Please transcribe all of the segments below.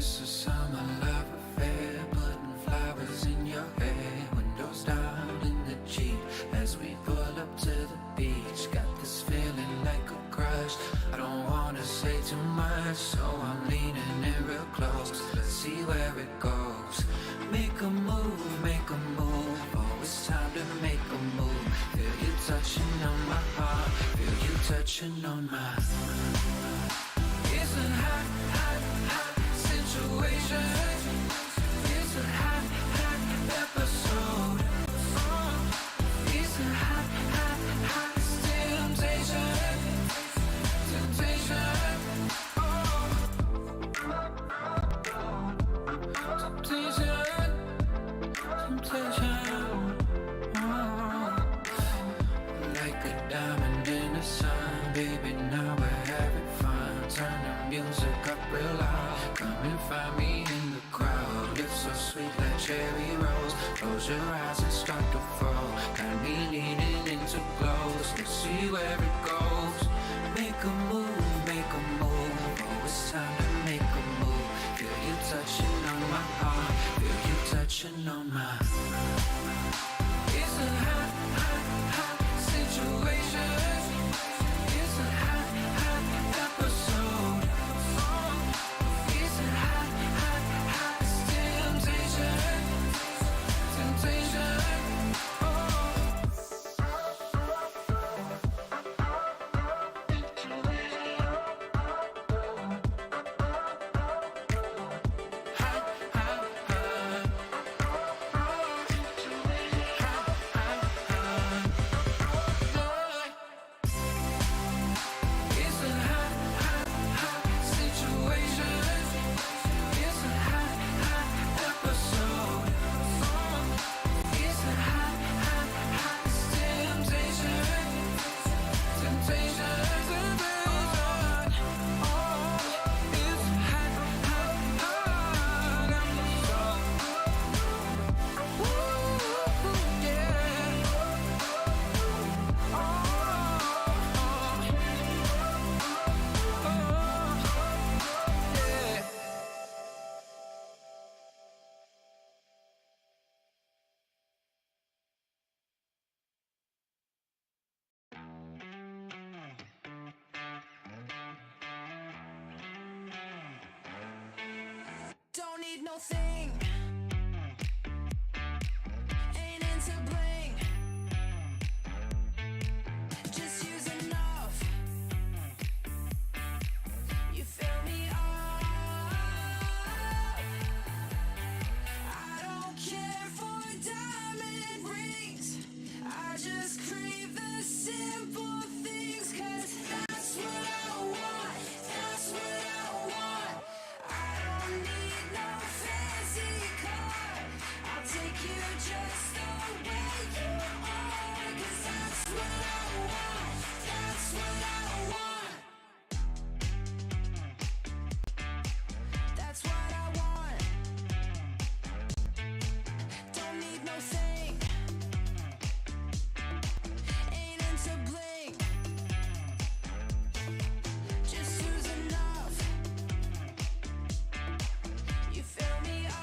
It's a summer love affair, putting flowers in your hair. Windows down in the Jeep as we pull up to the beach. Got this feeling like a crush, I don't wanna say too much, so I'm leaning in real close. Let's see where it goes. Make a move, oh it's time to make a move. Feel you touching on my heart, feel you touching on mine. It's a hot, hot, hot situation. It's a hot, hot episode. It's a hot, hot, hot temptation. Temptation. Like a diamond in the sun, baby, now we're having fun. Turn the music up real loud, come and find me in the crowd. It's so sweet like cherry rose, close your eyes and start to fall. Got me leaning into close, let's see where it goes. Make a move, oh it's time to make a move. Feel you touching on my heart, feel you touching on mine. It's a hot, hot, hot situation. It's a hot, hot episode. It's a hot, hot, hot temptation. Temptation. Don't need no thing, ain't into bling, just use enough, you fill me up. I don't care for diamond rings, I just crave the simple things, 'cause that's what I want, that's what I want. I don't need no fancy car, I'll take you just the way you are, 'cause that's what I want, that's what I want. That's what I want. Don't need no thing, ain't into bling, just use enough, you fill me up.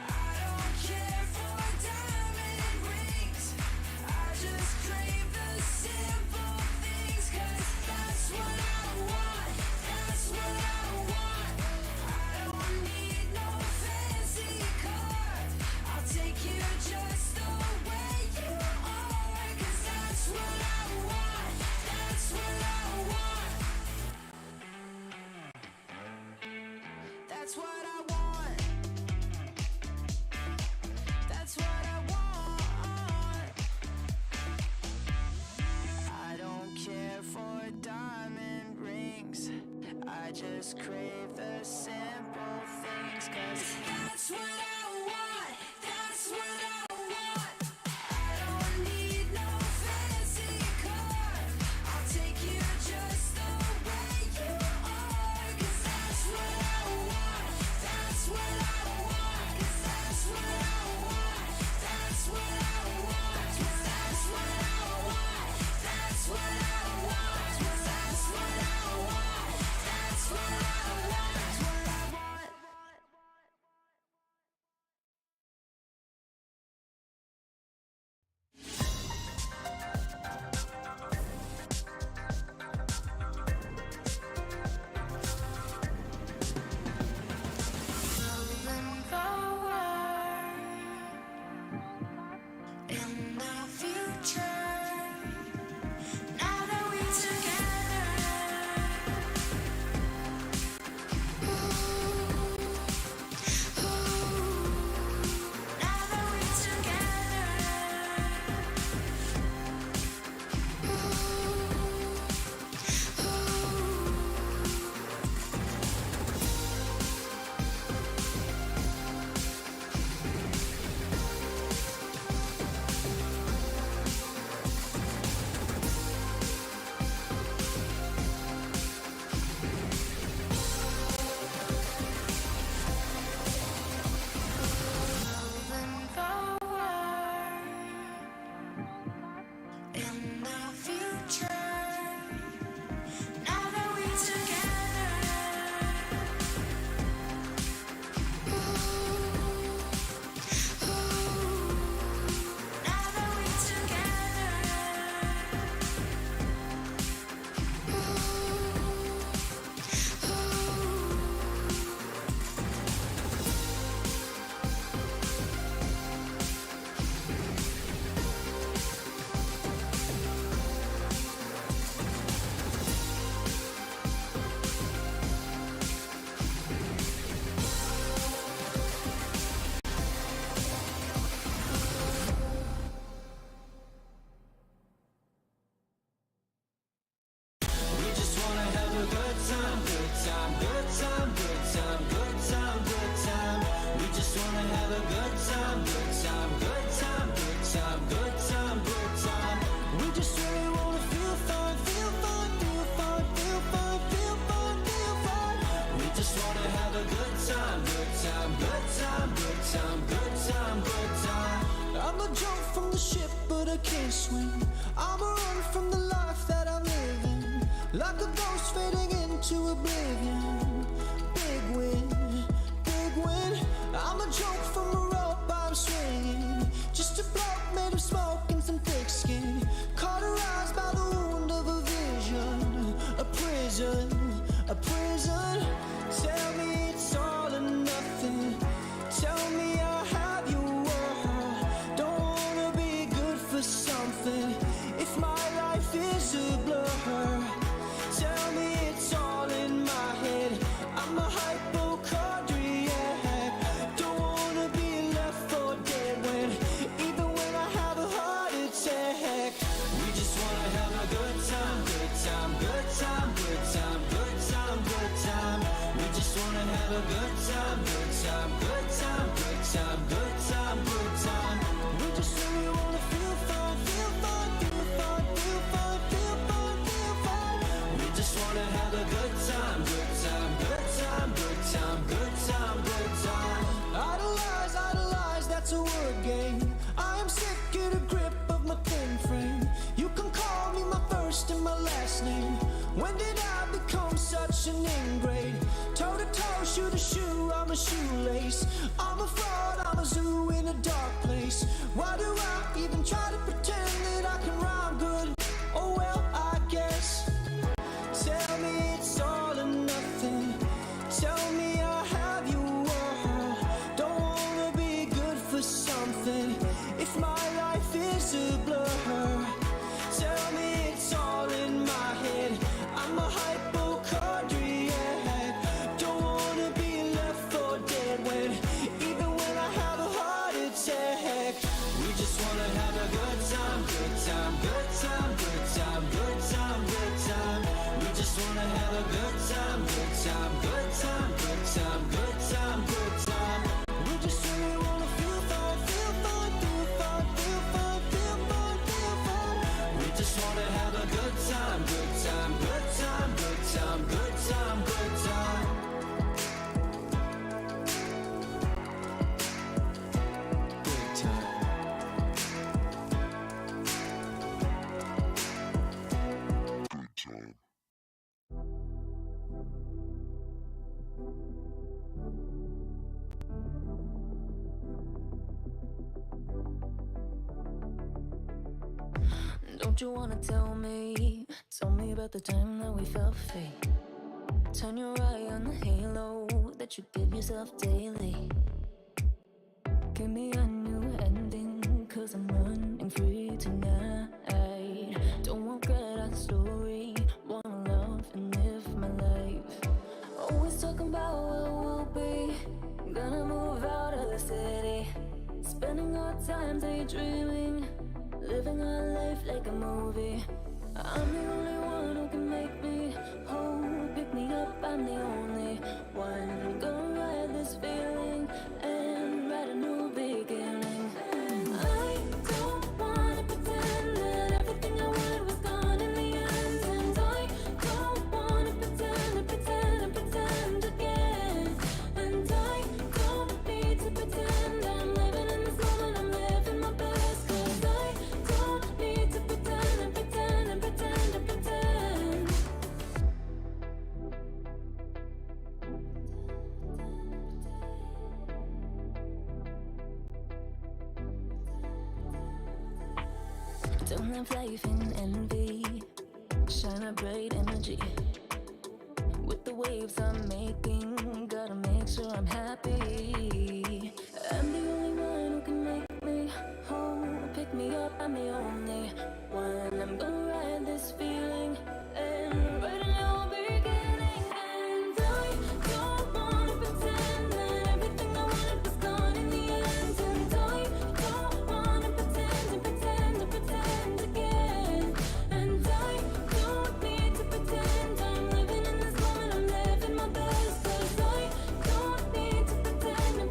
I don't care for diamond rings, I just crave the simple things, 'cause that's what I want, that's what I want. I don't need no fancy car, I'll take you just the way you are, 'cause that's what I want, that's what I want. That's what I want. That's what I want. I don't care for diamond rings, I just crave the simple things, 'cause that's what I want, that's what I want. I don't need no fancy car, I'll take you just the way you are, 'cause that's what I want, that's what I want, 'cause that's what I want, that's what I want, 'cause that's what I want, that's what I want, 'cause that's what I want, ship, but I can't swim. I'm a run from the life that I'm living, like a ghost fading into oblivion. Big win, big win. I'm a joke from a rope I'm swinging, just a bloke made of smoke and some thick skin, cauterized by the wound of a vision. A prison, a prison. Tell me it's all or nothing. Tell me I'll have your word. Don't wanna be good for something if my life is a blur. Tell me it's all in my head. I'm a hypochondriac. Don't wanna be left for dead when, even when I have a heart attack. We just wanna have a good time, good time, good time, good time, good time, good time. We just wanna have a good time, good time, good time, good time, good time, good time. We just really wanna feel fun, feel fun, feel fun, feel fun, feel fun, feel fun. We just wanna have a good time, good time, good time, good time, good time, good time. Idolize, idolize, that's a word game. I am sick, get a grip of my thin frame. You can call me my first and my last name. When did I become such an ingrate? Toe to toe, shoe to shoe, I'm a shoelace. I'm a fraud, I'm a zoo in a dark place. Why do I even try to pretend that I can rhyme good? Oh well, I guess. Tell me it's all or nothing. Tell me I'll have your word. Don't wanna be good for something if my life is a blur. Tell me it's all in my head. I'm a hypochondriac. Don't wanna be left for dead when, even when I have a heart attack. We just wanna have a good time, good time, good time, good time, good time, good time. We just wanna have a good time, good time, good time, good time, good time, good time. We just really wanna feel fun, feel fun, feel fun, feel fun, feel fun, feel fun. We just wanna have a good time, good time, good time, good time, good time, good time. Good time. Don't you wanna tell me about the time that we felt fate? Turn your eye on the halo that you give yourself daily. Give me a new ending, cause I'm running free tonight. Don't want that story, wanna love and live my life. Always talking about what will be, gonna move out of the city, spending our time daydreaming, living our life like a movie. I'm the only one who can make me whole, pick me up, I'm the only one gonna ride this feeling and write a new beginning. I don't wanna pretend that everything I wanted was gone in the end, and I don't wanna pretend again, and I don't need to pretend I'm living in this moment, I'm living my best, cause I don't need to pretend. Don't have life in envy, shine a bright energy. With the waves I'm making, gotta make sure I'm happy. I'm the only one who can make me whole, pick me up, I'm the only one. I'm gonna ride this feeling and write a new beginning. And I don't wanna pretend that everything I wanted was gone in the end, and I don't wanna pretend again, and I don't need to pretend I'm living in this moment, I'm living my best, cause I don't need to pretend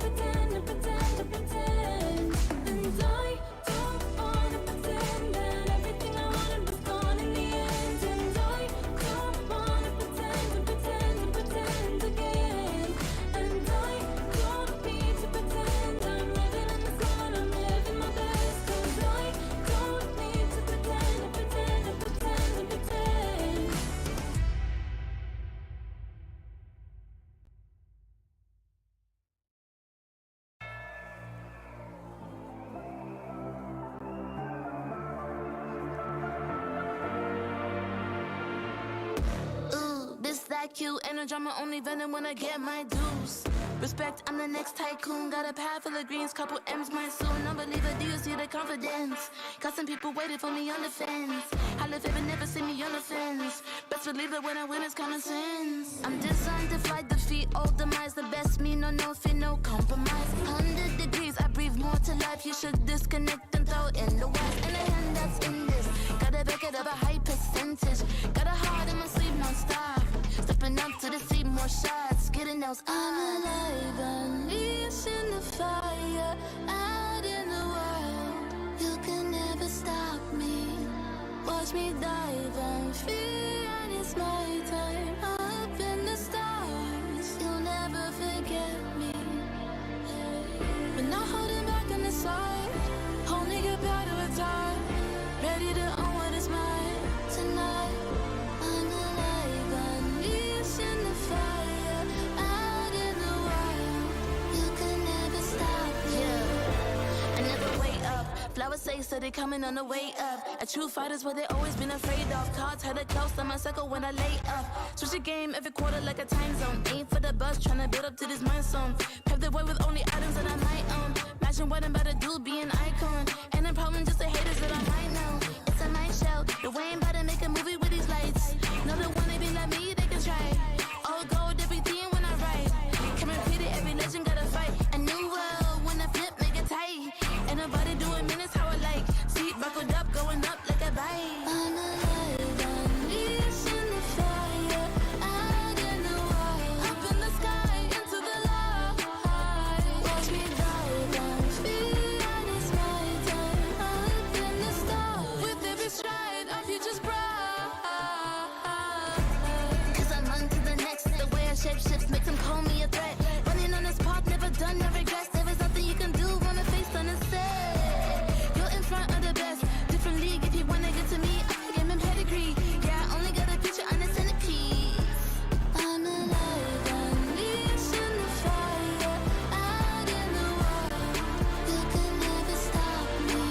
like you. Ain't no drama, only venom when I get my dues. Respect, I'm the next tycoon. Got a pad full of greens, couple M's my soon. Unbeliever, do you see the confidence? Got some people waiting for me on the fence. I live it, but never see me on the fence. Best believe that when I win, it's common sense. I'm designed to fly, defeat all demise. The best me, no fear, no compromise. 100 degrees, I breathe more to life. You should disconnect and throw in the west. And a hand that's in this. Gotta back it up a high percentage. Got a heart in my sleeve, non-stop. Stepping up to the seat, more shots. Getting those. I'm alive, unleashed in the fire. Out in the wild, you can never stop me. Watch me dive on fear, and it's my time. Up in the stars, you'll never forget me. But not holding back on the side. Only get better with time. Ready to own what is mine tonight. I'm alive, unleashed in the fire. Out in the wild, you can never stop me. Yeah, I never wait up. Flowers say so they coming on the way up. A true fighter's what they always been afraid of. Cards had it close on my circle when I lay up. Switch the game every quarter like a time zone. Aim for the buzz, tryna build up to this mind zone. Pave the way with only items that I might own. Imagine what I'm about to do, be an icon. Ain't a problem, just the haters that I might know. It's a night show, the way I'm about to make a movie with these lights. No, they wanna be like me, they can try. All gold, everything when I write. Can repeat it, every legend gotta fight. A new world, when I flip, make it tight. Ain't nobody doing minutes how I like. Seat buckled up, going up like a bike. I'm alive, unleashed in the fire. Out in the wild, up in the sky, into the light. Watch me dive on fear, and it's my time. Up in the stars, with every stride, our future's bright. Cause I'm on to the next. The way I shape shifts makes them call me a threat. Running on this path, never done, no regrets. There is nothing you can do when I'm faced on the set. You're in front of the best. Different league if you wanna get to me. I am in pedigree. Yeah, I only got a picture on the centerpiece. I'm alive, unleashed in the fire. Out in the wild, you can never stop me.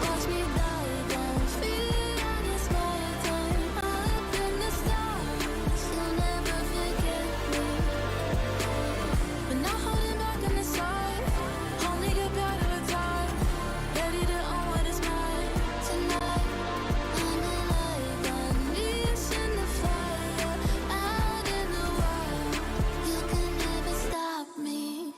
Watch me dive on fear, and it's my time. Up in the stars, you'll never forget me. But not holding back on the side. Only get better with time. Ready to own what is mine tonight. I'm alive, unleashed in the fire. Out in the wild, you can never stop me.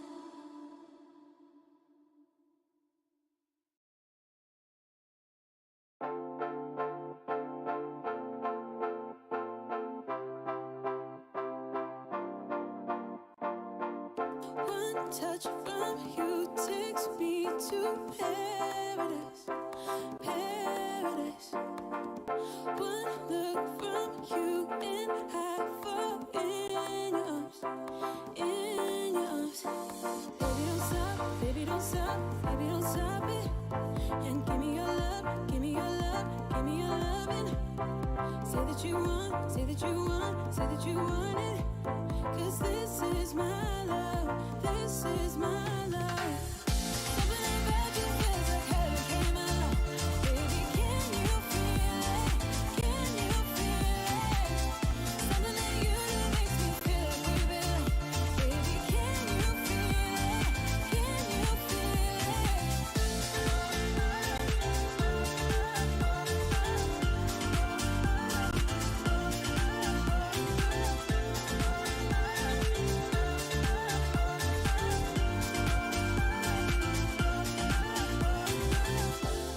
One touch from you takes me to paradise, paradise. One look from you and I fall in your arms, in your arms. Baby, don't stop, baby, don't stop, baby, don't stop it. And give me your love, give me your love, give me your loving. Say that you want, say that you want, say that you want it. Cause this is my love, this is my love. Something about you feels like heaven came along. Baby, can you feel it? Can you feel it? Something that you do makes me feel like we belong. Baby, can you feel it? Can you feel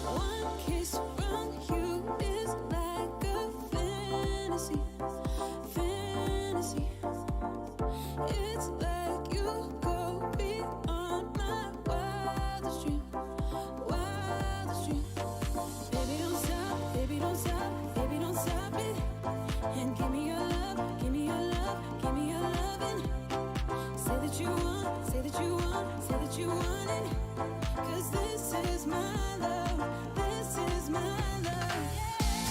One kiss from you is like a fantasy, fantasy. It's like you go beyond my wildest dream, wildest dream. Baby, don't stop, baby, don't stop, baby, don't stop it. And give me your love, give me your love, give me your loving. Say that you want, say that you want, say that you want it. Cause this is my love, this is my love.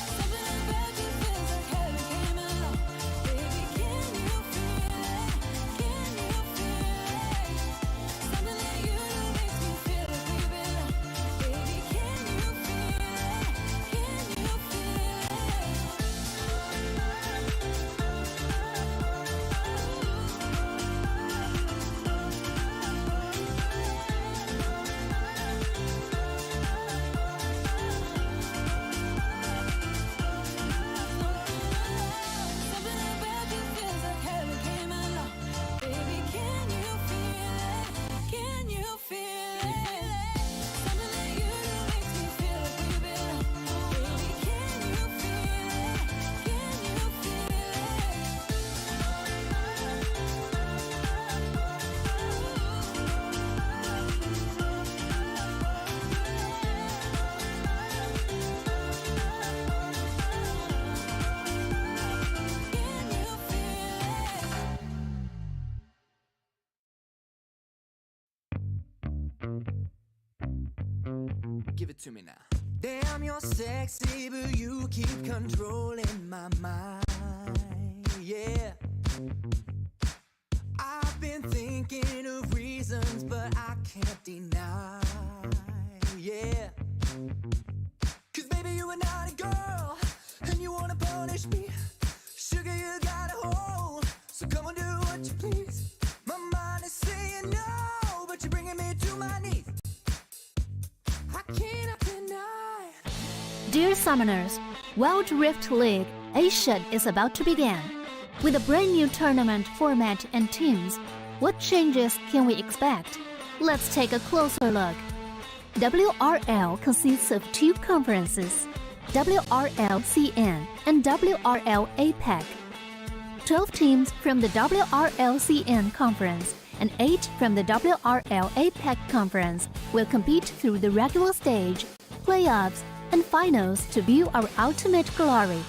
Something about you feels like heaven came along. Baby, can you feel it? Can you feel it? Something that you do makes me feel like we belong. Baby, can you feel it? Can you feel it? Give it to me now. Damn, you're sexy, but you keep controlling my mind. Yeah. I've been thinking of reasons, but I can't deny. Yeah. 'Cause baby, you are not a girl, and you wanna punish me. Sugar, you got a hold, so come on, do what you please. My mind is saying no, but you're bringing me to my knees. I cannot deny. Dear Summoners, Wild Rift League Asia is about to begin. With a brand new tournament format and teams, what changes can we expect? Let's take a closer look. WRL consists of two conferences, WRL CN and WRL APAC. 12 teams from the WRL CN conference and 8 from the WRL APAC conference will compete through the regular stage, playoffs, and finals to view our ultimate glory.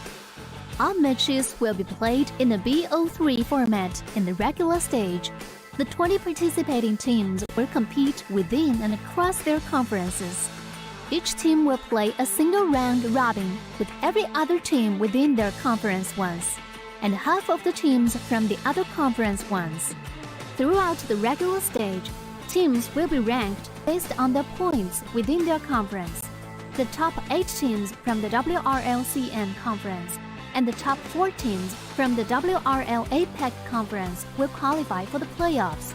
All matches will be played in the BO3 format in the regular stage. The 20 participating teams will compete within and across their conferences. Each team will play a single round robin with every other team within their conference once, and half of the teams from the other conference once. Throughout the regular stage, teams will be ranked based on their points within their conference. The top 8 teams from the WRLCN conference and the top 4 teams from the WRL APAC conference will qualify for the playoffs.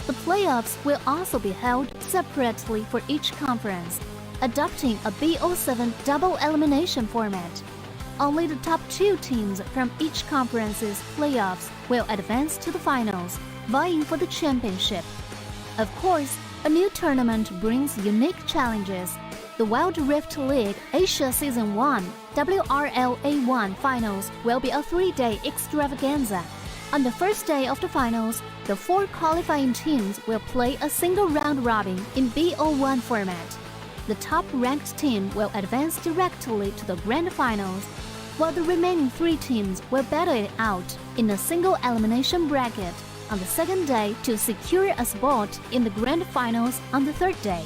The playoffs will also be held separately for each conference, adopting a BO7 double elimination format. Only the top 2 teams from each conference's playoffs will advance to the finals, vying for the championship. Of course, a new tournament brings unique challenges. The Wild Rift League Asia Season 1 WRL A1 Finals will be a 3-day extravaganza. On the first day of the finals, the 4 qualifying teams will play a single round robin in BO1 format. The top-ranked team will advance directly to the grand finals, while the remaining 3 teams will battle it out in a single elimination bracket on the second day to secure a spot in the grand finals on the third day.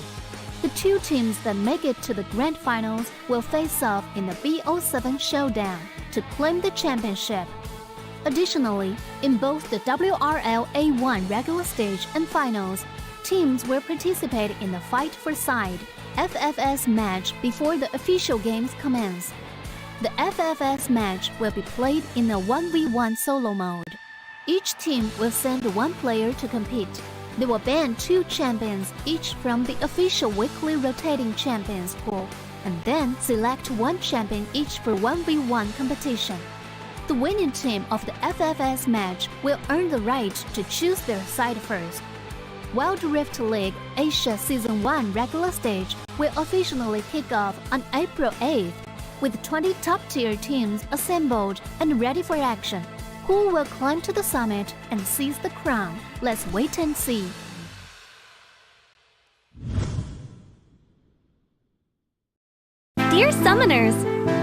The 2 teams that make it to the grand finals will face off in the BO7 showdown to claim the championship. Additionally, in both the WRL A1 regular stage and finals, teams will participate in the Fight for Side FFS match before the official games commence. The FFS match will be played in a 1v1 solo mode. Each team will send 1 player to compete. They will ban 2 champions each from the official weekly rotating champions pool, and then select 1 champion each for 1v1 competition. The winning team of the FFS match will earn the right to choose their side first. Wild Rift League Asia Season 1 regular stage will officially kick off on April 8th, with 20 top-tier teams assembled and ready for action. Who will climb to the summit and seize the crown? Let's wait and see. Dear Summoners,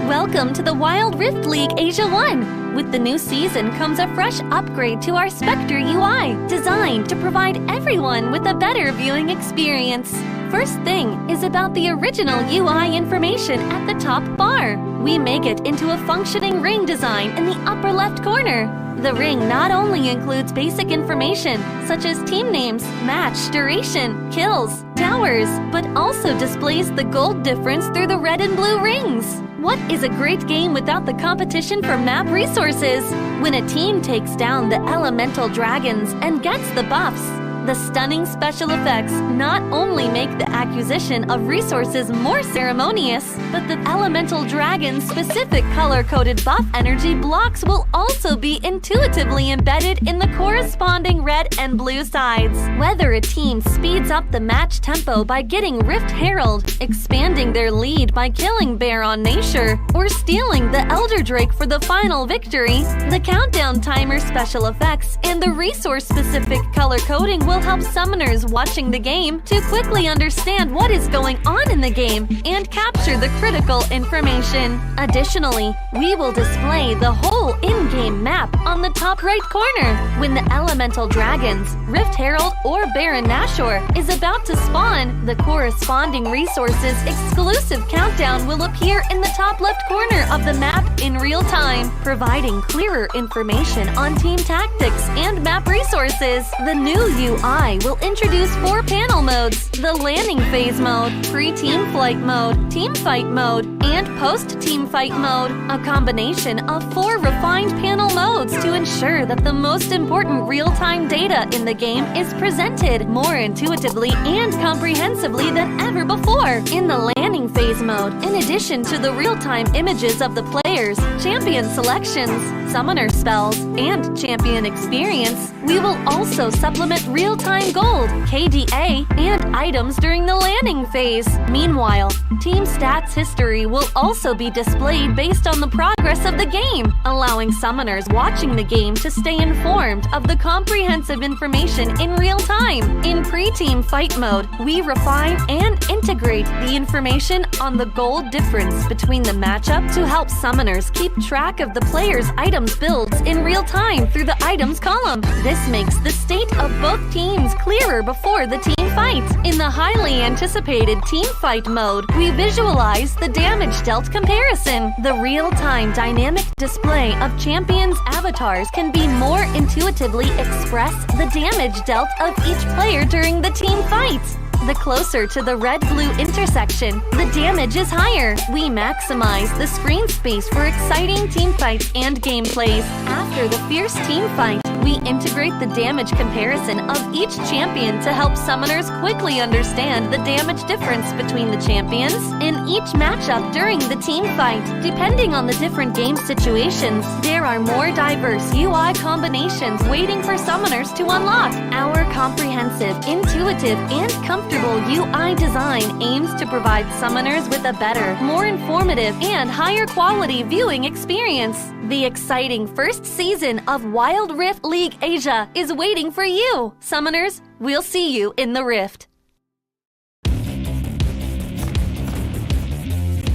welcome to the Wild Rift League Asia 1. With the new season comes a fresh upgrade to our Spectator UI, designed to provide everyone with a better viewing experience. First thing is about the original UI information at the top bar. We make it into a functioning ring design in the upper left corner. The ring not only includes basic information such as team names, match duration, kills, towers, but also displays the gold difference through the red and blue rings. What is a great game without the competition for map resources? When a team takes down the elemental dragons and gets the buffs, the stunning special effects not only make the acquisition of resources more ceremonious, but the elemental dragon's specific color-coded buff energy blocks will also be intuitively embedded in the corresponding red and blue sides. Whether a team speeds up the match tempo by getting Rift Herald, expanding their lead by killing Baron Nashor, or stealing the Elder Drake for the final victory, the countdown timer special effects and the resource-specific color coding will help summoners watching the game to quickly understand understand what is going on in the game and capture the critical information. Additionally, we will display the whole in-game map on the top right corner. When the elemental dragons, Rift Herald or Baron Nashor is about to spawn, the corresponding resources exclusive countdown will appear in the top left corner of the map in real time, providing clearer information on team tactics and map resources. The new UI will introduce 4 panel modes: the landing phase mode, pre-team flight mode, team fight mode, and post-team fight mode, a combination of 4 refined panel modes to ensure that the most important real-time data in the game is presented more intuitively and comprehensively than ever before. In the landing phase mode, in addition to the real-time images of the players, champion selections, summoner spells, and champion experience, we will also supplement real-time gold, KDA, and items during the landing phase. Meanwhile, team stats history will also be displayed based on the progress of the game, allowing summoners watching the game to stay informed of the comprehensive information in real time. In pre-team fight mode, we refine and integrate the information on the gold difference between the matchup to help summoners keep track of the player's items builds in real time through the items column. This makes the state of both teams clearer before the team fight. In the highly anticipated team fight mode, we visualize the damage dealt comparison. The real-time dynamic display of champions' avatars can be more intuitively express the damage dealt of each player during the team fight. The closer to the red-blue intersection, the damage is higher. We maximize the screen space for exciting team fights and gameplays. After the fierce team fight, we integrate the damage comparison of each champion to help summoners quickly understand the damage difference between the champions in each matchup during the team fight. Depending on the different game situations, there are more diverse UI combinations waiting for summoners to unlock. Our comprehensive, intuitive, and comfortable UI design aims to provide summoners with a better, more informative, and higher quality viewing experience. The exciting first season of Wild Rift League Asia is waiting for you. Summoners, we'll see you in the Rift.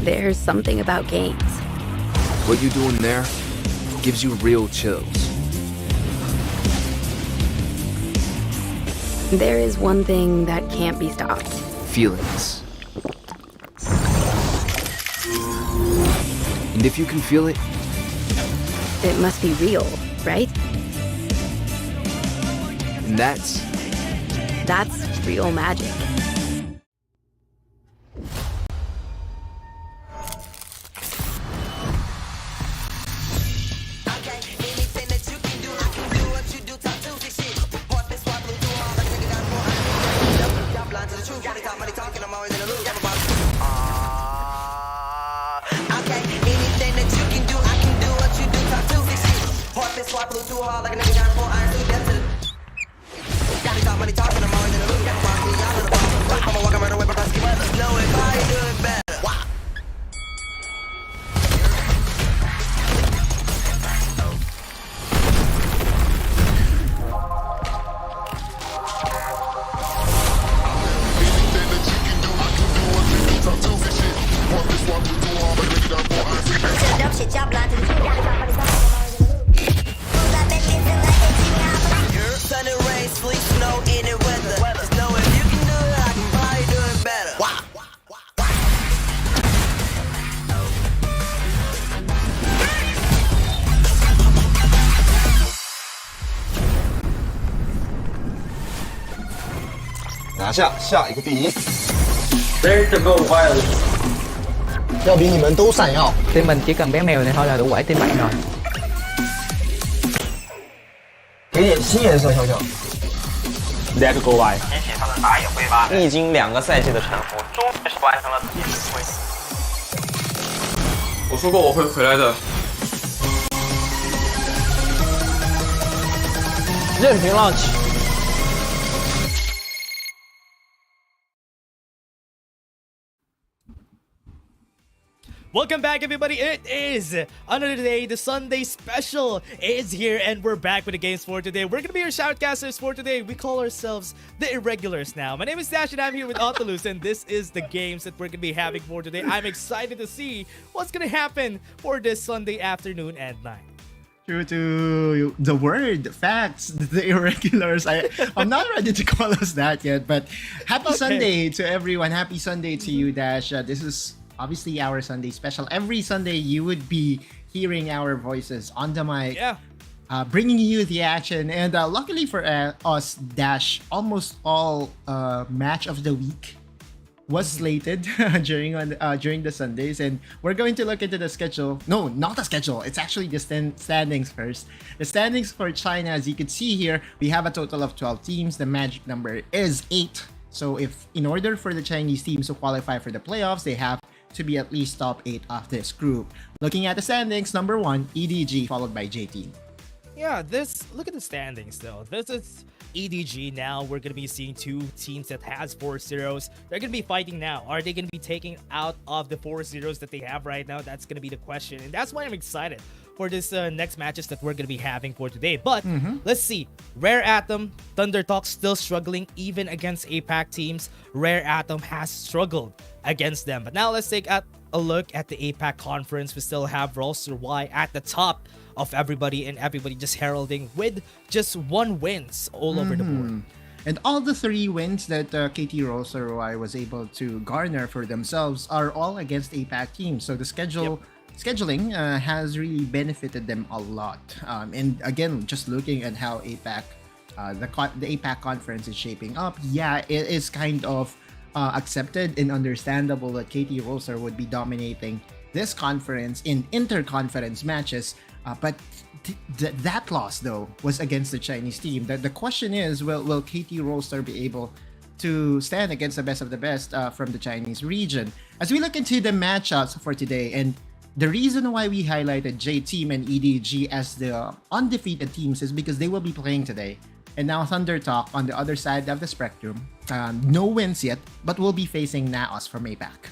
There's something about games. What you doing there gives you real chills. There is one thing that can't be stopped. Feelings. And if you can feel it, it must be real, right? And that's real magic.拿下下一个第一。There's go wild. 要比你们都闪耀。 Team mình chỉ cần bé mèo này thôi là đủ quẩy team bạn rồi. 给点新颜色瞧瞧。Let's go wild. 提起他们打野挥发，历经2个赛季的沉浮，终于是完成了自己的机会。我说过我会回来的。任凭浪起。Welcome back, everybody. It is another day. The Sunday special is here, and we're back with the games for today. We're gonna be your shoutcasters for today. We call ourselves the Irregulars now. My name is Dash, and I'm here with Autolus, and this is the games that we're gonna be having for today. I'm excited to see what's gonna happen for this Sunday afternoon and night. True to the word, facts, the Irregulars. I'm not ready to call us that yet, but happy Sunday to everyone. Happy Sunday to you, Dash. This is obviously our Sunday special. Every Sunday, you would be hearing our voices on the mic, bringing you the action. And luckily for us, Dash, almost all match of the week was slated during the Sundays, and we're going to look into the schedule. No, not the schedule. It's actually the standings first. The standings for China, as you can see here, we have a total of 12 teams. The magic number is 8. So if in order for the Chinese teams to qualify for the playoffs, they have to be at least top 8 of this group. Looking at the standings, number 1, EDG, followed by JT. Yeah, look at the standings though. This is EDG now. We're going to be seeing two teams that has 4 zeros. They're going to be fighting now. Are they going to be taking out of the 4 zeros that they have right now? That's going to be the question. And that's why I'm excited for this next matches that we're going to be having for today. But let's see. Rare Atom, Thunder Talk still struggling even against APAC teams. Rare Atom has struggled against them. But now let's take a look at the APAC conference. We still have Roster Y at the top of everybody, and everybody just heralding with just 1 wins all over the board. And all the 3 wins that KT Roster Y was able to garner for themselves are all against APAC teams. So the scheduling has really benefited them a lot. And again, just looking at how APAC, the APAC conference is shaping up, it is kind of accepted and understandable that KT Roster would be dominating this conference in interconference matches. But that loss, though, was against the Chinese team. The question is, will KT Roster be able to stand against the best of the best from the Chinese region? As we look into the matchups for today, and the reason why we highlighted J-Team and EDG as the undefeated teams is because they will be playing today. And now Thunder Talk on the other side of the spectrum. No wins yet, but we'll be facing NAOS from APAC.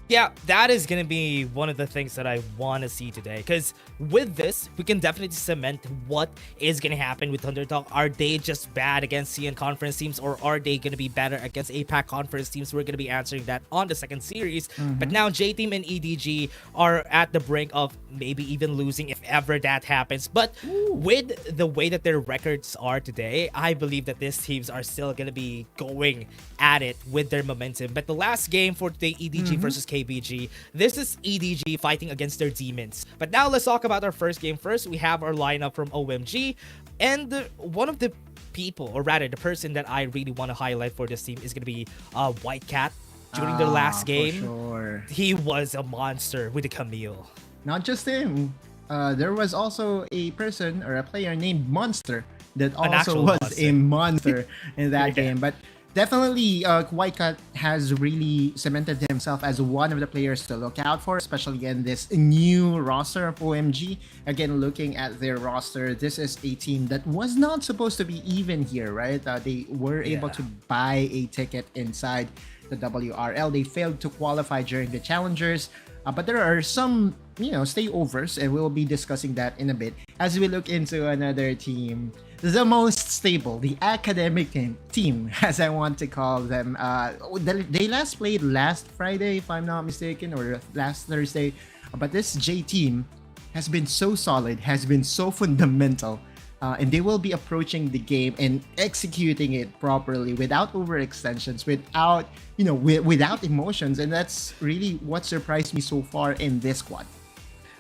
Yeah, that is going to be one of the things that I want to see today. Because with this, we can definitely cement what is going to happen with Thunder Talk. Are they just bad against CN conference teams, or are they going to be better against APAC conference teams? We're going to be answering that on the second series. But now J-Team and EDG are at the brink of maybe even losing if ever that happens. But with the way that their records are today, I believe that these teams are still going to be going at it with their momentum. But the last game for today, EDG versus KBG, this is EDG fighting against their demons. But now let's talk about our first game first. We have our lineup from OMG, and one of the people, or rather the person that I really want to highlight for this team is going to be White Cat. During the last game, he was a monster with the Camille. Not just him. There was also a person or a player named Monster that also was a monster in that game. But definitely, White Cat has really cemented himself as one of the players to look out for, especially in this new roster of OMG. Again, looking at their roster, this is a team that was not supposed to be even here, right? They were able to buy a ticket inside the WRL. They failed to qualify during the challengers, but there are some, stayovers, and we'll be discussing that in a bit as we look into another team, the most stable, the academic team, as I want to call them. They last played last Friday, if I'm not mistaken, or last Thursday. But this J team has been so solid, has been so fundamental, and they will be approaching the game and executing it properly without overextensions, without emotions, and that's really what surprised me so far in this squad.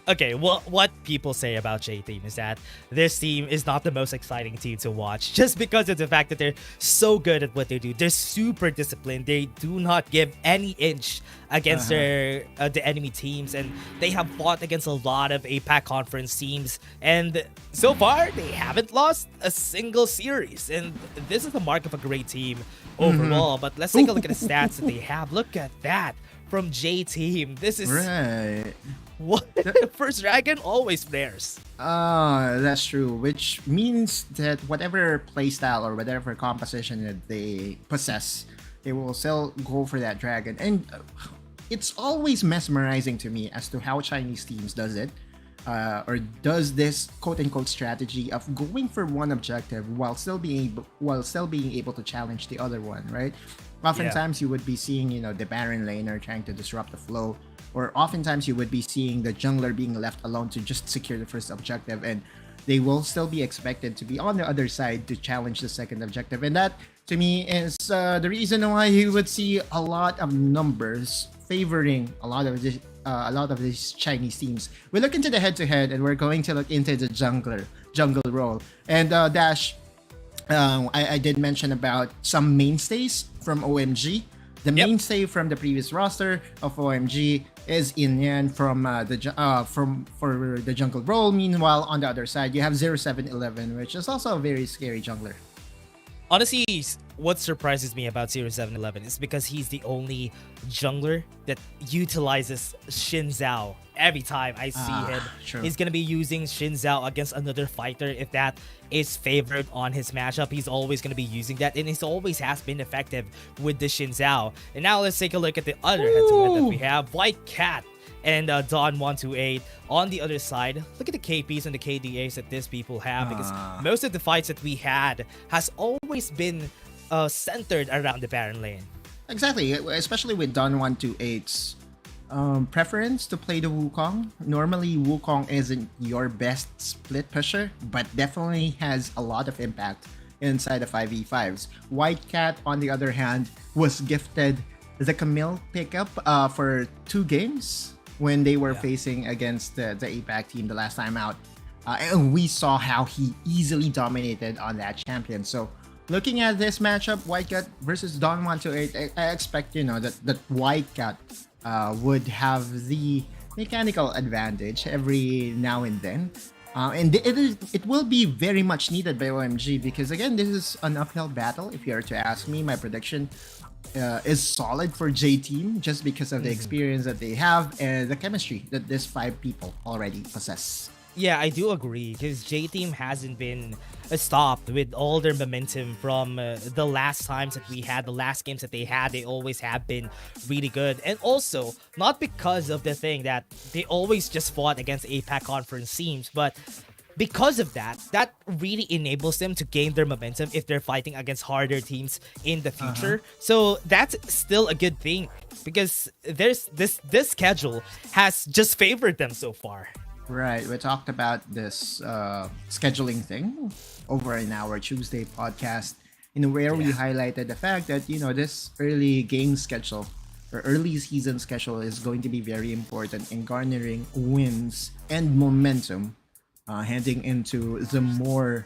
Okay, well, what people say about J-Team is that this team is not the most exciting team to watch just because of the fact that they're so good at what they do. They're super disciplined. They do not give any inch against the enemy teams, and they have fought against a lot of APAC conference teams, and so far they haven't lost a single series, and this is the mark of a great team overall. But let's take a look at the stats that they have. Look at that from J-Team. This is what first dragon always flares. That's true, which means that whatever playstyle or whatever composition that they possess, they will still go for that dragon. And it's always mesmerizing to me as to how Chinese teams does it. Or does this quote-unquote strategy of going for one objective while still being able to challenge the other one, right? Oftentimes you would be seeing, the Baron laner trying to disrupt the flow, or oftentimes you would be seeing the jungler being left alone to just secure the first objective, and they will still be expected to be on the other side to challenge the second objective. And that, to me, is the reason why you would see a lot of numbers favoring a lot of these Chinese teams. We look into the head-to-head, and we're going to look into the jungle role. And Dash, I did mention about some mainstays from OMG. The mainstay from the previous roster of OMG is Inyan for the jungle role. Meanwhile, on the other side, you have 0711, which is also a very scary jungler. Honestly, what surprises me about 0711 is because he's the only jungler that utilizes Xin Zhao. Every time I see him, he's going to be using Xin Zhao against another fighter. If that is favored on his matchup, he's always going to be using that. And he always has been effective with the Xin Zhao. And now let's take a look at the other head-to-head that we have. White Cat and Don128 on the other side. Look at the KPs and the KDAs that these people have, because most of the fights that we had has always been centered around the Baron lane. Exactly, especially with Don128's preference to play the Wukong. Normally, Wukong isn't your best split pusher, but definitely has a lot of impact inside the 5v5s. White Cat, on the other hand, was gifted the Camille pickup for 2 games when they were facing against the APAC team the last time out. And we saw how he easily dominated on that champion. So looking at this matchup, White Cat versus Don128, I expect, that White Cat would have the mechanical advantage every now and then. And it will be very much needed by OMG, because again, this is an uphill battle. If you were to ask me, my prediction is solid for J Team, just because of the experience that they have and the chemistry that these 5 people already possess. Yeah, I do agree, because J-Team hasn't been stopped with all their momentum from the last times that we had, the last games that they had. They always have been really good. And also, not because of the thing that they always just fought against APAC conference teams, but because of that really enables them to gain their momentum if they're fighting against harder teams in the future. So that's still a good thing, because there's this schedule has just favored them so far. Right, we talked about this scheduling thing over in our Tuesday podcast, where we highlighted the fact that, this early game schedule or early season schedule is going to be very important in garnering wins and momentum heading into the more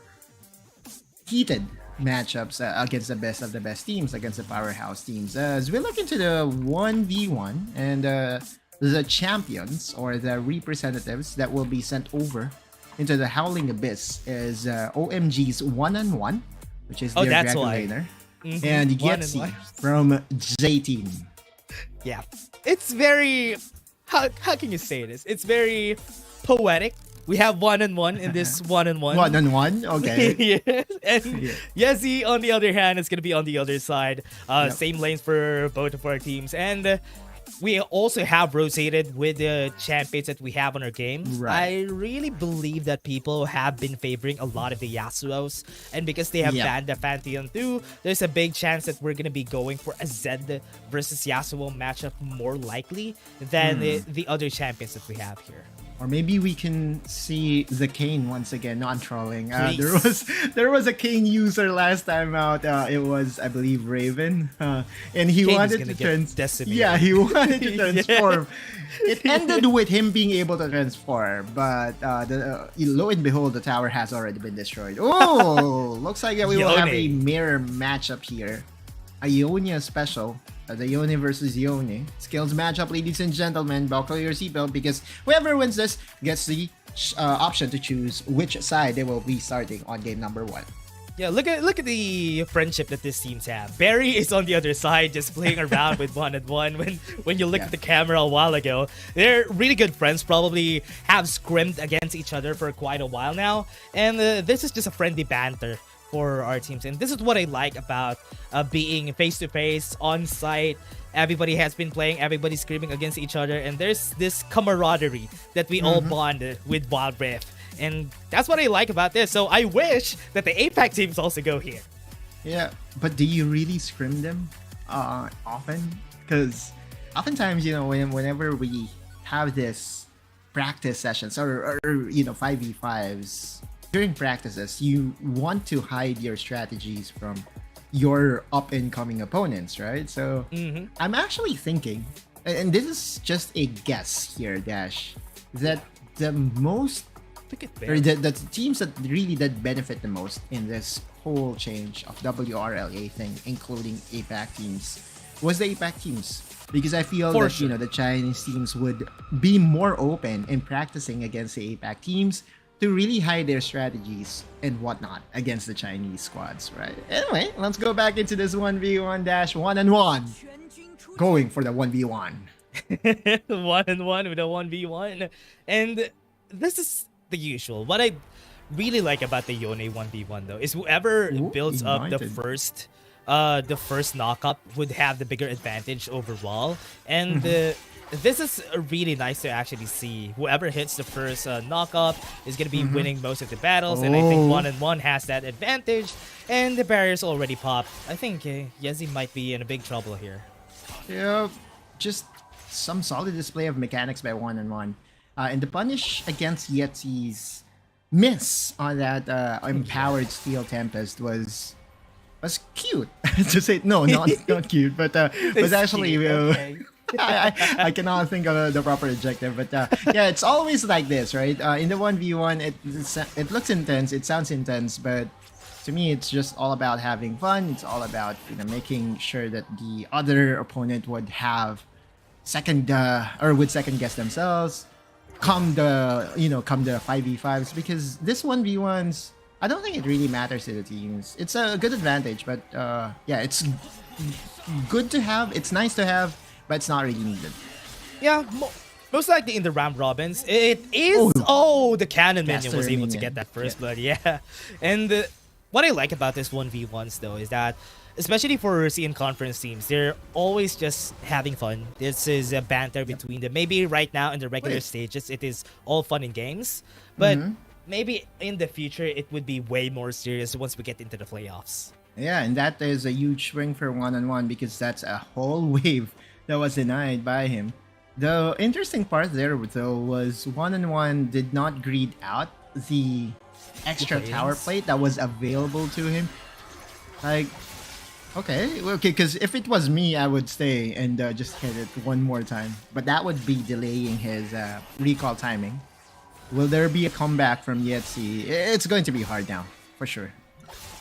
heated matchups against the best of the best teams, against the powerhouse teams. As we look into the 1v1 and the champions or the representatives that will be sent over into the Howling Abyss is OMG's 1-on-1, which is their Dragon laner, and Yetzi from J-Team. Yeah, it's very... How can you say this? It's very poetic. We have 1-on-1 in this 1-on-1. 1-on-1? Okay. Yes. And Yetzi, on the other hand, is going to be on the other side. Same lanes for both of our teams. And we also have rotated with the champions that we have on our game. I really believe that people have been favoring a lot of the Yasuos, and because they have banned the Pantheon too, there's a big chance that we're gonna be going for a Zed versus Yasuo matchup more likely than the other champions that we have here. Or maybe we can see the Kayn once again, not trolling. There was a Kayn user last time out. It was, I believe, Raven, and he wanted to transform. Yeah, he wanted to transform. It ended with him being able to transform, but lo and behold, the tower has already been destroyed. Oh, looks like we will have a mirror matchup here. A Ionia special. The Yone versus Yone skills matchup, ladies and gentlemen. Buckle your seatbelt, because whoever wins this gets the option to choose which side they will be starting on game number 1. Yeah, look at the friendship that these teams have. Barry is on the other side, just playing around with 1-on-1. When you look at the camera a while ago, they're really good friends. Probably have scrimmed against each other for quite a while now, and this is just a friendly banter for our teams. And this is what I like about being face-to-face, on-site. Everybody has been playing, everybody's screaming against each other, and there's this camaraderie that we all bond with Wild Rift. And that's what I like about this. So I wish that the APAC teams also go here. Yeah, but do you really scrim them often? Because oftentimes, you know, whenever we have this practice sessions or 5v5s, during practices, you want to hide your strategies from your up-and-coming opponents, right? So I'm actually thinking, and this is just a guess here, Dash, that the most, or the teams that really did benefit the most in this whole change of WRLA thing, including APAC teams, was the APAC teams. Because I feel that, you know, the Chinese teams would be more open in practicing against the APAC teams to really hide their strategies and whatnot against the Chinese squads, right? Anyway, let's go back into this 1v1 dash 1-on-1. Going for the 1v1. 1-on-1 with a 1v1. And this is the usual. What I really like about the Yone 1v1 though is whoever builds up the first knockup would have the bigger advantage overall. And this is really nice to actually see. Whoever hits the first knockup is going to be winning most of the battles. And I think 1-on-1 has that advantage. And the barriers already popped. I think Yezi might be in a big trouble here. Yeah, just some solid display of mechanics by 1-on-1. And the punish against Yetzi's miss on that empowered Steel Tempest was cute. To say no, not cute, but was actually I cannot think of the proper adjective, but yeah, it's always like this, right? In the 1v1, it looks intense, it sounds intense, but to me, it's just all about having fun. It's all about, you know, making sure that the other opponent would have second guess themselves, come the 5v5s, because this 1v1s, I don't think it really matters to the teams. It's a good advantage, but yeah, it's good to have. It's nice to have, but it's not really needed. Yeah, most likely in the round robins, it is. The cannon minion was able to get that first blood. Yeah, and what I like about this 1v1s though is that, especially for CN conference teams, they're always just having fun. This is a banter between them. Maybe right now in the regular stages, it is all fun and games, but maybe in the future it would be way more serious once we get into the playoffs. Yeah, and that is a huge swing for 1-on-1 because that's a whole wave that was denied by him. The interesting part there though was 1-on-1 did not greed out the extra tower plate that was available to him. Like, okay, because if it was me, I would stay and just hit it one more time. But that would be delaying his recall timing. Will there be a comeback from Yetzi? It's going to be hard now, for sure.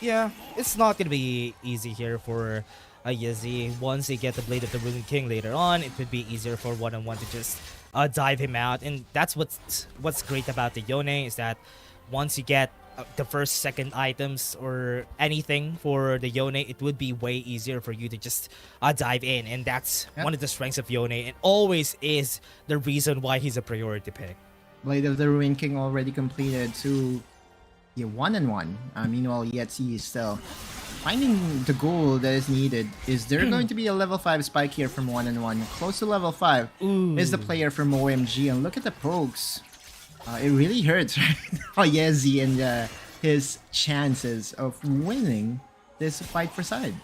Yeah, it's not going to be easy here for Yezi. Once they get the Blade of the Ruined King later on, it would be easier for 1-on-1 to just dive him out. And that's what's great about the Yone, is that once you get the first, second items or anything for the Yone, it would be way easier for you to just dive in. And that's one of the strengths of Yone, and always is the reason why he's a priority pick. Blade of the Ruined King already completed to 1-on-1. Meanwhile, Yetzi is still finding the goal that is needed. Is there going to be a level 5 spike here from 1-on-1? Close to level 5 is the player from OMG. And look at the pokes. It really hurts, right? Yetzi and his chances of winning this fight for side.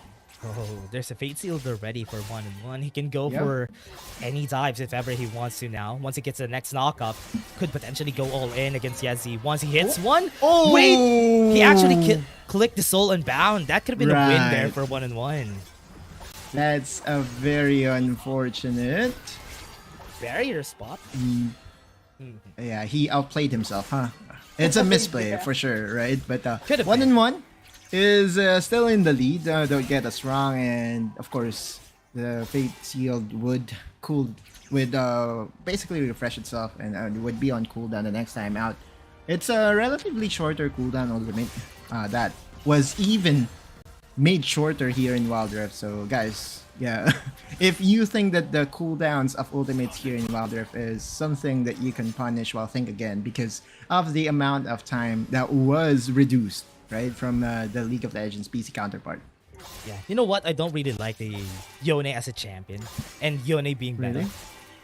Oh, there's a Fate Seal already for 1-on-1. He can go for any dives if ever he wants to now. Once he gets the next knockup, could potentially go all in against Yetzi. Once he hits one, wait! He actually clicked the Soul Unbound. That could have been a win there for 1-on-1. That's a very unfortunate barrier spot. Yeah, he outplayed himself, huh? It's a misplay for sure, right? But 1-on-1 is still in the lead. Don't get us wrong, and of course, the Fate Sealed would basically refresh itself and would be on cooldown the next time out. It's a relatively shorter cooldown ultimate that was even made shorter here in Wild Rift. So guys, yeah, if you think that the cooldowns of ultimates here in Wild Rift is something that you can punish, well, think again, because of the amount of time that was reduced, right, from the League of Legends PC counterpart. Yeah, you know what? I don't really like the Yone as a champion, and Yone being better. Really?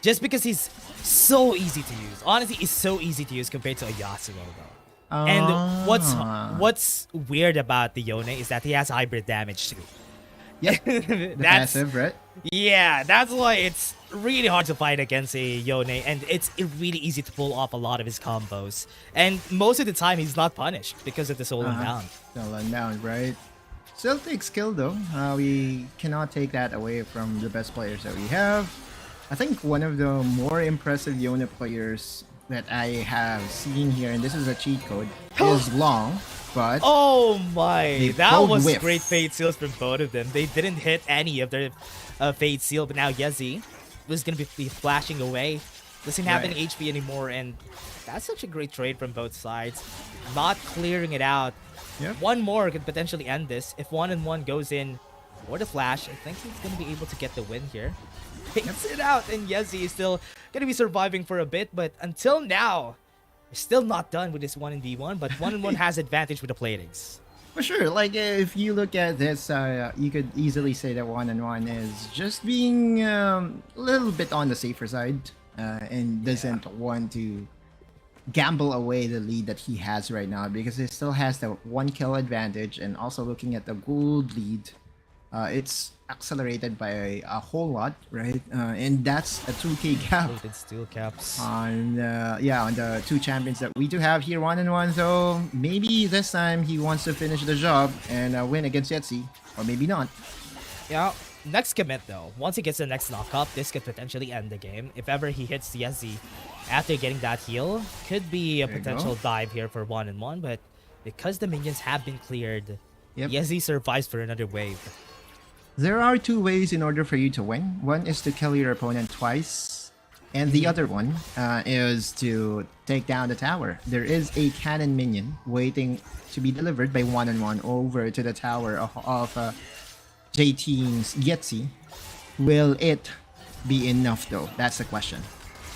Just because he's so easy to use. Honestly, he's so easy to use compared to a Yasuo, though. And what's weird about the Yone is that he has hybrid damage too. Yeah, the passive, right? Yeah, that's why it's really hard to fight against a Yone, and it's really easy to pull off a lot of his combos. And most of the time, he's not punished because of the Soul Unbound. Soul Unbound, right? Still takes skill though. We cannot take that away from the best players that we have. I think one of the more impressive Yone players that I have seen here, and this is a cheat code, is Long, but oh my, that was whiff. great Fate Seals from both of them. They didn't hit any of their Fate Seal, but now Yezi was going to be flashing away. Doesn't have any HP anymore, and that's such a great trade from both sides. Not clearing it out. Yep. One more could potentially end this. If 1-1 goes in for the flash, I think he's going to be able to get the win here. Takes it out, and Yezi is still going to be surviving for a bit, but until now, we're still not done with this 1-1, but 1-1 has advantage with the platings. For sure, like if you look at this, you could easily say that 1-1 is just being a little bit on the safer side and doesn't want to gamble away the lead that he has right now because he still has the 1 kill advantage, and also looking at the gold lead, it's accelerated by a whole lot, right? And that's a 2k gap steel caps on on the two champions that we do have here 1-1. So maybe this time he wants to finish the job and win against Yetzi, or maybe not. Yeah, next commit though. Once he gets the next knockup, this could potentially end the game. If ever he hits Yezi after getting that heal, could be a potential dive here for 1-1, but because the minions have been cleared, Yezi survives for another wave. There are two ways in order for you to win. One is to kill your opponent twice, and the other one is to take down the tower. There is a cannon minion waiting to be delivered by 1-1 over to the tower of J-Team's Yetzi. Will it be enough though? That's the question.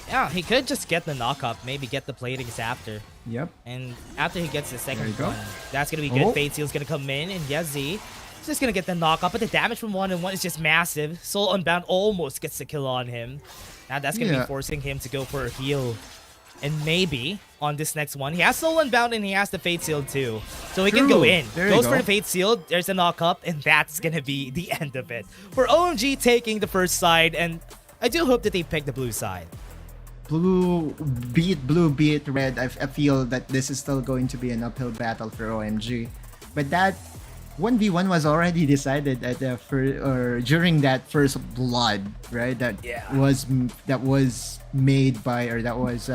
Yeah, he could just get the knockup, maybe get the platings after. Yep. And after he gets the second one, go. that's going to be good. Fate Seal's going to come in, and Yezi is just going to get the knockup, but the damage from 1-1 is just massive. Soul Unbound almost gets the kill on him. Now that's going to be forcing him to go for a heal. And maybe on this next one, he has Soul Unbound and he has the Fate Seal too. So he can go in. Goes for the Fate Seal, there's a knockup, and that's going to be the end of it. For OMG taking the first side, and I do hope that they pick the blue side. Blue beat red. I feel that this is still going to be an uphill battle for OMG. But that 1v1 was already decided at the during that first blood, right? That was made by, or that was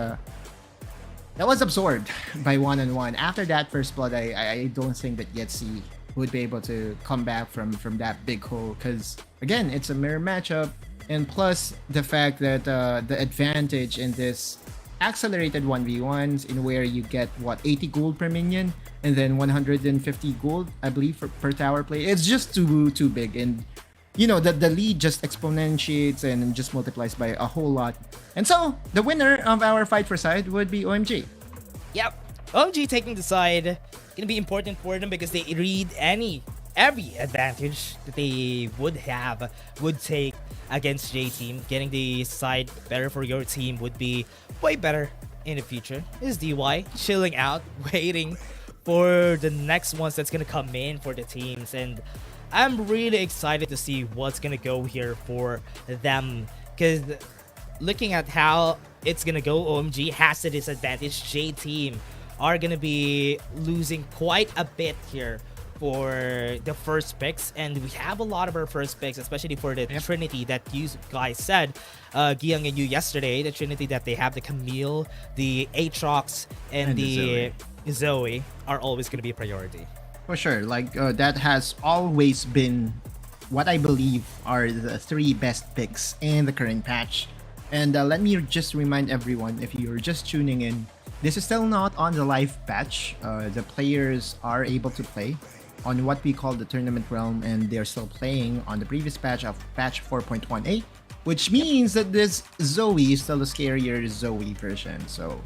absorbed by 1-1. After that first blood, I don't think that Yetzi would be able to come back from that big hole, because again, it's a mirror matchup, and plus the fact that the advantage in this accelerated 1v1s in where you get 80 gold per minion and then 150 gold, I believe, per tower play. It's just too big, and you know the lead just exponentiates and just multiplies by a whole lot. And so the winner of our fight for side would be OMG. Yep, OMG taking the side gonna be important for them because they read every advantage that they would take against J-Team. Getting the side better for your team would be way better in the future. This is DY chilling out, waiting for the next ones that's gonna come in for the teams, and I'm really excited to see what's gonna go here for them, because looking at how it's gonna go, OMG has the disadvantage. J-Team are gonna be losing quite a bit here for the first picks, and we have a lot of our first picks, especially for the Trinity that you guys said, Giyang and you yesterday, the Trinity that they have, the Camille, the Aatrox, and the Zoe are always going to be a priority. For sure, like that has always been what I believe are the 3 best picks in the current patch. And let me just remind everyone, if you're just tuning in, this is still not on the live patch. The players are able to play on what we call the tournament realm, and they're still playing on the previous patch of patch 4.18, which means that this Zoe is still a scarier Zoe version. So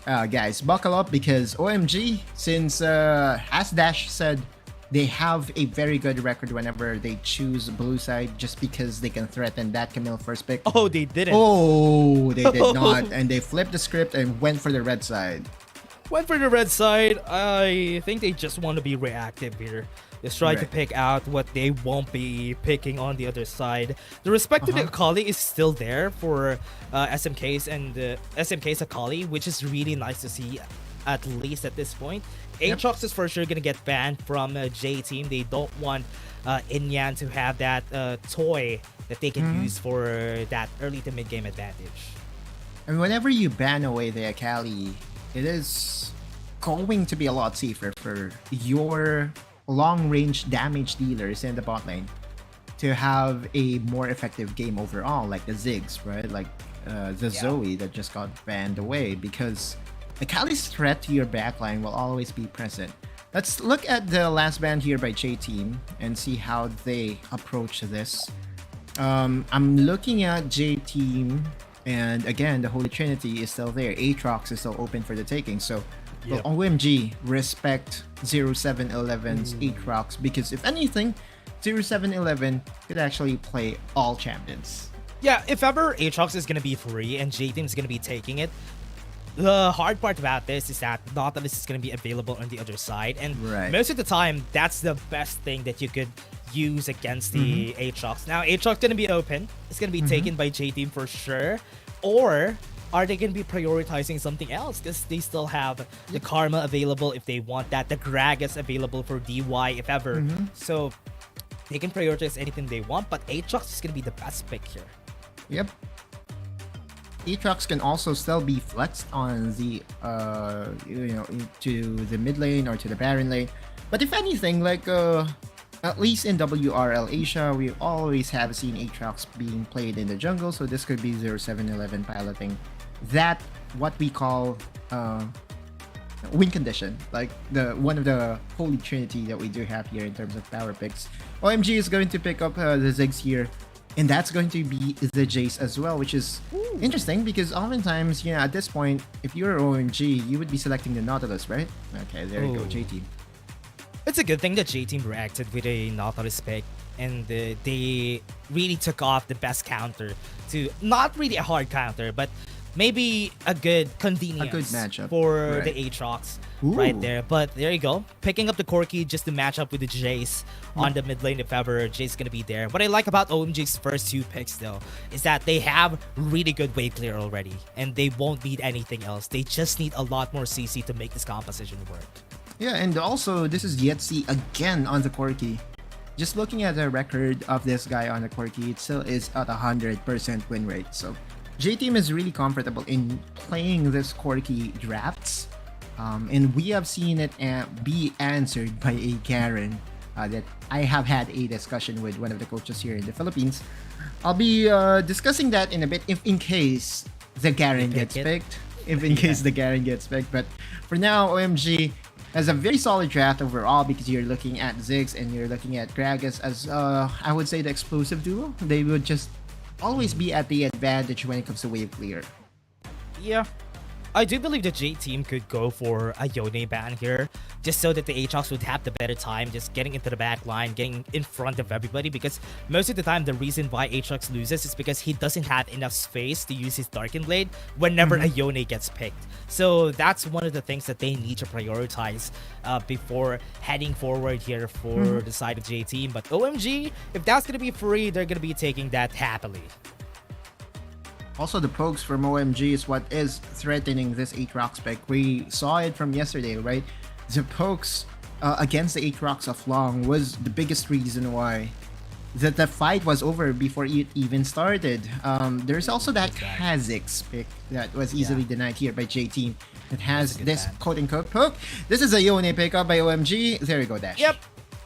guys, buckle up because OMG, since as Dash said, they have a very good record whenever they choose blue side just because they can threaten that Camille first pick. Oh, they didn't. Oh, they did not. And they flipped the script and went for the red side. Went for the red side. I think they just want to be reactive here. Just try to pick out what they won't be picking on the other side. The respect to the Akali is still there for SMKs and SMK's Akali, which is really nice to see, at least at this point. Aatrox is for sure going to get banned from J team. They don't want Inyan to have that toy that they can use for that early to mid game advantage. And whenever you ban away the Akali, it is going to be a lot safer for your long-range damage dealers in the bot lane to have a more effective game overall, like the Ziggs, right? Like the Zoe that just got banned away, because Akali's threat to your backline will always be present. Let's look at the last ban here by J Team and see how they approach this. I'm looking at J Team, and again, the Holy Trinity is still there. Aatrox is still open for the taking. So, well, OMG, respect 0711's Aatrox, because if anything, 0711 could actually play all champions. Yeah, if ever Aatrox is going to be free and J Team is going to be taking it, the hard part about this is that not of this is going to be available on the other side, and most of the time that's the best thing that you could use against the Aatrox. Now Aatrox going to be open, it's going to be taken by J Team for sure, or are they going to be prioritizing something else because they still have the Karma available if they want that, the Gragas available for DY if ever, so they can prioritize anything they want, but Aatrox is going to be the best pick here. Yep. Aatrox can also still be flexed on the to the mid lane or to the Baron lane. But if anything, like at least in WRL Asia, we always have seen Aatrox being played in the jungle, so this could be 0711 piloting that, what we call win condition, like the one of the Holy Trinity that we do have here in terms of power picks. OMG is going to pick up the Ziggs here, and that's going to be the Jace as well, which is interesting because oftentimes, at this point, if you're OMG, you would be selecting the Nautilus, right? Okay, there you go, J Team. It's a good thing that J Team reacted with a Nautilus pick, and they really took off the best counter to, not really a hard counter, but maybe a good convenience, a good matchup for the Aatrox right there. But there you go, picking up the Corki just to match up with the Jace on the mid lane if ever Jace gonna be there. What I like about OMG's first two picks though is that they have really good wave clear already, and they won't need anything else. They just need a lot more CC to make this composition work. Yeah, and also this is Yetzi again on the Corki. Just looking at the record of this guy on the Corki, it still is at 100% win rate. So J Team is really comfortable in playing this Corki drafts, and we have seen it be answered by a Garen that I have had a discussion with one of the coaches here in the Philippines. I'll be discussing that in a bit if in case the Garen gets picked. If in case the Garen gets picked. But for now, OMG has a very solid draft overall because you're looking at Ziggs and you're looking at Gragas as, I would say, the explosive duo. They would just always be at the advantage when it comes to wave clear. Yeah, I do believe the J Team could go for a Yone ban here, just so that the Aatrox would have the better time just getting into the back line, getting in front of everybody, because most of the time the reason why Aatrox loses is because he doesn't have enough space to use his Darken Blade whenever a Yone gets picked. So that's one of the things that they need to prioritize before heading forward here for the side of J Team. But OMG, if that's going to be free, they're going to be taking that happily. Also, the pokes from OMG is what is threatening this Aatrox pick. We saw it from yesterday, right? The pokes against the Aatrox of Long was the biggest reason why the fight was over before it even started. There's also that Kha'Zix pick that was easily denied here by J Team. It has this quote-unquote poke. This is a Yone pickup by OMG. There you go, Dash. Yep,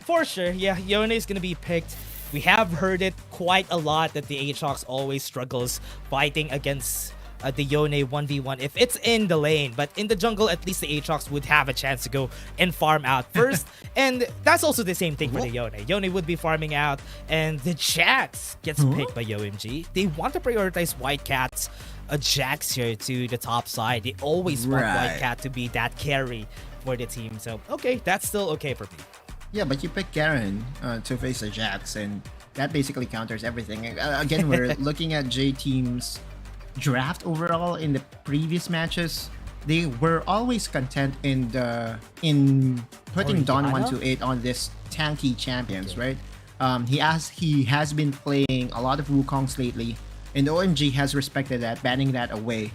for sure. Yeah, Yone is going to be picked. We have heard it quite a lot that the Aatrox always struggles fighting against the Yone 1v1 if it's in the lane, but in the jungle at least the Aatrox would have a chance to go and farm out first. And that's also the same thing for the Yone. Yone would be farming out, and the Jax gets picked by OMG. They want to prioritize White Cats a Jax here to the top side. They always want Right. White Cat to be that carry for the team. So, okay, that's still okay for me. Yeah, but you pick Garen to face a Jax, and that basically counters everything. Again, we're looking at J Team's draft overall in the previous matches. They were always content in putting Don Oriana? 128 on this tanky champions, right? He has been playing a lot of Wukongs lately, and OMG has respected that, banning that away.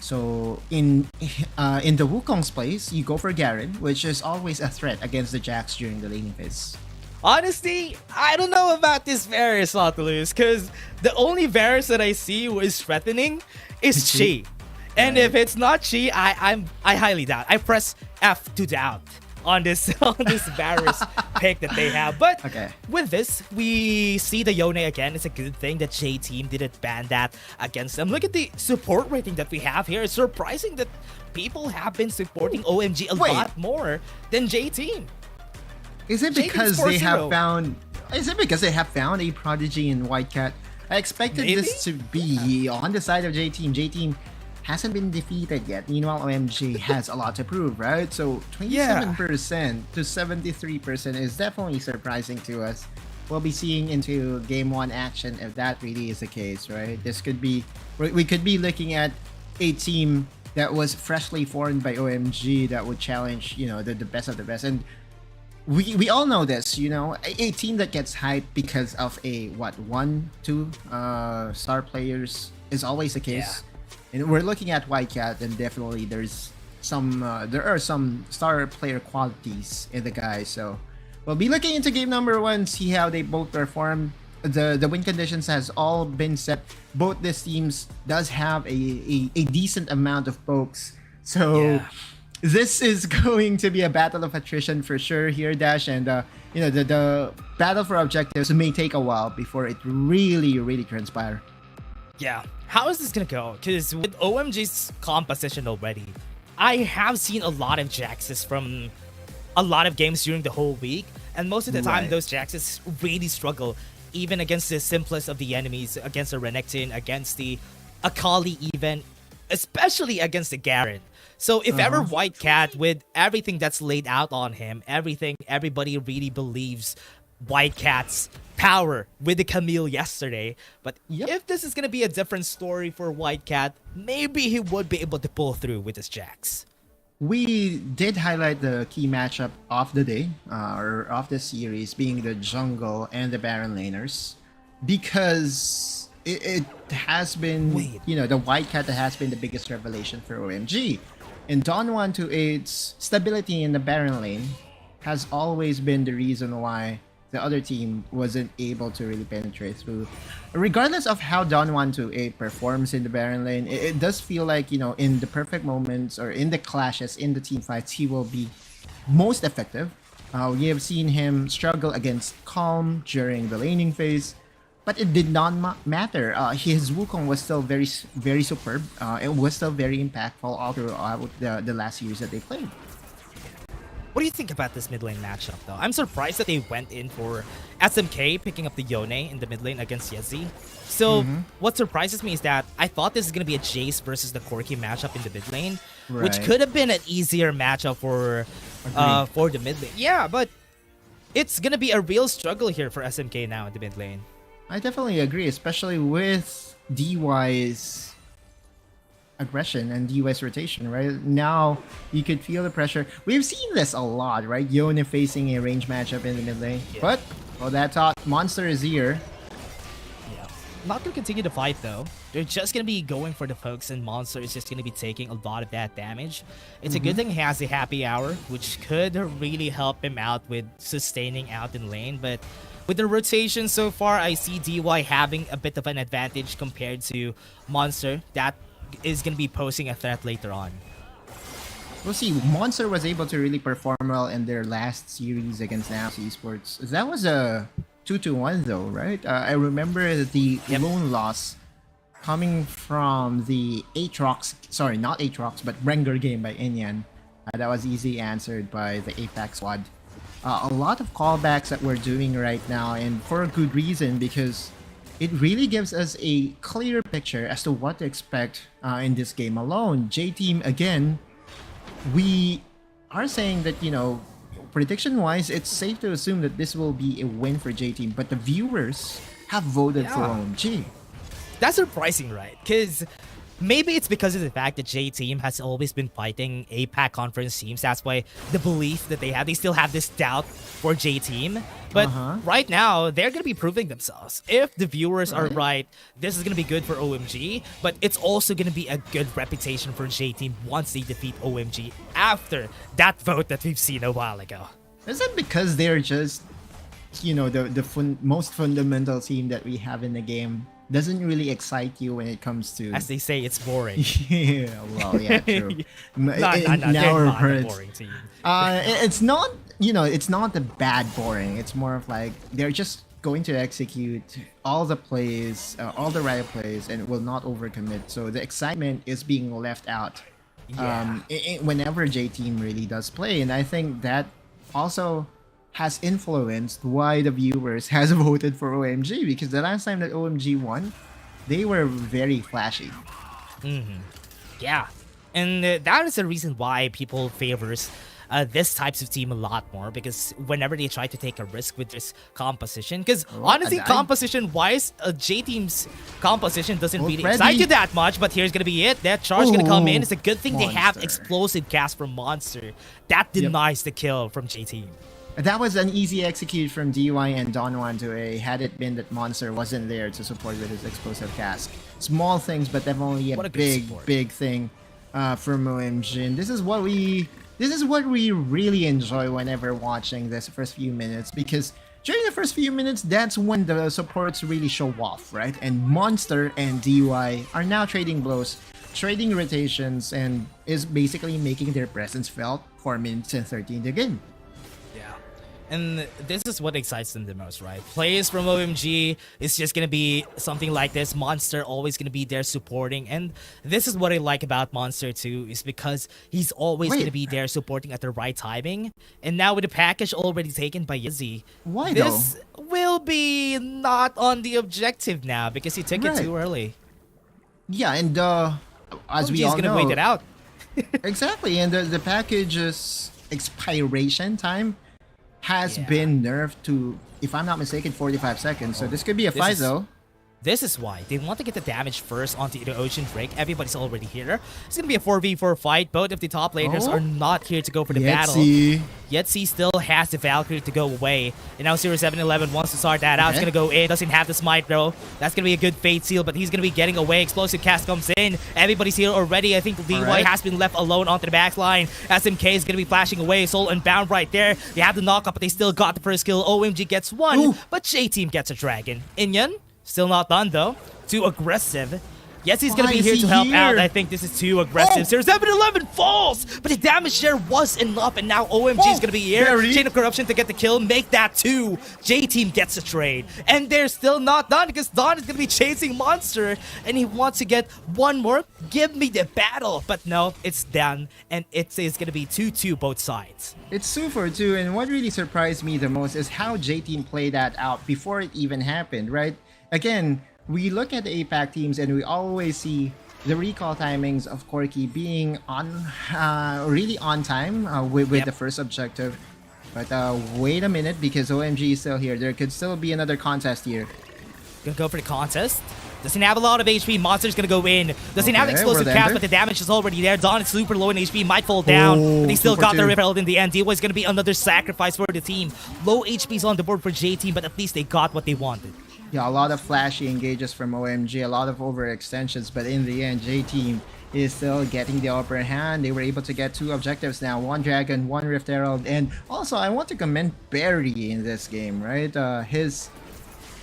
So in the Wukong's place, you go for Garen, which is always a threat against the Jax during the laning phase. Honestly, I don't know about this Varus, Nautilus, because the only Varus that I see who is threatening is Chi. And if it's not Chi, I highly doubt. I press F to doubt on this Varus pick that they have. But with this, we see the Yone again. It's a good thing that J Team didn't ban that against them. Look at the support rating that we have here. It's surprising that people have been supporting OMG a lot more than J Team. Is it because they have found? Is it because they have found a prodigy in White Cat? I expected this to be on the side of J Team. J Team hasn't been defeated yet. Meanwhile, OMG has a lot to prove, right? So 27% to 73% is definitely surprising to us. We'll be seeing into game 1 action if that really is the case, right? This could be, we could be looking at a team that was freshly formed by OMG that would challenge, you know, the best of the best. And we all know this, you know, a team that gets hyped because of a 1-2 star players is always the case. And we're looking at White Cat, and definitely there's some there are some star player qualities in the guys. So we'll be looking into game number 1, see how they both perform. The win conditions has all been set. Both these teams does have a decent amount of pokes. So this is going to be a battle of attrition for sure here, Dash. And you know, the battle for objectives may take a while before it really transpire. Yeah. How is this gonna go? Because with OMG's composition already, I have seen a lot of Jaxes from a lot of games during the whole week, and most of the time those Jaxes really struggle, even against the simplest of the enemies, against the Renekton, against the Akali even, especially against the Garen. So if ever White Cat, with everything that's laid out on him, everybody really believes White Cat's power with the Camille yesterday. But if this is going to be a different story for White Cat, maybe he would be able to pull through with his Jax. We did highlight the key matchup of the day, or of the series, being the jungle and the Baron laners, because it has been, you know, the White Cat that has been the biggest revelation for OMG. And Don 128's stability in the Baron lane has always been the reason why the other team wasn't able to really penetrate through. Regardless of how Don 128 performs in the Baron lane, it does feel like, you know, in the perfect moments or in the clashes, in the team fights, he will be most effective. We have seen him struggle against Calm during the laning phase, but it did not matter. His Wukong was still very superb. It was still very impactful all throughout the last years that they played. What do you think about this mid lane matchup, though? I'm surprised that they went in for SMK picking up the Yone in the mid lane against Yezi. So what surprises me is that I thought this is going to be a Jace versus the Corki matchup in the mid lane, which could have been an easier matchup for the mid lane. Yeah, but it's going to be a real struggle here for SMK now in the mid lane. I definitely agree, especially with DY's aggression and DY's rotation, right? Now you could feel the pressure. We've seen this a lot, right? Yone facing a range matchup in the mid lane. But for that thought, Monster is here. Yeah. Not gonna continue to fight though. They're just gonna be going for the pokes, and Monster is just gonna be taking a lot of that damage. It's a good thing he has a happy hour, which could really help him out with sustaining out in lane. But with the rotation so far, I see DY having a bit of an advantage compared to Monster. That is going to be posing a threat later on. We'll see. Monster was able to really perform well in their last series against NAOS Esports. That was a 2-1 though, right? I remember the lone loss coming from the Aatrox, sorry, not Aatrox, but Brengar game by Inyan. That was easily answered by the APAC squad. A lot of callbacks that we're doing right now, and for a good reason, because it really gives us a clear picture as to what to expect in this game alone. J-Team, again, we are saying that, you know, prediction-wise, it's safe to assume that this will be a win for J-Team, but the viewers have voted for OMG. That's surprising, right? Because maybe it's because of the fact that J-Team has always been fighting APAC conference teams. That's why the belief that they still have this doubt for J-Team. But right now, they're going to be proving themselves. If the viewers are right, this is going to be good for OMG, but it's also going to be a good reputation for J-Team once they defeat OMG after that vote that we've seen a while ago. Is it because they're just, you know, the most fundamental team that we have in the game? Doesn't really excite you when it comes to... As they say, it's boring. Yeah, well, yeah, true. No, they're not a boring team. It's not, you know, it's not the bad boring. It's more of like, they're just going to execute all the plays, all the right plays, and will not overcommit. So the excitement is being left out whenever J-Team really does play. And I think that also has influenced why the viewers has voted for OMG, because the last time that OMG won, they were very flashy. Yeah, and that is the reason why people favors this types of team a lot more, because whenever they try to take a risk with this composition, because honestly, composition-wise, J-Team's composition doesn't really excite you that much, but here's gonna be it. That charge gonna come in. It's a good thing they have explosive cast from Monster. That denies the kill from J-Team. That was an easy execute from DY and Donwan to A, had it been that Monster wasn't there to support with his explosive cast. Small things, but definitely a big thing from OMG. And this is what we really enjoy whenever watching this first few minutes, because during the first few minutes, that's when the supports really show off, right? And Monster and DY are now trading blows, trading rotations, and is basically making their presence felt 4 minutes and 13 to game. And this is what excites them the most, right? Plays from OMG is just going to be something like this. Monster always going to be there supporting. And this is what I like about Monster too, is because he's always going to be there supporting at the right timing. And now with the package already taken by Yizzy, this will be not on the objective now because he took it too early. Yeah, and as we all know, wait it out. Exactly, and the package's expiration time has been nerfed to, if I'm not mistaken, 45 seconds. So this could be a fight though. This is why they want to get the damage first onto the Ocean Drake. Everybody's already here. It's going to be a 4v4 fight. Both of the top laners are not here to go for the battle. Yetzi still has the Valkyrie to go away. And now 0711 wants to start that out. It's going to go in. Doesn't have the smite though. That's going to be a good Fate Seal, but he's going to be getting away. Explosive cast comes in. Everybody's here already. I think Leeway has been left alone onto the back line. SMK is going to be flashing away. Soul Unbound right there. They have the knockup, but they still got the first kill. OMG gets one, but J-Team gets a dragon. Inyan? Still not done though. Too aggressive. Yes, he's gonna be here to help out. I think this is too aggressive. 0711 falls, but the damage share was enough, and now OMG is gonna be here. Chain of Corruption to get the kill, make that 2. J-Team gets a trade, and they're still not done because Don is gonna be chasing Monster, and he wants to get one more. Give me the battle, but no, it's done, and it's gonna be 2-2 both sides. It's 2-4-2, and what really surprised me the most is how J-Team played that out before it even happened, right? Again, we look at the APAC teams and we always see the recall timings of Corki being on, really on time with the first objective. But wait a minute, because OMG is still here. There could still be another contest here. Gonna go for the contest. Doesn't have a lot of HP. Monster's gonna go in. Doesn't have the explosive cast, but the damage is already there. Dawn is super low in HP, might fall down, but he still got the Ripple in the end. Deal is gonna be another sacrifice for the team. Low HP's on the board for J-Team, but at least they got what they wanted. Yeah, a lot of flashy engages from OMG, a lot of overextensions, but in the end, J-Team is still getting the upper hand. They were able to get 2 objectives now, 1 Dragon, 1 Rift Herald, and also I want to commend Barry in this game, right? His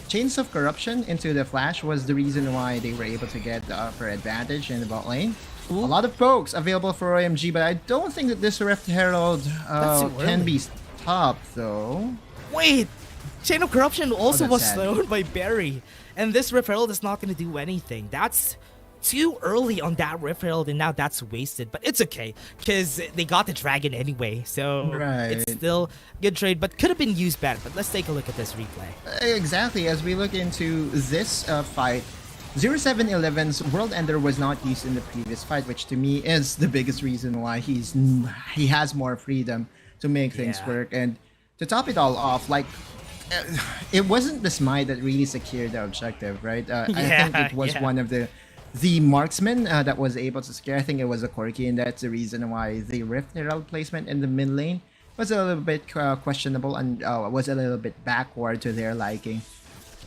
Chains of Corruption into the Flash was the reason why they were able to get the upper advantage in the bot lane. A lot of pokes available for OMG, but I don't think that this Rift Herald can be stopped though. Wait! Chain of Corruption also was thrown by Barry. And this Rift Herald is not going to do anything. That's too early on that Rift Herald, and now that's wasted. But it's okay, because they got the dragon anyway. So it's still a good trade, but could have been used better. But let's take a look at this replay. Exactly. As we look into this fight, 0711's World Ender was not used in the previous fight, which to me is the biggest reason why he has more freedom to make things work. And to top it all off, like, it wasn't the Smite that really secured the objective, right? I think it was one of the marksmen that was able to secure. I think it was a Corki, and that's the reason why the Rift Herald placement in the mid lane was a little bit questionable and was a little bit backward to their liking.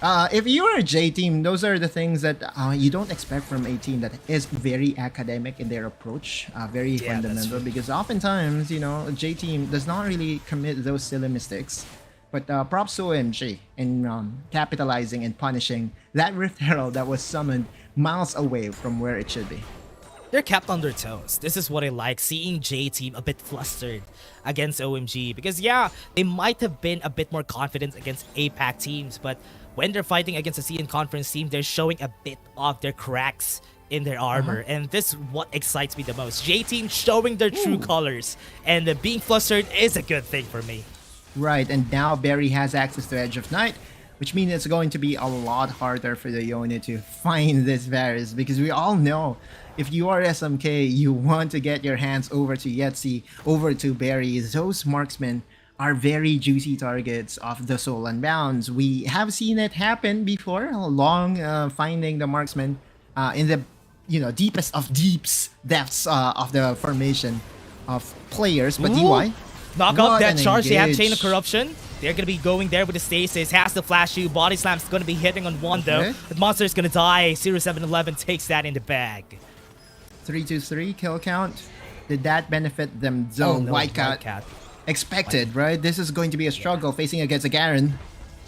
If you are a J team, those are the things that you don't expect from a team that is very academic in their approach, very fundamental, because oftentimes, you know, a J team does not really commit those silly mistakes. But props to OMG in capitalizing and punishing that Rift Herald that was summoned miles away from where it should be. They're kept on their toes. This is what I like, seeing J-Team a bit flustered against OMG. Because yeah, they might have been a bit more confident against APAC teams, but when they're fighting against a CN Conference team, they're showing a bit of their cracks in their armor. And this is what excites me the most. J-Team showing their true colors, and being flustered is a good thing for me. Right, and now Barry has access to Edge of Night, which means it's going to be a lot harder for the Yone to find this Varus, because we all know if you are SMK, you want to get your hands over to Yetzi, over to Barry. Those marksmen are very juicy targets of the Soul Unbounds. We have seen it happen before, along finding the marksman in the deepest of depths of the formation of players, but DY. Knock out that charge. They have Chain of Corruption. They're going to be going there with the stasis. Has the flash you. Body slam's going to be hitting on one though. The monster is going to die. 0711 takes that in the bag. 3-3 kill count. Did that benefit them though? Oh, no, Whitecat expected, right? This is going to be a struggle facing against a Garen.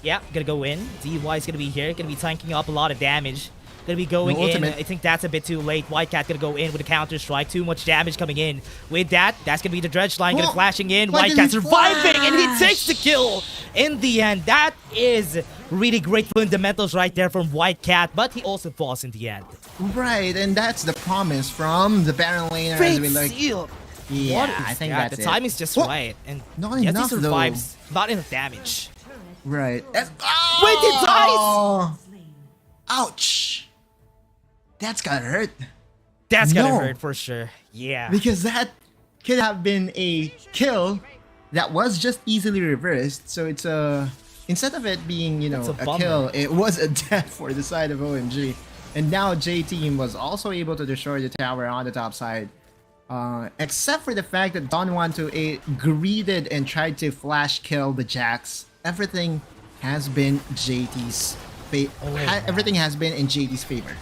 Yeah, gonna go in. DY is gonna be here. Gonna be tanking up a lot of damage. Gonna be going in. I think that's a bit too late. Whitecat gonna go in with a counter strike. Too much damage coming in. With that, that's gonna be the dredge line. Gonna flashing in. Whitecat surviving, and he takes the kill in the end. That is really great fundamentals right there from Whitecat, but he also falls in the end. Right, and that's the promise from the Baron laner. Great as we seal. Yeah, I think that's the it. timing's just right, and not yes, enough he survives. Not enough damage. Right. Wait, it dies! Ouch! That's gotta hurt. That's gotta hurt for sure. Yeah. Because that could have been a kill that was just easily reversed. So it's instead of it being, a kill, it was a death for the side of OMG. And now J-Team was also able to destroy the tower on the top side. Except for the fact that Don Wanto greeted and tried to flash kill the Jax. Everything has been JT's everything has been in JT's favor.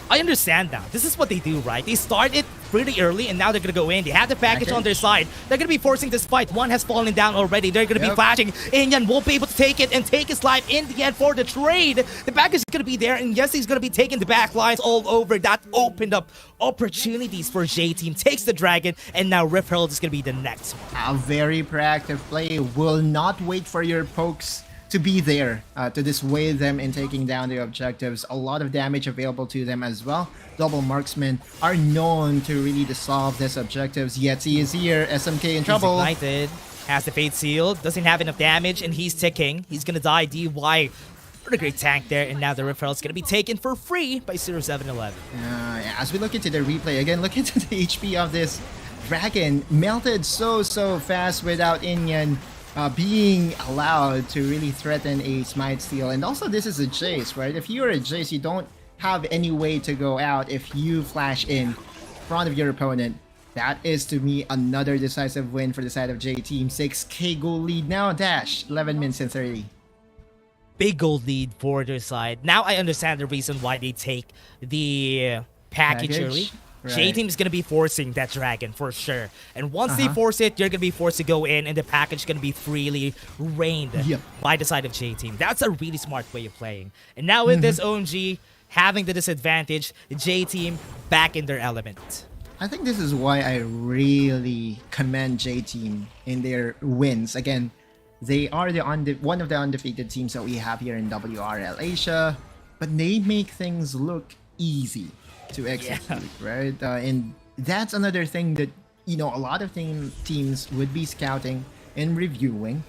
I understand now. This is what they do, right? They started pretty early, and now they're gonna go in. They have the package on their side. They're gonna be forcing this fight. One has fallen down already. They're gonna be flashing. Inyan won't be able to take it and take his life in the end for the trade. The package is gonna be there, and yes, he's gonna be taking the back lines all over. That opened up opportunities for J-Team. Takes the dragon, and now Rift Herald is gonna be the next one. A very proactive play. Will not wait for your pokes to be there to dissuade them in taking down the objectives. A lot of damage available to them as well. Double marksmen are known to really dissolve these objectives. Yetzi is here. SMK in trouble. He's ignited. Has the Fate Seal. Doesn't have enough damage, and he's ticking. He's gonna die. DY. What a great tank there, and now the Rift Herald's gonna be taken for free by 0711. As we look into the replay again, look into the HP of this dragon. Melted so fast without Inyan being allowed to really threaten a Smite steal. And also this is a Jace, right? If you're a Jace, you don't have any way to go out if you flash in front of your opponent. That is to me another decisive win for the side of J-Team. 6k goal lead now. Dash 11 minutes and 30. Big gold lead for their side. Now I understand the reason why they take the package early. Right. J-Team is going to be forcing that dragon for sure. And once they force it, you're going to be forced to go in, and the package is going to be freely reigned by the side of J-Team. That's a really smart way of playing. And now with this OMG having the disadvantage, J-Team back in their element. I think this is why I really commend J-Team in their wins. Again, they are one of the undefeated teams that we have here in WRL Asia, but they make things look easy. to execute, right? And that's another thing that a lot of teams would be scouting and reviewing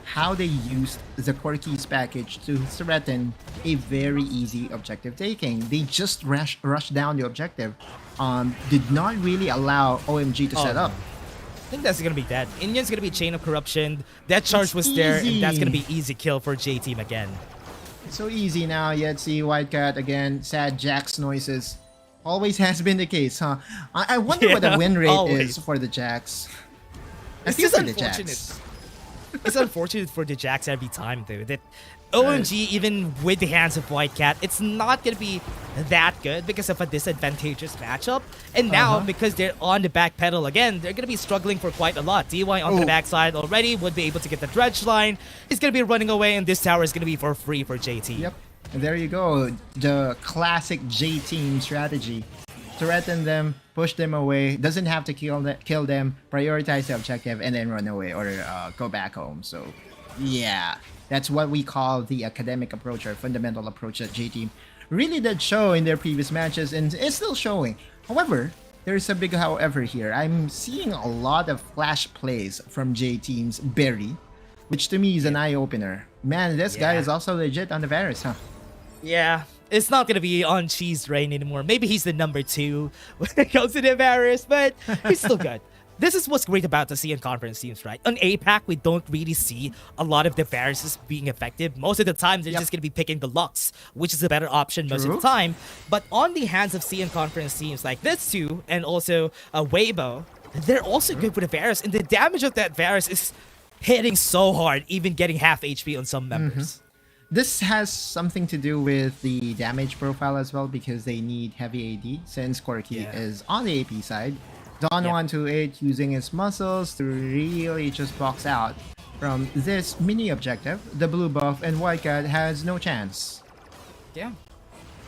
how they used the Quirky's package to threaten a very easy objective taking. They just rushed down the objective, did not really allow OMG to set up. I think that's gonna be dead. Indian's gonna be Chain of Corruption. That charge was there, and that's gonna be easy kill for J Team again. It's so easy now. Yet see Whitecat again. Sad Jax noises. Always has been the case, huh? I wonder what the win rate is for the Jax. I feel for the Jax. It's unfortunate for the Jax every time, though. That OMG, even with the hands of Whitecat, it's not going to be that good because of a disadvantageous matchup. And now, because they're on the back pedal again, they're going to be struggling for quite a lot. DY on the backside already would be able to get the dredge line. He's going to be running away, and this tower is going to be for free for JT. Yep. And there you go. The classic J-Team strategy. Threaten them, push them away, doesn't have to kill them, prioritize the objective, and then run away or go back home. So, yeah, that's what we call the academic approach or fundamental approach that J-Team really did show in their previous matches and is still showing. However, there's a big however here. I'm seeing a lot of flash plays from J-Team's Berry, which to me is an eye-opener. Man, this guy is also legit on the Varus, huh? Yeah. It's not going to be on Cheese Rain anymore. Maybe he's the number 2 when it comes to the Varus, but he's still good. This is what's great about the CN conference teams, right? On APAC, we don't really see a lot of the Varuses being effective. Most of the time, they're just going to be picking the Lux, which is a better option most of the time. But on the hands of CN conference teams like this too, and also Weibo, they're also good with the Varus. And the damage of that Varus is hitting so hard, even getting half HP on some members. This has something to do with the damage profile as well because they need heavy AD since Quirky is on the AP side. Don128 using his muscles to really just box out from this mini objective, the blue buff, and Whitecat has no chance. Yeah.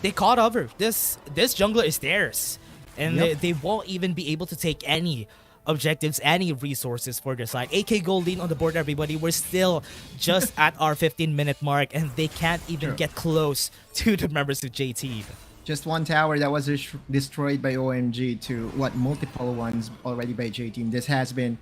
They caught over. This jungler is theirs. And they won't even be able to take any objectives, any resources for their side. AK Gold lean on the board, everybody. We're still just at our 15-minute mark, and they can't even get close to the members of JT. Just one tower that was destroyed by OMG to multiple ones already by J-Team. This has been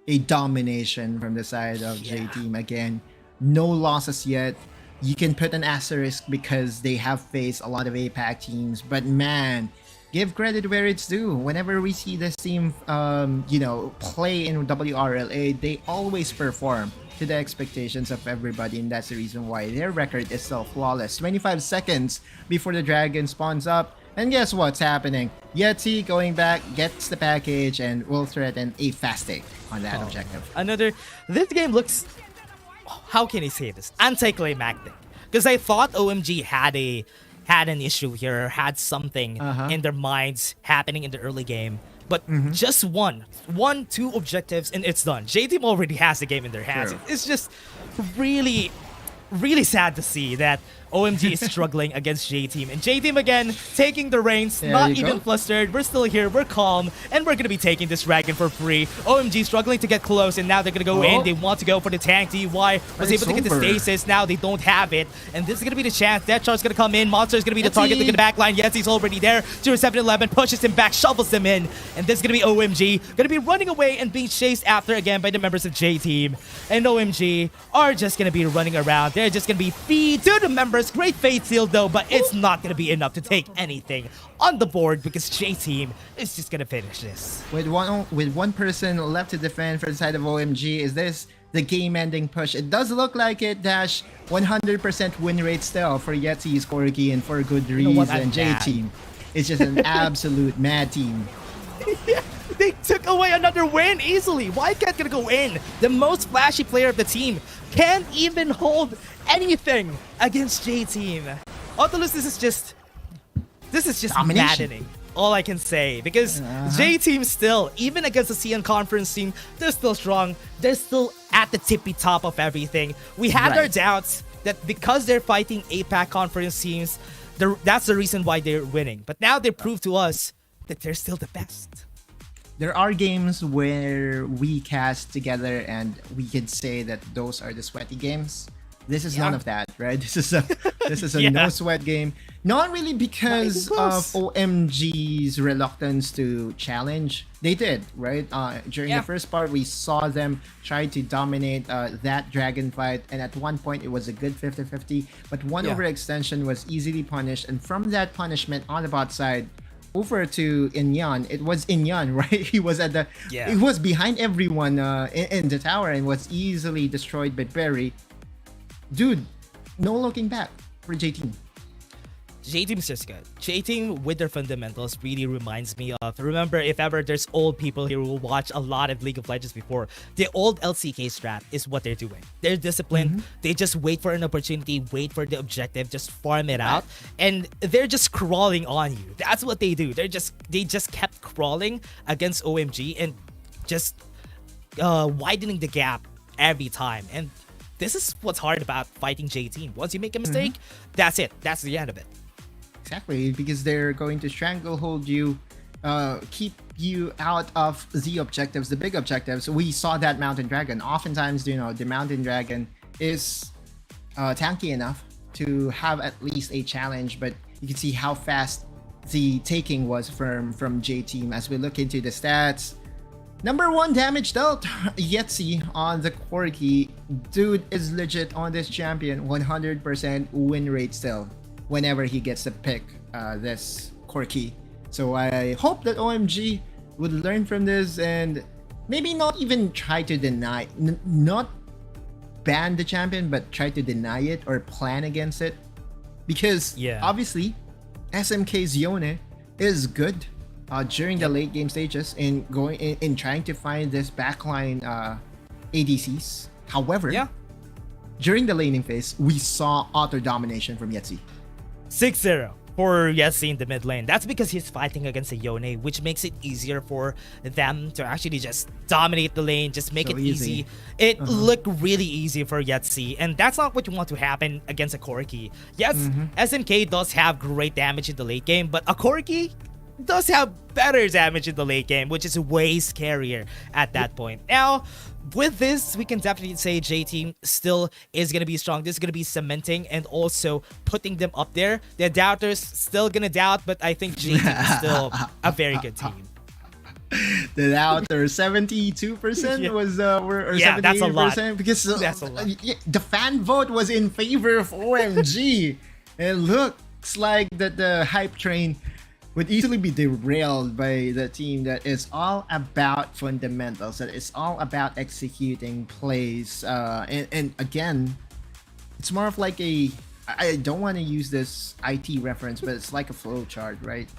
a domination from the side of J-Team. Again, no losses yet. You can put an asterisk because they have faced a lot of APAC teams, but man, give credit where it's due. Whenever we see this team, play in WRLA, they always perform to the expectations of everybody, and that's the reason why their record is still flawless. 25 seconds before the dragon spawns up, and guess what's happening? Yeti going back, gets the package, and will threaten a fast take on that objective. This game looks, how can I say this? Anticlimactic. Because I thought OMG had an issue here, had something in their minds happening in the early game. But just two objectives, and it's done. J-Team already has the game in their hands. It's just really, really sad to see that OMG is struggling against J-Team. And J-Team again, taking the reins, not even flustered. We're still here, we're calm, and we're going to be taking this dragon for free. OMG struggling to get close, and now they're going to go in. They want to go for the tank. DY was able to get the stasis. Now they don't have it. And this is going to be the chance. Death Char's going to come in. Monster is going to be the target. Look at the back line. Yes, he's already there. 0711 pushes him back, shovels him in. And this is going to be OMG. Going to be running away and being chased after again by the members of J-Team. And OMG are just going to be running around. They're just going to be feed to the members. Great fate seal though, but it's not going to be enough to take anything on the board because J-Team is just going to finish this. With one person left to defend for the side of OMG, is this the game-ending push? It does look like it, Dash. 100% win rate still for Yeti's Quirky, and for good reason. J-Team is just an absolute mad team. They took away another win easily. Whitecat gonna go in. The most flashy player of the team can't even hold anything against J-Team. Autolus, this is just maddening. All I can say, because J-Team still, even against the CN conference team, they're still strong. They're still at the tippy top of everything. We had our doubts that because they're fighting APAC conference teams, that's the reason why they're winning. But now they prove to us that they're still the best. There are games where we cast together and we could say that those are the sweaty games. This is none of that, right? This is a no sweat game. Not really because of OMG's reluctance to challenge. They did, right? During the first part, we saw them try to dominate that dragon fight, and at one point it was a good 50-50, but one overextension was easily punished, and from that punishment on the bot side over to Inyan, it was Inyan, right? He was at the he was behind everyone in the tower and was easily destroyed by Barry. Dude, no looking back for J-Team. J-Team's just good. J-Team with their fundamentals really reminds me of, remember, if ever there's old people here who will watch a lot of League of Legends before, the old LCK strat is what they're doing. They're disciplined. They just wait for an opportunity, wait for the objective, just farm it out, and they're just crawling on you. That's what they do. They just kept crawling against OMG and just widening the gap every time. And this is what's hard about fighting J-Team. Once you make a mistake, that's it. That's the end of it. Exactly, because they're going to stranglehold you, keep you out of the objectives, the big objectives. We saw that Mountain Dragon. Oftentimes, the Mountain Dragon is tanky enough to have at least a challenge, but you can see how fast the taking was from J-Team. As we look into the stats, number 1 damage dealt, Yetzi on the Corki. Dude is legit on this champion. 100% win rate still whenever he gets to pick this Corki. So I hope that OMG would learn from this and maybe not even try to deny, not ban the champion, but try to deny it or plan against it. Because obviously, SMK's Yone is good during the late game stages in trying to find this backline ADCs. However, during the laning phase, we saw auto domination from Yetzi. 6-0 for Yetzi in the mid lane. That's because he's fighting against a Yone, which makes it easier for them to actually just dominate the lane, just make it easy. It looked really easy for Yetzi, and that's not what you want to happen against a Corki. Yes, SMK does have great damage in the late game, but a Corki does have better damage in the late game, which is way scarier at that point. Now, with this, we can definitely say J-Team still is going to be strong. This is going to be cementing and also putting them up there. The doubters still going to doubt, but I think J-Team is still a very good team. The doubter 72% was or 78%, that's a lot. Because that's a lot. The fan vote was in favor of OMG. It looks like that the hype train would easily be derailed by the team that is all about fundamentals, that is all about executing plays. And again, it's more of like I don't want to use this IT reference, but it's like a flow chart, right?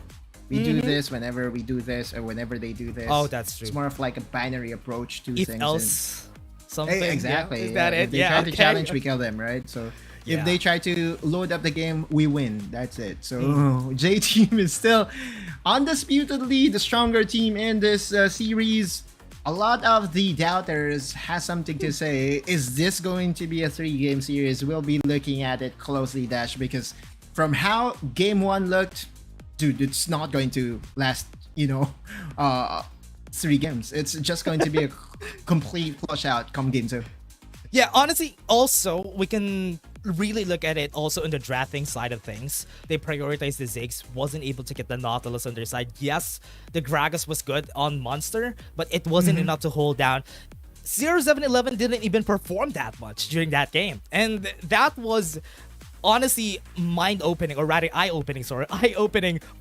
We do this whenever we do this, or whenever they do this. Oh, that's true. It's more of like a binary approach to if things. Else, something. Exactly. Is that it? If they try to challenge, we kill them, right? So if they try to load up the game, we win. That's it. So J-Team is still undisputedly the stronger team in this series. A lot of the doubters has something to say. Is this going to be a 3-game series? We'll be looking at it closely, Dash, because from how game 1 looked, dude, it's not going to last, 3 games. It's just going to be a complete flush out come game 2. Yeah, honestly, also, we can really look at it also in the drafting side of things. They prioritized the Ziggs, wasn't able to get the Nautilus on their side. Yes, the Gragas was good on Monster, but it wasn't enough to hold down. 0711 didn't even perform that much during that game. And that was honestly eye-opening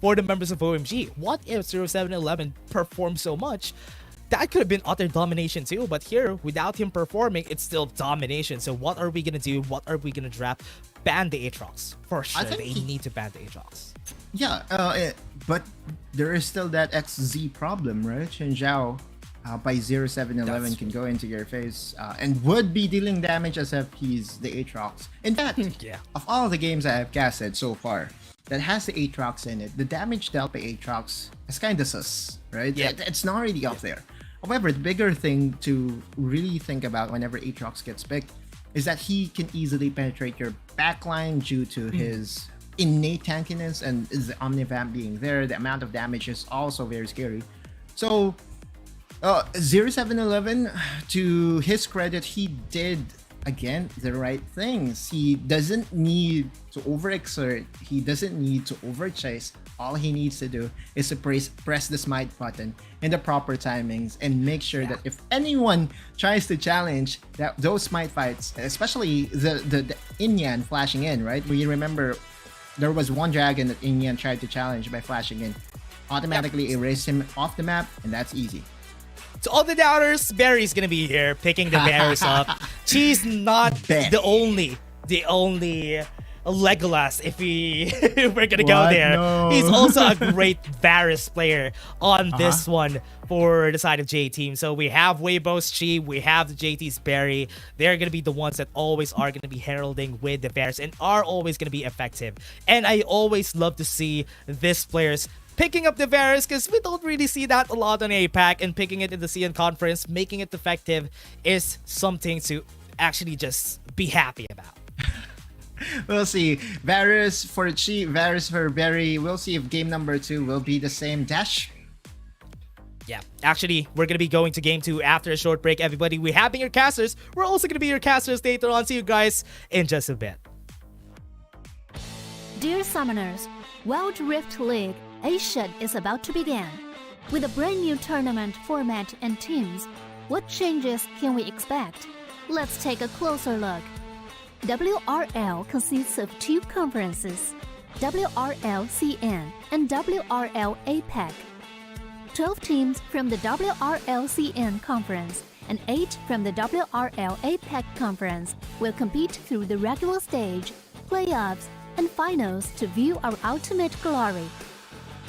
for the members of OMG. What if 0711 performed so much? That could have been utter domination too, but here, without him performing, it's still domination. So what are we going to do? What are we going to draft? Ban the Aatrox. For sure, they need to ban the Aatrox. Yeah, but there is still that XZ problem, right? Chen Zhao by 0711 can go into your face and would be dealing damage as if he's the Aatrox. In fact, of all the games I have casted so far that has the Aatrox in it, the damage dealt by Aatrox is kind of sus, right? It's not really up there. However, the bigger thing to really think about whenever Aatrox gets picked is that he can easily penetrate your backline due to his innate tankiness and the Omnivamp being there. The amount of damage is also very scary. So 0711, to his credit, he did again, the right things. He doesn't need to overexert. He doesn't need to overchase. All he needs to do is to press the smite button in the proper timings and make sure that if anyone tries to challenge those smite fights, especially the Inyan flashing in, right? We remember there was one dragon that Inyan tried to challenge by flashing in. Automatically erase him off the map, and that's easy. To all the doubters, Barry's gonna be here picking the Varus up. She's not the only Legolas if we're gonna go there. No. He's also a great Varus player on this one for the side of J Team. So we have Weibo's Chi, we have the JT's Barry. They're gonna be the ones that always are gonna be heralding with the Varus and are always gonna be effective. And I always love to see these players picking up the Varus because we don't really see that a lot on APAC, and picking it in the CN conference, making it effective is something to actually just be happy about. We'll see. Varus for Chi, Varus for Barry. We'll see if game number 2 will be the same. Dash? Yeah, actually, we're going to be going to game 2 after a short break, everybody. We have been your casters. We're also going to be your casters later on. See you guys in just a bit. Dear Summoners, Wild Rift League Asia is about to begin. With a brand new tournament format and teams, what changes can we expect? Let's take a closer look. WRL consists of 2 conferences, WRL CN and WRL APAC. 12 teams from the WRL CN conference and 8 from the WRL APAC conference will compete through the regular stage, playoffs, and finals to view our ultimate glory.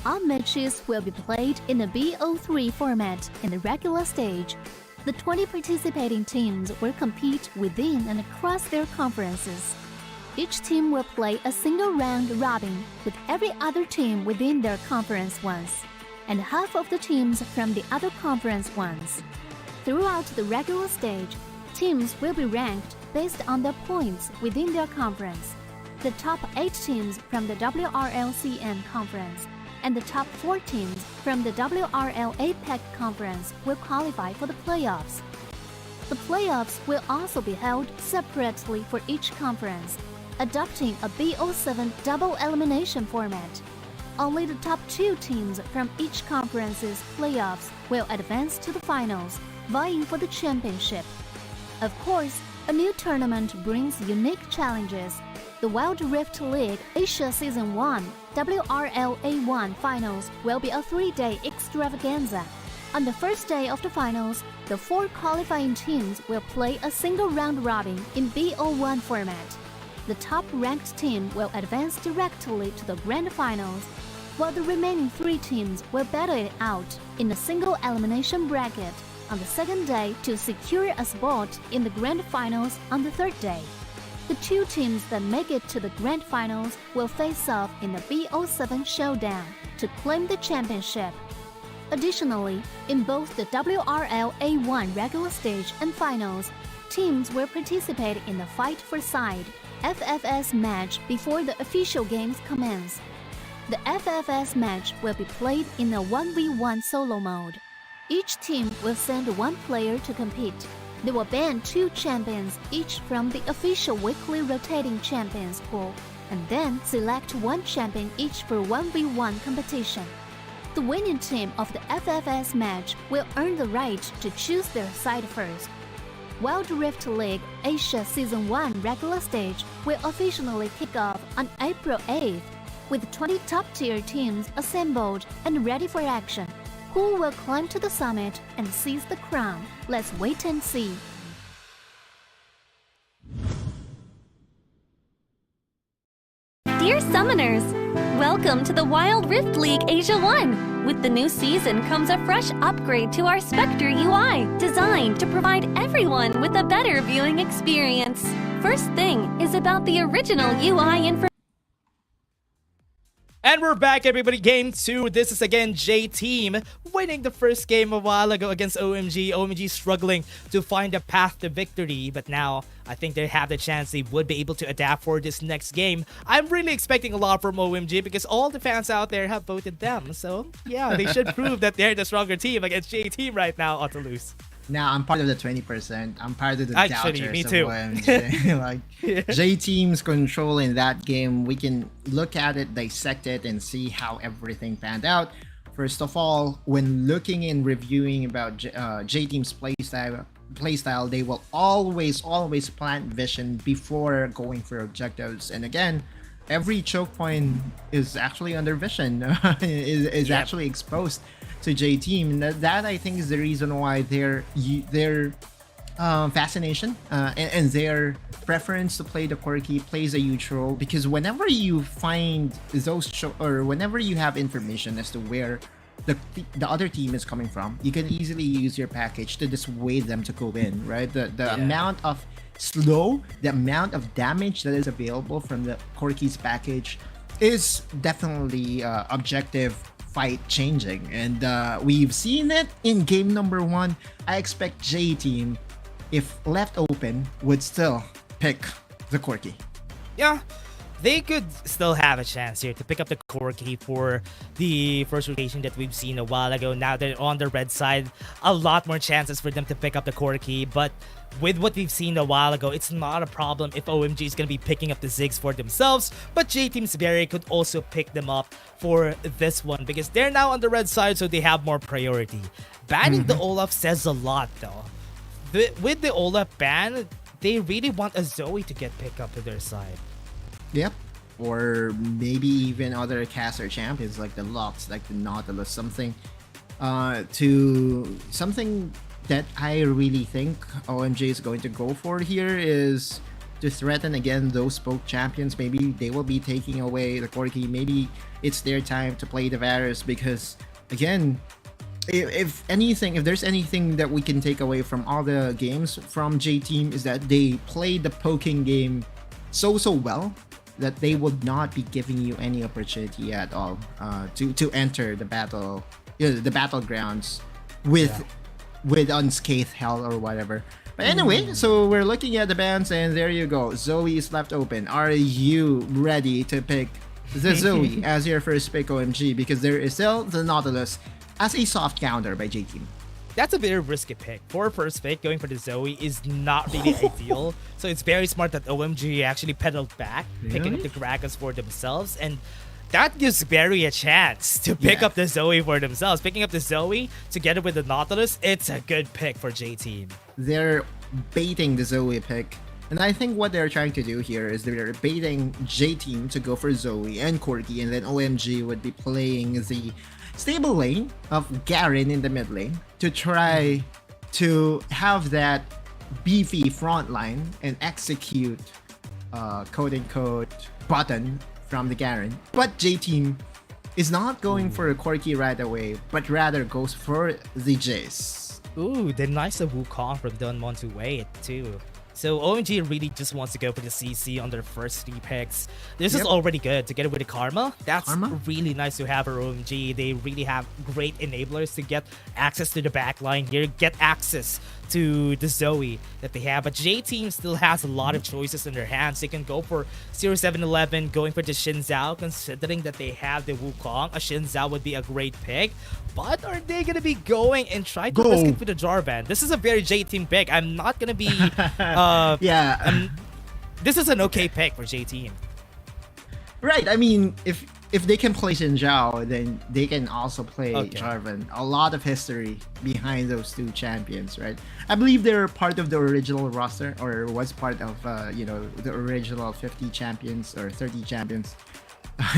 All matches will be played in a BO3 format in the regular stage. The 20 participating teams will compete within and across their conferences. Each team will play a single round robin with every other team within their conference once, and half of the teams from the other conference once. Throughout the regular stage, teams will be ranked based on their points within their conference. The top 8 teams from the WRLCN conference and the top 4 teams from the WRL APAC conference will qualify for the playoffs. The playoffs will also be held separately for each conference, adopting a BO7 double elimination format. Only the top 2 teams from each conference's playoffs will advance to the finals, vying for the championship. Of course, a new tournament brings unique challenges. The Wild Rift League Asia Season 1 WRL A1 Finals will be a 3-day extravaganza. On the first day of the finals, the 4 qualifying teams will play a single round robin in BO1 format. The top-ranked team will advance directly to the grand finals, while the remaining 3 teams will battle it out in a single elimination bracket on the second day to secure a spot in the grand finals on the third day. The 2 teams that make it to the grand finals will face off in the BO7 showdown to claim the championship. Additionally, in both the WRL A1 regular stage and finals, teams will participate in the Fight for Side FFS match before the official games commence. The FFS match will be played in a 1v1 solo mode. Each team will send 1 player to compete. They will ban 2 champions each from the official weekly rotating champions pool, and then select 1 champion each for 1v1 competition. The winning team of the FFS match will earn the right to choose their side first. Wild Rift League Asia Season 1 regular stage will officially kick off on April 8th, with 20 top-tier teams assembled and ready for action. Who will climb to the summit and seize the crown? Let's wait and see. Dear Summoners, welcome to the Wild Rift League Asia 1. With the new season comes a fresh upgrade to our Spectator UI, designed to provide everyone with a better viewing experience. First thing is about the original UI information. And we're back, everybody. Game 2. This is again J-Team winning the first game a while ago against OMG. OMG struggling to find a path to victory, but now I think they have the chance they would be able to adapt for this next game. I'm really expecting a lot from OMG because all the fans out there have voted them. So yeah, they should prove that they're the stronger team against J-Team right now on to lose. Now I'm part of the 20%. I'm part of the Actually, doubters me too. of OMG. Like J Team's control in that game, we can look at it, dissect it, and see how everything panned out. First of all, when looking and reviewing about J Team's playstyle, they will always plant vision before going for objectives. And again, every choke point is actually under vision, is actually exposed to J Team. That I think is the reason why their fascination and their preference to play the quirky plays a huge role, because whenever you find those or whenever you have information as to where the other team is coming from, you can easily use your package to dissuade them to go in, right? The amount of the amount of damage that is available from the Corky's package is definitely objective fight changing, and we've seen it in game number 1. I expect J Team, if left open, would still pick the Corky. Yeah, they could still have a chance here to pick up the Corky for the first rotation that we've seen a while ago. Now they're on the red side, a lot more chances for them to pick up the Corky, but with what we've seen a while ago, it's not a problem if OMG is going to be picking up the Ziggs for themselves, but J-Team's Barry could also pick them up for this one because they're now on the red side, so they have more priority. Banning the Olaf says a lot though. With the Olaf ban, they really want a Zoe to get picked up to their side. Yep. Or maybe even other caster champions like the Lux, like the Nautilus, something that I really think OMG is going to go for here is to threaten again those spoke champions. Maybe they will be taking away the Corky. Maybe it's their time to play the Varus, because again, if there's anything that we can take away from all the games from J Team, is that they play the poking game so well that they would not be giving you any opportunity at all to enter the battle, the battlegrounds with unscathed hell or whatever. But anyway, so we're looking at the bans, and there you go. Zoe is left open. Are you ready to pick the Zoe as your first pick, OMG? Because there is still the Nautilus as a soft counter by J Team. That's a very risky pick. For a first pick, going for the Zoe is not really ideal. So it's very smart that OMG actually pedaled back, picking up the Gragas for themselves. And that gives Barry a chance to pick up the Zoe for themselves. Picking up the Zoe together with the Nautilus, it's a good pick for J Team. They're baiting the Zoe pick. And I think what they're trying to do here is they're baiting J Team to go for Zoe and Corky, and then OMG would be playing the stable lane of Garen in the mid lane to try to have that beefy front line and execute quote-unquote button from the Garen. But J Team is not going for a Corky right away, but rather goes for the Jace. Ooh, the nice Wukong from Don't Want to Wait too. So OMG really just wants to go for the CC on their first 3 picks. This is already good together with the Karma. That's really nice to have for OMG. They really have great enablers to get access to the backline here, get access to the Zoe that they have. But J Team still has a lot of choices in their hands. They can go for 0711, going for the Xin Zhao, considering that they have the Wukong. A Xin Zhao would be a great pick. But are they going to be going and try to risk it with the Jarvan? This is a very J Team pick. I'm not going to be... this is an okay pick for J Team. Right. I mean, if they can play Xin Zhao, then they can also play Jarvan. A lot of history behind those 2 champions, right? I believe they're part of the original roster, or was part of the original 50 champions or 30 champions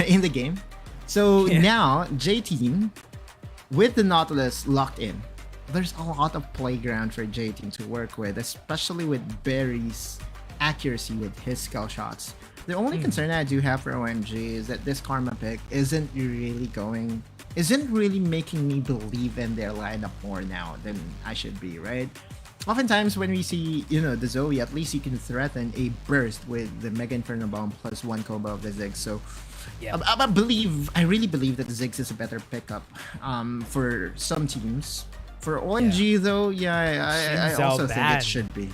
in the game. So now J Team, with the Nautilus locked in, there's a lot of playground for J Team to work with, especially with Barry's accuracy with his skill shots. The only concern I do have for OMG is that this Karma pick isn't really making me believe in their lineup more now than I should be, right? Oftentimes when we see, the Zoe, at least you can threaten a burst with the Mega Inferno Bomb plus 1 combo of the Ziggs. So I really believe that the Ziggs is a better pickup for some teams. For OMG though, I also think it should be.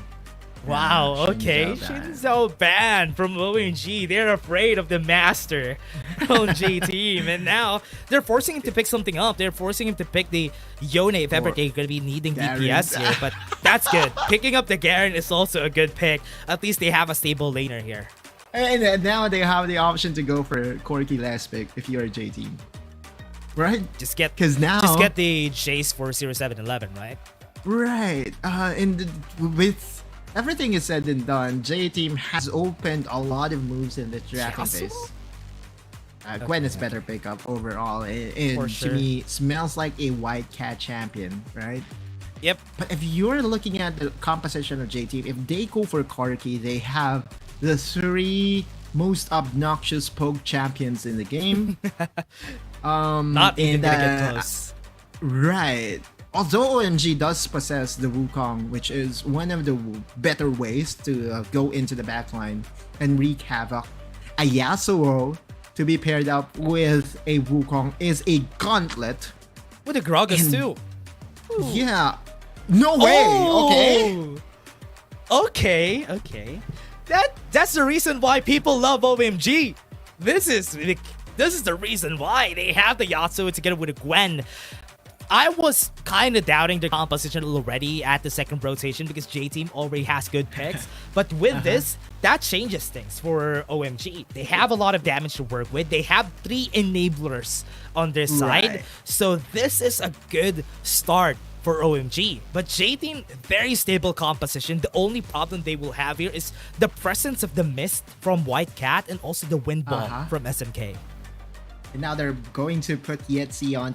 Wow, okay. Xin Zhao banned from OMG. They're afraid of the master. OMG team. And now they're forcing him to pick something up. They're forcing him to pick the Yone if ever they're going to be needing DPS here. But that's good. Picking up the Garen is also a good pick. At least they have a stable laner here. And now they have the option to go for Corki last pick if you're a J team. Right? Just get the Jace for 0711, right? Right. And with everything is said and done, J team has opened a lot of moves in the drafting phase. Gwen is better pickup overall. And to me, smells like a white cat champion, right? Yep. But if you're looking at the composition of J team, if they go for Corki, they have the 3 most obnoxious poke champions in the game. Not even gonna get close. Right. Although OMG does possess the Wukong, which is one of the better ways to go into the backline and wreak havoc, a Yasuo to be paired up with a Wukong is a gauntlet. With a Gragas too. Ooh. Yeah. No way. Okay. That's the reason why people love OMG. This is the reason why they have the Yasuo together with a Gwen. I was kind of doubting the composition already at the second rotation because J-Team already has good picks. But with this, that changes things for OMG. They have a lot of damage to work with. They have 3 enablers on their side. So this is a good start for OMG. But J-Team, very stable composition. The only problem they will have here is the presence of the mist from White Cat and also the wind ball from SMK. And now they're going to put Yetzi on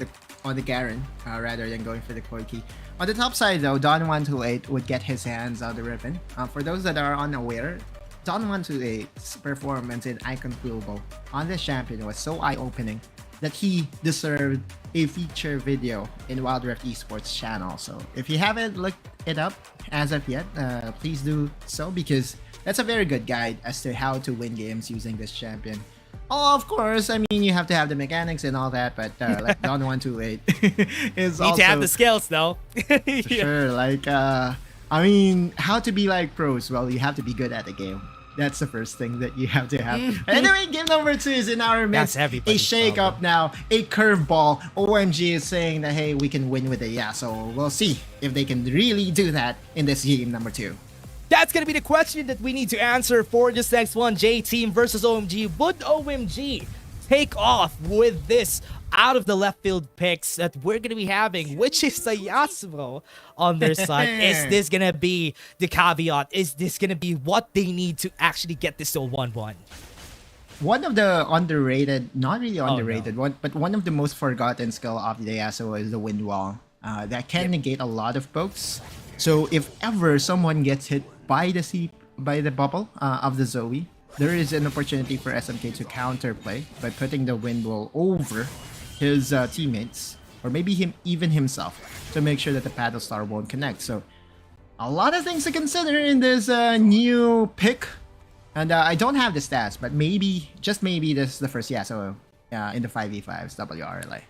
the Garen rather than going for the Corki. On the top side though, Don128 would get his hands on the ribbon. For those that are unaware, Don128's performance in Icon Global on this champion was so eye-opening that he deserved a feature video in Wild Rift Esports channel. So if you haven't looked it up as of yet, please do so, because that's a very good guide as to how to win games using this champion. Oh, of course, I mean, you have to have the mechanics and all that, but like Don128 is also... Need to have the skills though. Sure, like, I mean, how to be like pros? Well, you have to be good at the game. That's the first thing that you have to have. Anyway, game number 2 is in our midst. A shake-up now, a curveball. OMG is saying that, hey, we can win with it. Yeah, so we'll see if they can really do that in this game number 2. That's going to be the question that we need to answer for this next one. J-Team versus OMG. Would OMG take off with this out of the left field picks that we're going to be having, which is the Yasuo on their side? Is this going to be the caveat? Is this going to be what they need to actually get this to 1-1? One of the underrated, not really underrated, but one of the most forgotten skill of the Yasuo is the wind wall. That can negate a lot of pokes. So if ever someone gets hit by the bubble of the Zoe, there is an opportunity for SMK to counterplay by putting the wind wall over his teammates, or maybe even himself, to make sure that the paddle star won't connect. So a lot of things to consider in this new pick. And I don't have the stats, but maybe, just maybe, this is the first Yasuo in the 5v5's WRL.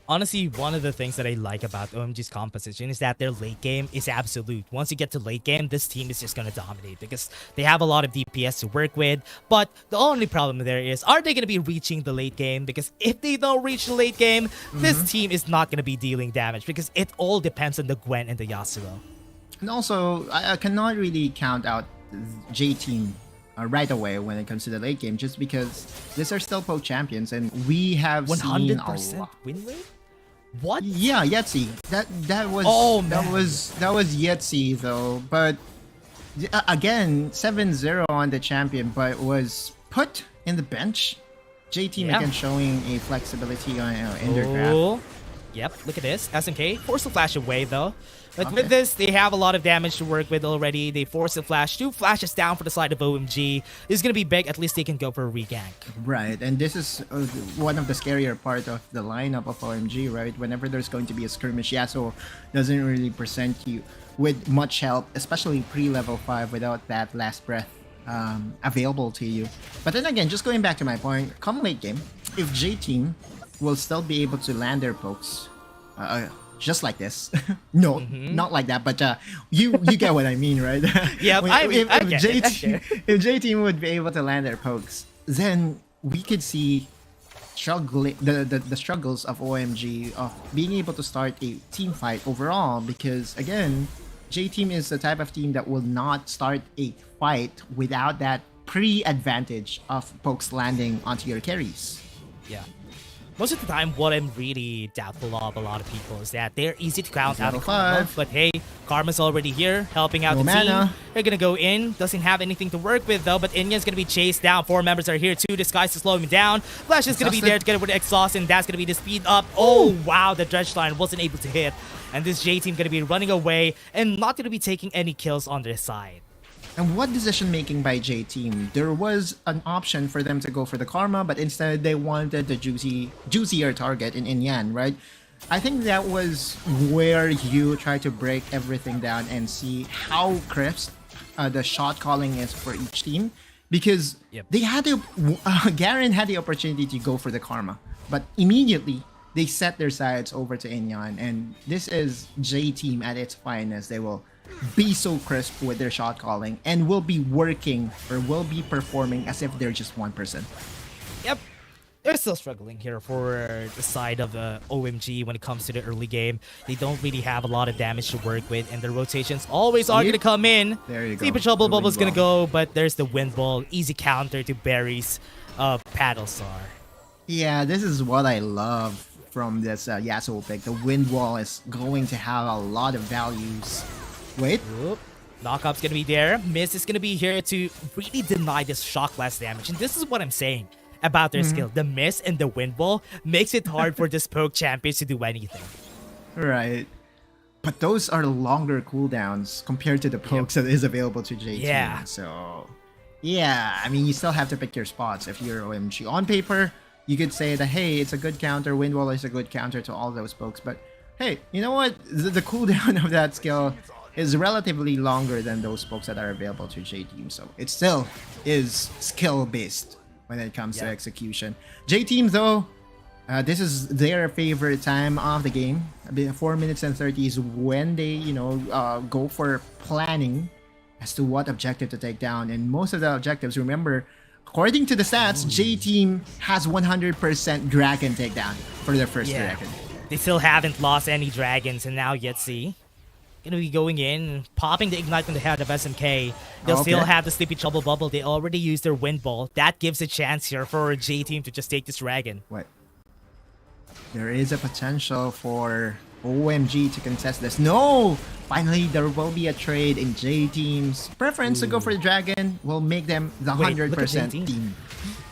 Honestly, one of the things that I like about OMG's composition is that their late game is absolute. Once you get to late game, this team is just going to dominate because they have a lot of DPS to work with. But the only problem there is, are they going to be reaching the late game? Because if they don't reach the late game, this team is not going to be dealing damage because it all depends on the Gwen and the Yasuo. And also, I cannot really count out J-Team right away when it comes to the late game, just because these are still poke champions and we have 100% win rate. What? Yeah, Yetzi. That was that was Yetzi though. But again, 7-0 on the champion, but was put in the bench. J-Team again showing a flexibility on in their graph. Yep, look at this. SMK forced the flash away though. But with this, they have a lot of damage to work with already. They force the flash. 2 flashes down for the side of OMG. This is going to be big. At least they can go for a regank. Right, and this is one of the scarier part of the lineup of OMG, right? Whenever there's going to be a skirmish, Yasuo doesn't really present you with much help, especially pre-level 5 without that last breath available to you. But then again, just going back to my point, come late game, if J-Team will still be able to land their pokes, just like this. No, not like that, but you get what I mean, right? Yeah, if J-Team would be able to land their pokes, then we could see the struggles of OMG of being able to start a team fight overall, because again, J Team is the type of team that will not start a fight without that pre-advantage of pokes landing onto your carries. Yeah. Most of the time, what I'm really doubtful of a lot of people is that they're easy to count out of Karma, but hey, Karma's already here, helping out the team. They're gonna go in, doesn't have anything to work with though, but Inya's gonna be chased down. 4 members are here too, Disguise to slow him down. Flash is gonna be there to get it with Exhaust, and that's gonna be the speed up. Oh wow, the dredge line wasn't able to hit. And this J team gonna be running away and not gonna be taking any kills on their side. And what decision making by J Team? There was an option for them to go for the Karma, but instead they wanted the juicier target in Inyan, right? I think that was where you try to break everything down and see how crisp the shot calling is for each team, because they had to. Garen had the opportunity to go for the Karma, but immediately they set their sights over to Inyan, and this is J Team at its finest. They will be so crisp with their shot calling and will be working or will be performing as if they're just one person. Yep. They're still struggling here for the side of the OMG when it comes to the early game. They don't really have a lot of damage to work with, and the rotations always are going to come in. There you go. Sleepy Trouble Bubble's going to go, but there's the Wind Ball. Easy counter to Barry's Paddle Star. Yeah, this is what I love from this Yasuo pick. The Wind Wall is going to have a lot of values. Wait. Oop. Knockup's gonna be there. Miss is gonna be here to really deny this shock blast damage. And this is what I'm saying about their skill. The Miss and the Wind Ball makes it hard for this poke champions to do anything. Right. But those are longer cooldowns compared to the pokes that is available to J Team. Yeah. So, yeah, I mean, you still have to pick your spots if you're OMG. On paper, you could say that, hey, it's a good counter. Wind Wall is a good counter to all those pokes. But, hey, you know what? The cooldown of that skill is relatively longer than those pokes that are available to J Team, so it still is skill based when it comes to execution. J Team though, this is their favorite time of the game. 4 minutes and 30 is when they, go for planning as to what objective to take down, and most of the objectives, remember, according to the stats, J Team has 100% dragon takedown for their first dragon. They still haven't lost any dragons, and now Yetzi gonna be going in, popping the Ignite on the head of SMK. They'll still have the Sleepy Trouble Bubble. They already used their Wind Ball. That gives a chance here for J Team to just take this dragon. What? There is a potential for OMG to contest this. No! Finally, there will be a trade in J Team's preference to go for the dragon. Will make them the 100% team.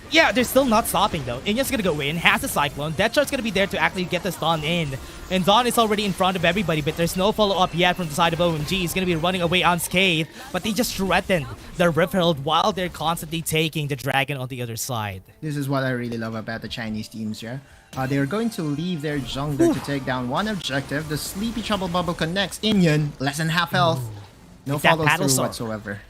Yeah, they're still not stopping though. Inya's gonna go in, has a Cyclone. Deathshark's gonna be there to actually get the stun in. And Dawn is already in front of everybody, but there's no follow-up yet from the side of OMG. He's gonna be running away unscathed, but they just threatened the Rift Herald while they're constantly taking the dragon on the other side. This is what I really love about the Chinese teams, yeah? They're going to leave their jungler to take down one objective. The Sleepy Trouble Bubble connects Inyan, less than half health. No follow-through whatsoever.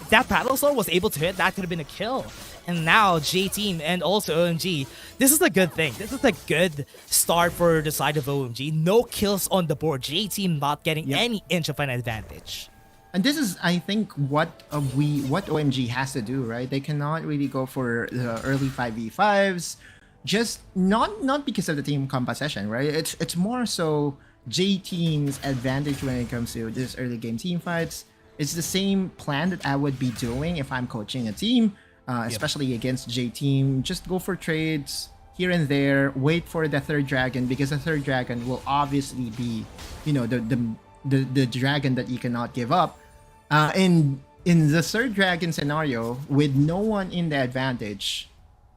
If that Paddle Star was able to hit, that could have been a kill. And now J Team and also OMG, this is a good thing. This is a good start for the side of OMG. No kills on the board. J Team not getting any inch of an advantage. And this is, I think, what OMG has to do, right? They cannot really go for the early 5v5s, just not because of the team composition, right? It's more so J Team's advantage when it comes to this early game team fights. It's the same plan that I would be doing if I'm coaching a team. Especially against J Team, just go for trades here and there. Wait for the third dragon, because the third dragon will obviously be, the dragon that you cannot give up. In the third dragon scenario, with no one in the advantage,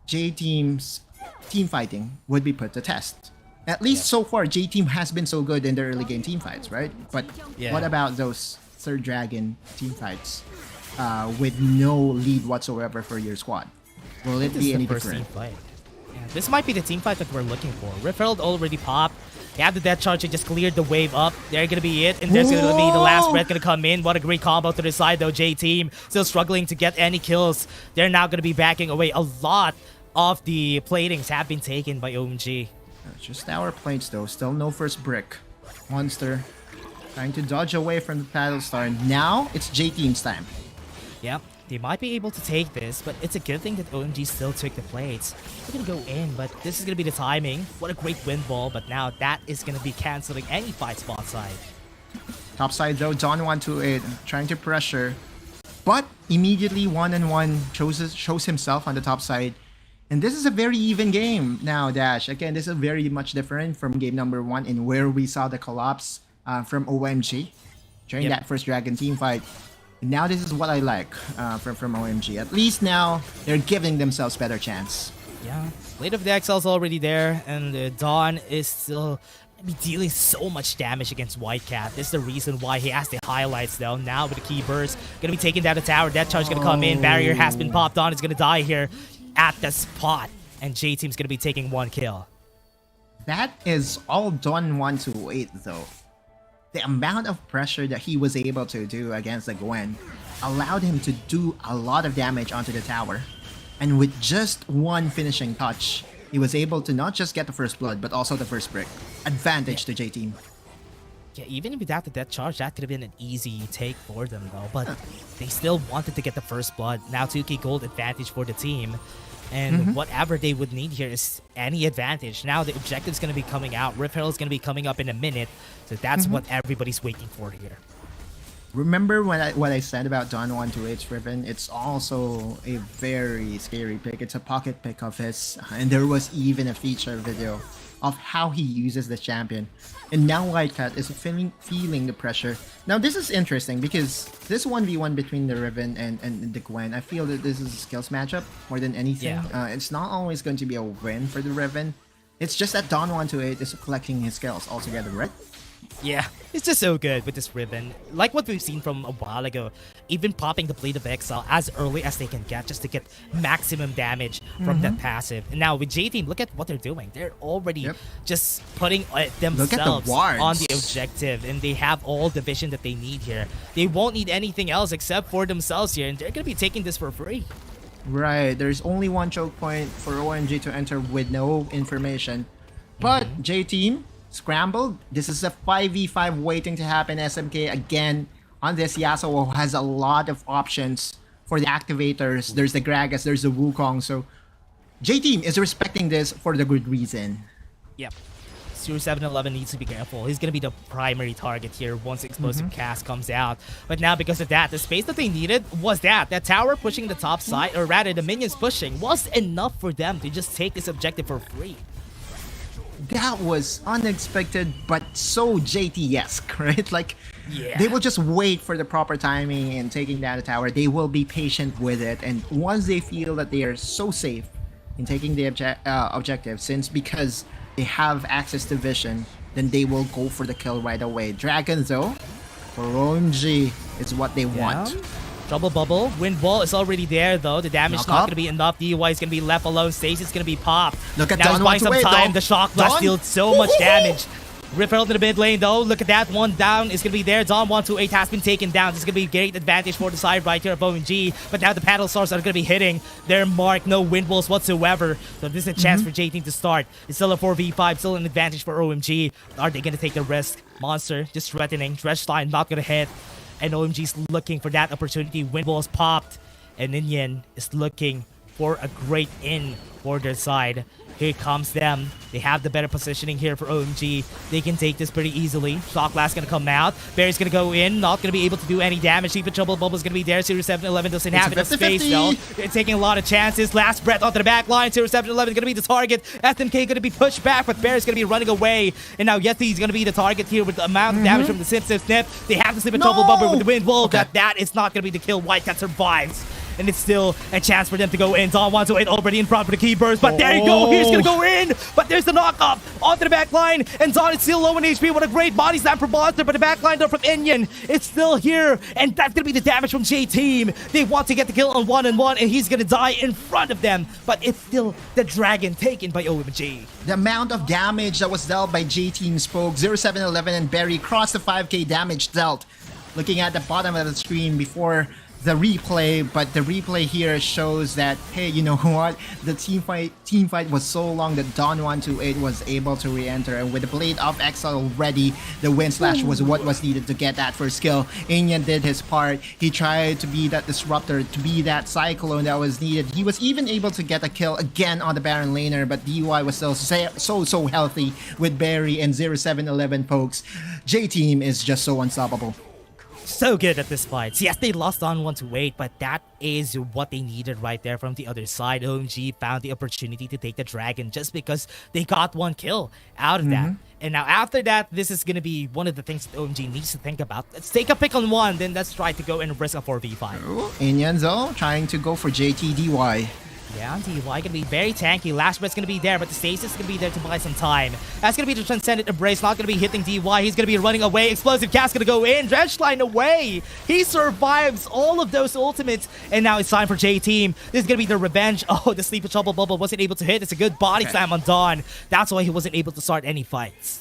J Team's team fighting would be put to test. At least so far, J Team has been so good in their early game team fights, right? But what about those third dragon team fights? With no lead whatsoever for your squad. Will it be any different? Yeah, this might be the team fight that we're looking for. Rift Herald already popped. They have the Death Charge that just cleared the wave up. They're gonna be it, and there's gonna be the last breath gonna come in. What a great combo to the side though. J Team still struggling to get any kills. They're now gonna be backing away. A lot of the platings have been taken by OMG. Just our plates though. Still no first brick. Monster trying to dodge away from the Paddle Star. Now it's J Team's time. Yep. They might be able to take this, but it's a good thing that OMG still took the plates. They're gonna go in, but this is gonna be the timing. What a great wind ball, but now that is gonna be canceling any fight spot side. Top side though, Don 128 trying to pressure, but immediately 1-1 shows himself on the top side. And this is a very even game now, Dash. Again, this is very much different from game number 1 in where we saw the collapse from OMG during that first Dragon team fight. And now this is what I like from OMG. At least now they're giving themselves better chance. Yeah, Blade of the Exile's already there, and Dawn is still dealing so much damage against Whitecat. This is the reason why he has the highlights though. Now with the key burst, gonna be taking down the tower. Death charge gonna come in. Barrier has been popped on. It's gonna die here at the spot, and J Team's gonna be taking 1 kill. That is all Dawn 128 though. The amount of pressure that he was able to do against the Gwen allowed him to do a lot of damage onto the tower. And with just one finishing touch, he was able to not just get the first blood, but also the first brick. Advantage to J Team. Yeah, even without the death charge, that could have been an easy take for them though. But they still wanted to get the first blood. Now 2k gold advantage for the team. And whatever they would need here is any advantage. Now the objective's going to be coming out. Rip Herald is going to be coming up in a minute. So that's what everybody's waiting for here. Remember what I said about Dawn 128's Riven? It's also a very scary pick. It's a pocket pick of his. And there was even a feature video of how he uses the champion. And now Whitecat is feeling the pressure. Now this is interesting because this 1v1 between the Riven and the Gwen, I feel that this is a skills matchup more than anything. It's not always going to be a win for the Riven. It's just that Dawn 128 is collecting his skills altogether, right? Yeah, it's just so good with this Riven. Like what we've seen from a while ago, even popping the Blade of Exile as early as they can get just to get maximum damage from that passive. And now with J-Team, look at what they're doing. They're already just putting themselves on the objective, and they have all the vision that they need here. They won't need anything else except for themselves here, and they're going to be taking this for free. Right, there's only one choke point for OMG to enter with no information. But J-Team scrambled. This is a 5v5 waiting to happen. SMK again on this. Yasuo has a lot of options for the activators. There's the Gragas, there's the Wukong. So J-Team is respecting this for the good reason. Yep. 7-11 needs to be careful. He's going to be the primary target here once Explosive Cast comes out. But now because of that, the space that they needed was that tower pushing the top side, or rather the minions pushing, was enough for them to just take this objective for free. That was unexpected, but so JT-esque, right? Like, they will just wait for the proper timing and taking down the tower. They will be patient with it, and once they feel that they are so safe in taking the objective, because they have access to vision, then they will go for the kill right away. Dragon, though, for OMG, it's what they want. Trouble bubble. Wind wall is already there though. The damage is not going to be enough. DUI is going to be left alone. Stasis is going to be popped. Look at now Don buying some time. Though. The shock blast deals so much damage. Rip Herald in the mid lane though. Look at that. One down is going to be there. Dawn 128 has been taken down. This is going to be a great advantage for the side right here of OMG. But now the paddle stars are going to be hitting their mark. No wind walls whatsoever. So this is a chance for J-Team to start. It's still a 4v5. Still an advantage for OMG. Are they going to take the risk? Monster just threatening. Dredge line not going to hit. And OMG's looking for that opportunity. Wind walls popped. And Ninian is looking for a great in for their side. Here comes them. They have the better positioning here for OMG. They can take this pretty easily. Shock Blast gonna come out. Barry's gonna go in. Not gonna be able to do any damage. Even Trouble Bubble's gonna be there. 7-11 doesn't have enough space though. They're taking a lot of chances. Last breath onto the back line. 7-11 gonna be the target. SMK gonna be pushed back, but Barry's gonna be running away. And now Yeti's gonna be the target here with the amount of damage from the Snip. They have to slip a Trouble Bubble with the Wind Wall. That is not gonna be the kill. Whitecat survives. And it's still a chance for them to go in. Dawn 128 already in front for the key burst. But there you go. He's going to go in. But there's the knockoff onto the back line. And Dawn is still low in HP. What a great body slam from Monster. But the back line though from Inyan, it's still here. And that's going to be the damage from J-Team. They want to get the kill on 1-on-1. And he's going to die in front of them. But it's still the Dragon taken by OMG. The amount of damage that was dealt by J-Team spoke. 7-11 and Barry crossed the 5k damage dealt. Looking at the bottom of the screen before the replay, but the replay here shows that, hey, you know what? The team fight was so long that Don128 was able to re-enter, and with the Blade of Exile ready, the Wind Slash was what was needed to get that first kill. Inyan did his part. He tried to be that disruptor, to be that cyclone that was needed. He was even able to get a kill again on the Baron laner, but DY was still so healthy with Barry and 0711 folks. J-Team is just so unstoppable. So good at this fight. Yes, they lost on 1-8, but that is what they needed right there from the other side. OMG found the opportunity to take the dragon just because they got one kill out of that. And now after that, this is going to be one of the things that OMG needs to think about. Let's take a pick on one, then let's try to go and risk a 4v5. Inyanzo trying to go for JTDY. Yeah, DY gonna be very tanky. Last breath's gonna be there, but the stasis is gonna be there to buy some time. That's gonna be the Transcendent Embrace, not gonna be hitting DY. He's gonna be running away. Explosive Cast gonna go in. Dredgeline away. He survives all of those ultimates, and now it's time for J-Team. This is gonna be the revenge. Oh, the Sleepy Trouble Bubble wasn't able to hit. It's a good body slam on Dawn. That's why he wasn't able to start any fights.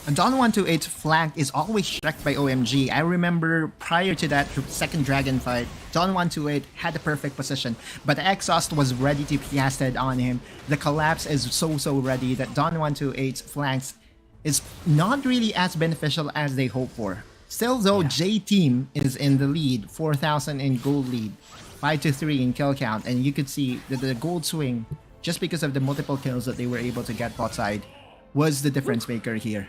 And Don128's flank is always checked by OMG. I remember prior to that second dragon fight, Don128 had the perfect position, but the exhaust was ready to be casted on him. The collapse is so ready that Don128's flanks is not really as beneficial as they hope for. Still though, J-Team is in the lead, 4,000 in gold lead, 5-3 in kill count, and you could see that the gold swing, just because of the multiple kills that they were able to get bot side, was the difference maker here.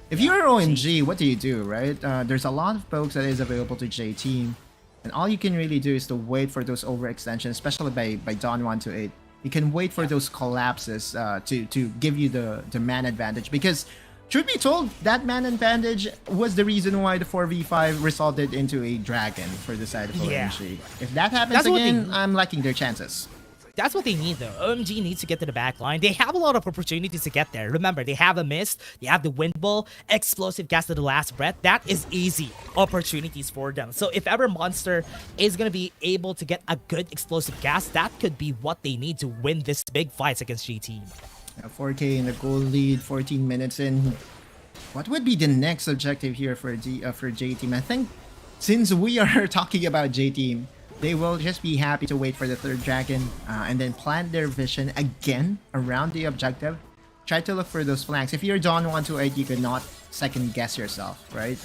If you're OMG, what do, right? There's a lot of pokes that is available to J-Team, and all you can really do is to wait for those overextensions, especially by Don128. You can wait for those collapses to give you the man advantage, because truth be told, that man advantage was the reason why the 4v5 resulted into a dragon for the side of OMG. If that happens again, I'm liking their chances. That's what they need though. OMG needs to get to the back line. They have a lot of opportunities to get there. Remember, they have a mist, they have the wind ball, explosive cast to the last breath. That is easy opportunities for them. So if ever Monster is going to be able to get a good explosive cast, that could be what they need to win this big fights against G-Team. 4K in the goal lead, 14 minutes in. What would be the next objective here for J-Team? I think since we are talking about J-Team, they will just be happy to wait for the third dragon and then plant their vision again around the objective. Try to look for those flanks. If you're Don128, you could not second guess yourself, right?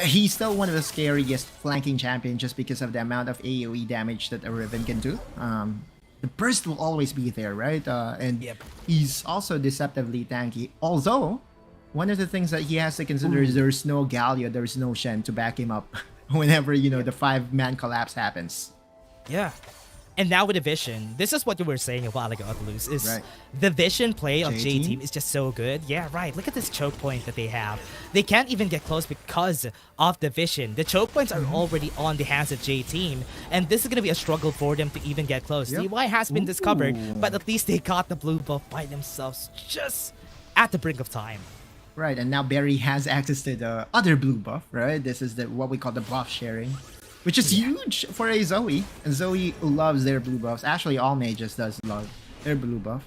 He's still one of the scariest flanking champions just because of the amount of AoE damage that a Riven can do. The burst will always be there, right? And he's also deceptively tanky. Although, one of the things that he has to consider is there's no Galio, there's no Shen to back him up whenever, you know, the 5-man collapse happens. Yeah. And now with the vision, this is what you were saying a while ago, Atlus, is the vision play of J-Team is just so good. Yeah, right. Look at this choke point that they have. They can't even get close because of the vision. The choke points are already on the hands of J-Team, and this is going to be a struggle for them to even get close. DY has been discovered, but at least they got the blue buff by themselves just at the brink of time. Right, and now Barry has access to the other blue buff, right? This is what we call the buff sharing, which is huge for a Zoe. And Zoe loves their blue buffs. Actually, all mages does love their blue buff.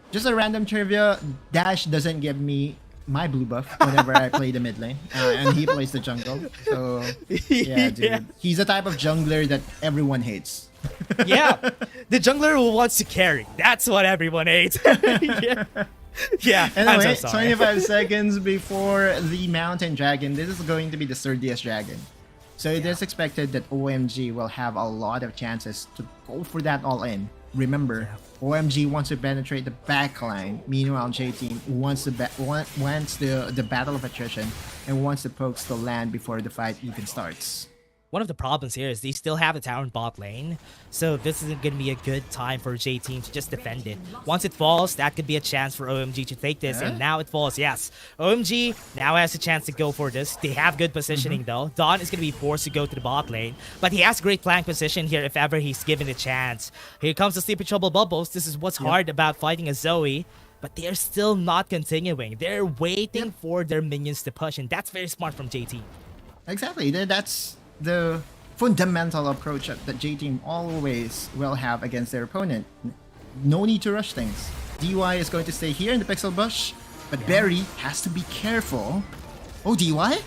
Just a random trivia, Dash doesn't give me my blue buff whenever I play the mid lane, and he plays the jungle. So, yeah, dude. He's a type of jungler that everyone hates. Yeah, the jungler who wants to carry. That's what everyone hates. Yeah, anyway, 25 seconds before the Mountain Dragon. This is going to be the sturdiest dragon. So it is expected that OMG will have a lot of chances to go for that all-in. Remember, OMG wants to penetrate the backline. Meanwhile, J-Team wants the battle of attrition and wants the pokes to land before the fight even starts. One of the problems here is they still have the tower in bot lane, so this isn't going to be a good time for J-Team to just defend it. Once it falls, that could be a chance for OMG to take this, and now it falls, yes. OMG now has a chance to go for this. They have good positioning though. Dawn is going to be forced to go to the bot lane, but he has great flank position here if ever he's given a chance. Here comes the Sleepy Trouble Bubbles. This is what's hard about fighting a Zoe, but they're still not continuing. They're waiting for their minions to push, and that's very smart from J-Team. Exactly, that's the fundamental approach that J-Team always will have against their opponent. No need to rush things. DY is going to stay here in the Pixel Bush, but Barry has to be careful. Oh, DY? Yep,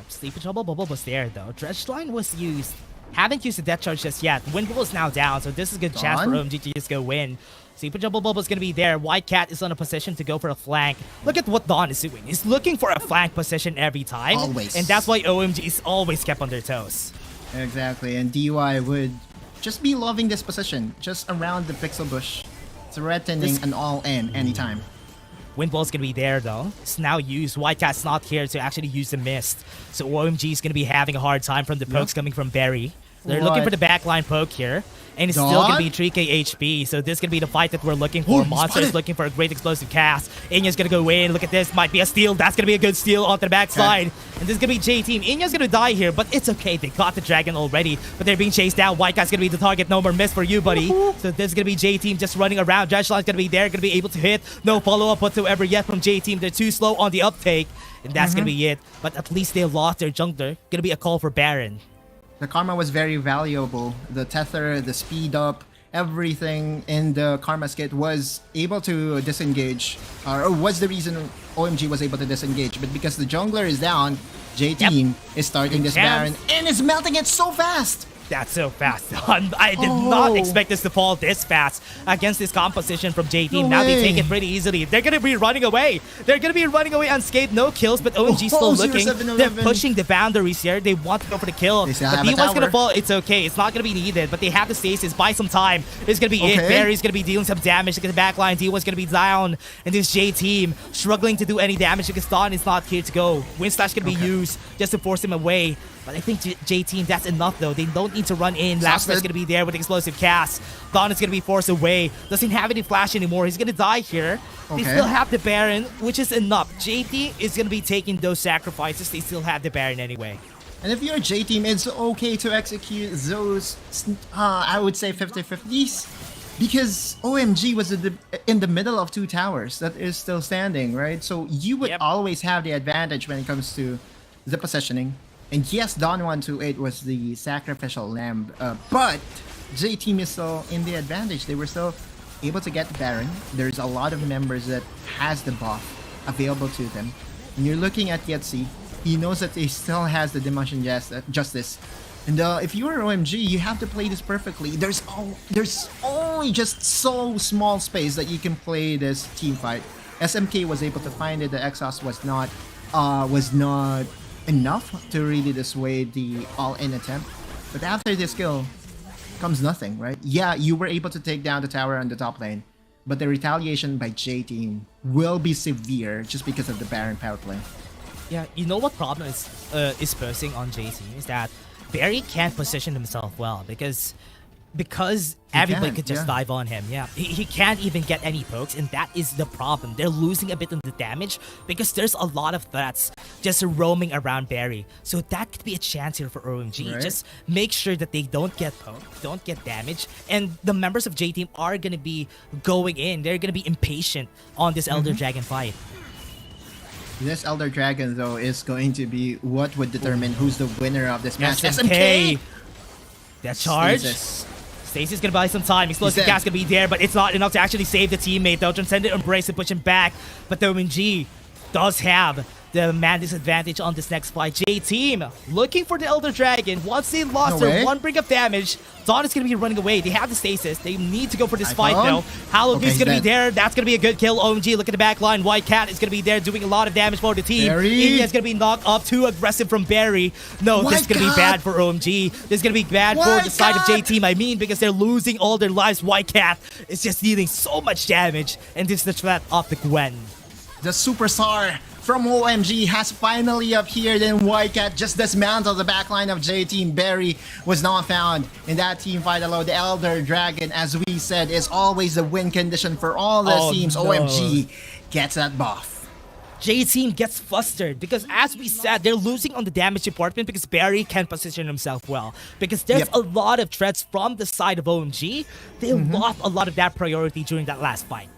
Sleepy Trouble Bubble was there though. Dredgeline was used Haven't used the death charge just yet. Windwall is now down, so this is a good chance for OMG to just go win. Super Jumbo Bubble is going to be there. White Cat is on a position to go for a flank. Look at what Dawn is doing. He's looking for a flank position every time. Always. And that's why OMG is always kept on their toes. Exactly, and DY would just be loving this position, just around the pixel bush, threatening an all-in anytime. Windwall's gonna be there though. It's now used. White Cat's not here to actually use the mist. So OMG is gonna be having a hard time from the pokes coming from Barry. They're looking for the backline poke here. And it's still going to be 3k HP. So this is going to be the fight that we're looking for. Monster is looking for a great explosive cast. Inya's going to go in. Look at this. Might be a steal. That's going to be a good steal onto the backside. Okay. And this is going to be J-Team. Inya's going to die here, but it's okay. They got the dragon already, but they're being chased down. White Cat's going to be the target. No more miss for you, buddy. So this is going to be J-Team just running around. Dredge Line's going to be there. Going to be able to hit. No follow-up whatsoever yet from J-Team. They're too slow on the uptake. And that's going to be it. But at least they lost their jungler. Going to be a call for Baron. The Karma was very valuable. The tether, the speed up, everything in the Karma skit was able to disengage, or was the reason OMG was able to disengage. But because the jungler is down, J-Team is starting this Baron and is melting it so fast. That's so fast. I did not expect this to fall this fast against this composition from J-Team. Now they take it pretty easily. They're going to be running away. They're going to be running away unscathed. No kills, but OMG still looking. They're pushing the boundaries here. They want to go for the kill. The B1's going to fall. It's okay. It's not going to be needed, but they have the stasis. Buy some time. It's going to be it. Barry's going to be dealing some damage to the backline. D1's going to be down. And this J-Team struggling to do any damage because Dawn is not here to go. Wind Slash going to be used just to force him away. But I think J-Team, that's enough though. They don't need to run in. Laps's going to be there with explosive cast. Dawn is going to be forced away. Doesn't have any flash anymore. He's going to die here. They still have the Baron, which is enough. J-Team is going to be taking those sacrifices. They still have the Baron anyway. And if you're J-Team, it's okay to execute those, I would say 50-50s. Because OMG was in the middle of two towers that is still standing, right? So you would always have the advantage when it comes to the positioning. And yes, Dawn 128 was the sacrificial lamb, but J-Team is still in the advantage. They were still able to get the Baron. There's a lot of members that has the buff available to them. And you're looking at Yetzi, he knows that he still has the Dimension Justice. And if you're OMG, you have to play this perfectly. There's only just so small space that you can play this team fight. SMK was able to find it. The exhaust was not enough to really dissuade the all-in attempt. But after this kill comes nothing, right? Yeah, you were able to take down the tower on the top lane, but the retaliation by J-Team will be severe just because of the Baron power play. Yeah, you know what problem is posing on J-Team is that Barry can't position himself well because everybody could just dive on him. Yeah, he can't even get any pokes, and that is the problem. They're losing a bit of the damage because there's a lot of threats just roaming around Barry. So that could be a chance here for OMG. Right. Just make sure that they don't get poked, don't get damaged, and the members of J-Team are going to be going in. They're going to be impatient on this Elder Dragon fight. This Elder Dragon, though, is going to be what would determine who's the winner of this match. SMK! That charge? Stacy's gonna buy some time. Explosive gas gonna be there, but it's not enough to actually save the teammate. They'll Transcendent Embrace and push him back. But the OMG does have the man disadvantage on this next fight. J-Team looking for the Elder Dragon. Once they lost their one brick of damage, Dawn is going to be running away. They have the stasis. They need to go for this fight though. Hallowed is going to be there. That's going to be a good kill. OMG, look at the back line. White Cat is going to be there doing a lot of damage for the team. India is going to be knocked up. Too aggressive from Barry. No, this is going to be bad for OMG. This is going to be bad for the side of J-Team. I mean, because they're losing all their lives. White Cat is just dealing so much damage. And this is the threat of the Gwen. The superstar from OMG has finally appeared, and White Cat just dismantled the backline of J-Team. Barry was not found in that team fight alone. The Elder Dragon, as we said, is always the win condition for all the teams. No. OMG gets that buff. J-Team gets flustered because, as we said, they're losing on the damage department because Barry can't position himself well. Because there's a lot of threats from the side of OMG. They lost a lot of that priority during that last fight.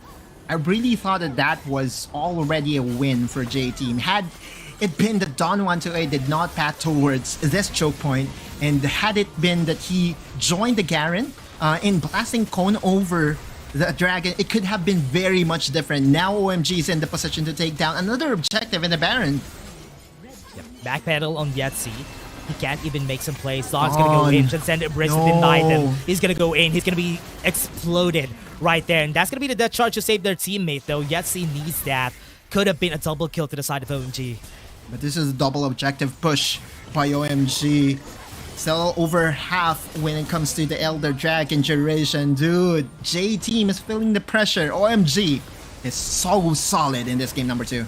I really thought that was already a win for J-Team. Had it been that Dawn 128 did not path towards this choke point, and had it been that he joined the Garen in blasting Cone over the Dragon, it could have been very much different. Now OMG is in the position to take down another objective in the Baron. Backpedal on Yetzi. he can't even make some plays. Dawn's gonna go in. Transcendent Embrace denied him. He's gonna go in. He's gonna be exploded right there. And that's gonna be the death charge to save their teammate, though. Yes, he needs that. Could have been a double kill to the side of OMG. But this is a double objective push by OMG. Still over half when it comes to the Elder Dragon duration. Dude, J-Team is feeling the pressure. OMG is so solid in this game number 2.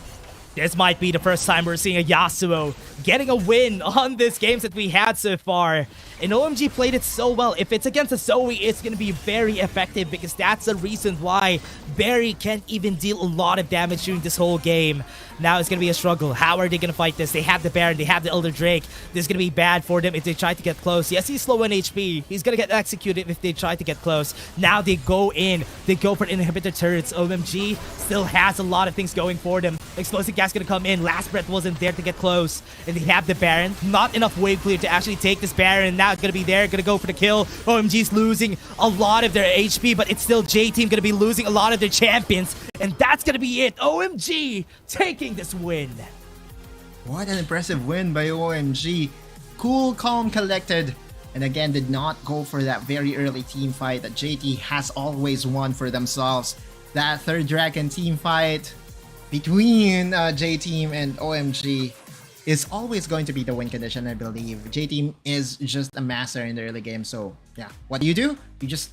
This might be the first time we're seeing a Yasuo getting a win on these games that we had so far. And OMG played it so well. If it's against a Zoe, it's going to be very effective because that's the reason why Barry can't even deal a lot of damage during this whole game. Now it's going to be a struggle. How are they going to fight this? They have the Baron, they have the Elder Drake. This is going to be bad for them if they try to get close. Yes, he's low on HP. He's going to get executed if they try to get close. Now they go in. They go for inhibitor turrets. OMG still has a lot of things going for them. Explosive gas going to come in. Last Breath wasn't there to get close. And they have the Baron. Not enough wave clear to actually take this Baron. Now it's going to be there. Going to go for the kill. OMG's losing a lot of their HP, but it's still J-Team going to be losing a lot of their champions. And that's going to be it. OMG taking this win. What an impressive win by OMG. Cool, calm, collected. And again, did not go for that very early team fight that JT has always won for themselves. That third dragon team fight between J-Team and OMG is always going to be the win condition, I believe. J-Team is just a master in the early game. So yeah, what do? You just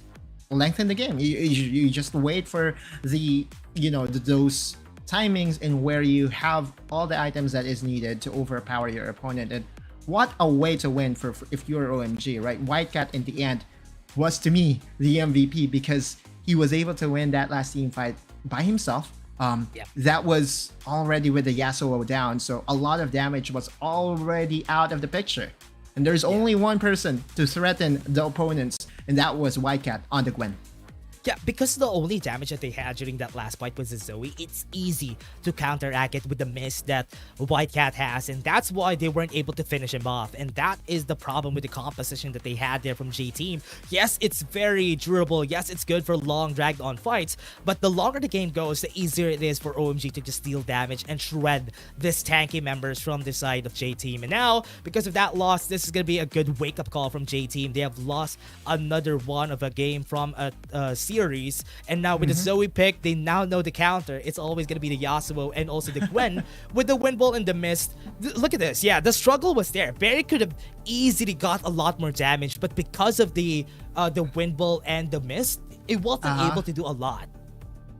lengthen the game. You just wait for the, those timings and where you have all the items that is needed to overpower your opponent. And what a way to win for if you're OMG, right? Whitecat in the end was, to me, the MVP because he was able to win that last team fight by himself. That was already with the Yasuo down, so a lot of damage was already out of the picture. And there's only one person to threaten the opponents, and that was Whitecat on the Gwen. Yeah, because the only damage that they had during that last fight was the Zoe, it's easy to counteract it with the mist that Whitecat has, and that's why they weren't able to finish him off. And that is the problem with the composition that they had there from J-Team. Yes, it's very durable. Yes, it's good for long dragged on fights, but the longer the game goes, the easier it is for OMG to just deal damage and shred this tanky members from the side of J-Team. And now, because of that loss, this is going to be a good wake-up call from J-Team. They have lost another one of a game from a series, and now with the Zoe pick, they now know the counter. It's always going to be the Yasuo and also the Gwen with the wind ball and the mist. Look at this. Yeah, the struggle was there. Barry could have easily got a lot more damage, but because of the wind ball and the mist, it wasn't able to do a lot.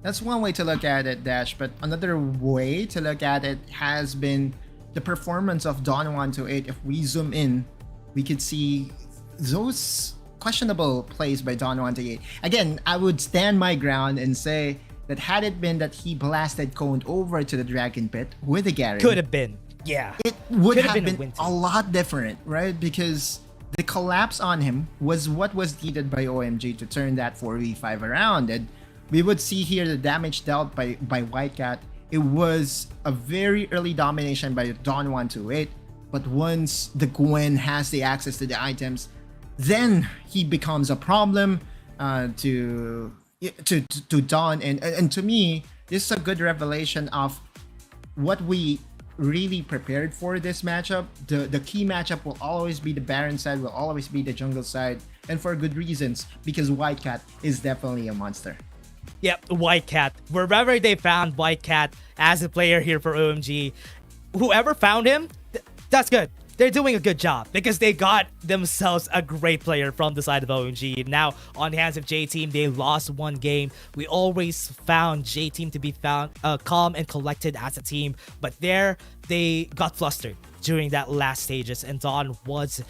That's one way to look at it, Dash, but another way to look at it has been the performance of Dawn128. If we zoom in, we could see those questionable plays by Dawn128. Again, I would stand my ground and say that had it been that he blasted Cone over to the Dragon Pit with a Garen, could have been, yeah, it would have been a lot different, right? Because the collapse on him was what was needed by OMG to turn that 4v5 around. And we would see here the damage dealt by Whitecat. It was a very early domination by Dawn128, but once the Gwen has the access to the items, then he becomes a problem to Dawn. And to me, this is a good revelation of what we really prepared for this matchup. The key matchup will always be the Baron side, will always be the jungle side, and for good reasons, because Whitecat is definitely a monster. Yep, Whitecat. Wherever they found Whitecat as a player here for OMG, whoever found him, that's good. They're doing a good job because they got themselves a great player from the side of OMG. Now, on the hands of J-Team, they lost one game. We always found J-Team to be found calm and collected as a team, but there they got flustered during that last stages, and Dawn was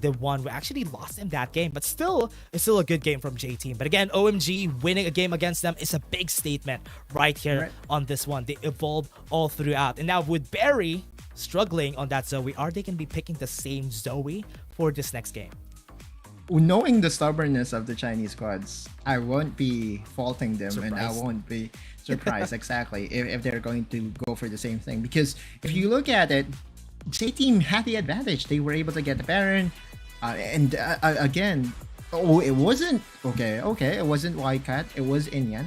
the one who actually lost in that game. But still, it's still a good game from J-Team. But again, OMG winning a game against them is a big statement right here on this one. They evolved all throughout. And now with Barry struggling on that Zoe, are they going to be picking the same Zoe for this next game? Knowing the stubbornness of the Chinese squads, I won't be faulting them. And I won't be surprised exactly if they're going to go for the same thing. Because if you look at it, J-Team had the advantage. They were able to get the Baron. Again, it wasn't... Okay, it wasn't Whitecat. It was Inyan.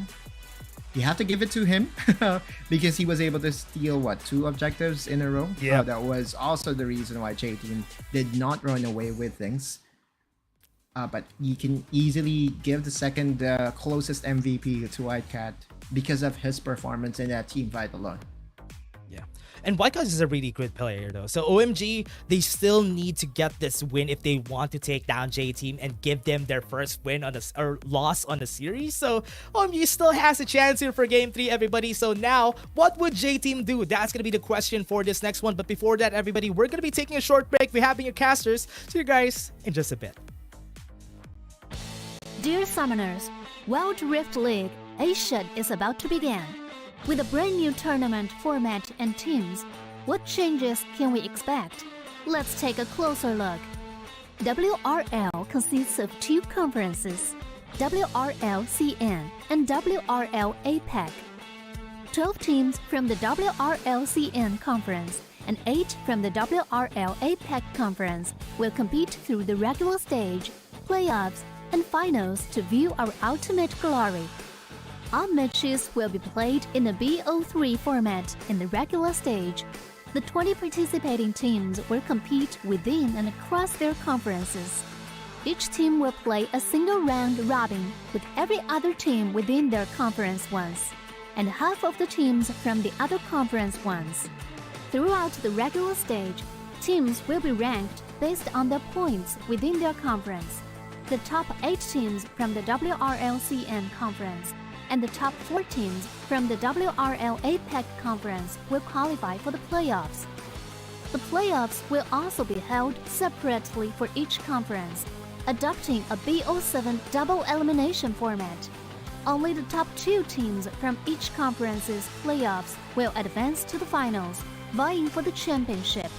you have to give it to him because he was able to steal what, 2 objectives in a row. Yeah, that was also the reason why J Team did not run away with things. But you can easily give the second closest MVP to Whitecat because of his performance in that team fight alone. Yeah. And Whitecat is a really good player though. So OMG, they still need to get this win if they want to take down J Team and give them their first win on the or loss on the series. So OMG still has a chance here for game 3, everybody. So now, what would J Team do? That's gonna be the question for this next one. But before that, everybody, we're gonna be taking a short break. We're having your casters. See you guys in just a bit. Dear Summoners, Wild Rift League Asia is about to begin. With a brand new tournament format and teams, what changes can we expect? Let's take a closer look. WRL consists of 2 conferences, WRL CN and WRL APEC. 12 teams from the WRL CN conference and 8 from the WRL APEC conference will compete through the regular stage, playoffs, and finals to view our ultimate glory. All matches will be played in the BO3 format in the regular stage. The 20 participating teams will compete within and across their conferences. Each team will play a single round robin with every other team within their conference once, and half of the teams from the other conference once. Throughout the regular stage, teams will be ranked based on their points within their conference. The top 8 teams from the WRLCN conference and the top 4 teams from the WRL APEC conference will qualify for the playoffs. The playoffs will also be held separately for each conference, adopting a BO7 double elimination format. Only the top 2 teams from each conference's playoffs will advance to the finals, vying for the championship.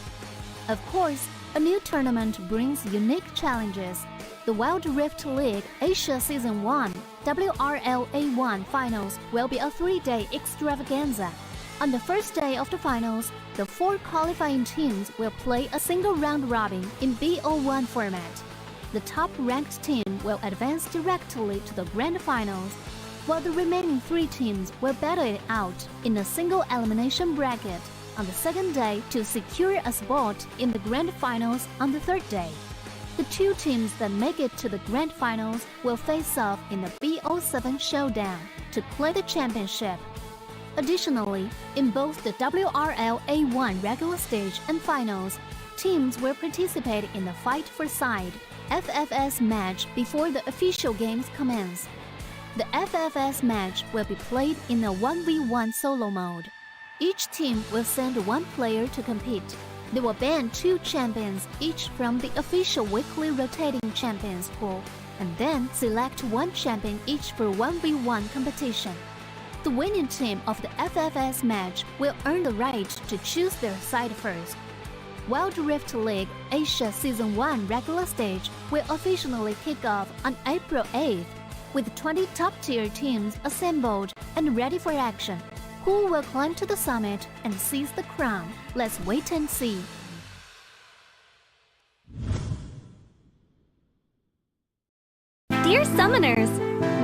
Of course, a new tournament brings unique challenges. The Wild Rift League Asia Season 1 WRL A1 Finals will be a 3-day extravaganza. On the first day of the finals, the 4 qualifying teams will play a single round robin in BO1 format. The top-ranked team will advance directly to the grand finals, while the remaining 3 teams will battle it out in a single elimination bracket on the second day to secure a spot in the grand finals on the third day. The 2 teams that make it to the grand finals will face off in the BO7 showdown to play the championship. Additionally, in both the WRL A1 regular stage and finals, teams will participate in the Fight for Side FFS match before the official games commence. The FFS match will be played in a 1v1 solo mode. Each team will send 1 player to compete. They will ban 2 champions each from the official weekly rotating champions pool, and then select 1 champion each for 1v1 competition. The winning team of the FFS match will earn the right to choose their side first. Wild Rift League Asia Season 1 regular stage will officially kick off on April 8th, with 20 top-tier teams assembled and ready for action. Who will climb to the summit and seize the crown? Let's wait and see. Dear Summoners,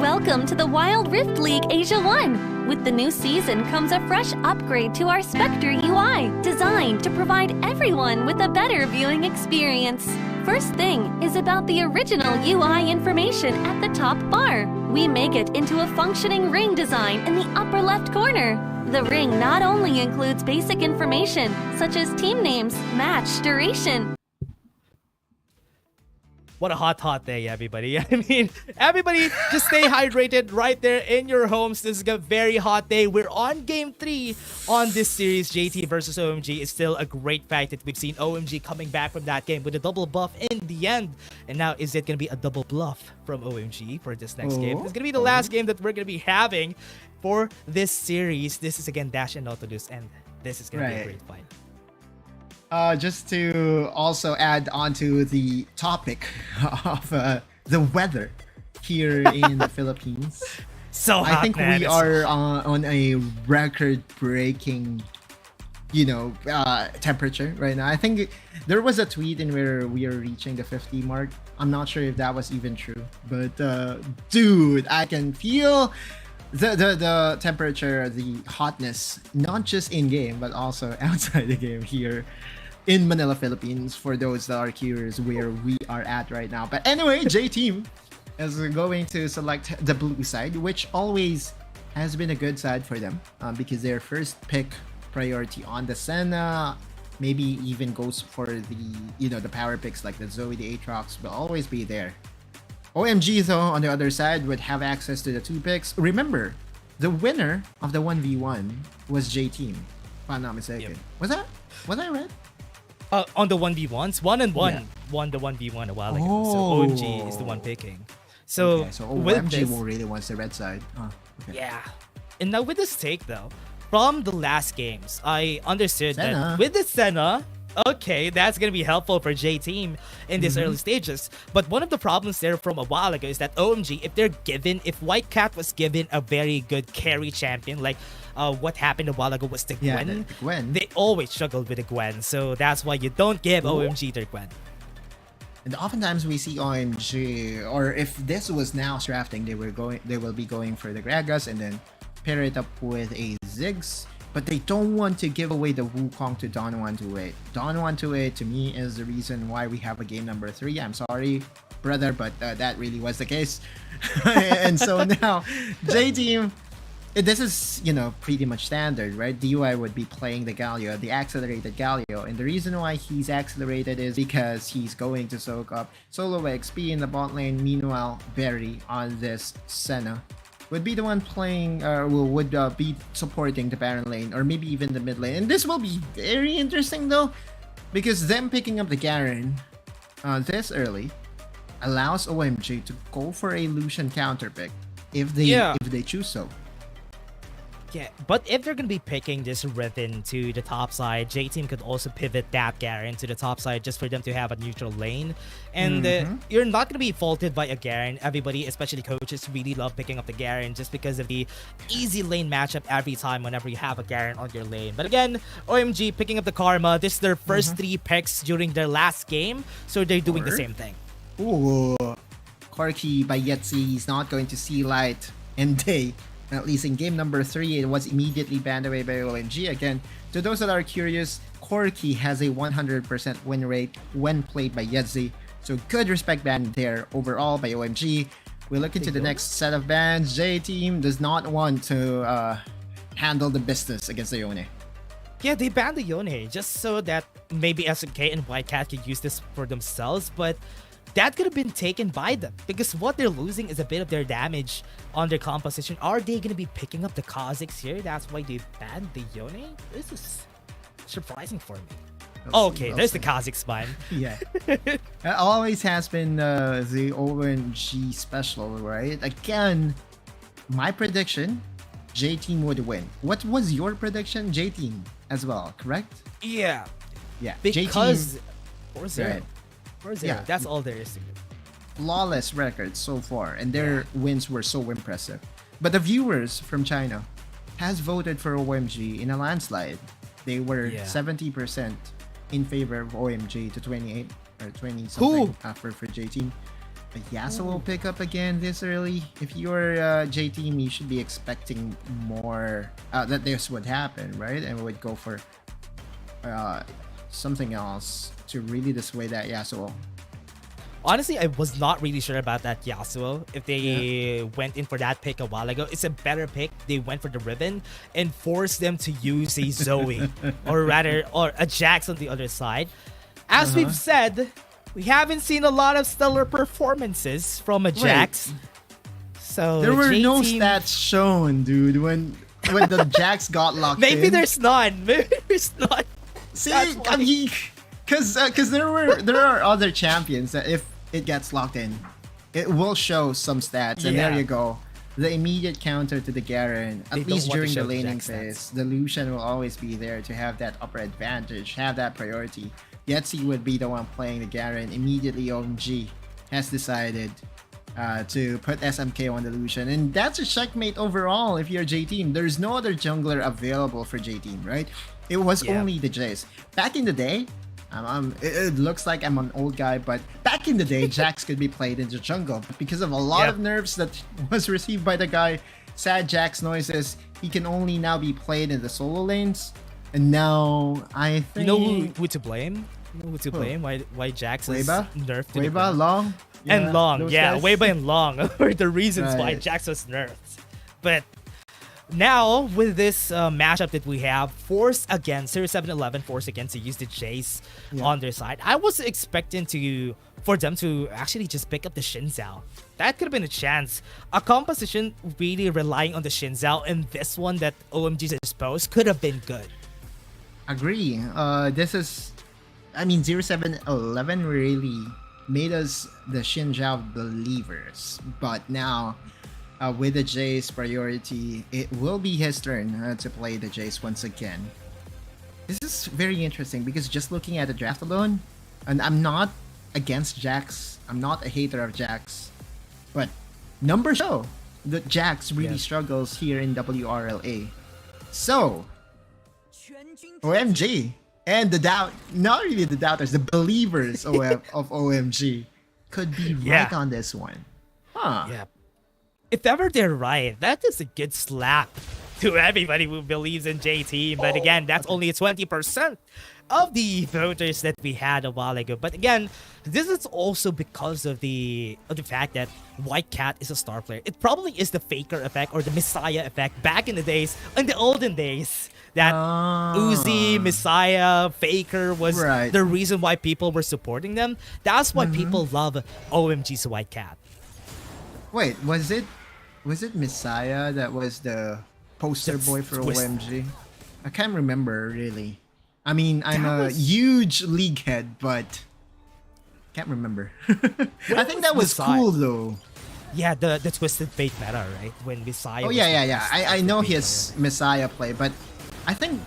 welcome to the Wild Rift League Asia 1. With the new season comes a fresh upgrade to our Spectator UI, designed to provide everyone with a better viewing experience. First thing is about the original UI information at the top bar. We make it into a functioning ring design in the upper left corner. The ring not only includes basic information such as team names, match duration. What a hot day, everybody. I mean, everybody just stay hydrated right there in your homes. This is a very hot day. We're on game 3 on this series. JT versus OMG is still a great fight that we've seen OMG coming back from that game with a double buff in the end. And now, is it going to be a double bluff from OMG for this next game? This is going to be the last game that we're going to be having for this series. This is again Dash and Nautilus, and this is going to be a great fight. Just to also add on to the topic of the weather here in the Philippines. So hot, I think we are on a record-breaking, temperature right now. I think there was a tweet in where we are reaching the 50 mark. I'm not sure if that was even true, but dude, I can feel the temperature, the hotness, not just in game but also outside the game here in Manila, Philippines, for those that are curious where we are at right now. But anyway, J Team is going to select the blue side, which always has been a good side for them, because their first pick priority on the Senna, maybe even goes for the power picks like the Zoe, the Aatrox will always be there. OMG though, on the other side, would have access to the 2 picks. Remember, the winner of the 1v1 was J Team, if I'm not mistaken. Yep. Was I right? On the 1v1s, 1-1 Yeah. won the 1v1 a while ago. So OMG is the one picking. So, so with OMG this, really wants the red side. Okay. yeah. And now with this take though, from the last games, I understood Senna. that with the Senna, okay, that's gonna be helpful for J Team in these early stages. But one of the problems there from a while ago is that OMG, if White Cat was given a very good carry champion, like what happened a while ago was the Gwen. The Gwen. They always struggled with the Gwen, so that's why you don't give OMG their Gwen. And oftentimes we see OMG, or if this was NAOS drafting, they will be going for the Gragas and then pair it up with a Ziggs. But they don't want to give away the Wukong to Don 128. Don 128 to me is the reason why we have a game number 3. I'm sorry, brother, but that really was the case. And so now, J Team, this is, pretty much standard, right? DUI would be playing the Galio, the accelerated Galio. And the reason why he's accelerated is because he's going to soak up solo XP in the bot lane. Meanwhile, Berry on this Senna would be the one playing, would be supporting the Baron lane, or maybe even the mid lane. And this will be very interesting though, because them picking up the Garen this early allows OMG to go for a Lucian counter pick if they choose so. Yeah, but if they're going to be picking this Riven to the top side, J Team could also pivot that Garen to the top side just for them to have a neutral lane. And you're not going to be faulted by a Garen. Everybody, especially coaches, really love picking up the Garen just because of the easy lane matchup every time whenever you have a Garen on your lane. But again, OMG picking up the Karma. This is their first 3 picks during their last game, so they're doing the same thing. Ooh, Corki by Yetzi is not going to see light and day. At least in game number 3, it was immediately banned away by OMG. Again, to those that are curious, Corki has a 100% win rate when played by Yetzi. So good respect ban there overall by OMG. We look into the next set of bans. J Team does not want to handle the business against the Yone. Yeah, they banned the Yone just so that maybe SMK and White Cat could use this for themselves, but that could have been taken by them because what they're losing is a bit of their damage on their composition. Are they going to be picking up the Kha'Zix here? That's why they banned the Yone? This is surprising for me. Okay, there's the Kha'Zix spine. Yeah. It always has been the OMG special, right? Again, my prediction, J Team would win. What was your prediction? J Team as well, correct? Yeah. Yeah. Because 4-0. Right. 4-0. Yeah. That's all there is to it. Flawless records so far, and their wins were so impressive. But the viewers from China has voted for OMG in a landslide. They were 70% in favor of OMG to 28 or 20 something for J Team. But Yasuo pick up again this early. If you're J Team, you should be expecting more that this would happen, right? And we would go for something else to really dissuade that Yasuo. Honestly, I was not really sure about that Yasuo. If they went in for that pick a while ago, it's a better pick. They went for the Riven and forced them to use a Zoe or a Jax on the other side. As we've said, we haven't seen a lot of stellar performances from a Jax. So there were no J-Team... stats shown, dude, when the Jax got locked in. Maybe there's none. Maybe there's none. See, I mean, because there are other champions that if it gets locked in, it will show some stats, and there you go. The immediate counter to the Garen, at least during the laning phase, the Lucian will always be there to have that upper advantage, have that priority. Yetzi would be the one playing the Garen. Immediately OMG has decided to put SMK on the Lucian, and that's a checkmate overall if you're J Team. There's no other jungler available for J Team, right? It was only the Jace. Back in the day, it looks like I'm an old guy, but back in the day, Jax could be played in the jungle. But because of a lot of nerfs that was received by the guy, sad Jack's noises, he can only now be played in the solo lanes. And now I think... You know who to blame? You know who to blame? Why Jax is nerfed? Weba, Long? And Long, yeah. guys. Weba and Long are the reasons why Jax was nerfed. But now, with this matchup that we have, Force against 0711, Force against to use the Jace on their side. I was expecting for them to actually just pick up the Xin Zhao. That could have been a chance. A composition really relying on the Xin Zhao, and this one that OMG's exposed could have been good. Agree. This is... I mean, 0711 really made us the Xin Zhao believers. But now... with the Jace priority, it will be his turn to play the Jace once again. This is very interesting because just looking at the draft alone, and I'm not against Jax, I'm not a hater of Jax, but numbers show that Jax really struggles here in WRLA. So, OMG and the not really the doubters, the believers of OMG could be right on this one. Huh. Yeah. If ever they're right, that is a good slap to everybody who believes in JT. But again, that's only 20% of the voters that we had a while ago. But again, this is also because of the fact that White Cat is a star player. It probably is the Faker effect or the Messiah effect back in the days, in the olden days. That Uzi, Messiah, Faker was the reason why people were supporting them. That's why people love OMG's White Cat. Wait, was it Messiah that was the poster boy for OMG? I can't remember really. I mean, I'm a huge league head, but can't remember. I think that was cool though. Yeah, the Twisted Fate meta, right? When Messiah. Oh yeah. I know his Messiah play, but I think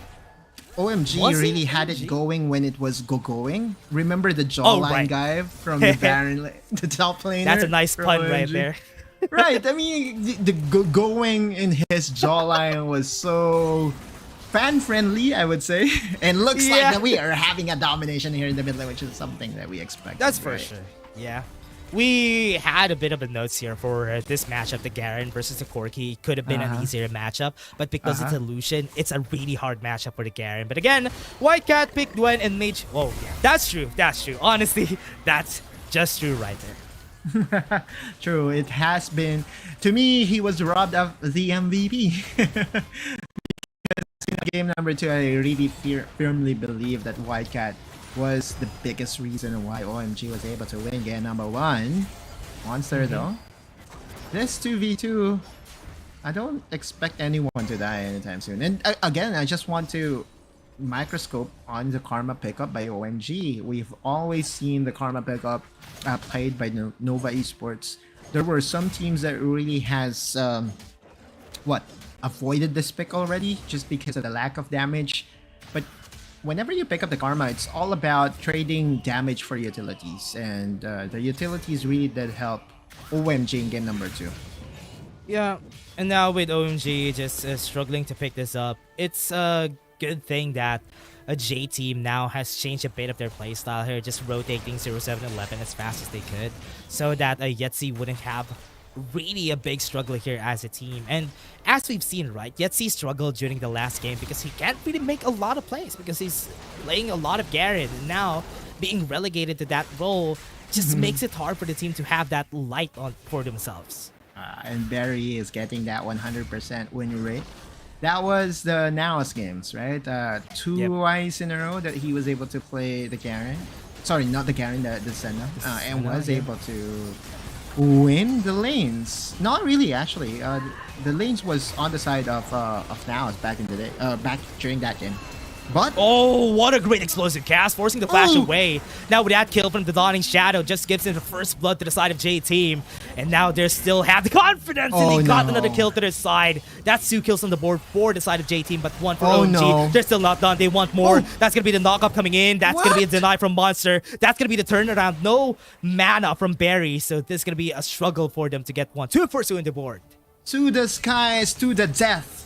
OMG really had it going when it was going. Remember the jawline guy from the Baron, the top laner? That's a nice pun right there. Right, I mean, the going in his jawline was so fan-friendly, I would say. And looks like that we are having a domination here in the mid lane, which is something that we expect. That's for sure, yeah. We had a bit of a notes here for this matchup, the Garen versus the Corki. Could have been an easier matchup, but because it's Illusion, it's a really hard matchup for the Garen. But again, White Cat picked Gwen and Mage. Oh, yeah, that's true. Honestly, that's just true right there. True, it has been. To me, he was robbed of the MVP. Because in game number 2, I really firmly believe that White Cat was the biggest reason why OMG was able to win game number 1. Monster though. This 2v2, I don't expect anyone to die anytime soon. And again, I just want to microscope on the Karma pickup by OMG. We've always seen the Karma pickup played by Nova Esports. There were some teams that really has avoided this pick already just because of the lack of damage. But whenever you pick up the Karma, it's all about trading damage for utilities, and the utilities really did help OMG in game number 2. Yeah, and now with OMG just struggling to pick this up, it's a good thing that a J team now has changed a bit of their playstyle here, just rotating 0711 as fast as they could, so that Yetzi wouldn't have really a big struggle here as a team. And as we've seen, right, Yetzi struggled during the last game because he can't really make a lot of plays because he's playing a lot of Garen, and now being relegated to that role just makes it hard for the team to have that light on for themselves. And Barry is getting that 100% win rate. That was the NAOS games, right? 2 twice in a row that he was able to play the Garen. Sorry, not the Garen, the Senna. And was able to win the lanes. Not really, actually. The lanes was on the side of NAOS back in the day, back during that game. But oh, what a great explosive cast, forcing the flash away. Now with that kill from the Dawning Shadow, just gives him the first blood to the side of J Team. And now they still have the confidence, and he got another kill to their side. That's 2 kills on the board for the side of J Team, but 1 for OMG. They're still not done. They want more. That's gonna be the knockup coming in. That's gonna be a deny from Monster. That's gonna be the turnaround. No mana from Barry, so this is gonna be a struggle for them to get 1. 2 for 2 in the board. To the skies, to the death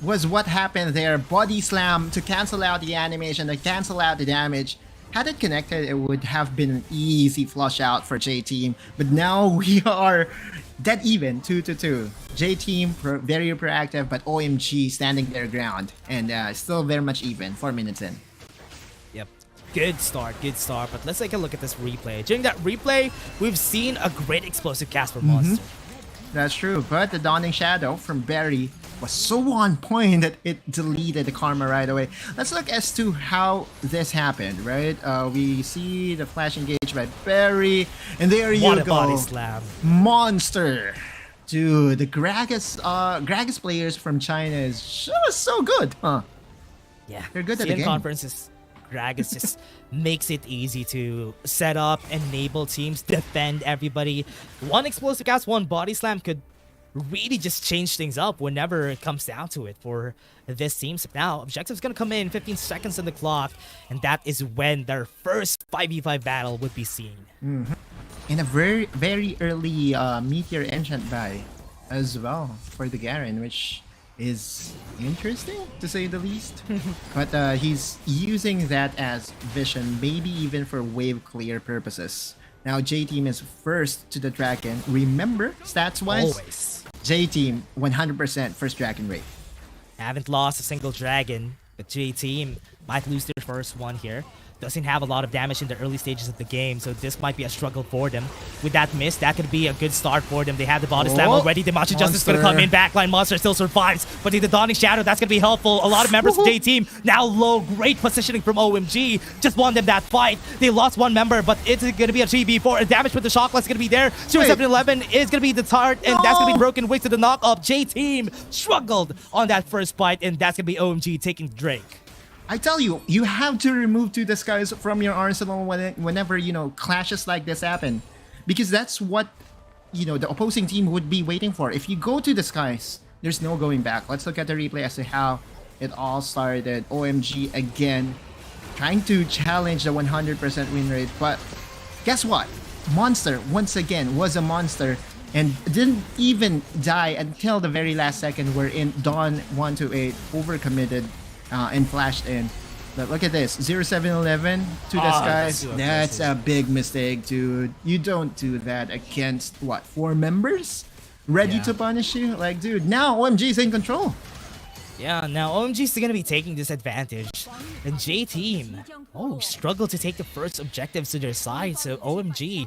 was what happened there. Body slam to cancel out the animation, to cancel out the damage. Had it connected, it would have been an easy flush out for J Team. But now we are dead even, 2-2. J Team very proactive, but OMG standing their ground and still very much even. 4 minutes in. Yep. Good start. But let's take a look at this replay. During that replay, we've seen a great explosive cast from Monster. That's true, but the Dawning Shadow from Barry was so on point that it deleted the karma right away. Let's look as to how this happened, right? We see the flash engage by Barry, and there you What a go. body slam. Monster. Dude, the Gragas players from China is so good, huh? Yeah. They're good at the game. Conferences, Gragas just makes it easy to set up, enable teams, defend everybody. One explosive cast, one body slam could really just change things up whenever it comes down to it for this team. So now, objective's gonna come in, 15 seconds on the clock, and that is when their first 5v5 battle would be seen. In a very, very early Meteor Enchant buy as well for the Garen, which is interesting to say the least. But he's using that as vision, maybe even for wave clear purposes. Now J Team is first to the Dragon. Remember, stats wise, Always. J Team 100% first Dragon rate. Haven't lost a single Dragon, but J Team might lose their first one here. Doesn't have a lot of damage in the early stages of the game, so this might be a struggle for them. With that miss, that could be a good start for them. They have the body slam already. The Machi Justice is going to come in. Backline Monster still survives, but the Dawning Shadow, that's going to be helpful. A lot of members of J Team now low. Great positioning from OMG. Just won them that fight. They lost one member, but it's going to be a 3v4. And damage with the shock is going to be there. 0711 is going to be the tart, and that's going to be broken wings to the knock up. J Team struggled on that first fight, and that's going to be OMG taking Drake. I tell you, you have to remove To the Skies from your arsenal whenever, clashes like this happen. Because that's what, the opposing team would be waiting for. If you go To the Skies, there's no going back. Let's look at the replay as to how it all started. OMG again, trying to challenge the 100% win rate. But guess what? Monster, once again, was a monster and didn't even die until the very last second wherein Dawn 128 overcommitted and flashed in. But look at this, 0711 To the Skies. That's a big mistake, dude. You don't do that against, 4 members? Ready to punish you? Like, dude, now OMG is in control. Yeah, now OMG is going to be taking this advantage. And J Team, struggled to take the first objectives to their side. So OMG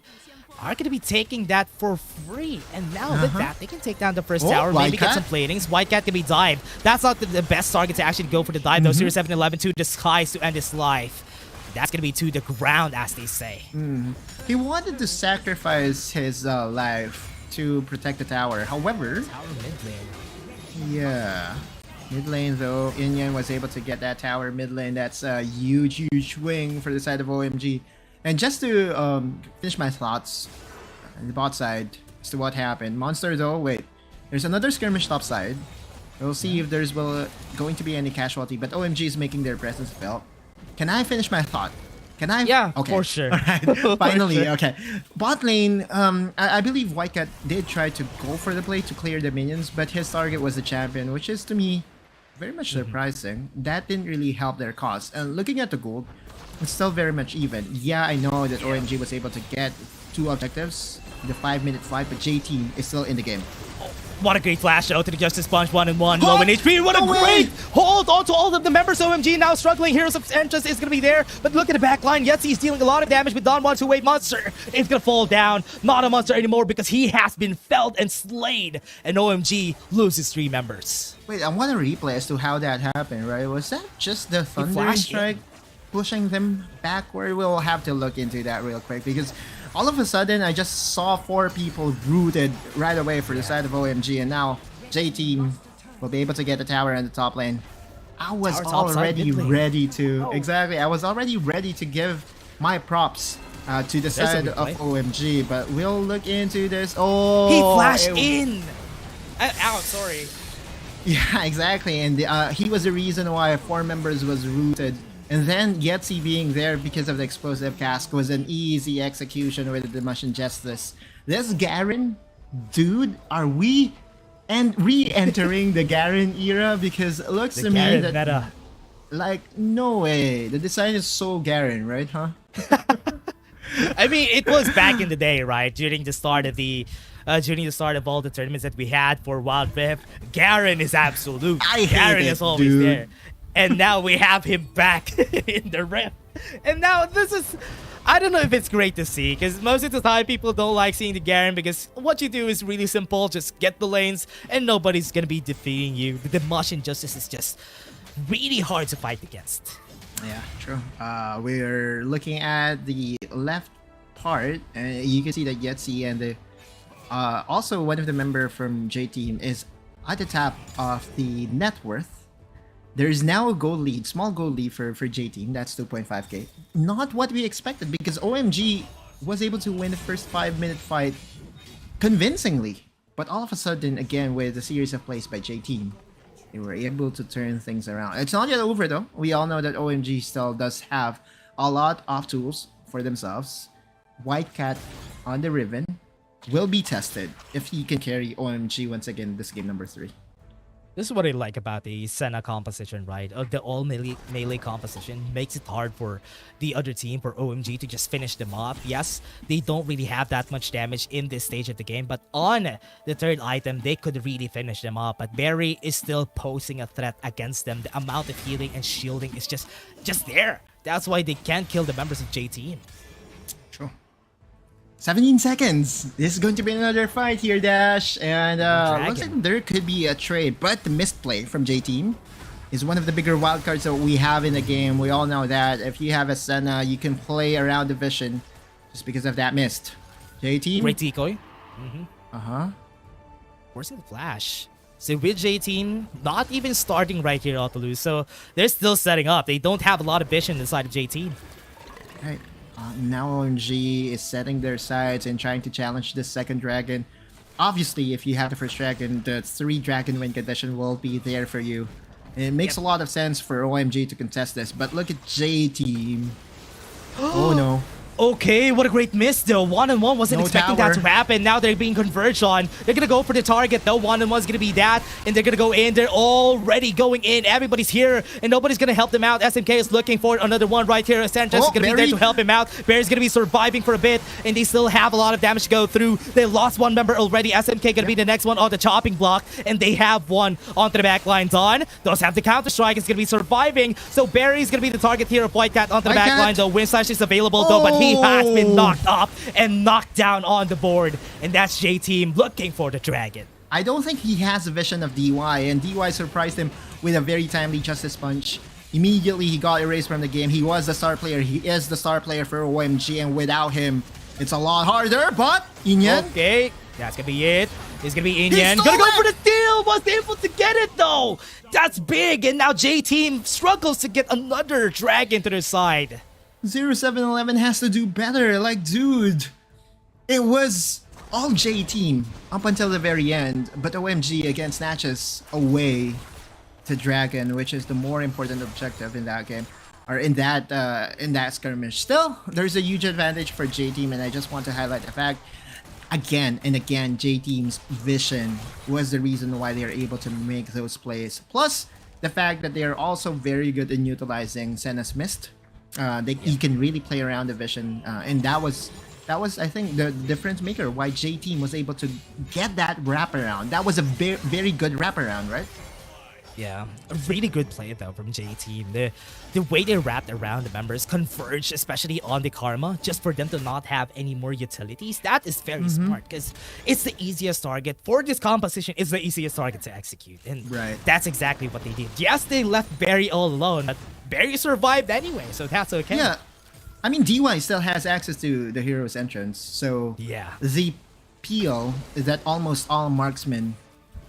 are going to be taking that for free. And now with that, they can take down the first tower, maybe get some platings. White Cat can be dived. That's not the best target to actually go for the dive, though. 0711 to the skies to end his life. That's going to be to the ground, as they say. He wanted to sacrifice his life to protect the tower. However, tower mid lane. Yeah. Mid lane, though, Inyan was able to get that tower mid lane. That's a huge wing for the side of OMG. And just to finish my thoughts on the bot side as to what happened. Monster, though, there's another skirmish top side. We'll see if there's going to be any casualty, but OMG is making their presence felt. Can I finish my thought? Can I? Yeah, okay. for sure. All right, finally, okay. Bot lane, I believe White Cat did try to go for the play to clear the minions, but his target was the champion, which is, to me, very much surprising. That didn't really help their cause. And looking at the gold, it's still very much even. Yeah, I know that OMG was able to get 2 objectives in the 5-minute fight, but J Team is still in the game. What a great flash out to the Justice Punch, 1-1, low in HP. What a great hold on to all of the members. OMG now struggling. Heroes of Entrance is going to be there, but look at the back line. Yetzi's dealing a lot of damage with Don 128. Monster is going to fall down. Not a monster anymore because he has been felled and slayed, and OMG loses 3 members. Wait, I want to replay as to how that happened, right? Was that just the Thundering Strike pushing them backward? We'll have to look into that real quick because all of a sudden I just saw 4 people rooted right away for the side of OMG, and now J Team will be able to get the tower in the top lane. I was already ready to exactly. I was already ready to give my props to the side of OMG, but we'll look into this. Oh, he flashed in. Out, sorry. Yeah, exactly, and he was the reason why 4 members was rooted. And then Yetzi being there because of the explosive cask was an easy execution with the Machine Justice. This Garen, dude, are we re-entering the Garen era? Because it looks to me that Like, no way. The design is so Garen, right? Huh? I mean, it was back in the day, right? During the start of all the tournaments that we had for Wild Rift, Garen is absolute. Garen is always there. And now we have him back in the Rift. And now this is... I don't know if it's great to see, because most of the time people don't like seeing the Garen, because what you do is really simple. Just get the lanes and nobody's going to be defeating you. The Mush Injustice is just really hard to fight against. Yeah, true. We're looking at the left part, and you can see that Yetzi and also one of the member from J Team is at the top of the net worth. There is now a gold lead, small gold lead for J Team. That's 2.5k. Not what we expected, because OMG was able to win the first 5-minute fight convincingly. But all of a sudden, again, with a series of plays by J Team, they were able to turn things around. It's not yet over though. We all know that OMG still does have a lot of tools for themselves. White Cat on the Riven will be tested if he can carry OMG once again this game number 3. This is what I like about the Senna composition, right? The all melee composition makes it hard for the other team, for OMG, to just finish them off. Yes, they don't really have that much damage in this stage of the game, but on the third item, they could really finish them off. But Barry is still posing a threat against them. The amount of healing and shielding is just there. That's why they can't kill the members of J Team. True. 17 seconds. This is going to be another fight here, Dash. And looks like there could be a trade, but the misplay from J Team is one of the bigger wildcards that we have in the game. We all know that if you have a Senna, you can play around the vision just because of that missed. J Team. Great decoy. Forcing the flash. So with J Team not even starting right here, Autolus, so they're still setting up. They don't have a lot of vision inside of J Team. Right. Now OMG is setting their sights and trying to challenge the second dragon. Obviously, if you have the first dragon, the 3 dragon win condition will be there for you. It makes a lot of sense for OMG to contest this, but look at J Team. Oh no. Okay, what a great miss though. 1-on-1 wasn't expecting that to happen. Now they're being converged on. They're gonna go for the target though. 1-on-1's gonna be that, and they're gonna go in. They're already going in. Everybody's here, and nobody's gonna help them out. SMK is looking for another one right here. Sanchez is gonna be there to help him out. Barry's gonna be surviving for a bit, and they still have a lot of damage to go through. They lost one member already. SMK gonna be the next one on the chopping block, and they have one onto the back line. Don does have the counter strike. Is gonna be surviving, so Barry's gonna be the target here of White Cat onto the back line though. Wind Slash is available though, but he has been knocked up and knocked down on the board, and that's J Team looking for the dragon. I don't think he has a vision of DY, and DY surprised him with a very timely Justice Punch. Immediately he got erased from the game. He was the star player. He is the star player for OMG, and without him, it's a lot harder. But Inyan, okay, that's gonna be it. It's gonna be Inyan. Gonna go for the steal. Was able to get it though. That's big, and now J Team struggles to get another dragon to their side. 0711 has to do better. Like, dude, it was all J Team up until the very end, but OMG again snatches away to Dragon, which is the more important objective in that game, or in that skirmish. Still, there's a huge advantage for J Team, and I just want to highlight the fact again and again, J Team's vision was the reason why they are able to make those plays. Plus, the fact that they are also very good in utilizing Senna's Mist. He can really play around the vision, and that was I think the difference maker why J Team was able to get that wraparound. That was a very good wraparound, right? Yeah, a really good play though from J Team. The way they wrapped around the members, converged especially on the Karma, just for them to not have any more utilities. That is very smart, because it's the easiest target for this composition. It's the easiest target to execute, and that's exactly what they did. Yes, they left Barry all alone, but Barry survived anyway, so that's okay. Yeah, I mean DY still has access to the hero's entrance, so yeah, the peel that almost all marksmen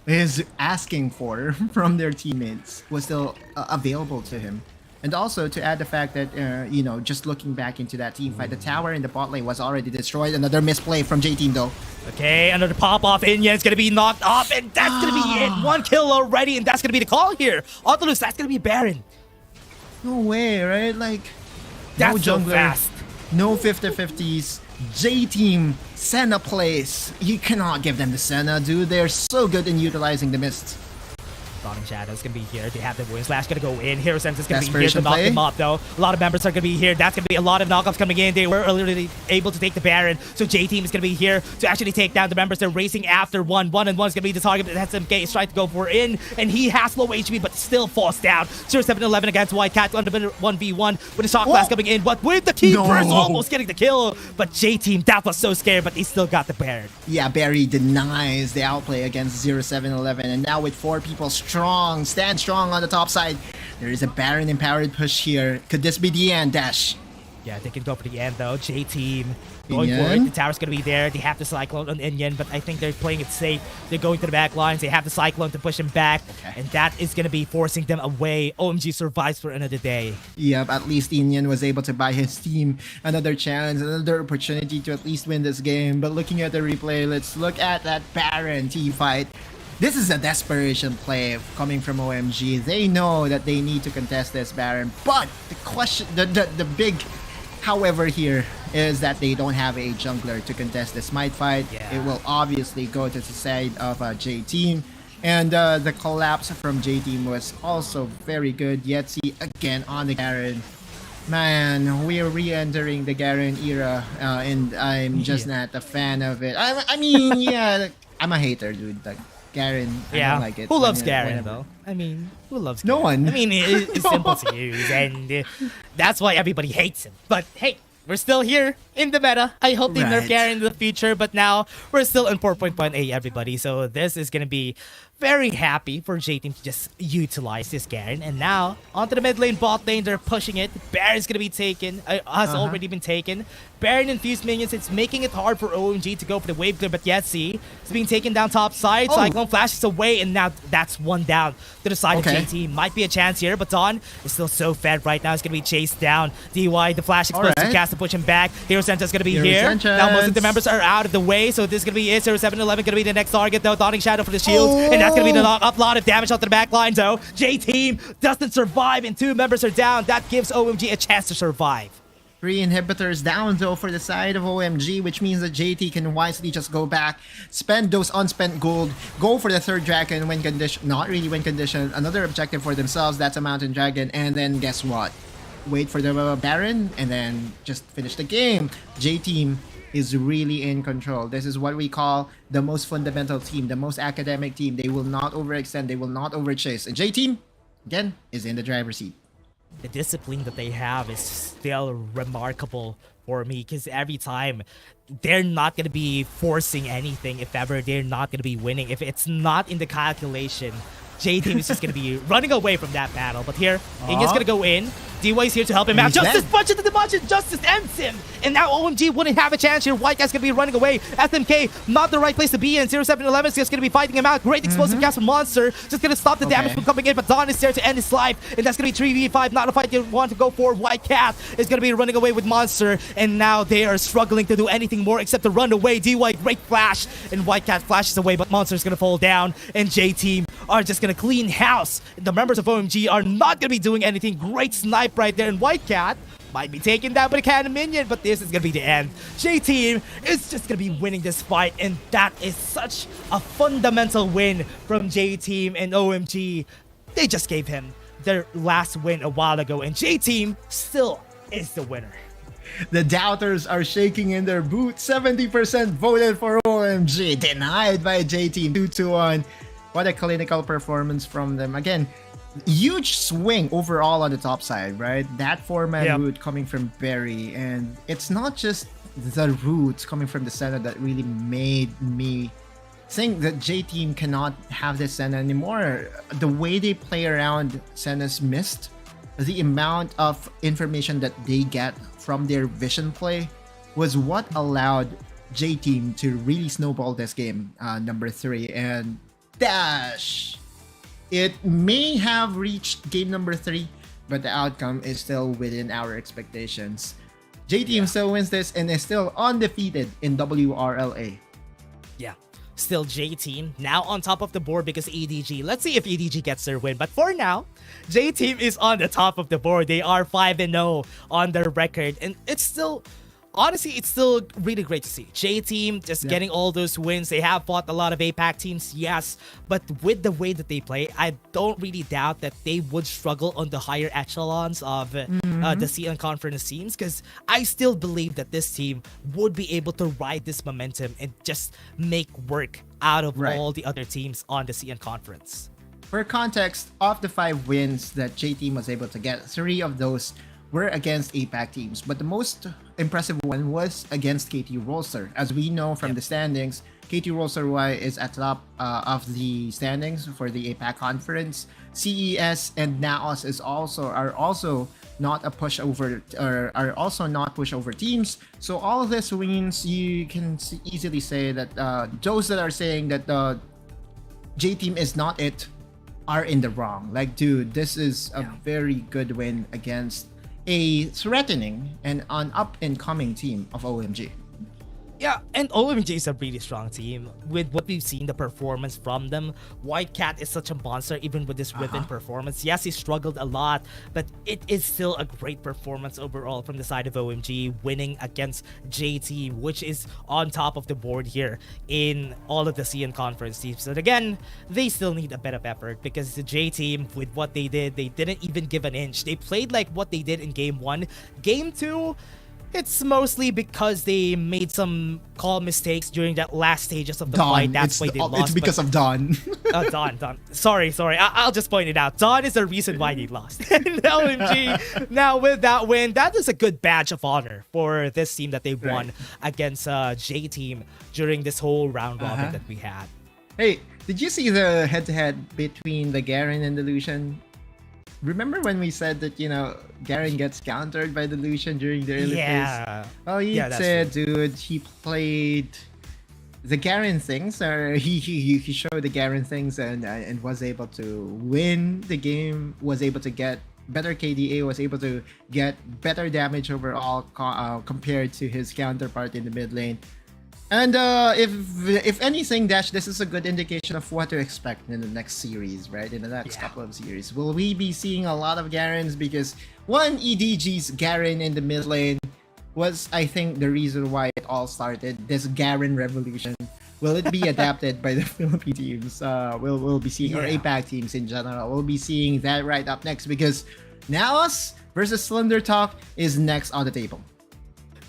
is asking for from their teammates was still available to him. And also to add the fact that, you know, just looking back into that team fight, the tower in the bot lane was already destroyed. Another misplay from J Team though. Okay, another pop-off. Inyan's gonna be knocked off, and that's gonna be it. 1 kill already, and that's gonna be the call here. Autolus, that's gonna be Baron. No way, right? Like, that's no jungler, so fast. No 50-50s. J Team, Senna plays. You cannot give them the Senna, dude. They're so good in utilizing the mist. Dawning Shadow's gonna be here. They have the Wind Slash gonna go in. Hero Sense is gonna be here to Desperation knock play. them up though. A lot of members are gonna be here. That's gonna be a lot of knockups coming in. They were already able to take the Baron. So J-Team is gonna be here to actually take down the members. They're racing after one. 1-1 is gonna be the target, but SMK is trying to go for in, and he has low HP but still falls down. 0-7-11 against White Cat under 1v1 with a shot class coming in, but with the Keepers almost getting the kill. But J-Team, that was so scared, but they still got the Baron. Yeah, Barry denies the outplay against 0-7-11, and now with 4 people stand strong on the top side. There is a Baron empowered push here. Could this be the end, Dash? Yeah, they can go for the end though. J-Team going for it. Inyan? The tower's gonna be there. They have the Cyclone on Inyan, but I think they're playing it safe. They're going to the back lines. They have the Cyclone to push him back, and that is gonna be forcing them away. OMG survives for another day. Yep, at least Inyan was able to buy his team another chance, another opportunity to at least win this game. But looking at the replay, let's look at that Baron team fight. This is a desperation play coming from OMG. They know that they need to contest this Baron, but the question, the big however here is that they don't have a jungler to contest this Smite fight. It will obviously go to the side of J-Team. And the collapse from J-Team was also very good. Yetzi again on the Garen. Man, we are re-entering the Garen era, and I'm just not a fan of it. I mean, yeah, I'm a hater, dude. Like, Garen, I don't like it. Who loves Garen though? I mean, who loves Garen? No one. I mean, it's simple to use, and that's why everybody hates him. But hey, we're still here in the meta. I hope they nerf Garen in the future, but now we're still in 4.1a, everybody. So this is gonna be very happy for J-Team to just utilize this Garen. And now, onto the mid lane, bot lane, they're pushing it. Baron's gonna be taken, has already been taken. Baron infused minions, it's making it hard for OMG to go for the wave clear, but Yetzi is being taken down top side. Cyclone flashes away, and now that's one down to the side of J-Team. Might be a chance here, but Dawn is still so fed right now. It's gonna be chased down. DY, the flash explosive cast to push him back. Hero Sentinel's gonna be here. Now most of the members are out of the way, so this is gonna be it. 0-7-11 gonna be the next target, though. Dawning Shadow for the shield, and that's gonna be the up lot of damage onto the back line, though. J-Team doesn't survive, and 2 members are down. That gives OMG a chance to survive. 3 inhibitors down though for the side of OMG, which means that JT can wisely just go back, spend those unspent gold, go for the 3rd dragon when condition, not really when condition, another objective for themselves, that's a mountain dragon, and then guess what? Wait for the Baron, and then just finish the game. J-Team is really in control. This is what we call the most fundamental team, the most academic team. They will not overextend, they will not overchase. And J-Team, again, is in the driver's seat. The discipline that they have is still remarkable for me, because every time they're not going to be forcing anything if ever they're not going to be winning. If it's not in the calculation, J-Team is just going to be running away from that battle. But here, Inya's going to go in. DY is here to help him out. Justice punches into the budget. Justice ends him. And now OMG wouldn't have a chance here. White guy's going to be running away. SMK, not the right place to be in. 0-7-11 is just going to be fighting him out. Great explosive cast from Monster. Just going to stop the damage from coming in. But Dawn is there to end his life. And that's going to be 3v5. Not a fight you want to go for. White Cat is going to be running away with Monster. And now they are struggling to do anything more except to run away. DY, great flash. And White Cat flashes away. But Monster is going to fall down. And J-Team are just going to clean house. The members of OMG are not going to be doing anything. Great snipe right there. And White Cat might be taken down by a cannon minion, but this is going to be the end. J-Team is just going to be winning this fight, and that is such a fundamental win from J-Team. And OMG, they just gave him their last win a while ago, and J-Team still is the winner. The doubters are shaking in their boots. 70% voted for OMG, denied by J-Team. 2-1. What a clinical performance from them. Again, huge swing overall on the top side, right? That 4-man route coming from Barry, and it's not just the routes coming from the center that really made me think that J-Team cannot have this Senna anymore. The way they play around Senna's mist, the amount of information that they get from their vision play was what allowed J-Team to really snowball this game, number 3. And Dash, it may have reached game number 3, but the outcome is still within our expectations. J-Team still wins this and is still undefeated in WRLA. Yeah, still J-Team now on top of the board because EDG. Let's see if EDG gets their win. But for now, J-Team is on the top of the board. They are 5-0 on their record, and it's still honestly, it's still really great to see. J-Team just getting all those wins. They have fought a lot of APAC teams, yes. But with the way that they play, I don't really doubt that they would struggle on the higher echelons of the CN Conference teams, because I still believe that this team would be able to ride this momentum and just make work out of all the other teams on the CN Conference. For context, of the 5 wins that J-Team was able to get, 3 of those were against APAC teams. But the most impressive one was against KT Rolster. As we know from the standings, KT Rolster UI is at top of the standings for the APAC conference. CES and NAOS are also not a pushover, or are also not pushover teams. So all of this wins, you can easily say that those that are saying that the J-Team is not it are in the wrong. Like, dude, this is a very good win against a threatening and an up-and-coming team of OMG. Yeah, and OMG is a really strong team. With what we've seen, the performance from them, White Cat is such a monster even with this Riven performance. Yes, he struggled a lot, but it is still a great performance overall from the side of OMG, winning against J-Team, which is on top of the board here in all of the CN Conference teams. And again, they still need a bit of effort, because the J-Team, with what they did, they didn't even give an inch. They played like what they did in Game 1. Game 2, it's mostly because they made some call mistakes during that last stages of the fight. That's why they lost. It's because of Dawn. Dawn. Sorry. I'll just point it out. Dawn is the reason why they lost. And OMG, now with that win, that is a good badge of honor for this team that they won against J-Team during this whole round robin that we had. Hey, did you see the head-to-head between the Garen and the Lucian? Remember when we said that, Garen gets countered by the Lucian during the early phase? Oh, he said, dude, he played the Garen things, or he showed the Garen things and was able to win the game, was able to get better KDA, was able to get better damage overall compared to his counterpart in the mid lane. And if anything, Dash, this is a good indication of what to expect in the next series, right? In the next couple of series. Will we be seeing a lot of Garens? Because one, EDG's Garen in the mid lane was, I think, the reason why it all started. This Garen revolution. Will it be adapted by the Philippine teams? We'll be seeing, or APAC teams in general. We'll be seeing that right up next, because NAOS versus Slender Talk is next on the table.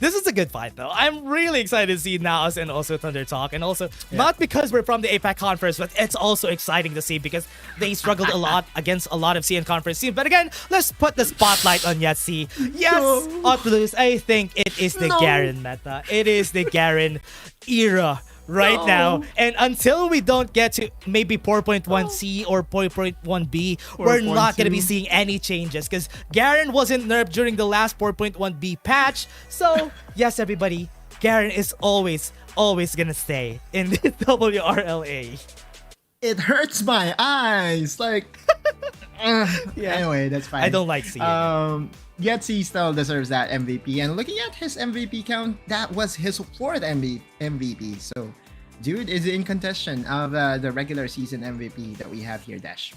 This is a good fight, though. I'm really excited to see NAOS and also Thunder Talk. And also, not because we're from the APAC Conference, but it's also exciting to see because they struggled a lot against a lot of CN Conference teams. But again, let's put the spotlight on Yatsi. Yes, Oculus, I think it is the Garen meta. It is the Garen era right now. And until we don't get to maybe 4.1C or 4.1B, we're not going to be seeing any changes, because Garen wasn't nerfed during the last 4.1B patch. So yes, everybody, Garen is always going to stay in the WRLA. It hurts my eyes. Like, anyway, that's fine. I don't like seeing it. Yetzi still deserves that MVP, and looking at his MVP count, that was his 4th MVP. So, dude is in contention of the regular season MVP that we have here, Dash.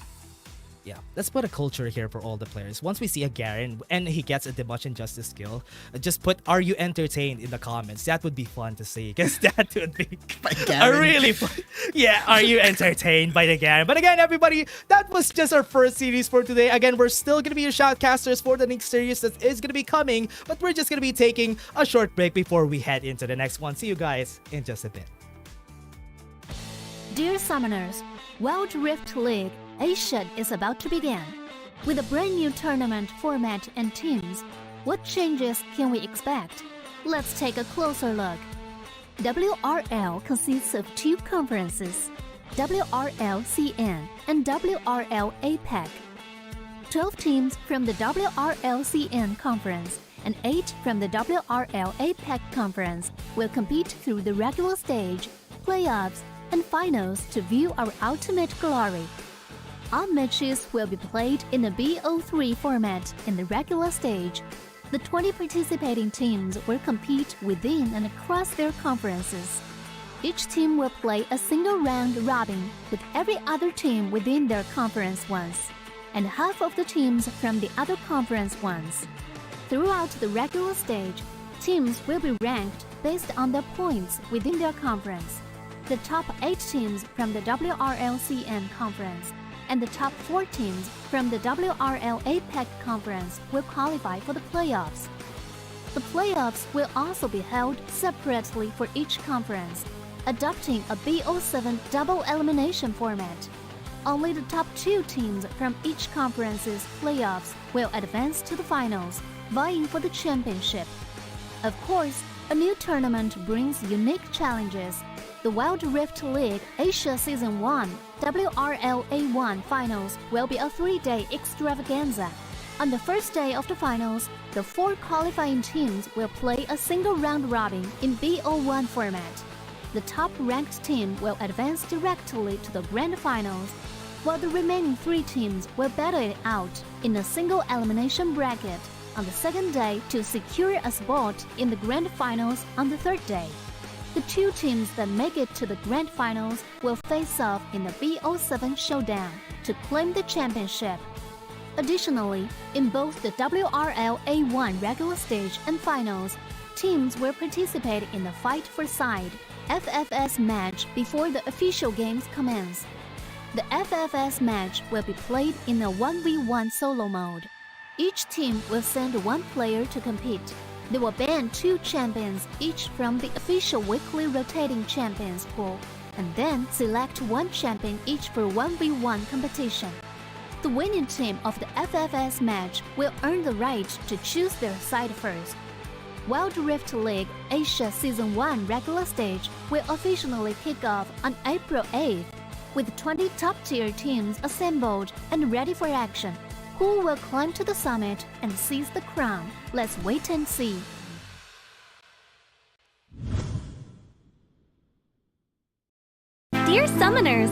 Yeah, let's put a culture here for all the players. Once we see a Garen and he gets a Demotion Injustice skill, just put "Are you entertained?" in the comments. That would be fun to see, because that would be a really fun. Yeah, are you entertained by the Garen? But again, everybody, that was just our first series for today. Again, we're still gonna be your shoutcasters for the next series that is gonna be coming, but we're just gonna be taking a short break before we head into the next one. See you guys in just a bit. Dear Summoners, Wild Rift League Asia is about to begin. With a brand new tournament format and teams, what changes can we expect? Let's take a closer look. WRL consists of 2 conferences, WRL CN and WRL APAC. 12 teams from the WRL CN conference and 8 from the WRL APAC conference will compete through the regular stage, playoffs, and finals to view our ultimate glory. All matches will be played in a BO3 format in the regular stage. The 20 participating teams will compete within and across their conferences. Each team will play a single round robin with every other team within their conference once, and half of the teams from the other conference once. Throughout the regular stage, teams will be ranked based on their points within their conference. The top 8 teams from the WRL-CN conference and the top 4 teams from the WRL APAC conference will qualify for the playoffs. The playoffs will also be held separately for each conference, adopting a BO7 double elimination format. Only the top 2 teams from each conference's playoffs will advance to the finals, vying for the championship. Of course, a new tournament brings unique challenges. The Wild Rift League Asia Season 1 WRL A1 Finals will be a 3-day extravaganza. On the first day of the finals, the 4 qualifying teams will play a single round robin in BO1 format. The top-ranked team will advance directly to the grand finals, while the remaining 3 teams will battle it out in a single elimination bracket on the second day to secure a spot in the grand finals on the third day. The 2 teams that make it to the grand finals will face off in the BO7 showdown to claim the championship. Additionally, in both the WRL A1 regular stage and finals, teams will participate in the Fight for Side FFS match before the official games commence. The FFS match will be played in a 1v1 solo mode. Each team will send 1 player to compete. They will ban 2 champions each from the official weekly rotating champions pool, and then select 1 champion each for 1v1 competition. The winning team of the FFS match will earn the right to choose their side first. Wild Rift League Asia Season 1 regular stage will officially kick off on April 8th, with 20 top-tier teams assembled and ready for action. Who will climb to the summit and seize the crown? Let's wait and see. Dear Summoners,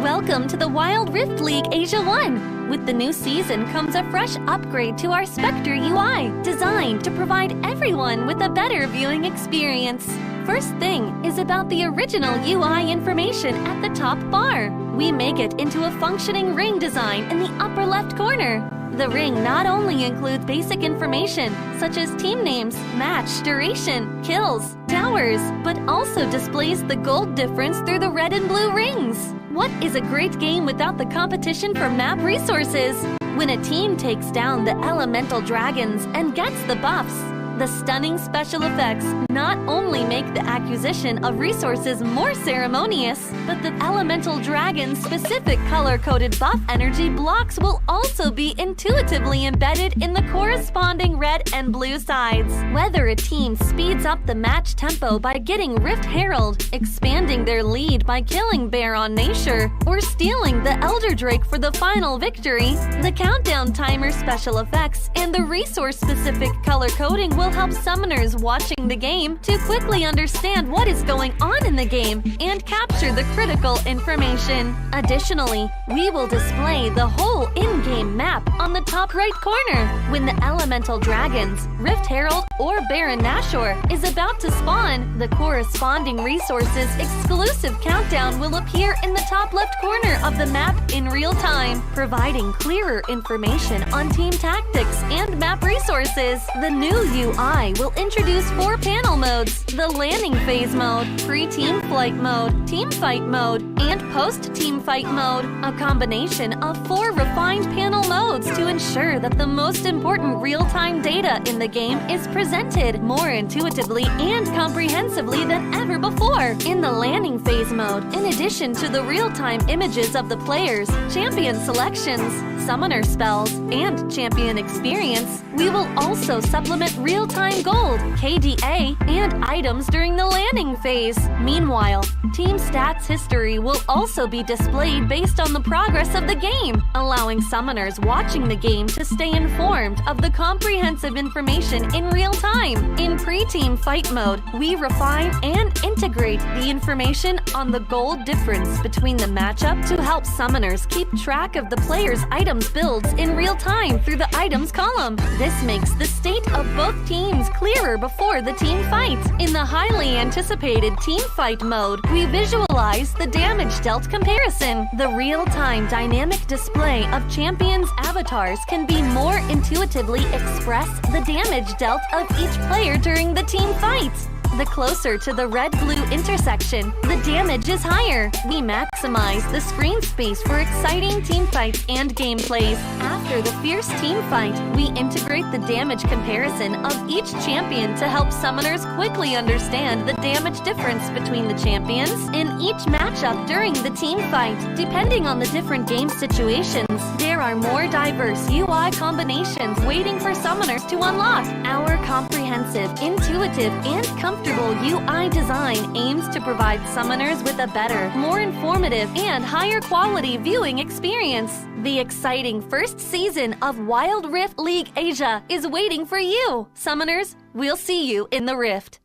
welcome to the Wild Rift League Asia 1. With the new season comes a fresh upgrade to our Spectator UI, designed to provide everyone with a better viewing experience. First thing is about the original UI information at the top bar. We make it into a functioning ring design in the upper left corner. The ring not only includes basic information such as team names, match duration, kills, towers, but also displays the gold difference through the red and blue rings. What is a great game without the competition for map resources? When a team takes down the elemental dragons and gets the buffs, the stunning special effects not only make the acquisition of resources more ceremonious, but the elemental dragon's specific color-coded buff energy blocks will also be intuitively embedded in the corresponding red and blue sides. Whether a team speeds up the match tempo by getting Rift Herald, expanding their lead by killing Baron Nashor, or stealing the Elder Drake for the final victory, the countdown timer special effects and the resource-specific color coding will help summoners watching the game to quickly understand what is going on in the game and capture the critical information. Additionally, we will display the whole in-game map on the top right corner. When the elemental dragons, Rift Herald, or Baron Nashor is about to spawn, the corresponding resources exclusive countdown will appear in the top left corner of the map in real time, providing clearer information on team tactics and map resources. The new UI will introduce 4 panel modes: the landing phase mode, pre-team flight mode, team fight mode, and post-team fight mode, a combination of 4 refined panel modes to ensure that the most important real-time data in the game is presented more intuitively and comprehensively than ever before. In the landing phase mode, in addition to the real-time images of the players, champion selections, summoner spells, and champion experience, we will also supplement real-time gold, KDA, and items during the landing phase. Meanwhile, team stats history will also be displayed based on the progress of the game, allowing summoners watching the game to stay informed of the comprehensive information in real time. In pre-team fight mode, we refine and integrate the information on the gold difference between the matchup to help summoners keep track of the players' items builds in real time through the items column. This makes the state of both teams clearer before the team fight. In the highly anticipated team fight mode, we visualize the damage dealt comparison. The real-time dynamic display of champions' avatars can be more intuitively express the damage dealt of each player during the team fight. The closer to the red-blue intersection, the damage is higher. We maximize the screen space for exciting team fights and gameplays. After the fierce team fight, we integrate the damage comparison of each champion to help summoners quickly understand the damage difference between the champions in each matchup during the team fight. Depending on the different game situations, there are more diverse UI combinations waiting for summoners to unlock. Our comprehensive, intuitive, and comfortable UI design aims to provide summoners with a better, more informative, and higher quality viewing experience. The exciting first season of Wild Rift League Asia is waiting for you. Summoners, we'll see you in the Rift.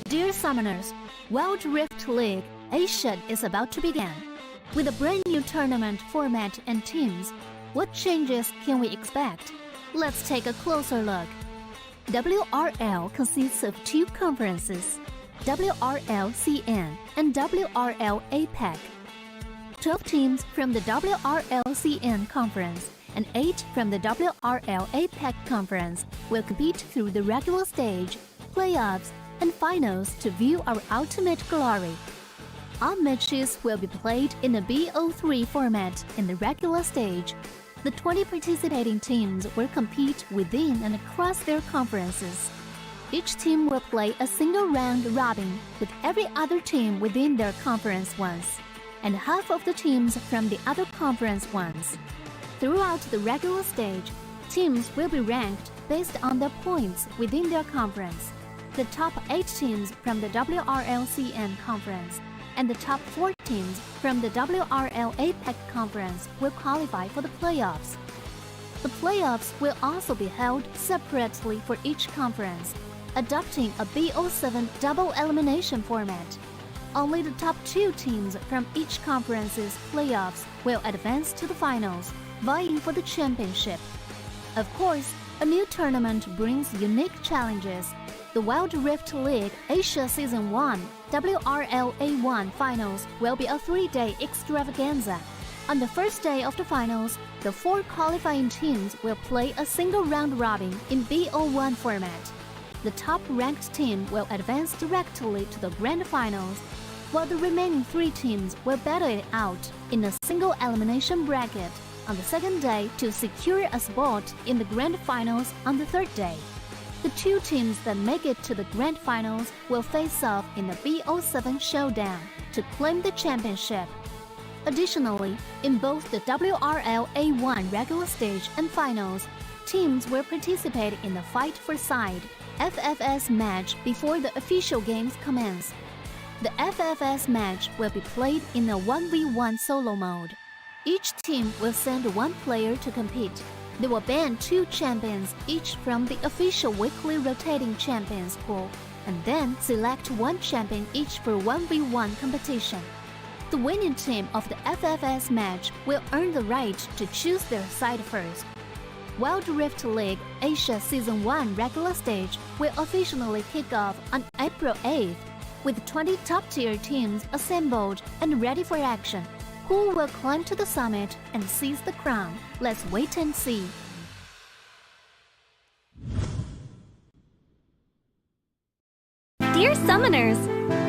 Dear Summoners, Wild Rift League Asia is about to begin. With a brand new tournament format and teams, what changes can we expect? Let's take a closer look. WRL consists of two conferences, WRL CN and WRL APEC. 12 teams from the WRL CN conference and 8 from the WRL APEC conference will compete through the regular stage, playoffs, and finals to view our ultimate glory. All matches will be played in the BO3 format in the regular stage. The 20 participating teams will compete within and across their conferences. Each team will play a single round robin with every other team within their conference once, and half of the teams from the other conference once. Throughout the regular stage, teams will be ranked based on their points within their conference. The top 8 teams from the WRL-CN conference and the top 4 teams from the WRL APEC conference will qualify for the playoffs. The playoffs will also be held separately for each conference, adopting a BO7 double elimination format. Only the top 2 teams from each conference's playoffs will advance to the finals, vying for the championship. Of course, a new tournament brings unique challenges. The Wild Rift League Asia Season 1 WRL A1 Finals will be a 3-day extravaganza. On the first day of the finals, the 4 qualifying teams will play a single round robin in BO1 format. The top-ranked team will advance directly to the grand finals, while the remaining 3 teams will battle it out in a single elimination bracket on the second day to secure a spot in the grand finals on the third day. The 2 teams that make it to the grand finals will face off in the BO7 showdown to claim the championship. Additionally, in both the WRL A1 regular stage and finals, teams will participate in the Fight for Side FFS match before the official games commence. The FFS match will be played in a 1v1 solo mode. Each team will send 1 player to compete. They will ban 2 champions each from the official weekly rotating champions pool, and then select 1 champion each for 1v1 competition. The winning team of the FFS match will earn the right to choose their side first. Wild Rift League Asia Season 1 regular stage will officially kick off on April 8th, with 20 top-tier teams assembled and ready for action. Who will climb to the summit and seize the crown? Let's wait and see. Dear Summoners,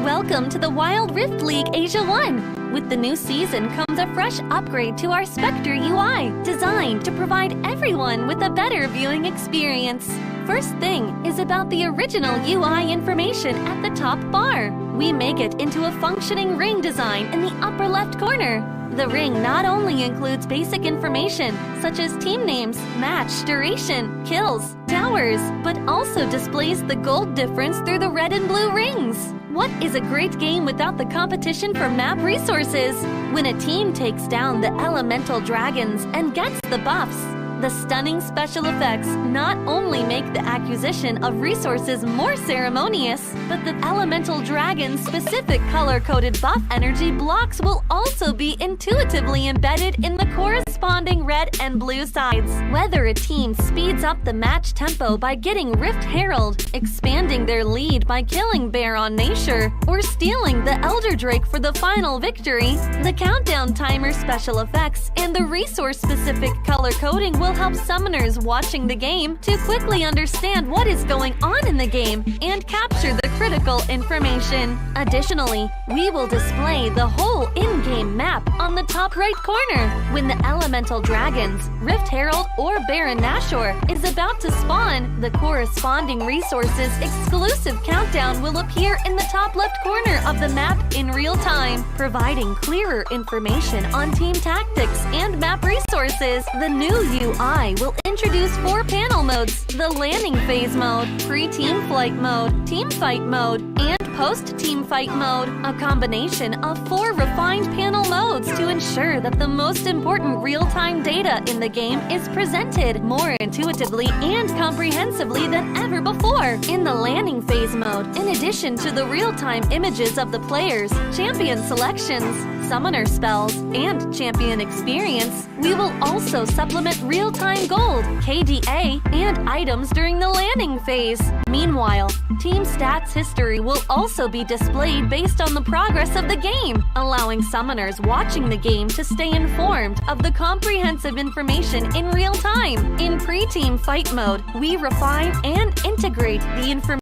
welcome to the Wild Rift League Asia 1. With the new season comes a fresh upgrade to our Spectator UI, designed to provide everyone with a better viewing experience. First thing is about the original UI information at the top bar. We make it into a functioning ring design in the upper left corner. The ring not only includes basic information such as team names, match duration, kills, towers, but also displays the gold difference through the red and blue rings. What is a great game without the competition for map resources? When a team takes down the elemental dragons and gets the buffs, The stunning special effects not only make the acquisition of resources more ceremonious, but the elemental dragon's specific color-coded buff energy blocks will also be intuitively embedded in the corresponding red and blue sides. Whether a team speeds up the match tempo by getting Rift Herald, expanding their lead by killing Bear on Nashor, or stealing the Elder Drake for the final victory, the countdown timer special effects and the resource-specific color coding will help summoners watching the game to quickly understand what is going on in the game and capture the critical information. Additionally, we will display the whole in-game map on the top right corner. When the elemental dragons, Rift Herald, or Baron Nashor is about to spawn, the corresponding resources exclusive countdown will appear in the top left corner of the map in real time, providing clearer information on team tactics and map resources. The new UI will introduce 4 panel modes: the landing phase mode, pre-team flight mode, team fight mode, and post-team fight mode, a combination of 4 refined panel modes to ensure that the most important real-time data in the game is presented more intuitively and comprehensively than ever before. In the landing phase mode, in addition to the real-time images of the players, champion selections, summoner spells, and champion experience, we will also supplement real-time gold, KDA, and items during the landing phase. Meanwhile, team stats history will also be displayed based on the progress of the game, allowing summoners watching the game to stay informed of the comprehensive information in real time. In pre-team fight mode, we refine and integrate the information.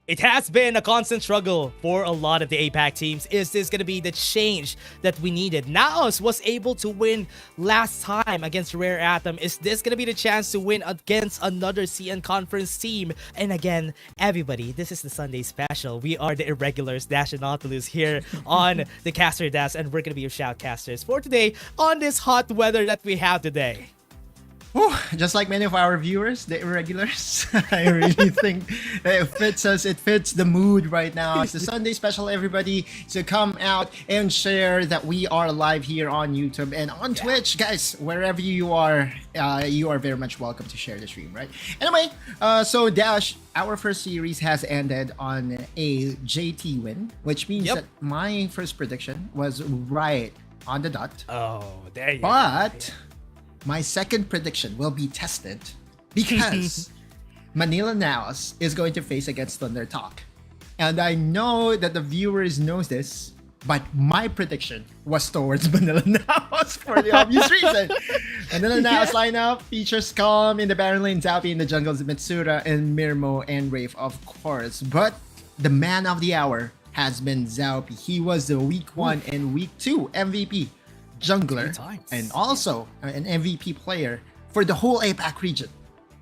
It has been a constant struggle for a lot of the APAC teams. Is this going to be the change that we needed? NAOS was able to win last time against Rare Atom. Is this going to be the chance to win against another CN Conference team? And again, everybody, this is the Sunday special. We are the Irregulars, Dash and Nautilus here on the Caster Dash, and we're going to be your shoutcasters for today on this hot weather that we have today. Whew, just like many of our viewers, the Irregulars, I really think that it fits us. It fits the mood right now. It's the Sunday special, everybody. So come out and share that we are live here on YouTube and on Twitch. Guys, wherever you are very much welcome to share the stream, right? Anyway, so Dash, our first series has ended on a JT win, which means that my first prediction was right on the dot. Oh, there you go. But my second prediction will be tested because Manila NAOS is going to face against Thunder Talk. And I know that the viewers knows this, but my prediction was towards Manila NAOS for the obvious reason. Manila NAOS lineup features Calm in the Baron lane, Zappy in the jungles, Mitsura, and Mirmo and Wraith, of course. But the man of the hour has been Zappy. He was the week 1 and week 2 MVP. Jungler, and also an MVP player for the whole APAC region.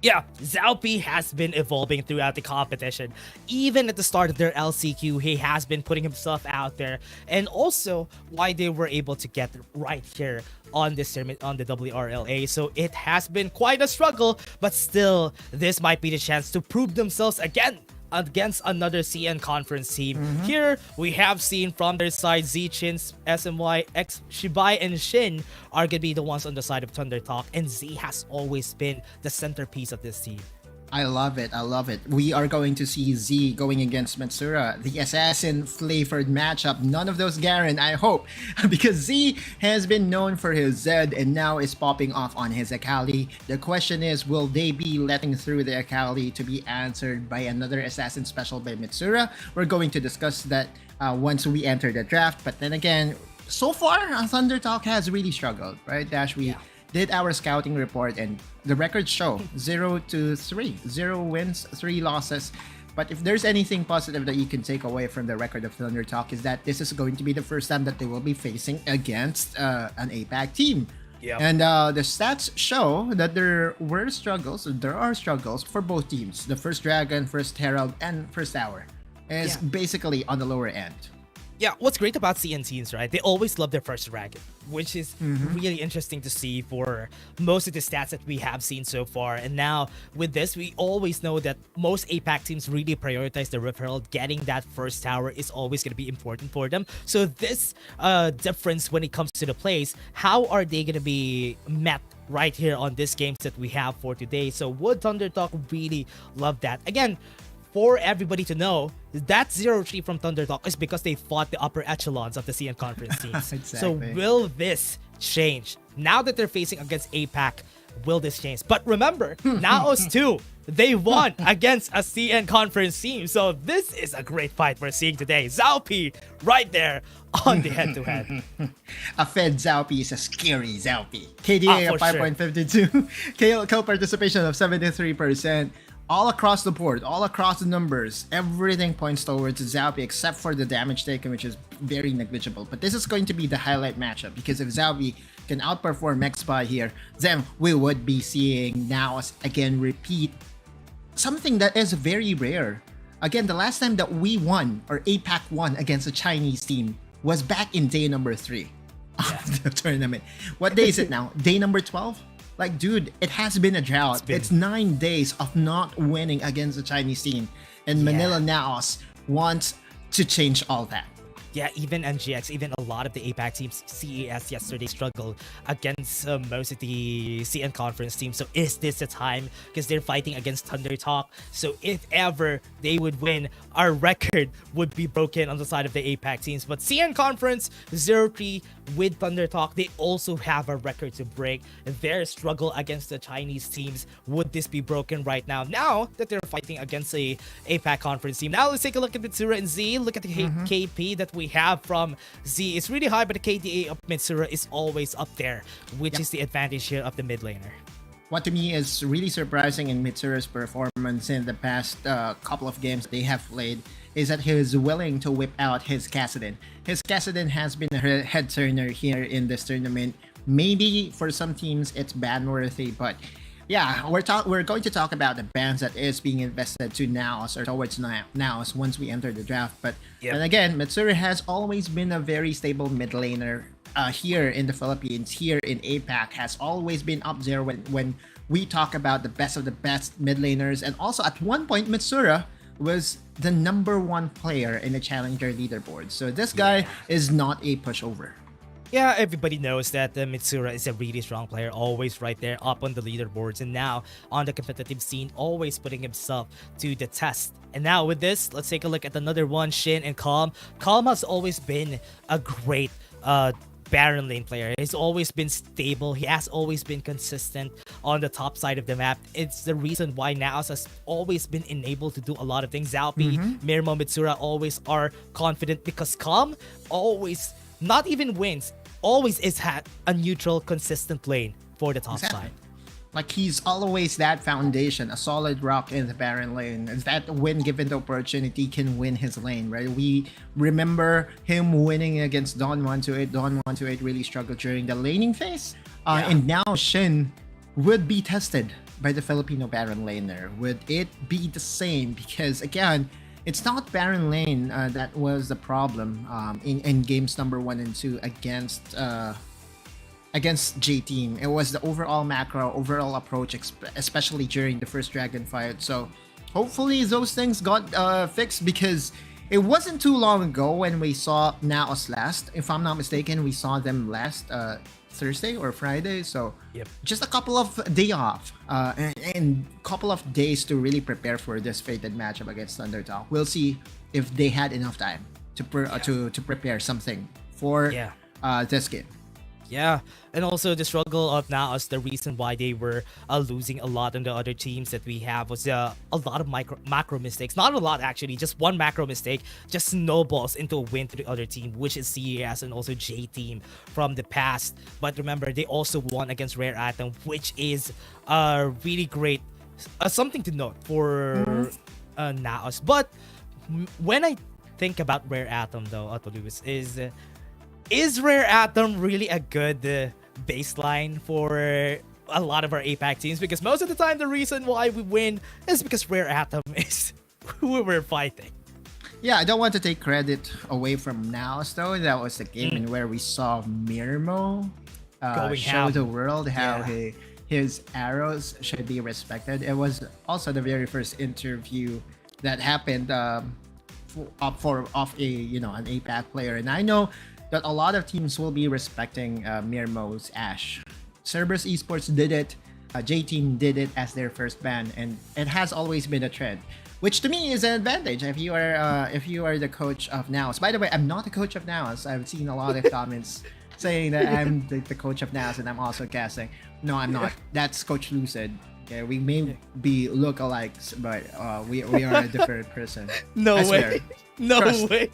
Yeah, Zappy has been evolving throughout the competition. Even at the start of their LCQ, he has been putting himself out there. And also, why they were able to get right here on this tournament, on the WRLA. So it has been quite a struggle, but still, this might be the chance to prove themselves again against another CN Conference team. Here, we have seen from their side, Z-Chin, SMY, X, Shibai, and Shin are going to be the ones on the side of Thunder Talk, and Z has always been the centerpiece of this team. I love it. I love it. We are going to see Z going against Mitsura, the assassin-flavored matchup. None of those Garen, I hope, because Z has been known for his Zed and now is popping off on his Akali. The question is, will they be letting through the Akali to be answered by another assassin special by Mitsura? We're going to discuss that once we enter the draft. But then again, so far, Thunder Talk has really struggled, right, Dash? We did our scouting report and the records show 0-3, 0 wins, 3 losses. But if there's anything positive that you can take away from the record of Thunder Talk is that this is going to be the first time that they will be facing against an APAC team. And the stats show that there are struggles for both teams. The first Dragon, first Herald, and first Hour is basically on the lower end. Yeah, what's great about CN teams, right? They always love their first Dragon, which is really interesting to see for most of the stats that we have seen so far. And now with this, we always know that most APAC teams really prioritize the Rift Herald. Getting that first tower is always going to be important for them. So this difference when it comes to the plays, how are they going to be met right here on this games that we have for today. So would Thunder Talk really love that? Again, for everybody to know, that 0-3 from Thunder Talk is because they fought the upper echelons of the CN Conference teams. Exactly. So will this change? Now that they're facing against APAC, will this change? But remember, NAOS too, they won against a CN Conference team. So this is a great fight we're seeing today. Zaupi right there on the head-to-head. A fed Zaupi is a scary Zaupi. KDA of 5.52. Kill participation of 73%. All across the board, all across the numbers, everything points towards Zaupi except for the damage taken, which is very negligible. But this is going to be the highlight matchup because if Zaupi can outperform Xpy here, then we would be seeing NAOS again repeat something that is very rare. Again, the last time that we won, or APAC won against a Chinese team, was back in day number 3 of the tournament. What day is it now? Day number 12? Like, dude, it has been a drought. It's 9 days of not winning against a Chinese team. And Manila NAOS wants to change all that. Yeah, even NGX, even a lot of the APAC teams, CES yesterday struggled against most of the CN Conference teams. So is this a time? Because they're fighting against Thunder Talk. So if ever they would win, our record would be broken on the side of the APAC teams. But CN Conference 0-3 with Thunder Talk, they also have a record to break. Their struggle against the Chinese teams, would this be broken right now? Now that they're fighting against a APAC Conference team. Now let's take a look at Mitsura and Z. Look at the KP that we have from Z. It's really high, but the KDA of Mitsura is always up there, which is the advantage here of the mid laner. What to me is really surprising in Mitsura's performance in the past couple of games they have played is that he is willing to whip out his Kassadin. His Kassadin has been a head turner here in this tournament. Maybe for some teams it's ban worthy, but yeah, we're going to talk about the bans that is being invested to NAOS or towards NAOS once we enter the draft. But and again, Mitsura has always been a very stable mid laner here in the Philippines, here in APAC, has always been up there when we talk about the best of the best mid laners. And also at one point, Mitsura was the #1 player in the Challenger leaderboard. So this guy is not a pushover. Yeah, everybody knows that Mitsura is a really strong player, always right there up on the leaderboards, and now on the competitive scene, always putting himself to the test. And now with this, let's take a look at another one, Shin and Calm. Calm has always been a great Baron lane player. He's always been stable. He has always been consistent on the top side of the map. It's the reason why NAOS has always been enabled to do a lot of things. Zaupi, Mirmo, Mitsura always are confident because Calm always, not even wins, always is had a neutral, consistent lane for the top side. Like, he's always that foundation, a solid rock in the Baron lane. That when given the opportunity can win his lane, right? We remember him winning against Don128. Don128 really struggled during the laning phase. And now Shin would be tested by the Filipino Baron laner. Would it be the same? Because again, it's not Baron lane that was the problem in games number 1 and 2 against J-Team. It was the overall macro, overall approach, especially during the first Dragon fight. So hopefully those things got fixed, because it wasn't too long ago when we saw NAOS last. If I'm not mistaken, we saw them last Thursday or Friday. So just a couple of days off and couple of days to really prepare for this fated matchup against Thunder Talk. We'll see if they had enough time to prepare something for this game. Yeah, and also the struggle of NAOS, the reason why they were losing a lot on the other teams that we have was a lot of macro mistakes. Not a lot, actually, just one macro mistake just snowballs into a win to the other team, which is CES and also J-Team from the past. But remember, they also won against Rare Atom, which is really great, something to note for NAOS. But when I think about Rare Atom, though, Otto Lewis, is Rare Atom really a good baseline for a lot of our APAC teams? Because most of the time, the reason why we win is because Rare Atom is who we're fighting. Yeah, I don't want to take credit away from NAOS, though. That was the game in where we saw Mirmo show the world how his arrows should be respected. It was also the very first interview that happened of an APAC player, and I know that a lot of teams will be respecting Mirmo's Ashe Cerberus Esports did it. J-Team did it as their first ban, and it has always been a trend, which to me is an advantage if you are the coach of NAOS. By the way, I'm not the coach of NAOS. I've seen a lot of comments saying that I'm the coach of NAOS and I'm also casting. No, I'm not. That's Coach Lucid. Okay, we may be lookalikes, but we are a different person. No I way. swear. No Trust. way.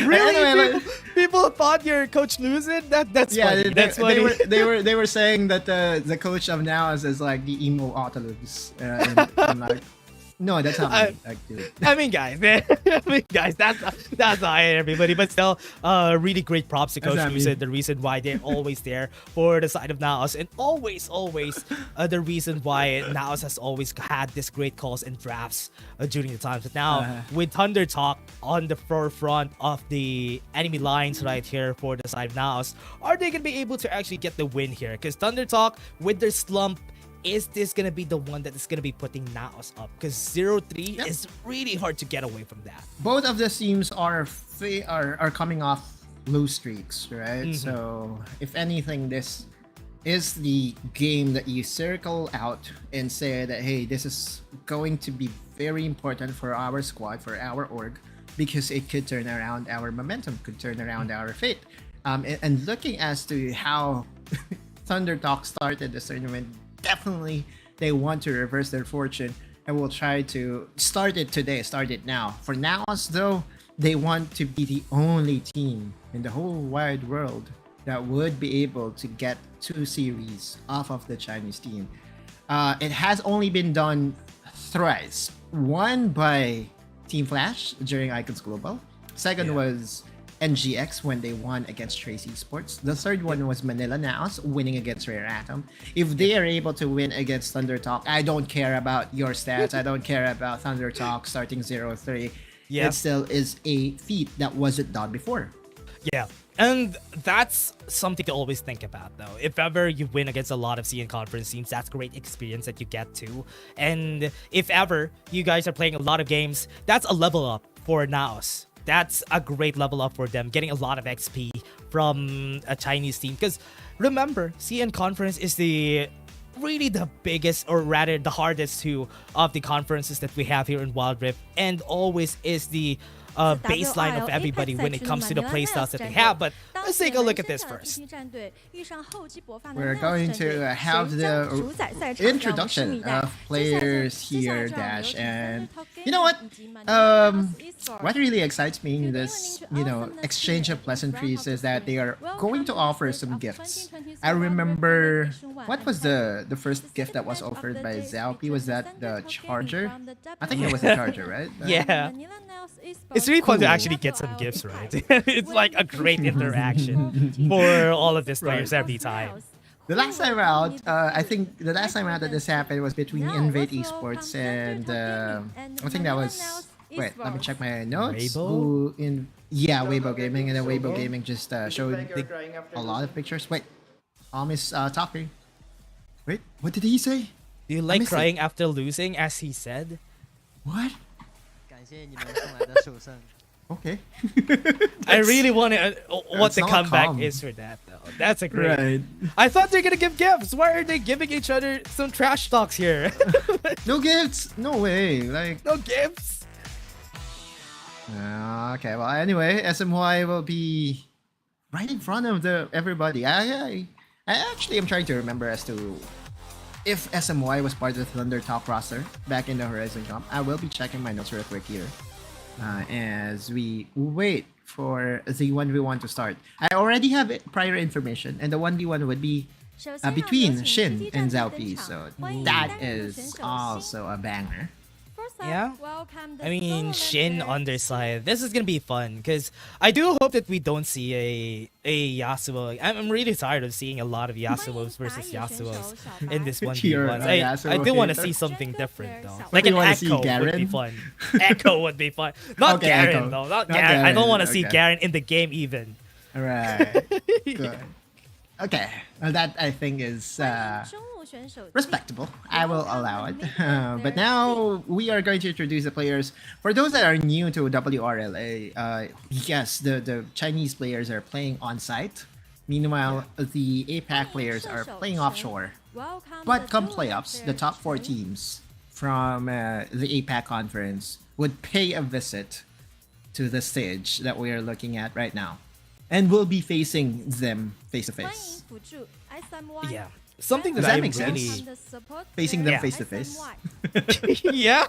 Really? Anyway, people thought you're Coach Lucid? That's funny. That's funny. They were saying that the coach of NAOS is like the emo Autolus. And I'm like, no, that's not me. Like, dude. I mean, guys, that's not everybody, but still, really great props to Coach Lucid. The reason why they're always there for the side of NAOS, and always, the reason why NAOS has always had this great calls and drafts during the times. But now, with Thunder Talk on the forefront of the enemy lines right here for the side of NAOS, are they gonna be able to actually get the win here? Because Thunder Talk, with their slump, is this gonna be the one that is gonna be putting NAOS up? Because 0-3 is really hard to get away from that. Both of the teams are coming off low streaks, right? So if anything, this is the game that you circle out and say that, hey, this is going to be very important for our squad, for our org, because it could turn around our momentum, could turn around our fate. And looking as to how Thunder Talk started this tournament, definitely they want to reverse their fortune and will try to start it today, start it now. For NAOS though, they want to be the only team in the whole wide world that would be able to get 2 series off of the Chinese team. It has only been done thrice. One by Team Flash during Icons Global. Second was NGX when they won against Trace Esports. The third one was Manila NAOS winning against Rare Atom. If they are able to win against Thunder Talk, I don't care about your stats. I don't care about Thunder Talk starting 0-3. It still is a feat that wasn't done before. Yeah. And that's something to always think about, though. If ever you win against a lot of CN conference teams, that's great experience that you get to. And if ever you guys are playing a lot of games, that's a level up for NAOS. That's a great level up for them, getting a lot of XP from a Chinese team. Because remember, CN Conference is really the biggest, or rather the hardest two of the conferences that we have here in Wild Rift, and always is the baseline of everybody when it comes to the playstyles that they have. But let's take a look at this first. We're going to have the introduction of players here, Dash, and you know what really excites me in this, exchange of pleasantries is that they are going to offer some gifts. I remember, what was the first gift that was offered by Xiaopi? Was that the charger? I think it was the charger, right? Yeah. It's really fun to actually get some gifts, right? It's like a great interaction for all of these players every time. The last time out, I think the last time out that this happened was between Invade Esports and I think that was, wait, let me check my notes. Weibo Gaming, and then Weibo Gaming just showed a lot of pictures. Wait, is talking. Wait, what did he say? Do you like crying after losing, as he said? What? Okay. I really want to what the comeback is for that, though. That's a great. Right. I thought they're gonna give gifts. Why are they giving each other some trash talks here? No gifts. No way. Like no gifts. Okay. Well, anyway, SMY will be right in front of everybody. I actually am trying to remember as to if SMY was part of the Thunder Talk roster back in the Horizon Cup. I will be checking my notes real quick here as we wait for the 1v1 to start. I already have prior information, and the 1v1 would be between Shin and Xiaopi, so that is also a banger. Yeah, I mean, Shin on their side. This is gonna be fun because I do hope that we don't see a Yasuo. I'm really tired of seeing a lot of Yasuos versus Yasuos in this 1v1. I do want to see something different though. Like an Echo would be fun. Echo would be fun. Not Garen though. Not Garen. I don't want to see Garen in the game even. Alright. Good. Okay. Well, that I think is respectable. I will allow it. But now we are going to introduce the players. For those that are new to WRL, yes, the Chinese players are playing on site. Meanwhile, the APAC players are playing offshore. But come playoffs, the top 4 teams from the APAC conference would pay a visit to the stage that we are looking at right now. And we'll be facing them face to face. Yeah. Something that Does that I'm make really... sense? Facing them face to face. Yeah.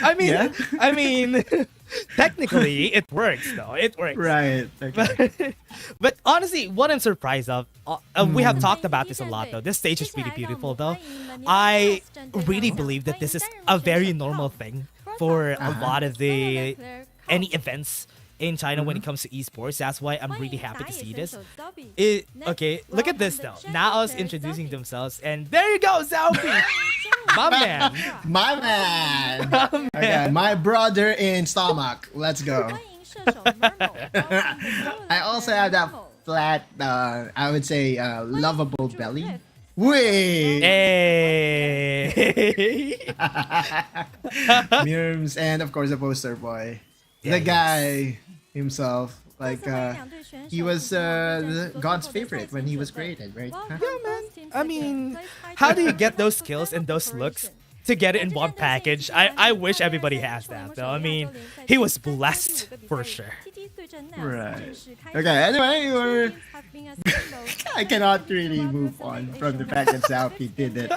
I mean, technically it works though. It works. Right. Okay. But honestly, what I'm surprised of, we have talked about this a lot though. This stage is really beautiful though. I really believe that this is a very normal thing for a lot of the any events in China when it comes to esports. That's why I'm really happy to see this. Okay, look at this though. NAOS introducing themselves, and there you go, Xiaopi. My man. My man. Okay, my brother in stomach. Let's go. I also have that flat, I would say, lovable belly. Wait. Hey. Mirms, and of course the poster boy. The guy himself, like he was God's favorite when he was created, right? Yeah, man. I mean, how do you get those skills and those looks to get it in one package? I wish everybody has that, though. I mean, he was blessed for sure. Right. Okay, anyway, I cannot really move on from the fact that Xiaopi did it.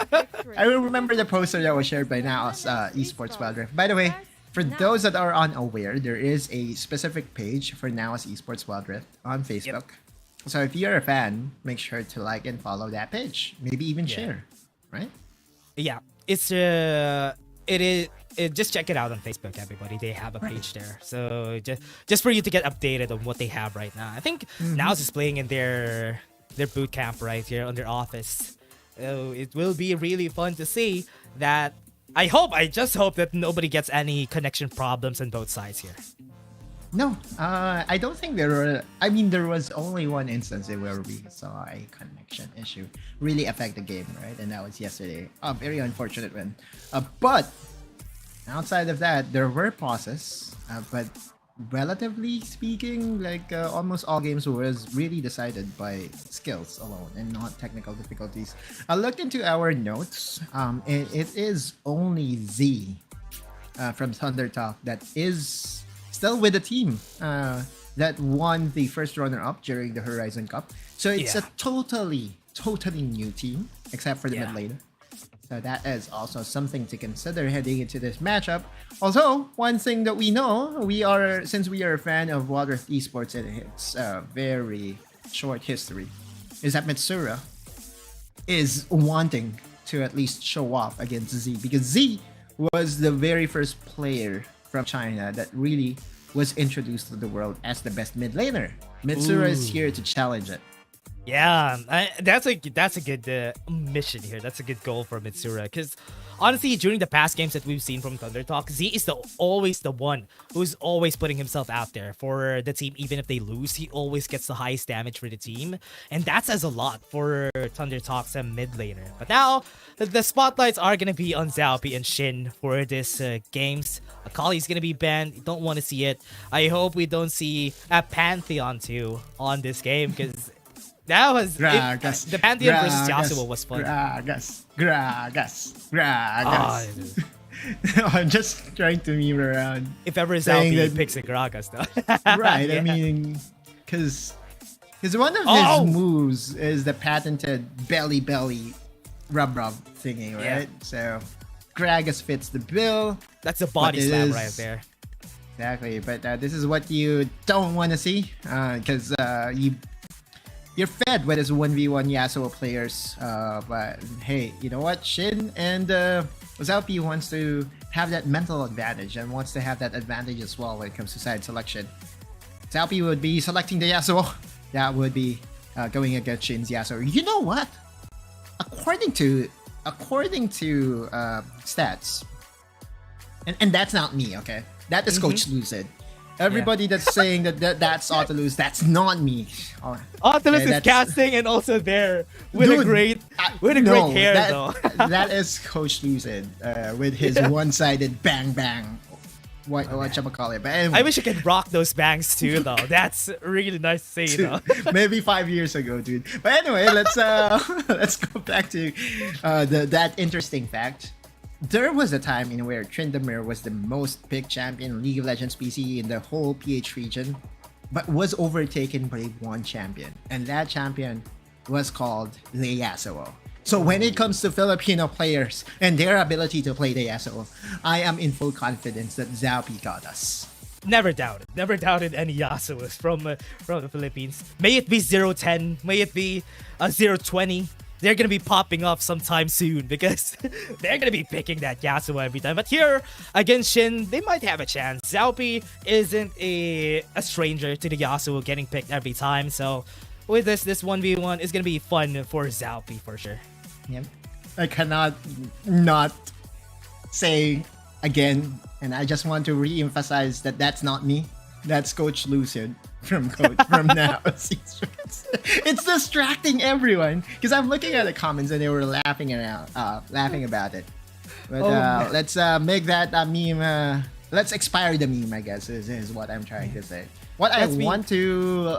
I will remember the poster that was shared by NAOS Esports Wild Rift. By the way, for those that are unaware, there is a specific page for NAOS Esports Wild Rift on Facebook. Yep. So if you're a fan, make sure to like and follow that page. Maybe even share, right? Yeah, it's just check it out on Facebook, everybody. They have a page there. So just for you to get updated on what they have right now. I think NAOS is playing in their boot camp right here on their office. So it will be really fun to see that. I just hope that nobody gets any connection problems on both sides here. No, I don't think there were. I mean, there was only one instance where we saw a connection issue really affect the game, right? And that was yesterday. A very unfortunate win. But outside of that, there were pauses. But relatively speaking, like almost all games was really decided by skills alone and not technical difficulties. I looked into our notes. It is only Z from Thunder Talk that is still with the team that won the first runner-up during the Horizon Cup. So it's a totally new team, except for the mid laner. So that is also something to consider heading into this matchup. Also, one thing that we know, since we are a fan of Wild Rift Esports and its very short history, is that Mitsura is wanting to at least show off against Z, because Z was the very first player from China that really was introduced to the world as the best mid laner. Mitsura is here to challenge it. Yeah, that's a good mission here. That's a good goal for Mitsura. Because honestly, during the past games that we've seen from Thunder Talk, Z is always the one who's always putting himself out there for the team. Even if they lose, he always gets the highest damage for the team. And that says a lot for Thunder Talk's mid laner. But now, the spotlights are going to be on Xiaopi and Shin for this games. Akali's going to be banned. Don't want to see it. I hope we don't see a Pantheon too on this game, because that was the Pantheon versus Yasuo was fun. Gragas. I'm just trying to meme around. If ever Xiaopi picks a Gragas though. Right, I mean, because one of his moves is the patented belly rub thingy, right? So Gragas fits the bill. That's a body slam right there. Exactly, but this is what you don't want to see, because you're fed with his 1v1 Yasuo players. But hey, you know what? Shin and Xiaopi wants to have that mental advantage and wants to have that advantage as well when it comes to side selection. Xiaopi would be selecting the Yasuo. That would be going against Shin's Yasuo. You know what? According to stats, and that's not me, okay? That is Coach Lucid. Everybody that's saying that's Autolus, that's not me. Autolus is casting and also there with a great hair though. That is Coach Lucid with his one-sided bang bang. whatchamacallit. But anyway, I wish I could rock those bangs too, though. That's really nice to see, though. Maybe 5 years ago, dude. But anyway, let's let's go back to that interesting fact. There was a time in where Tryndamere was the most picked champion in League of Legends PC in the whole PH region, but was overtaken by one champion, and that champion was called the Yasuo. So when it comes to Filipino players and their ability to play the Yasuo, I am in full confidence that Zaupi got us. Never doubted any Yasuos from the Philippines. May it be 010, may it be 020. They're gonna be popping up sometime soon because they're gonna be picking that Yasuo every time. But here against Shin, they might have a chance. Zaupi isn't a stranger to the Yasuo getting picked every time. So with this 1v1 is gonna be fun for Zaupi for sure. Yep. I cannot not say again, and I just want to re-emphasize that that's not me. That's Coach Lucid from NAOS. It's distracting everyone because I'm looking at the comments and they were laughing about it. But let's make that a meme. Let's expire the meme, I guess, is what I'm trying to say. What I want to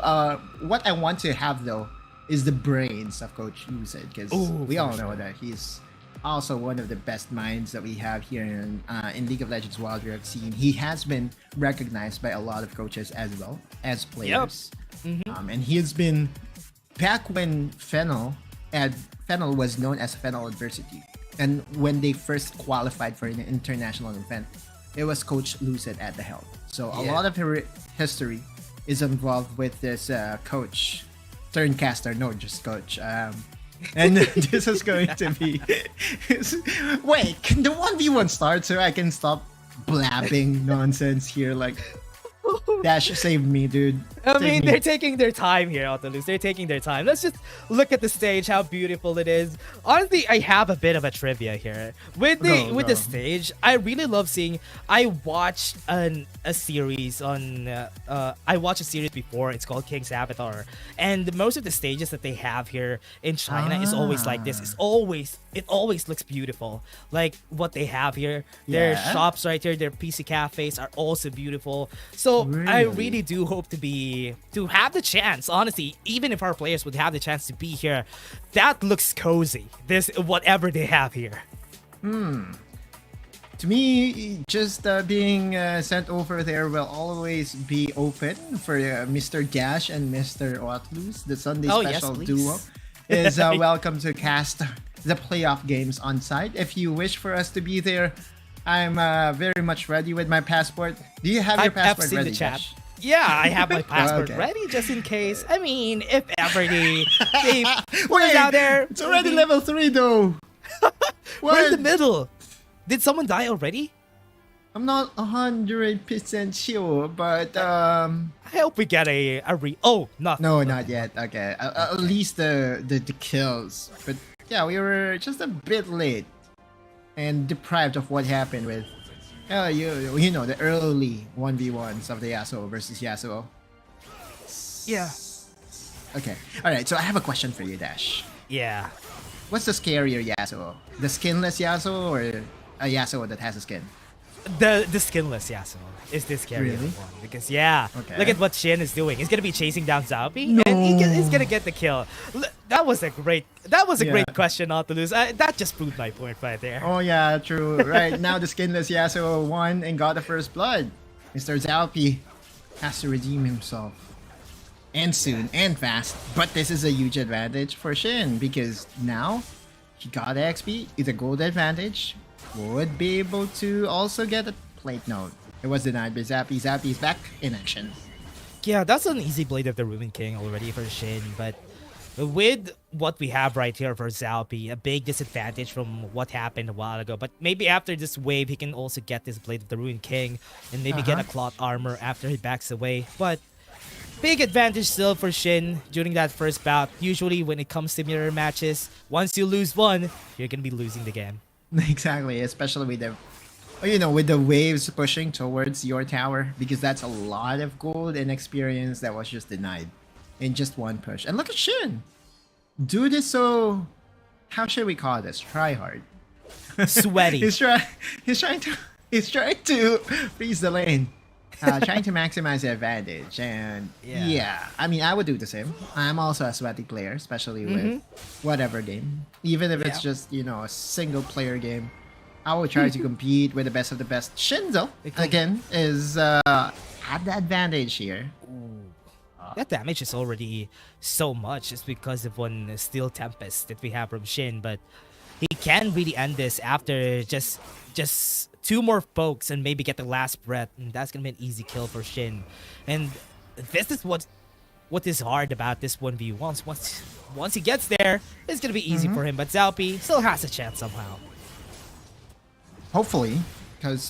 have though is the brains of Coach Lucid, because we all know that he's also one of the best minds that we have here in League of Legends Wild Rift scene. He has been recognized by a lot of coaches as well as players. Yep. And he's been back when Fennel was known as Fennel Adversity, and when they first qualified for an international event, it was Coach Lucid at the helm. So a lot of her history is involved with this coach turned caster, no, just coach. And this is going to be... Wait, can the 1v1 start so I can stop blabbing nonsense here? Like, Dash saved me, dude. I mean, they're taking their time here, Autolus. They're taking their time. Let's just look at the stage, how beautiful it is. Honestly, I have a bit of a trivia here. With the stage, I really love seeing... I watched a series on... I watched a series before. It's called King's Avatar. And most of the stages that they have here in China is always like this. It always looks beautiful. Like what they have here. Their shops right here, their PC cafes are also beautiful. So I really do hope to have the chance, honestly, even if our players would have the chance to be here, that looks cozy. This whatever they have here. To me, just being sent over there will always be open for Mr. Dash and Mr. Otlus. The Sunday special duo is welcome to cast the playoff games on site. If you wish for us to be there, I'm very much ready with my passport. Do you have your passport ready, Dash? Yeah, I have my passport ready just in case. I mean, if ever they put it out there. It's already level 3 though. We're in the middle. Did someone die already? I'm not 100% sure, but I hope we get a not yet. Okay, at least the kills. But yeah, we were just a bit late and deprived of what happened with you know, the early 1v1s of the Yasuo versus Yasuo. Yeah. Okay. Alright, so I have a question for you, Dash. Yeah. What's the scarier Yasuo? The skinless Yasuo or a Yasuo that has a skin? The skinless Yasuo is the scarier one. Because look at what Shin is doing. He's gonna be chasing down Zaupi and he's gonna get the kill. That was a great question, not to lose. That just proved my point right there. Oh yeah, true. Right now the skinless Yasuo won and got the first blood. Mr. Zaupi has to redeem himself. And soon and fast. But this is a huge advantage for Shin because now he got XP. It's a gold advantage. Would be able to also get a plate note. It was denied by Zappy. Zappy's back in action. Yeah, that's an easy Blade of the Ruin King already for Shin, but with what we have right here for Zaupi, a big disadvantage from what happened a while ago. But maybe after this wave, he can also get this Blade of the Ruin King and maybe get a cloth armor after he backs away. But big advantage still for Shin during that first bout. Usually when it comes to mirror matches, once you lose one, you're gonna be losing the game. Exactly, especially with the waves pushing towards your tower, because that's a lot of gold and experience that was just denied in just one push. And look at Shin. Dude is so, how should we call this? Try hard. Sweaty. He's trying He's trying to freeze the lane. Trying to maximize the advantage. And yeah, I mean, I would do the same. I'm also a sweaty player, especially with whatever game. Even if it's just, you know, a single player game. I will try to compete with the best of the best. Shinzo, again, is at the advantage here. That damage is already so much just because of one Steel Tempest that we have from Shin, but he can really end this after just 2 more pokes and maybe get the last breath, and that's gonna be an easy kill for Shin. And this is what is hard about this 1v1. Once he gets there, it's gonna be easy for him, but Zalpi still has a chance somehow. Hopefully, because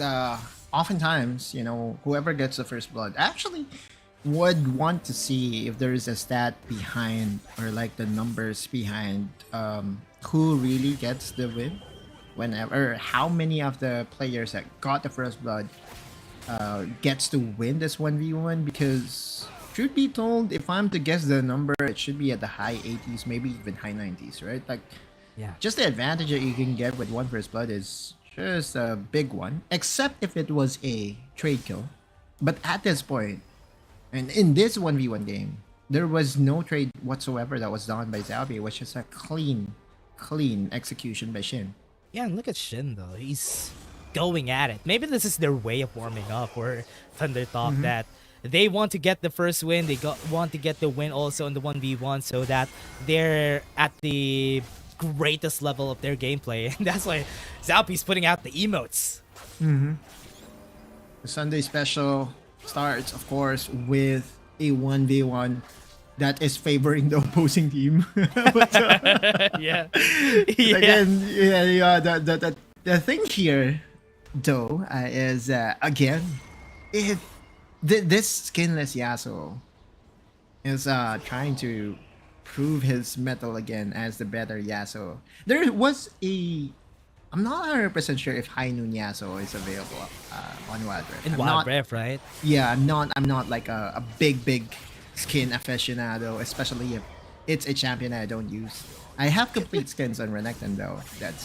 oftentimes, you know, whoever gets the first blood actually would want to see if there is a stat behind, or like the numbers behind who really gets the win, whenever, how many of the players that got the first blood gets to win this 1v1. Because truth be told, if I'm to guess the number, it should be at the high 80s, maybe even high 90s, right? Like, just the advantage that you can get with one first blood is just a big one, except if it was a trade kill. But at this point, and in this 1v1 game, there was no trade whatsoever that was done by Zalpi. It was just a clean execution by Shin. Yeah, and look at Shin though. He's going at it. Maybe this is their way of warming up, or Thunder Talk, that they want to get the first win. They want to get the win also in the 1v1 so that they're at the greatest level of their gameplay. And that's why Zalpi's putting out the emotes. The Sunday special starts, of course, with a 1v1 that is favoring the opposing team. But, again, the thing here, though, is again, this skinless Yasuo is trying to prove his mettle again as the better Yasuo. There was I'm not 100% sure if High Noon Yasuo is available on Wild Rift. In Wild Rift, right? Yeah, I'm not like a big skin aficionado, especially if it's a champion I don't use. I have complete skins on Renekton though. That's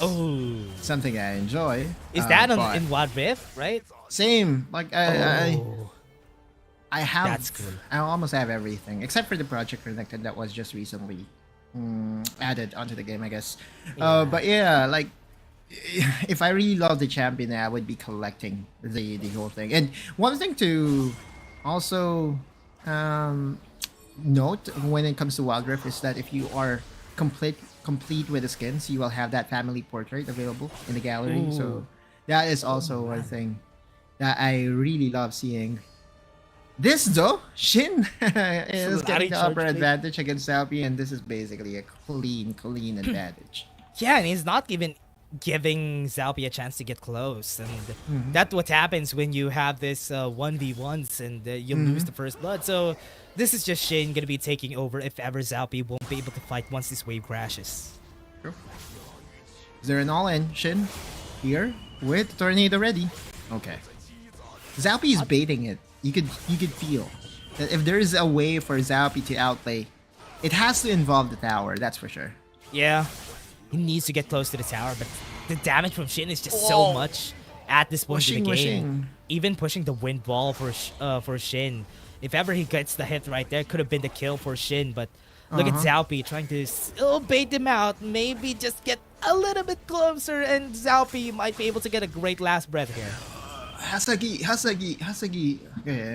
something I enjoy. Is that in Wild Rift, right? Same. Like I have. That's cool. I almost have everything except for the Project Renekton that was just recently added onto the game, I guess. But yeah, like, if I really love the champion, I would be collecting the whole thing. And one thing to also note when it comes to Wild Rift is that if you are complete with the skins, you will have that family portrait available in the gallery. So that is also one thing that I really love seeing. This though, Shin is getting the upper advantage against Zalpi, and this is basically a clean advantage. Yeah, and he's not even giving Zalpi a chance to get close, and that's what happens when you have this 1v1s and you lose the first blood. So this is just Shin gonna be taking over if ever Zalpi won't be able to fight once this wave crashes. True. Is there an all-in Shin here with Tornado ready? Okay. Zalpi is baiting it. You could feel that if there is a way for Zalpi to outplay, it has to involve the tower, that's for sure. Yeah. He needs to get close to the tower, but the damage from Shin is just so much at this point in the game. Even pushing the wind wall for Shin. If ever he gets the hit right there, could have been the kill for Shin, but look at Zalpi trying to still bait him out. Maybe just get a little bit closer, and Zalpi might be able to get a great last breath here. Hasagi.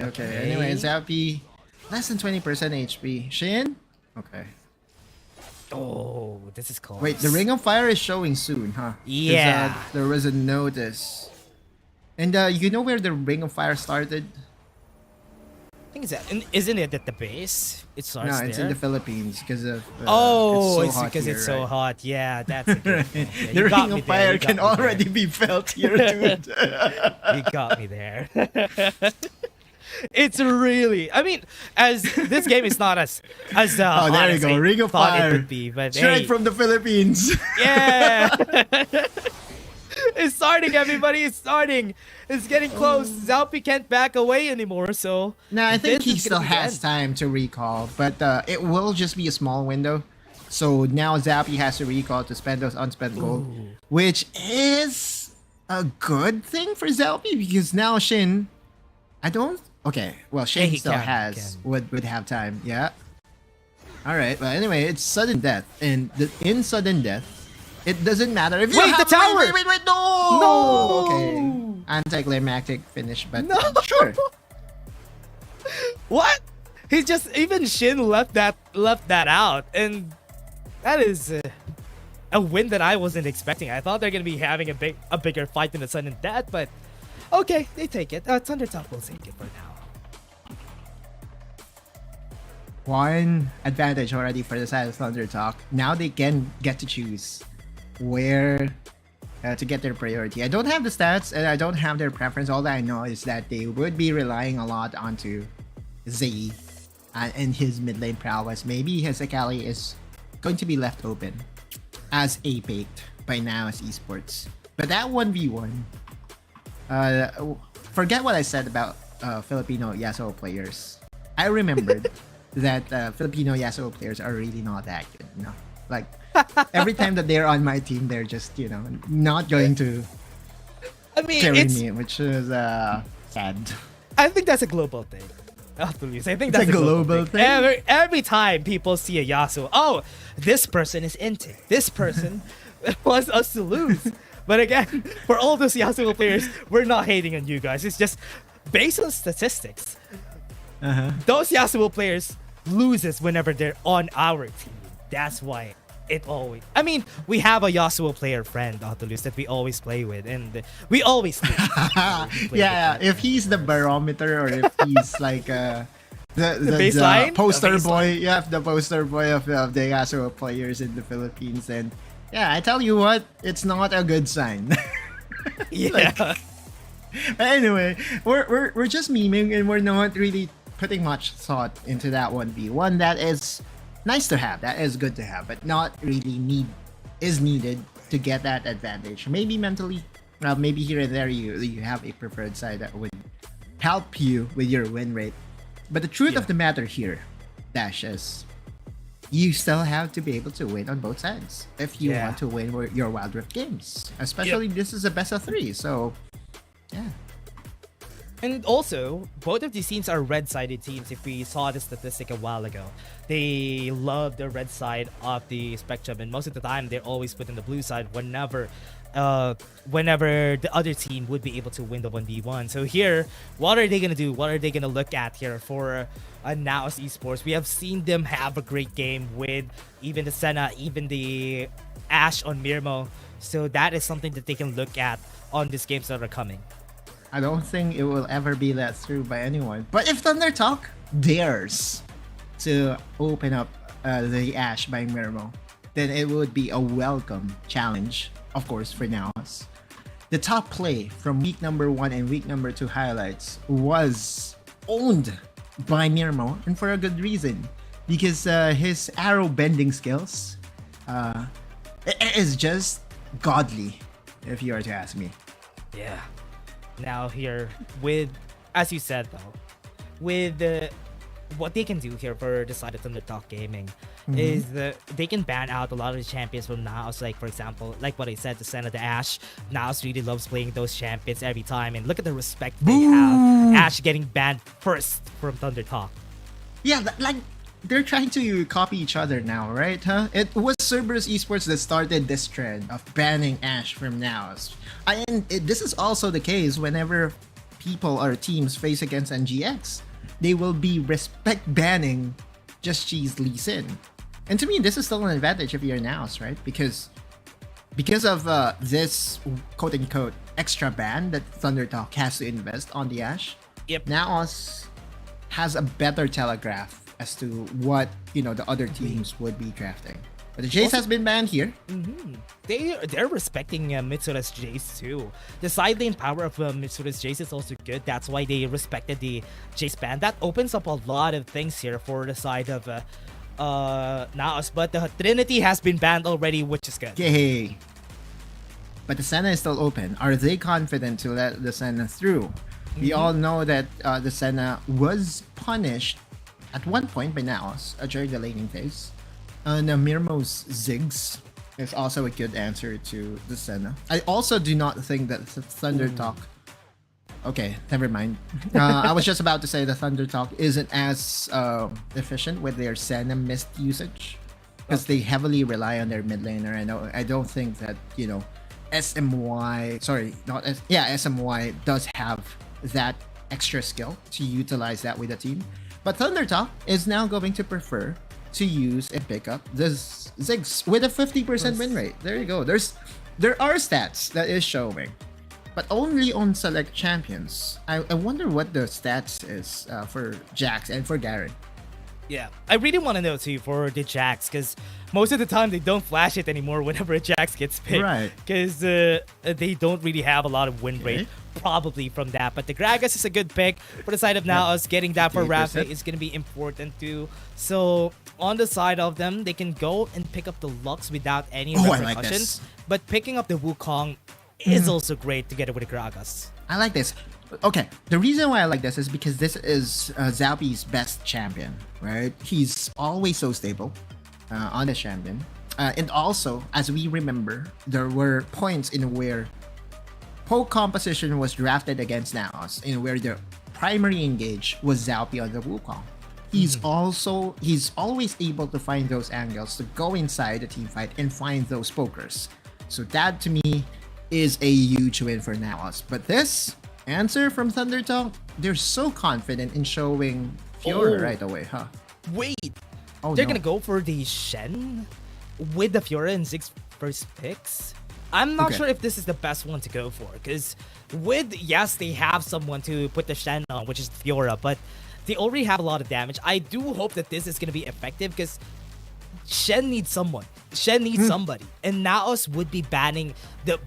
Okay. Anyway, Zalpi, less than 20% HP. Shin? Okay. Oh, this is close. Wait, the Ring of Fire is showing soon, huh? Yeah. There was a notice. And you know where the Ring of Fire started? I think isn't it at the base? It starts there? No, it's in the Philippines because of it's because it's so hot. Yeah, that's a good point. Yeah, the Ring of Fire can already be felt here, dude. You got me there. It's really, I mean, as this game is not as oh, there you go, Ring of Fire. It would be, but straight from the Philippines. Yeah. It's starting, everybody. It's starting. It's getting close. Zalpi can't back away anymore, so... No, I think he still has time to recall, but it will just be a small window. So now Zalpi has to recall to spend those unspent gold, which is a good thing for Zelby because now Shin, I don't. Okay, well Shin he still would have time. Yeah. All right. Well, anyway, it's sudden death, and in sudden death, it doesn't matter if you Wait, have the tower! Wait, no! Okay. Anticlimactic finish, but sure. What? He just even Shin left that out, and that is a win that I wasn't expecting. I thought they're gonna be having a bigger fight than the sudden death, but okay, they take it. Thunder Talk will take it for now. One advantage already for the side of Thunder Talk. Now they can get to choose where to get their priority. I don't have the stats and I don't have their preference. All that I know is that they would be relying a lot onto Zay and his mid lane prowess. Maybe his Akali is going to be left open as baked by NAOS Esports. But that 1v1, forget what I said about Filipino Yasuo players. I remembered that Filipino Yasuo players are really not that good. You know? Like, every time that they're on my team, they're just, not going to carry me, which is sad. I think that's a global thing. I think that's a global thing. Every time people see a Yasuo, oh, this person is into. This person wants us to lose. But again, for all those Yasuo players, we're not hating on you guys. It's just based on statistics. Those Yasuo players loses whenever they're on our team. That's why it always. I mean, we have a Yasuo player friend, Autolus, that we always play with, and we always lose. Yeah, if he's the barometer or if he's like the baseline? poster boy, you have the poster boy of the Yasuo players in the Philippines, and yeah, I tell you what, it's not a good sign. Yeah. Anyway, we're just memeing and we're not really putting much thought into that 1v1. That is nice to have, that is good to have, but not really needed to get that advantage. Maybe mentally, maybe here and there you have a preferred side that would help you with your win rate. But the truth of the matter here, Dash, is you still have to be able to win on both sides if you want to win your Wild Rift games. Especially this is a best of 3, so yeah. And also, both of these teams are red-sided teams. If we saw the statistic a while ago, they love the red side of the spectrum, and most of the time they're always put in the blue side whenever the other team would be able to win the 1v1. So here, what are they gonna do? What are they gonna look at here for NAOS Esports? We have seen them have a great game with even the Senna, even the Ashe on Mirmo. So that is something that they can look at on these games that are coming. I don't think it will ever be let through by anyone. But if Thunder Talk dares to open up the Ashe by Mirmo, then it would be a welcome challenge, of course, for NAOS. The top play from week number 1 and week number 2 highlights was owned by Mirmo, and for a good reason. Because his arrow bending skills is just godly, if you are to ask me. Yeah. Now here with, as you said though, with what they can do here for the side of Thunder Talk Gaming is that they can ban out a lot of the champions from NAOS. Like for example, like what I said, the Senna, the Ashe. NAOS really loves playing those champions every time, and look at the respect they have. Ashe getting banned first from Thunder Talk. Yeah, like they're trying to copy each other now, right? It was Cerberus Esports that started this trend of banning Ashe from NAOS. And this is also the case whenever people or teams face against NGX. They will be respect banning Just Cheese Lee Sin. And to me, this is still an advantage if you're NAOS, right? Because of this quote-unquote extra ban that Thunder Talk has to invest on the Ashe, NAOS has a better telegraph as to what the other teams would be drafting. But the Jace has been banned here. They're respecting Mitsura's Jace too. The side lane power of Mitsura's Jace is also good. That's why they respected the Jace ban. That opens up a lot of things here for the side of NAOS. But the Trinity has been banned already, which is good. Yay! But the Senna is still open. Are they confident to let the Senna through? We all know that the Senna was punished at one point by NAOS during the laning phase. Mirmo's Ziggs It's also a good answer to the Senna. I also do not think that the Thunder Talk. Okay, never mind. I was just about to say the Thunder Talk isn't as efficient with their Senna mist usage because they heavily rely on their mid laner. I don't think that SMY. Sorry, not S. Yeah, SMY does have that extra skill to utilize that with the team. But Thunder Talk is now going to prefer to use and pick up the Ziggs with a 50% win rate. There you go. There are stats that is showing, but only on select champions. I wonder what the stats is for Jax and for Garen. Yeah, I really want to know too for the Jax, because most of the time they don't flash it anymore whenever a Jax gets picked. Right. Because they don't really have a lot of win rate, probably from that. But the Gragas is a good pick for the side of NAOS. Getting that for Rapid is going to be important too. So on the side of them, they can go and pick up the Lux without any repercussions. But picking up the Wukong is also great together with the Gragas. I like this. Okay, the reason why I like this is because this is Zalpi's best champion, right? He's always so stable on the champion. And also, as we remember, there were points in where poke composition was drafted against NAOS, in where the primary engage was Zalpi on the Wukong. He's always able to find those angles to go inside the team fight and find those pokers. So that to me is a huge win for NAOS. But this answer from Thunder Talk, they're so confident in showing Fiora right away, huh? Wait, they're gonna go for the Shen with the Fiora and Ziggs first picks? I'm not sure if this is the best one to go for, because yes, they have someone to put the Shen on, which is Fiora, but they already have a lot of damage. I do hope that this is gonna be effective, because Shen needs someone. Shen needs somebody. And NAOS would be banning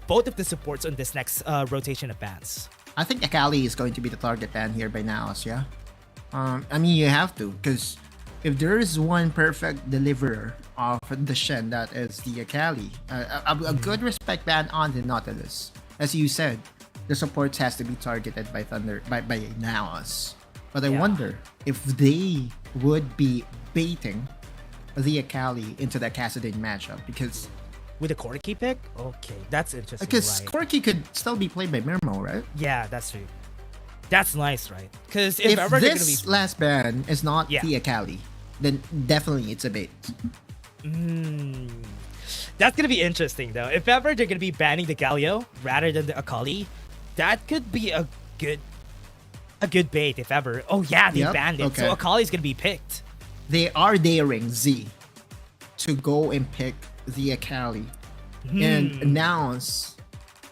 both of the supports on this next rotation of bans. I think Akali is going to be the target ban here by NAOS, yeah? I mean, you have to, because if there is one perfect deliverer of the Shen, that is the Akali. A good respect ban on the Nautilus. As you said, the supports has to be targeted by by NAOS. But I wonder if they would be baiting the Akali into the Kassadin matchup, because with a Corki pick? Okay, that's interesting. Because Corki could still be played by Mirmo, right? Yeah, that's true. That's nice, right? Because if this last ban is not the Akali, then definitely it's a bait. That's gonna be interesting though. If ever they're gonna be banning the Galio rather than the Akali, that could be a good bait if ever. Oh yeah, they banned it. So Akali's gonna be picked. They are daring Z to go and pick the Akali. And NAOS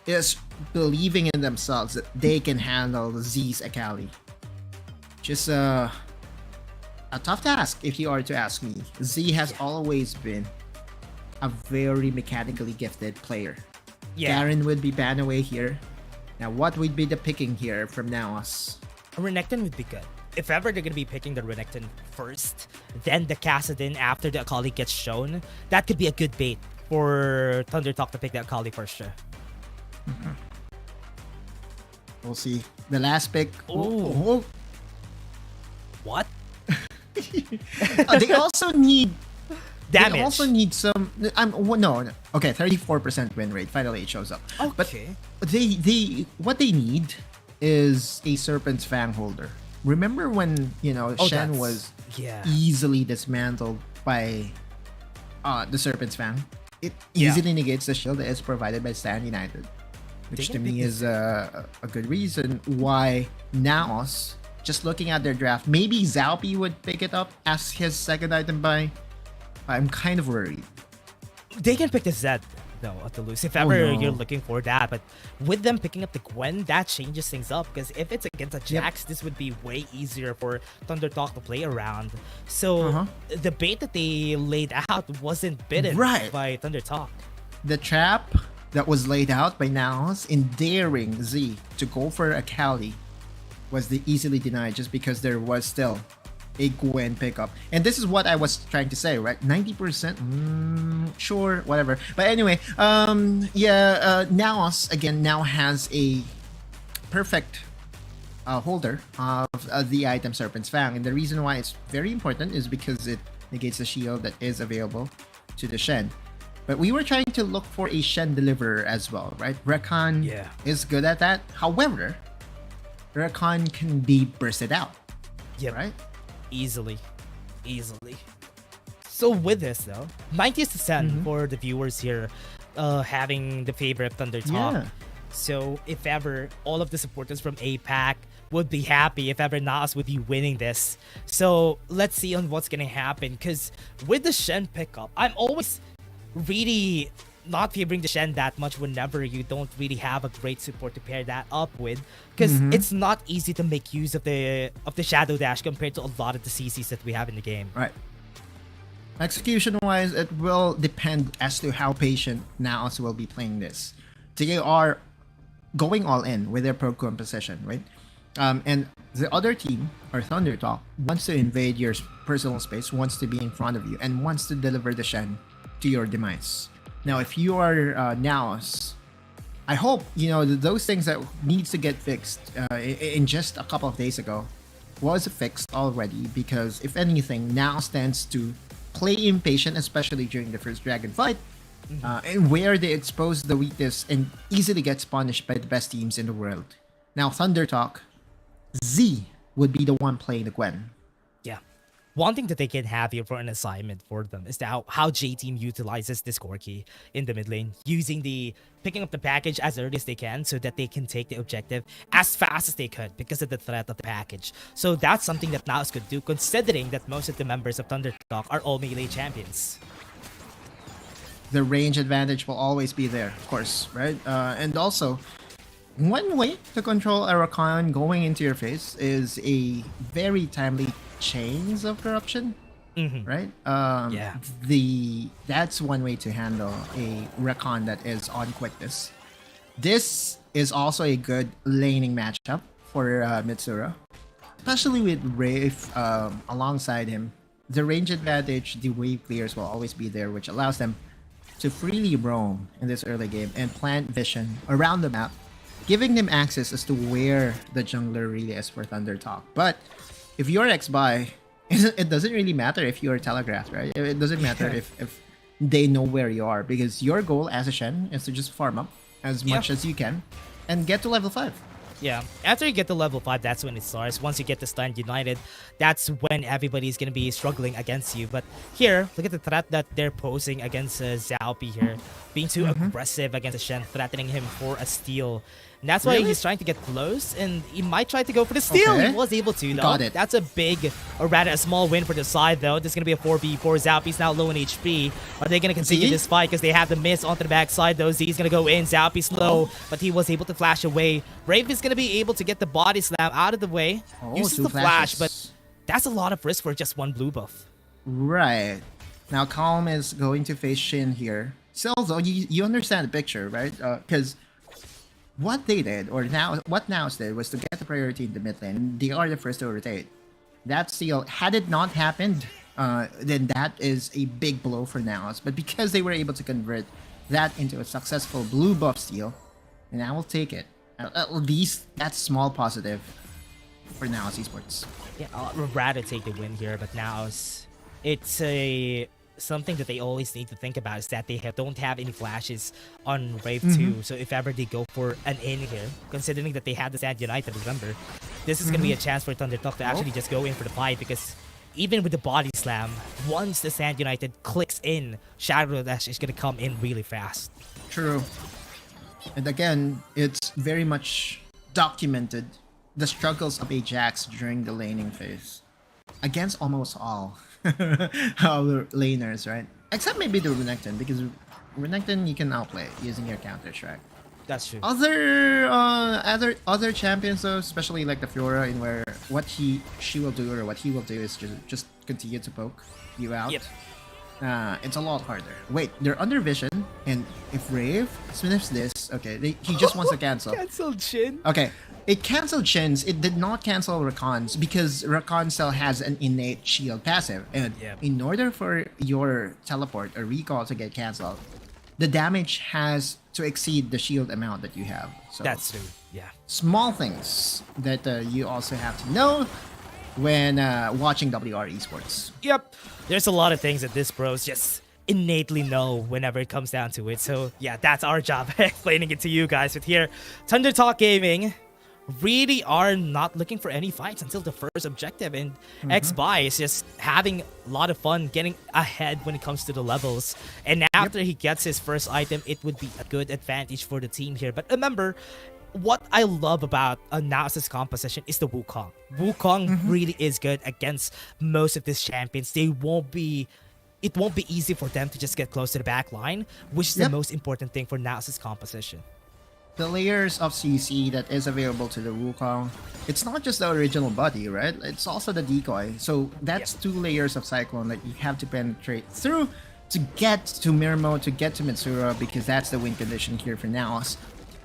is believing in themselves that they can handle Z's Akali. Just a tough task if you are to ask me. Z has always been a very mechanically gifted player. Garen would be banned away here. Now what would be the picking here from NAOS? Renekton would be good. If ever they're going to be picking the Renekton first, then the Kassadin after the Akali gets shown, that could be a good bait for Thunder Talk to pick the Akali for sure. We'll see. The last pick. What? They also need damage. They also need some. No. Okay, 34% win rate. Finally, it shows up. Okay. But what they need is a Serpent's Fang holder. Remember when Shen was easily dismantled by the Serpent's Fang? It easily negates the shield that is provided by Stand United, which to me is a good reason why NAOS, just looking at their draft, maybe Zalpi would pick it up as his second item buy. I'm kind of worried. They can pick the Zed though at the loose if ever you're looking for that, but with them picking up the Gwen, that changes things up, because if it's against a Jax, this would be way easier for Thunder Talk to play around. So the bait that they laid out wasn't bitten by Thunder Talk. The trap that was laid out by NAOS in daring Z to go for Akali was easily denied just because there was still a Gwen pickup. And this is what I was trying to say, right? 90%? Sure, whatever. But anyway, NAOS, again, now has a perfect holder of the item Serpent's Fang. And the reason why it's very important is because it negates the shield that is available to the Shen. But we were trying to look for a Shen deliverer as well, right? Rakan is good at that. However, Rakan can be bursted out. Yeah, right? Easily. So with this though, 90% for the viewers here having the favorite Thunder Talk. Yeah. So if ever all of the supporters from APAC would be happy if ever NAOS would be winning this. So let's see on what's gonna happen, because with the Shen pickup, I'm always really not favoring the Shen that much whenever you don't really have a great support to pair that up with, because it's not easy to make use of the Shadow Dash compared to a lot of the CCs that we have in the game. Right. Execution wise, it will depend as to how patient NAOS will be playing this. They are going all in with their pro composition, right? And the other team, or Thunder Talk, wants to invade your personal space, wants to be in front of you, and wants to deliver the Shen to your demise. Now, if you are NAOS, I hope, those things that needs to get fixed in just a couple of days ago was fixed already, because if anything, NAOS tends to play impatient, especially during the first Dragon fight, and where they expose the weakness and easily gets punished by the best teams in the world. Now, Thunder Talk, Z would be the one playing the Gwen. Yeah. One thing that they can have here for an assignment for them is how J-Team utilizes this core key in the mid lane, picking up the package as early as they can so that they can take the objective as fast as they could because of the threat of the package. So that's something that NAOS could do, considering that most of the members of Thunder Talk are all melee champions. The range advantage will always be there, of course, right? And also, one way to control a Rakan going into your face is a very timely chains of corruption, right? That's one way to handle a Rakan that is on quickness. This is also a good laning matchup for Mitsura, especially with Wraith alongside him. The range advantage, the wave clears will always be there, which allows them to freely roam in this early game and plant vision around the map, giving them access as to where the jungler really is for Thunder Talk. But if you're X-Buy, it doesn't really matter if you're telegraphed, right? It doesn't matter if they know where you are, because your goal as a Shen is to just farm up as much as you can and get to level 5. Yeah, after you get to level 5, that's when it starts. Once you get to Stand United, that's when everybody's going to be struggling against you. But here, look at the threat that they're posing against Xiaopi here. Being too aggressive against Shen, threatening him for a steal. And that's why he's trying to get close, and he might try to go for the steal. Okay. He was able to, though. Got it. That's a big, or rather a small win for the side, though. This is going to be a 4v4. Xiaopi's now low in HP. Are they going to continue this fight because they have the miss onto the backside, though? Z's going to go in. Xiaopi's low, but he was able to flash away. Brave is going to be able to get the body slam out of the way. Uses the flash, but that's a lot of risk for just one blue buff. Right. Now, Calm is going to face Shin here. Still, though, you understand the picture, right? Because what they did, or what NAOS did, was to get the priority in the mid lane. They are the first to rotate. That steal, had it not happened, then that is a big blow for NAOS. But because they were able to convert that into a successful blue buff steal, and I will take it. At least that's small positive for NAOS Esports. Yeah, I'd rather take the win here, but NAOS, it's something that they always need to think about is that they don't have any flashes on Wave 2. So if ever they go for an in here, considering that they have the Stand United, remember, this is going to be a chance for Thunder Talk to actually just go in for the fight, because even with the body slam, once the Stand United clicks in, Shadow Dash is going to come in really fast. True. And again, it's very much documented the struggles of Ajax during the laning phase against almost all our laners, right? Except maybe the Renekton, because Renekton you can outplay using your counter strike. That's true. Other champions though, especially like the Fiora, in where what she will do or what he will do is just continue to poke you out. Yep. It's a lot harder. Wait, they're under vision, and if Rave sniffs this, okay, he just wants to cancel. Cancelled Shin. Okay, it canceled Shin's. It did not cancel Rakan's, because Rakan still has an innate shield passive, and in order for your teleport or recall to get canceled, the damage has to exceed the shield amount that you have. So that's true. Yeah. Small things that you also have to know when watching WR Esports. Yep. There's a lot of things that this bros just innately know whenever it comes down to it. So yeah, that's our job explaining it to you guys. But here, Thunder Talk Gaming really are not looking for any fights until the first objective, and XBY is just having a lot of fun getting ahead when it comes to the levels. And after he gets his first item, it would be a good advantage for the team here. But remember, what I love about NAOS' composition is the Wukong. Wukong really is good against most of these champions. It won't be easy for them to just get close to the back line, which is the most important thing for NAOS' composition. The layers of CC that is available to the Wukong, it's not just the original body, right? It's also the decoy. So that's 2 layers of Cyclone that you have to penetrate through to get to Mirmo, to get to Mitsura, because that's the win condition here for NAOS.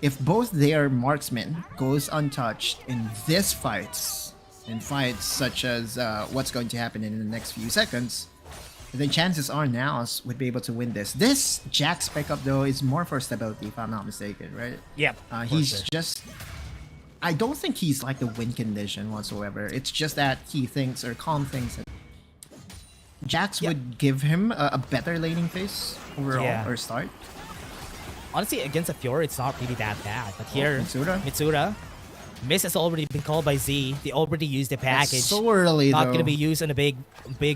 If both their marksmen goes untouched in this fights, in fights such as what's going to happen in the next few seconds, then chances are NAOS would be able to win this. This Jack spec up though is more for stability, if I'm not mistaken, right? Yep. He's just... I don't think he's like the win condition whatsoever. It's just that he thinks, or Calm thinks, that Jax would give him a better laning phase overall, or start. Honestly, against a Fiora, it's not really that bad. But here, Mitsura. Miss has already been called by Z. They already used the package. That's so early, Not though. gonna be used on a big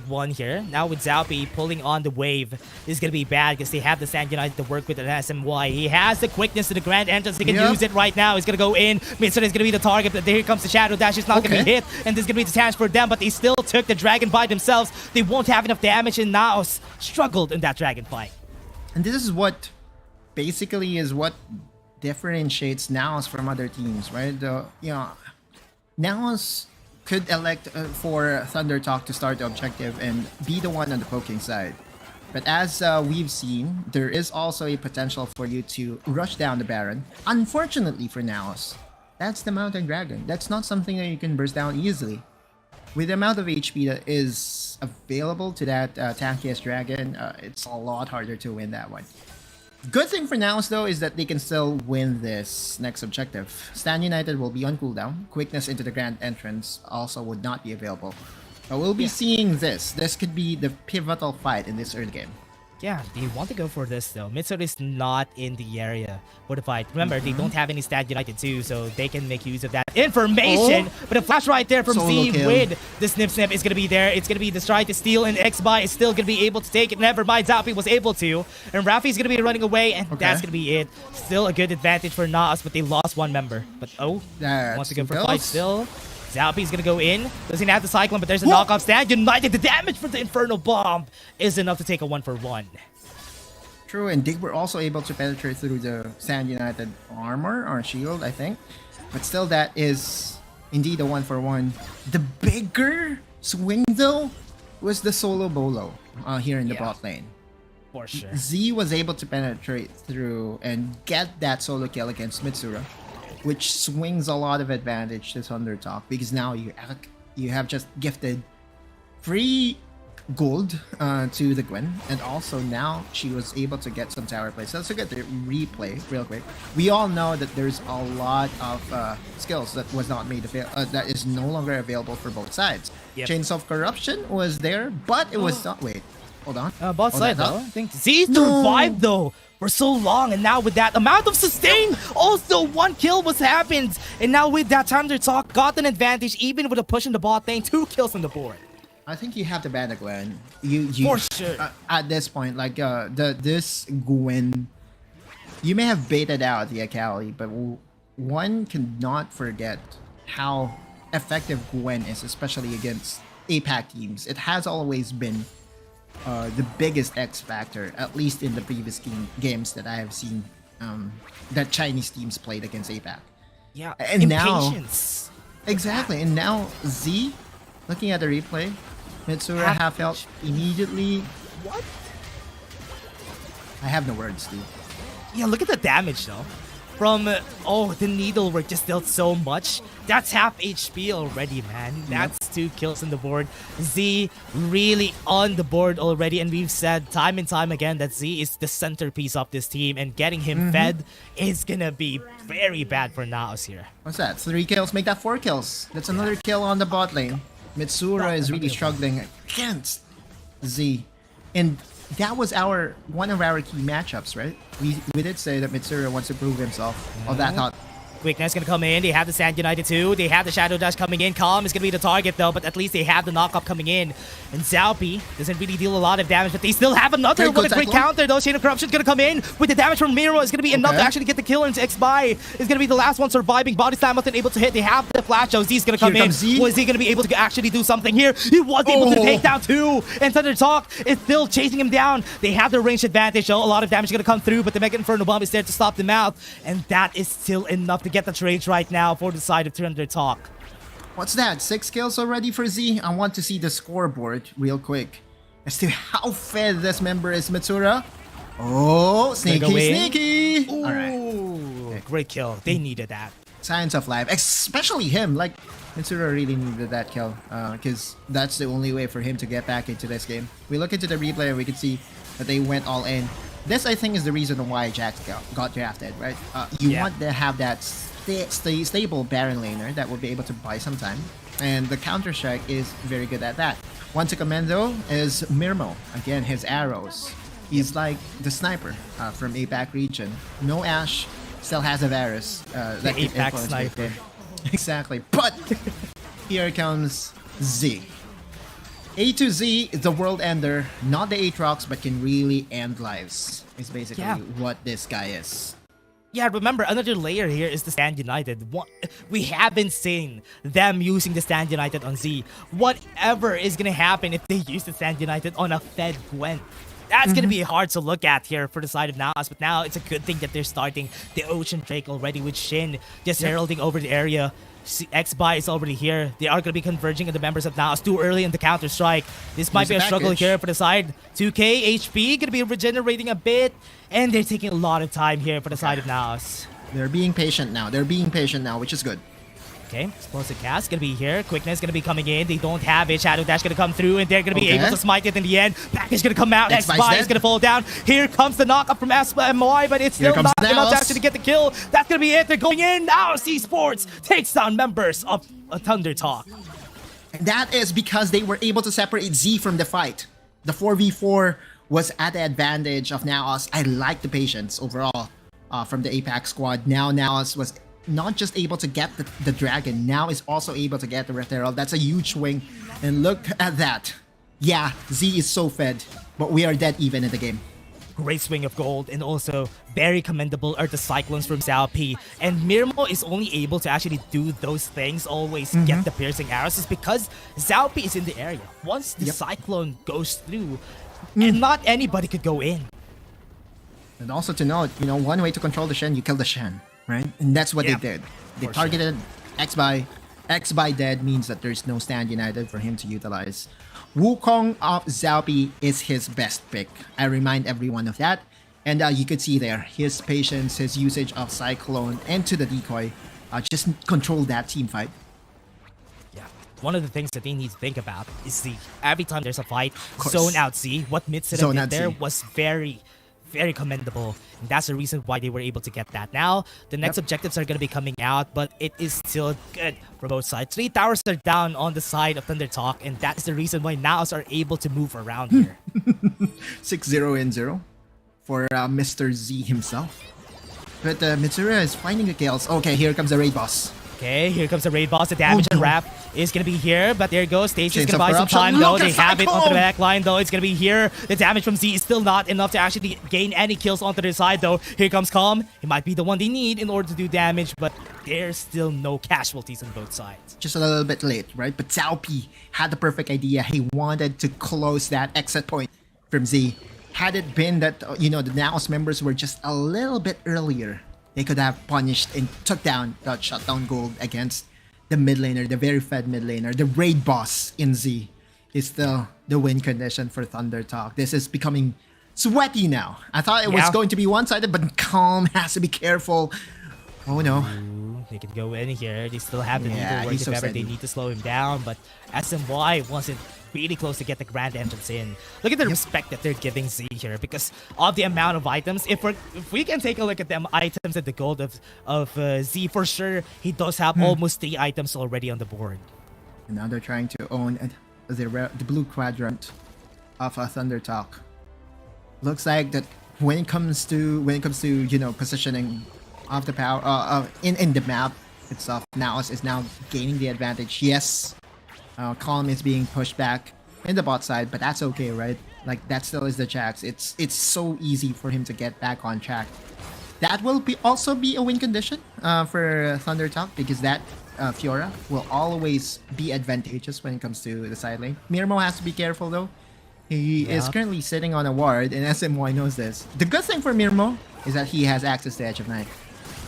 one here. Now with Zalpi pulling on the wave, this is gonna be bad because they have the Sand United to work with an SMY. He has the quickness to the grand entrance. They can use it right now. He's gonna go in. Mitsura is gonna be the target, but here comes the Shadow Dash. It's not gonna be hit, and this is gonna be the chance for them. But they still took the dragon by themselves. They won't have enough damage, and NAOS struggled in that dragon fight. And this is what basically is what differentiates NAOS from other teams, right? NAOS could elect for Thunder Talk to start the objective and be the one on the poking side. But as we've seen, there is also a potential for you to rush down the Baron. Unfortunately for NAOS, that's the Mountain Dragon. That's not something that you can burst down easily. With the amount of HP that is available to that tankiest dragon, it's a lot harder to win that one. Good thing for NAOS though is that they can still win this next objective. Stand United will be on cooldown. Quickness into the grand entrance also would not be available. But we'll be seeing this. This could be the pivotal fight in this early game. Yeah, they want to go for this though. Mitsura is not in the area for the fight. Remember, they don't have any Stat United too, so they can make use of that information. But a flash right there from Z with the snip is gonna be there. It's gonna be the stride to steal, and XBY is still gonna be able to take it. Never mind, Zalpi was able to. And Rafi's gonna be running away, and that's gonna be it. Still a good advantage for NAOS, but they lost one member. But wants to go for fight still. Zalpi's gonna go in. Doesn't have the Cyclone, but there's a knockoff Stand United. The damage from the Infernal Bomb is enough to take a 1-for-1. True, and they were also able to penetrate through the Stand United armor or shield, I think. But still, that is indeed a 1-for-1. The bigger swing, though, was the solo Bolo here in the bot lane. For sure. Z was able to penetrate through and get that solo kill against Mitsura, which swings a lot of advantage to Thunder Talk, because now you have just gifted free gold to the Gwen, and also now she was able to get some tower plays. So let's look at the replay real quick. We all know that there's a lot of skills that was not made that is no longer available for both sides. Chains of Corruption was there, but it was not. Wait, hold on. Both sides though. I think Z survived though for so long, and now with that amount of sustain, also 1 kill was happened, and now with that Thunder Talk got an advantage even with a push in the bot lane. 2 kills on the board. I think you have to ban the Gwen. For sure. At this point, like this Gwen, you may have baited out the Akali, but one cannot forget how effective Gwen is, especially against APAC teams. It has always been the biggest X factor, at least in the previous games that I have seen that Chinese teams played against APAC. Yeah, and impatience. Now, exactly, and now Z, looking at the replay, Mitsura half health immediately. What? I have no words, dude. Yeah, look at the damage though. From the needlework just dealt so much. That's half HP already, man. That's 2 kills on the board. Z really on the board already, and we've said time and time again that Z is the centerpiece of this team, and getting him fed is gonna be very bad for NAOS here. What's that? 3 kills, make that 4 kills. That's another kill on the bot lane. Mitsura is really struggling against Z. And that was one of our key matchups, right? We did say that Mitsuru wants to prove himself. All that thought. Quickness gonna come in. They have the Sand United too. They have the Shadow Dash coming in. Calm is gonna be the target though, but at least they have the knockup coming in. And Zalpi doesn't really deal a lot of damage, but they still have another. What a great counter though. Chain of Corruption's gonna come in with the damage from Miro. Is gonna be enough to actually get the kill, and X-By is gonna be the last one surviving. Body Slam wasn't able to hit. They have the flash. Z's gonna come in. Was he gonna be able to actually do something here? He was able to take down 2, and Thunder Talk is still chasing him down. They have the range advantage though. A lot of damage is gonna come through, but the Mega Inferno Bomb is there to stop them out, and that is still enough to get the trade right now for the side of Thunder Talk. What's that? 6 kills already for Z? I want to see the scoreboard real quick as to how fed this member is, Mitsura. Oh, sneaky. All right. Okay. Great kill. They needed that. Science of life, especially him. Like, Mitsura really needed that kill because that's the only way for him to get back into this game. We look into the replay and we can see that they went all in. This, I think, is the reason why Jax got drafted, right? You want to have that stable Baron laner that will be able to buy some time, and the Counter-Strike is very good at that. One to commend though is Mirmo. Again, his arrows. He's like the sniper from APAC region. No Ashe, still has a Varus. The APAC sniper. Exactly. But here comes Z. A to Z is the world ender, not the Aatrox, but can really end lives. Is basically what this guy is. Yeah, remember, another layer here is the Stand United. We haven't seen them using the Stand United on Z. Whatever is going to happen if they use the Stand United on a fed Gwen, that's going to be hard to look at here for the side of NAOS. But now it's a good thing that they're starting the Ocean Drake already with Shin just heralding over the area. X-By is already here. They are going to be converging on the members of NAOS too early in the Counter-Strike. This might be a struggle here for the side. 2k HP going to be regenerating a bit, and they're taking a lot of time here for the side of NAOS. They're being patient now, which is good. Okay, Explosive Cast gonna be here. Quickness gonna be coming in. They don't have it. Shadow Dash gonna come through, and they're gonna be able to smite it in the end. Package gonna come out. X-By is gonna fall down. Here comes the knockup from MOI, but it's still not enough to actually get the kill. That's gonna be it. They're going in. Now Esports takes down members of Thunder Talk. That is because they were able to separate Z from the fight. The 4v4 was at the advantage of NAOS. I like the patience overall from the APAC squad. Now NAOS was not just able to get the dragon, now is also able to get the Rift Herald. That's a huge swing. And look at that. Yeah, Z is so fed, but we are dead even in the game. Great swing of gold, and also very commendable are the Cyclones from Zalpi. And Mirmo is only able to actually do those things, always get the piercing arrows, is because Zalpi is in the area. Once the Cyclone goes through, and not anybody could go in. And also to note, one way to control the Shen, you kill the Shen. Right? And that's what they did. They targeted X-By. X-By dead means that there's no Stand United for him to utilize. Wukong of Zalpi is his best pick. I remind everyone of that. And you could see there, his patience, his usage of Cyclone and to the decoy just controlled that team fight. Yeah. One of the things that they need to think about is every time there's a fight, zone out Z. What Mitsura did there was very commendable, and that's the reason why they were able to get that. Now the next objectives are going to be coming out, but it is still good for both sides. 3 towers are down on the side of Thunder Talk, and that's the reason why NAOS are able to move around here. 6-0 and 0 for Mr. Z himself, but Mitsura is finding the kills. Okay, here comes the raid boss. Okay, here comes the raid boss. The damage and wrap is going to be here, but there goes. Stacy's going to buy some time, though. They have it onto the back line, though. It's going to be here. The damage from Z is still not enough to actually gain any kills onto their side, though. Here comes Calm. He might be the one they need in order to do damage, but there's still no casualties on both sides. Just a little bit late, right? But Zalpi had the perfect idea. He wanted to close that exit point from Z. Had it been that, the NAOS members were just a little bit earlier, they could have punished and took down that shutdown gold against the mid laner, the very fed mid laner. The raid boss in Z is still the win condition for Thunder Talk. This is becoming sweaty now. I thought it was going to be one-sided, but Calm has to be careful. Oh no. They can go in here. They still have the needle work if ever they need to slow him down, but SMY wasn't really close to get the grand entrance in. Look at the respect that they're giving Z here because of the amount of items. If we can take a look at them items at the gold of Z, for sure he does have almost 3 items already on the board. And now they're trying to own the blue quadrant of Thunder Talk. looks like that when it comes to positioning of the power in the map itself, NAOS is now gaining the advantage. Yes, Calm is being pushed back in the bot side, but that's okay, right? Like, that still is the Jax. It's so easy for him to get back on track. That will also be a win condition for Thunder Talk, because that Fiora will always be advantageous when it comes to the side lane. Mirmo has to be careful though. He is currently sitting on a ward, and SMY knows this. The good thing for Mirmo is that he has access to Edge of Night.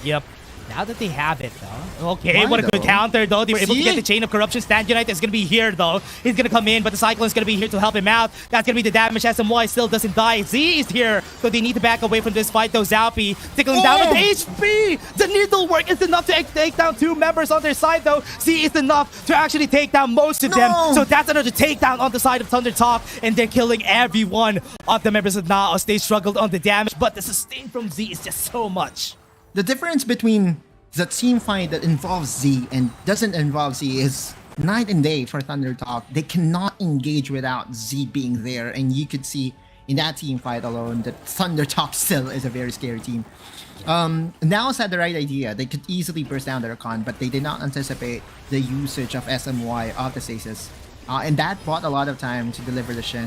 Yep. Now that they have it, though. Okay, what a good counter, though. They were able to get the Chain of Corruption. Stand Unite is going to be here, though. He's going to come in, but the Cyclone's going to be here to help him out. That's going to be the damage. SMY still doesn't die. Z is here, so they need to back away from this fight, though. Zalpi tickling down with the HP. The needlework is enough to take down 2 members on their side, though. Z is enough to actually take down most of them. So that's another takedown on the side of Thunder Talk, and they're killing every one of the members of NAOS. They struggled on the damage, but the sustain from Z is just so much. The difference between the team fight that involves Z and doesn't involve Z is night and day for Thunder Talk. They cannot engage without Z being there, and you could see in that team fight alone that Thunder Talk still is a very scary team. NAOS had the right idea. They could easily burst down their con, but they did not anticipate the usage of SMY of the Stasis. And that bought a lot of time to deliver the Shin.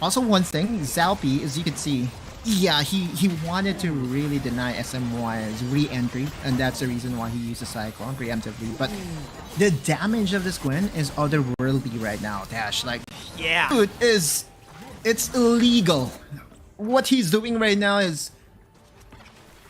Also, one thing, Zalpi, as you can see, yeah, he wanted to really deny SMY's re-entry, and that's the reason why he uses Cyclone preemptively. But the damage of this Gwen is otherworldly right now, Dash. Like, yeah, dude, it's illegal. What he's doing right now is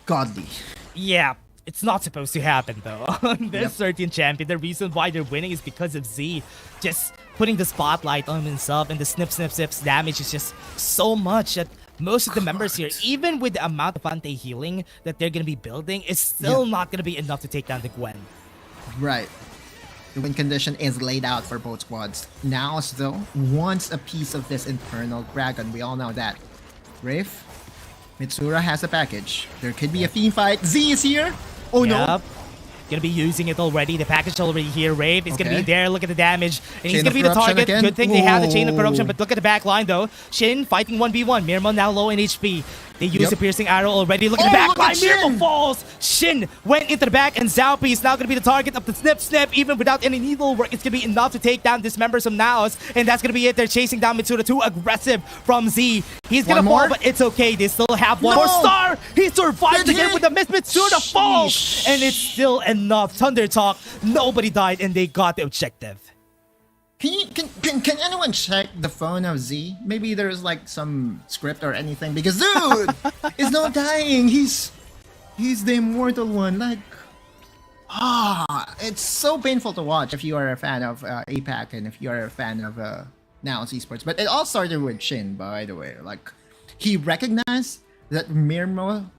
godly. Yeah, it's not supposed to happen, though. On this certain champion, the reason why they're winning is because of Z just putting the spotlight on himself, and the snips damage is just so much that most of the members here, even with the amount of anti-healing that they're going to be building, is still not going to be enough to take down the Gwen. Right. The win condition is laid out for both squads. NAOS, though, wants a piece of this Infernal Dragon. We all know that. Rafe, Mitsura has a package. There could be a team fight. Z is here. Oh no. Gonna be using it already. The package already here. Rave is gonna be there. Look at the damage. And he's gonna be the target. Again. Good thing they have the Chain of Corruption, but look at the back line though. Shin fighting 1v1. Mirmo now low in HP. They use the piercing arrow already. Look at the back line. Mirmo falls. Shin went into the back, and Zalpi is now gonna be the target of the snip. Even without any needlework, it's gonna be enough to take down these members of NAOS, and that's gonna be it. They're chasing down Mitsura. Too aggressive from Z. He's gonna fall, but it's okay. They still have one more star. He survived again with the miss. Mitsura falls, and it's still enough. Thunder Talk, nobody died, and they got the objective. Can anyone check the phone of Z? Maybe there's like some script or anything, because dude is not dying. He's the immortal one. Like, it's so painful to watch if you are a fan of APAC and if you are a fan of NAOS Esports. But it all started with Shin, by the way. Like, he recognized that Mirmo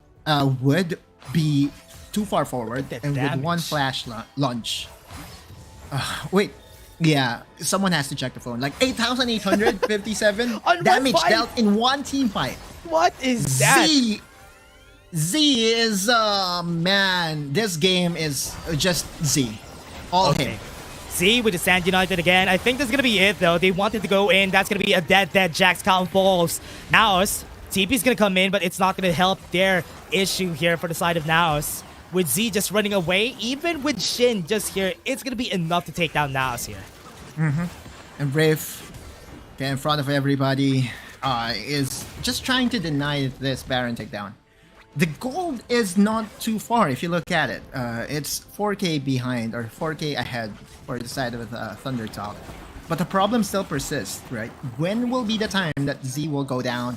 would be too far forward, and with one flash launch. Wait. Yeah, someone has to check the phone. Like 8,857 damage dealt in one team fight. What is that? Z is, man, this game is just Z. All him. Z with the Sand United again. I think that's going to be it, though. They wanted to go in. That's going to be a dead Jax count falls. NAOS, TP's going to come in, but it's not going to help their issue here for the side of NAOS. With Z just running away, even with Shin just here, it's going to be enough to take down NAOS here. And Brave, in front of everybody, is just trying to deny this Baron takedown. The gold is not too far if you look at it. It's 4k behind, or 4k ahead for the side of Thunder Talk. But the problem still persists, right? When will be the time that Z will go down?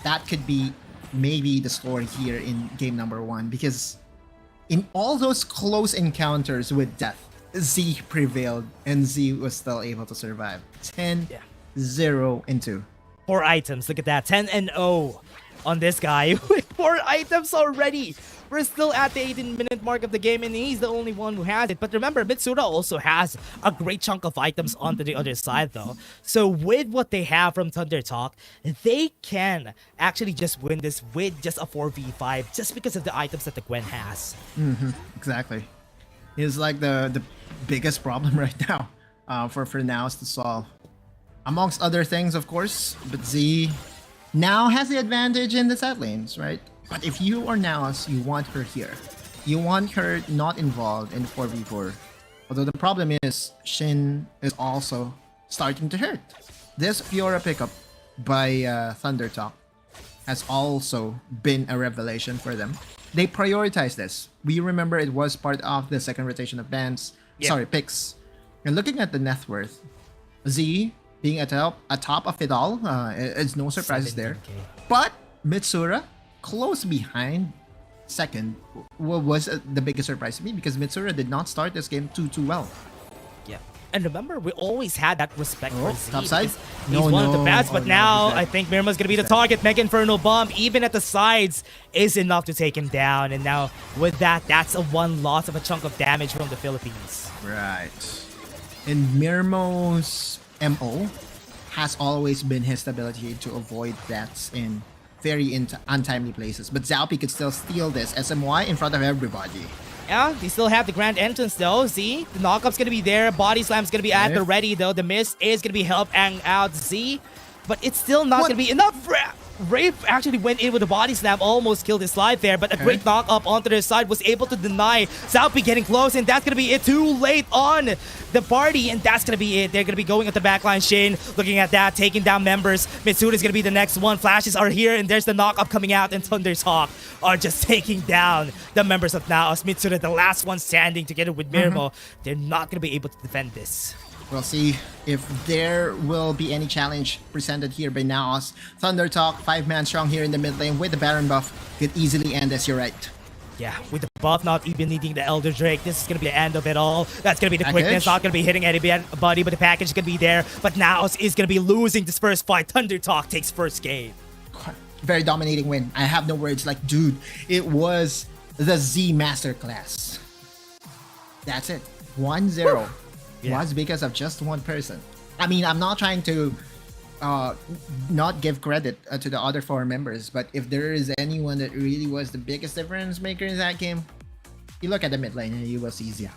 That could be maybe the score here in game number 1, because in all those close encounters with death, Z prevailed, and Z was still able to survive. 10-0 and 2. 4 items. Look at that. 10-0 on this guy with 4 items already. We're still at the 18-minute mark of the game, and he's the only one who has it. But remember, Mitsura also has a great chunk of items onto the other side, though. So with what they have from Thunder Talk, they can actually just win this with just a 4v5, just because of the items that the Gwen has. Exactly. It's like the biggest problem right now for NAOS to solve. Amongst other things, of course, but Z Now has the advantage in the side lanes, right? But if you are NAOS, you want her here. You want her not involved in 4v4. Although the problem is, Shin is also starting to hurt. This Fiora pickup by Thunder Talk has also been a revelation for them. They prioritize this. We remember it was part of the second rotation of bans. Yep. Sorry, picks. And looking at the net worth, Z being atop of it all, it's no surprises there. But Mitsura, close behind second, was the biggest surprise to me because Mitsura did not start this game too well. Yeah. And remember, we always had that respect for Z. Topside? He's one of the best, but now I think Mirma's going to be the target. Mega Inferno Bomb, even at the sides, is enough to take him down. And now, with that, that's a one loss of a chunk of damage from the Philippines. Right. And Mirmo's MO has always been his ability to avoid deaths in very untimely places. But Xiaopi could still steal this SMY in front of everybody. Yeah, they still have the grand entrance though. Z, the knockup's gonna be there. Body slam's gonna be at the ready though. The miss is gonna be helping out Z, but it's still not gonna be enough. Rafe actually went in with a body slam, almost killed his life there, but a great knock up onto their side was able to deny Xiaopi getting close, and that's gonna be it. Too late on the party, and that's gonna be it. They're gonna be going at the backline. Shin looking at that, taking down members. Mitsuda's gonna be the next one. Flashes are here, and there's the knock up coming out, and Thunder's Hawk are just taking down the members of NAOS. Mitsuda, the last one standing together with Mirmo. They're not gonna be able to defend this. We'll see if there will be any challenge presented here by NAOS. Thunder Talk, 5-man strong here in the mid lane with the Baron buff. Could easily end this, you're right. Yeah, with the buff not even needing the Elder Drake, this is going to be the end of it all. That's going to be the quickness, not going to be hitting anybody, but the package is going to be there. But NAOS is going to be losing this first fight. Thunder Talk takes first game. Very dominating win. I have no words. Like, dude, it was the Z Masterclass. That's it. 1-0. Was because of just one person. I mean, I'm not trying to not give credit to the other 4 members, but if there is anyone that really was the biggest difference maker in that game, you look at the mid lane and you will see Zia.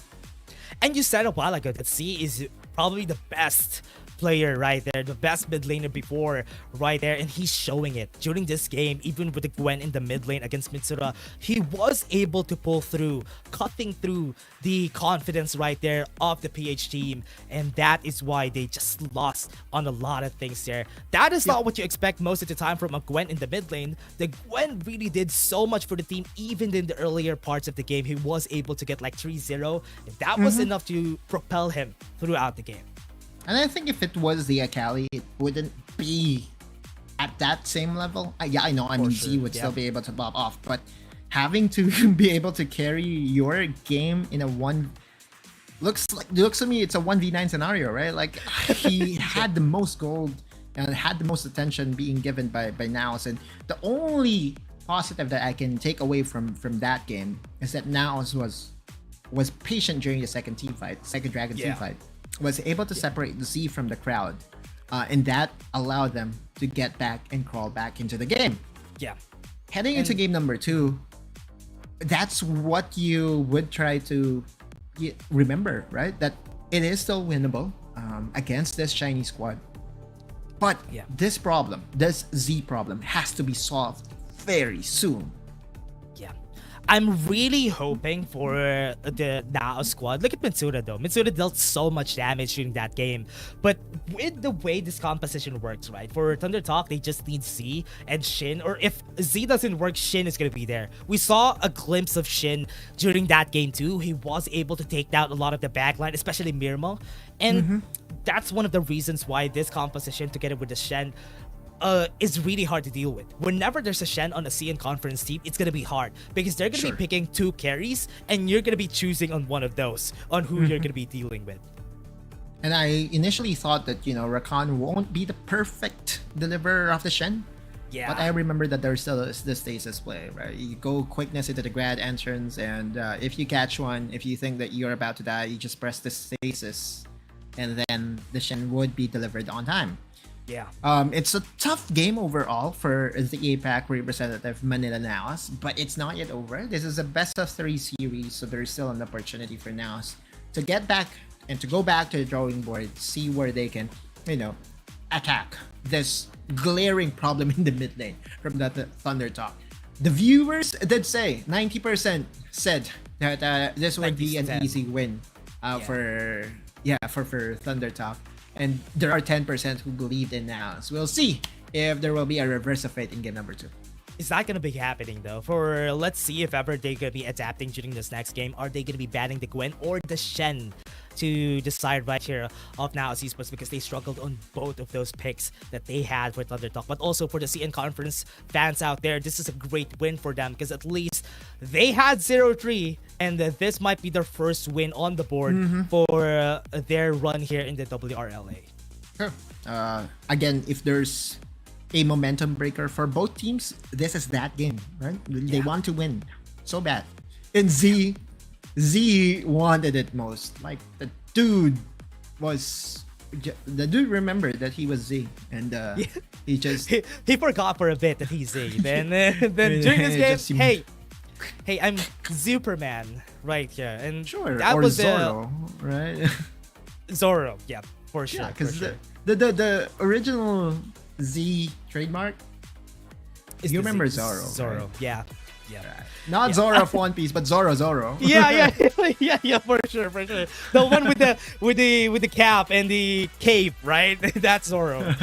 And you said a while ago that Z is probably the best player right there, the best mid laner before right there, and he's showing it during this game. Even with the Gwen in the mid lane against Mitsura, he was able to pull through, cutting through the confidence right there of the PH team, and that is why they just lost on a lot of things there. That is not what you expect most of the time from a Gwen in the mid lane. The Gwen really did so much for the team. Even in the earlier parts of the game, he was able to get like 3-0, and that was enough to propel him throughout the game. And I think if it was the Akali, it wouldn't be at that same level. Yeah, I know. I mean, Z would still be able to pop off, but having to be able to carry your game in a looks to me it's a 1v9 scenario, right? Like, he had the most gold and had the most attention being given by NAOS, and the only positive that I can take away from that game is that NAOS was patient during the second Dragon team fight. Was able to separate the Z from the crowd, and that allowed them to get back and crawl back into the game. Yeah. Heading into game number 2, that's what you would try to remember, right? That it is still winnable against this Chinese squad. But this Z problem, has to be solved very soon. I'm really hoping for the NAOS squad. Look at Mitsuda though. Mitsuda dealt so much damage during that game. But with the way this composition works, right? For Thunder Talk, they just need Z and Shin. Or if Z doesn't work, Shin is going to be there. We saw a glimpse of Shin during that game too. He was able to take down a lot of the backline, especially Mirmo. And that's one of the reasons why this composition together with the Shen is really hard to deal with. Whenever there's a Shen on a CN conference team, it's gonna be hard because they're gonna be picking 2 carries, and you're gonna be choosing on one of those on who you're gonna be dealing with. And I initially thought that Rakan won't be the perfect deliverer of the Shen. Yeah. But I remember that there's still the stasis play, right? You go quickness into the grad entrance, and if you catch one, if you think that you're about to die, you just press the stasis, and then the Shen would be delivered on time. Yeah. It's a tough game overall for the APAC representative Manila NAOS, but it's not yet over. This is a best of 3 series, so there's still an opportunity for NAOS to get back and to go back to the drawing board, see where they can, attack this glaring problem in the mid lane from that Thunder Talk. The viewers did say 90% said that this would be an easy win for Thunder Talk, and there are 10% who believed in NAOS. We'll see if there will be a reverse of fate in game number 2. It's not gonna be happening though. Let's see if ever they're gonna be adapting during this next game. Are they gonna be banning the Gwen or the Shen to decide right here of NAOS Esports, because they struggled on both of those picks that they had for Thunder Talk. But also for the CN Conference fans out there, this is a great win for them, because at least they had 0-3, and this might be their first win on the board for their run here in the WRLA. Sure. Again, if there's a momentum breaker for both teams, this is that game, right? They want to win so bad. And Z wanted it most. Like, the dude remembered that he was Z, and he just he forgot for a bit that he's Z. Then during this game, hey, I'm Superman right here, and sure, that or was Zorro, right? Zorro, yeah, for sure. Yeah, because the original Z trademark. You remember Zorro? Zorro, right? Yeah. Not Zorro of One Piece, but Zorro. yeah, for sure. The one with the cap and the cape, right? That's Zorro.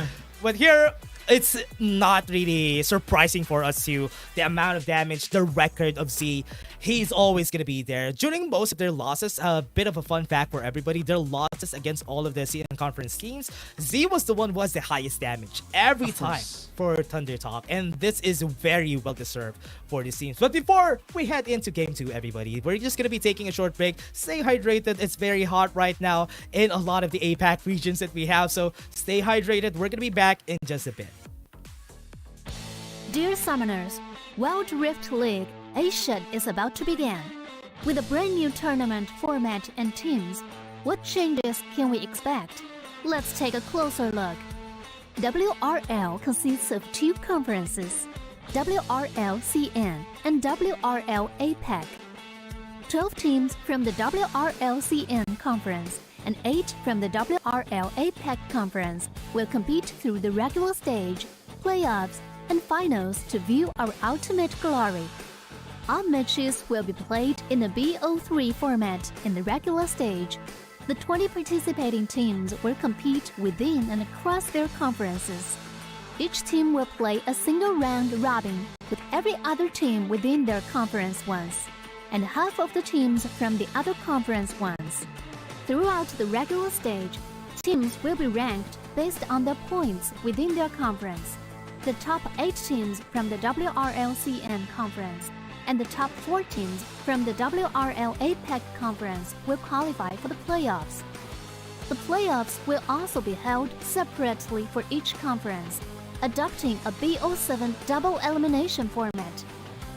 But here, it's not really surprising for us to the amount of damage, the record of Z. He's always going to be there. During most of their losses, a bit of a fun fact for everybody, their losses against all of the CN Conference teams, Z was the one who was the highest damage every time for Thunder Talk. And this is very well deserved for these teams. But before we head into game 2, everybody, we're just going to be taking a short break. Stay hydrated. It's very hot right now in a lot of the APAC regions that we have. So stay hydrated. We're going to be back in just a bit. Dear Summoners, Wild Rift League Asia is about to begin. With a brand new tournament format and teams, what changes can we expect? Let's take a closer look. WRL consists of 2 conferences, WRL CN and WRL APAC. 12 teams from the WRL CN conference and 8 from the WRL APAC conference will compete through the regular stage, playoffs, and finals to view our ultimate glory. All matches will be played in the BO3 format in the regular stage. The 20 participating teams will compete within and across their conferences. Each team will play a single round robin with every other team within their conference once, and half of the teams from the other conference once. Throughout the regular stage, teams will be ranked based on their points within their conference. The top 8 teams from the WRLCN conference and the top 4 teams from the WRL APAC conference will qualify for the playoffs. The playoffs will also be held separately for each conference, adopting a BO7 double elimination format.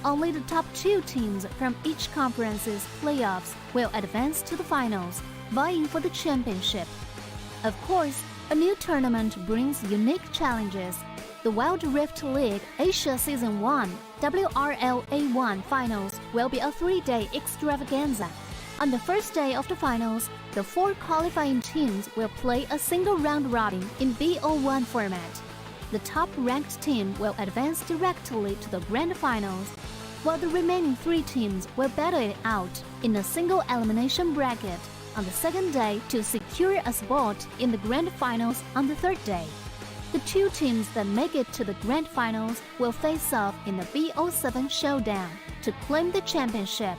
Only the top 2 teams from each conference's playoffs will advance to the finals, vying for the championship. Of course, a new tournament brings unique challenges. The Wild Rift League Asia Season 1 WRL A1 Finals will be a 3-day extravaganza. On the first day of the finals, the 4 qualifying teams will play a single round robin in BO1 format. The top-ranked team will advance directly to the grand finals, while the remaining 3 teams will battle it out in a single elimination bracket on the second day to secure a spot in the grand finals on the third day. The 2 teams that make it to the grand finals will face off in the BO7 showdown to claim the championship.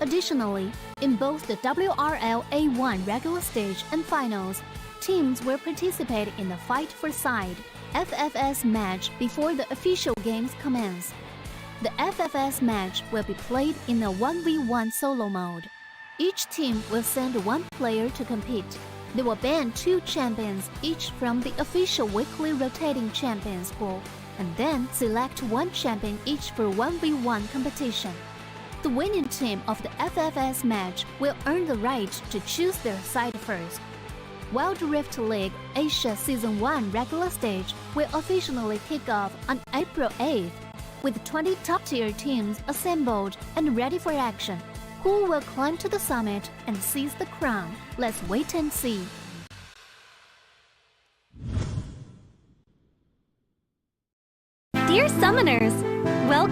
Additionally, in both the WRL A1 regular stage and finals, teams will participate in the Fight for Side FFS match before the official games commence. The FFS match will be played in a 1v1 solo mode. Each team will send 1 player to compete. They will ban 2 champions each from the official weekly rotating champions pool, and then select 1 champion each for 1v1 competition. The winning team of the FFS match will earn the right to choose their side first. Wild Rift League Asia Season 1 regular stage will officially kick off on April 8th, with 20 top-tier teams assembled and ready for action. Who will climb to the summit and seize the crown? Let's wait and see.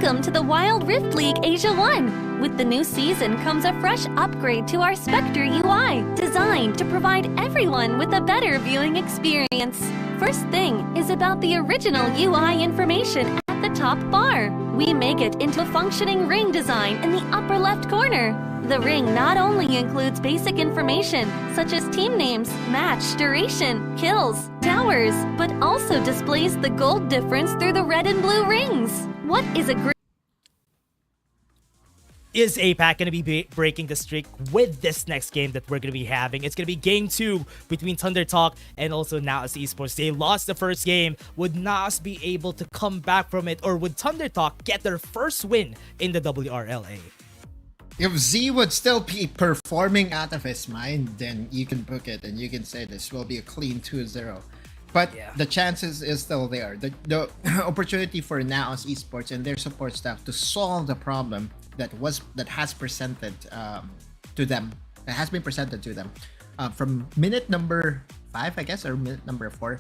Welcome to the Wild Rift League Asia 1. With the new season comes a fresh upgrade to our Spectator UI, designed to provide everyone with a better viewing experience. First thing is about the original UI information at the top bar. We make it into a functioning ring design in the upper left corner. The ring not only includes basic information such as team names, match duration, kills, towers, but also displays the gold difference through the red and blue rings. What is a great... Is APAC going to be breaking the streak with this next game that we're going to be having? It's going to be game 2 between Thunder Talk and also NAOS Esports. They lost the first game. Would NAOS be able to come back from it, or would Thunder Talk get their first win in the WRLA? If Z would still be performing out of his mind, then you can book it and you can say this will be a clean 2-0. But the chances is still there. The opportunity for NAOS Esports and their support staff to solve the problem that has presented to them, that has been presented to them from minute number 5, I guess, or minute number 4,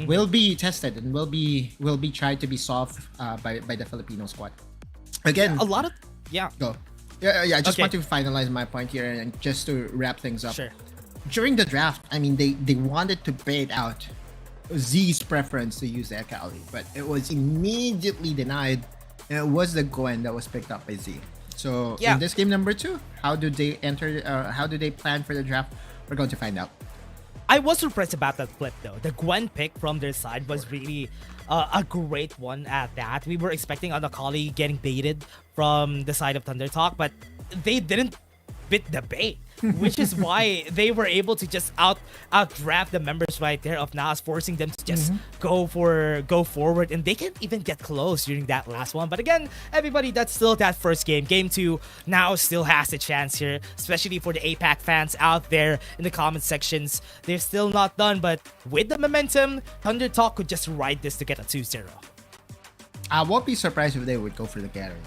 will be tested and will be tried to be solved by the Filipino squad. Again, a lot of go. I just want to finalize my point here and just to wrap things up. Sure. During the draft, I mean, they wanted to bait out Z's preference to use the Akali, but it was immediately denied. And it was the Gwen that was picked up by Z. So in this game number 2, how do they enter? How do they plan for the draft? We're going to find out. I was surprised about that flip though. The Gwen pick from their side was really a great one at that. We were expecting Akali getting baited from the side of Thunder Talk, but they didn't bit the bait, which is why they were able to just outdraft the members right there of NAOS, forcing them to just go forward, and they can't even get close during that last one. But again, everybody, that's still that first game. Game 2 now still has a chance here, especially for the APAC fans out there in the comment sections. They're still not done, but with the momentum, Thunder Talk could just ride this to get a 2-0. I won't be surprised if they would go for the gathering.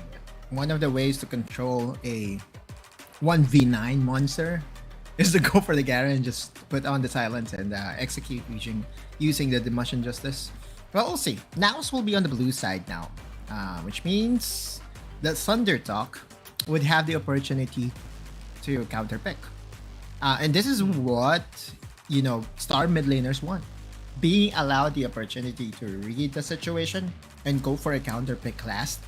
One of the ways to control a 1v9 monster is to go for the Garen and just put on the silence and execute using the Demotion Justice. Well, we'll see. NAOS will be on the blue side now, which means that Thunder Talk would have the opportunity to counter pick. And this is what, star mid laners want. Being allowed the opportunity to read the situation and go for a counter pick last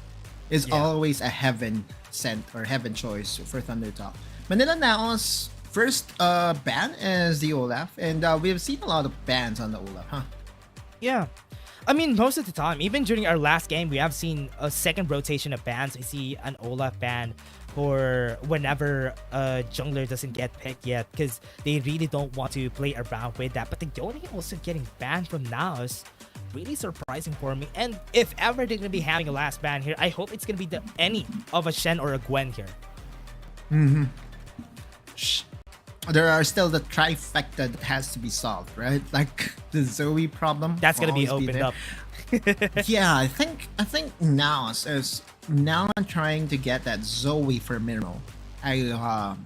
is always a heaven sent or heaven choice for Thunder Talk. Manila NAOS first ban is the Olaf, and we've seen a lot of bans on the Olaf, huh? Yeah. I mean, most of the time, even during our last game, we have seen a second rotation of bans. I see an Olaf ban for whenever a jungler doesn't get picked yet, because they really don't want to play around with that. But the Yoni also getting banned from NAOS. Really surprising for me. And if ever they're gonna be having a last ban here, I hope it's gonna be any of a Shen or a Gwen here. There are still the trifecta that has to be solved, right? Like the Zoe problem. That's gonna be opened up. Yeah, I think NAOS is now trying to get that Zoe for Mineral. I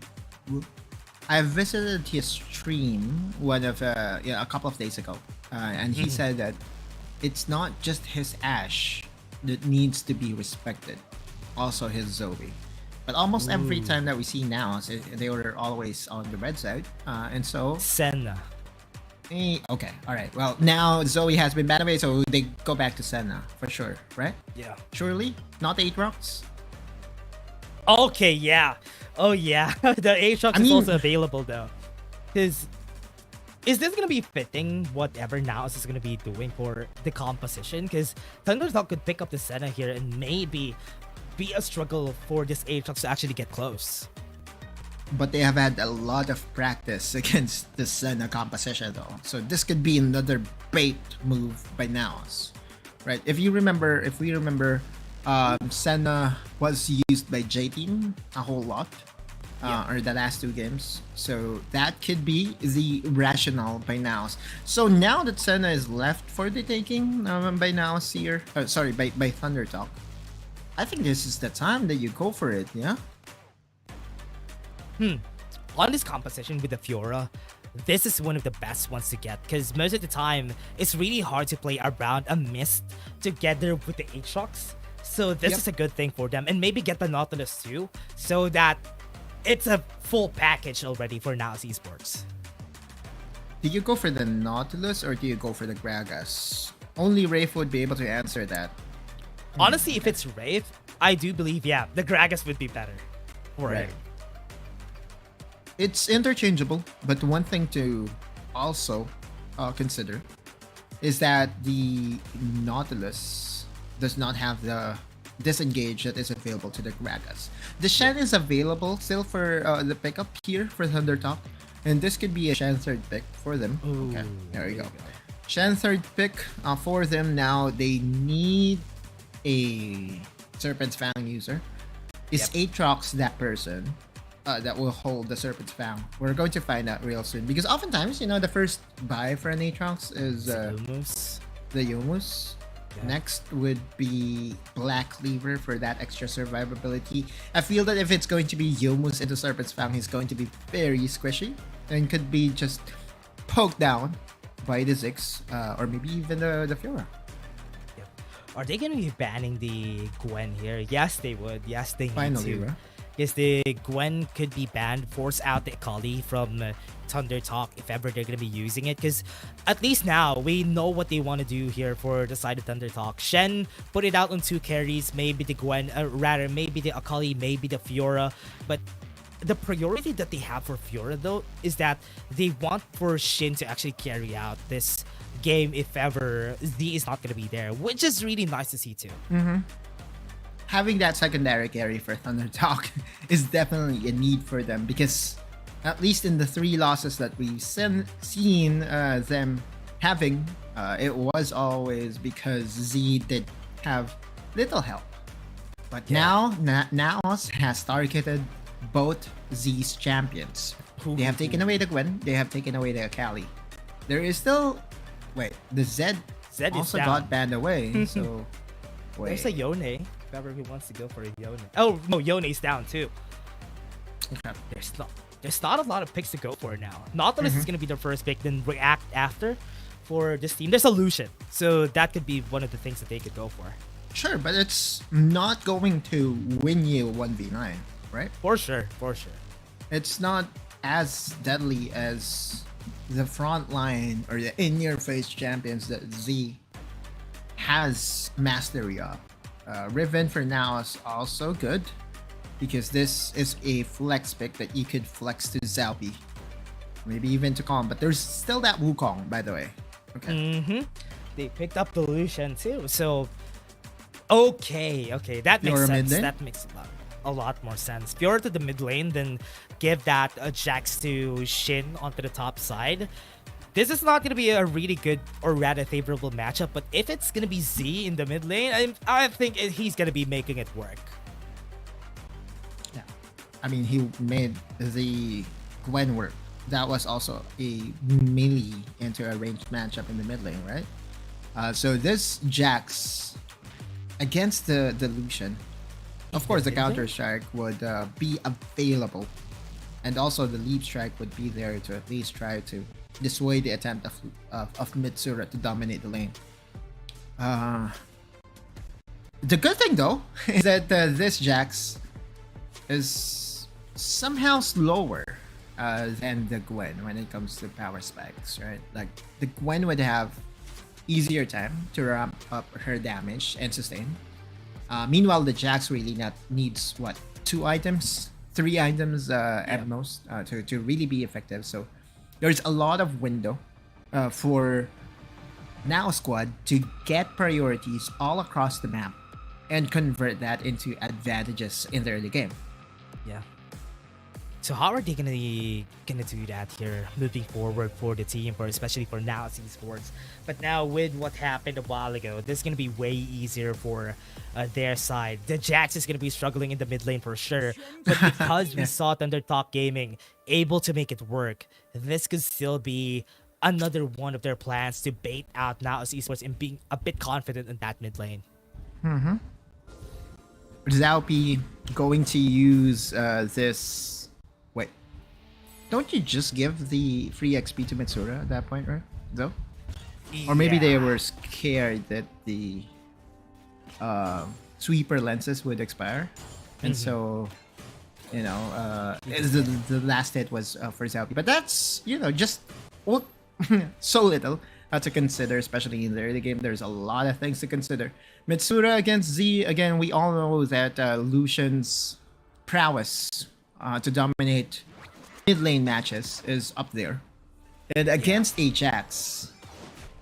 visited his stream a couple of days ago, and he said that it's not just his Ashe that needs to be respected, also his Zoe. But almost every time that we see NAOS, they were always on the red side, and so Senna. Okay, all right. Well, now Zoe has been banned away, so they go back to Senna for sure, right? Yeah. Surely, not 8-Rocks. Okay, yeah. Oh yeah, the 8-Rocks is also available though. Is this gonna be fitting whatever NAOS is gonna be doing for the composition? Because Thunder Talk could pick up the Senna here and maybe be a struggle for this 8-Rocks to actually get close. But they have had a lot of practice against the Senna composition though. So this could be another bait move by NAOS. Right? If we remember, Senna was used by J-Team a whole lot. Or the last 2 games. So that could be the rationale by NAOS. So now that Senna is left for the taking by NAOS here, by Thunder Talk, I think this is the time that you go for it, yeah? On this composition with the Fiora, this is one of the best ones to get, because most of the time, it's really hard to play around a Mist together with the 8-Rocks. So this is a good thing for them. And maybe get the Nautilus too, so that it's a full package already for NAOS Esports. Do you go for the Nautilus or do you go for the Gragas? Only Rafe would be able to answer that. Honestly, if it's Rafe, I do believe, the Gragas would be better for him. It's interchangeable, but one thing to also consider is that the Nautilus does not have the disengage that is available to the Gragas. The Shen is available still for the pickup here for Thunder Talk, and this could be a Shen third pick for them. Ooh, okay, there you go. Shen third pick for them now. They need a Serpent's Fang user. Is Aatrox that person that will hold the Serpent's Fang? We're going to find out real soon, because oftentimes, the first buy for an Aatrox is the Yomus. Next would be Black Cleaver for that extra survivability. I feel that if it's going to be Yomus into Serpent's Fang, he's going to be very squishy and could be just poked down by the Ziggs or maybe even the Fiora. Are they going to be banning the Gwen here? Yes, they would. Yes, they need Finally, to. right? Yes, the Gwen could be banned, force out the Akali from Thunder Talk if ever they're going to be using it. Because at least now, we know what they want to do here for the side of Thunder Talk. Shen put it out on 2 carries, maybe the Gwen, maybe the Akali, maybe the Fiora. But the priority that they have for Fiora, though, is that they want for Shin to actually carry out this game if ever Z is not going to be there, which is really nice to see too. Having that secondary carry for Thunder Talk is definitely a need for them, because at least in the 3 losses that we've seen them having, it was always because Z did have little help. But now NAOS has targeted both Z's champions. They have taken away the Gwen, they have taken away the Akali. There is still... Wait, the Zed also got banned away, so... Wait. There's a Yone, if ever he wants to go for a Yone. Oh, no, Yone's down too. Okay. There's not a lot of picks to go for now. Nautilus is going to be the first pick, then React after for this team. There's a Lucian, so that could be one of the things that they could go for. Sure, but it's not going to win you 1v9, right? For sure. It's not as deadly as the front line or the in-your-face champions that Z has mastery of. Riven for now is also good, because this is a flex pick that you could flex to Zalpi, maybe even to Kong, but there's still that Wukong, by the way. Okay. They picked up the Lucian too, so okay, that makes Fiora sense. mid lane? That makes a lot more sense. Fiora to the mid lane, then give that Jax to Shin onto the top side. This is not going to be a really good or rather favorable matchup, but if it's going to be Z in the mid lane, I think he's going to be making it work. Yeah. I mean, he made the Gwen work. That was also a melee into a ranged matchup in the mid lane, right? So this Jax against the Lucian, of course, the counter strike would be available, and also the leap strike would be there to at least try to dissuade the attempt of Mitsura to dominate the lane. The good thing though is that this Jax is somehow slower than the Gwen when it comes to power spikes, right? Like the Gwen would have easier time to ramp up her damage and sustain. Meanwhile, the Jax really needs 2 items, 3 items at most to really be effective. So there's a lot of window for Now Squad to get priorities all across the map and convert that into advantages in the early game. Yeah. So how are they gonna do that here moving forward for the team, especially for NAOS Esports? But now with what happened a while ago, this is gonna be way easier for their side. The Jax is gonna be struggling in the mid lane for sure, but because we saw Thunder Talk Gaming able to make it work, this could still be another one of their plans to bait out NAOS Esports and being a bit confident in that mid lane. Zalpi going to use this. Wait, don't you just give the free XP to Mitsura at that point, right? Though, or maybe they were scared that the sweeper lenses would expire, and so the last hit was for Zelby. But that's just so little to consider, especially in the early game. There's a lot of things to consider. Mitsura against Z, again, we all know that Lucian's prowess to dominate mid lane matches is up there. And against Ajax,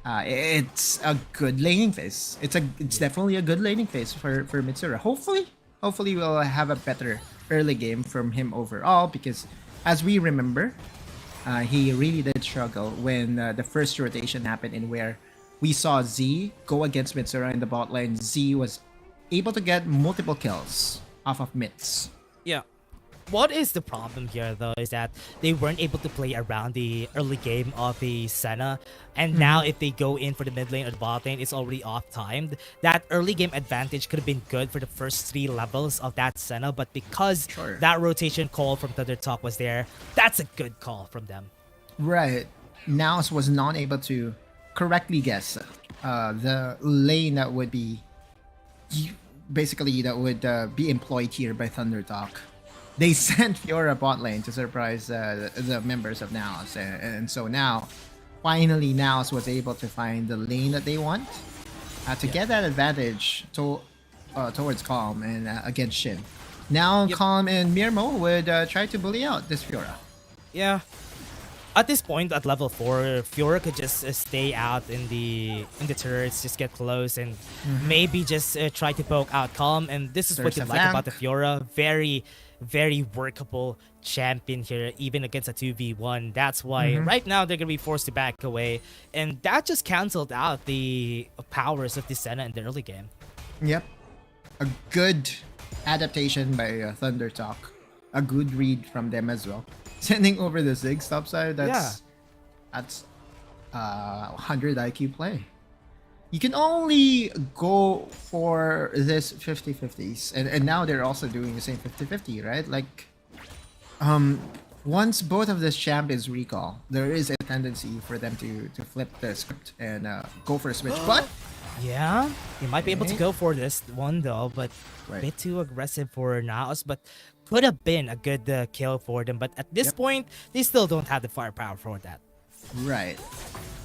it's a good laning phase. It's definitely a good laning phase for Mitsura. Hopefully we'll have a better early game from him overall, because as we remember, he really did struggle when the first rotation happened, in where we saw Z go against Mitsura in the bot lane. Z was able to get multiple kills off of Mits. Yeah. What is the problem here, though, is that they weren't able to play around the early game of the Senna, and now if they go in for the mid lane or the bot lane, it's already off-timed. That early game advantage could have been good for the first 3 levels of that Senna, but because that rotation call from Thunder Talk was there, that's a good call from them. Right. NAOS was not able to correctly guess the lane that would be be employed here by Thunder Talk. They sent Fiora bot lane to surprise the members of NAOS, and so now, finally, NAOS was able to find the lane that they want to get that advantage towards Calm and against Shin. Now, Calm and Mirmo would try to bully out this Fiora. Yeah. At this point, at level 4, Fiora could just stay out in the turrets, just get close, and maybe just try to poke out Calm. And this is what you like about the Fiora. Very, very workable champion here, even against a 2v1. That's why right now they're going to be forced to back away. And that just canceled out the powers of the Senna in the early game. Yep. A good adaptation by Thunder Talk. A good read from them as well. Sending over the Ziggs topside, that's 100 IQ play. You can only go for this 50-50s, and now they're also doing the same 50-50, right? Like, once both of these champions recall, there is a tendency for them to flip the script and go for a switch. But yeah, you might be able to go for this one though, but a bit too aggressive for NAOS. But could have been a good kill for them. But at this point, they still don't have the firepower for that. Right,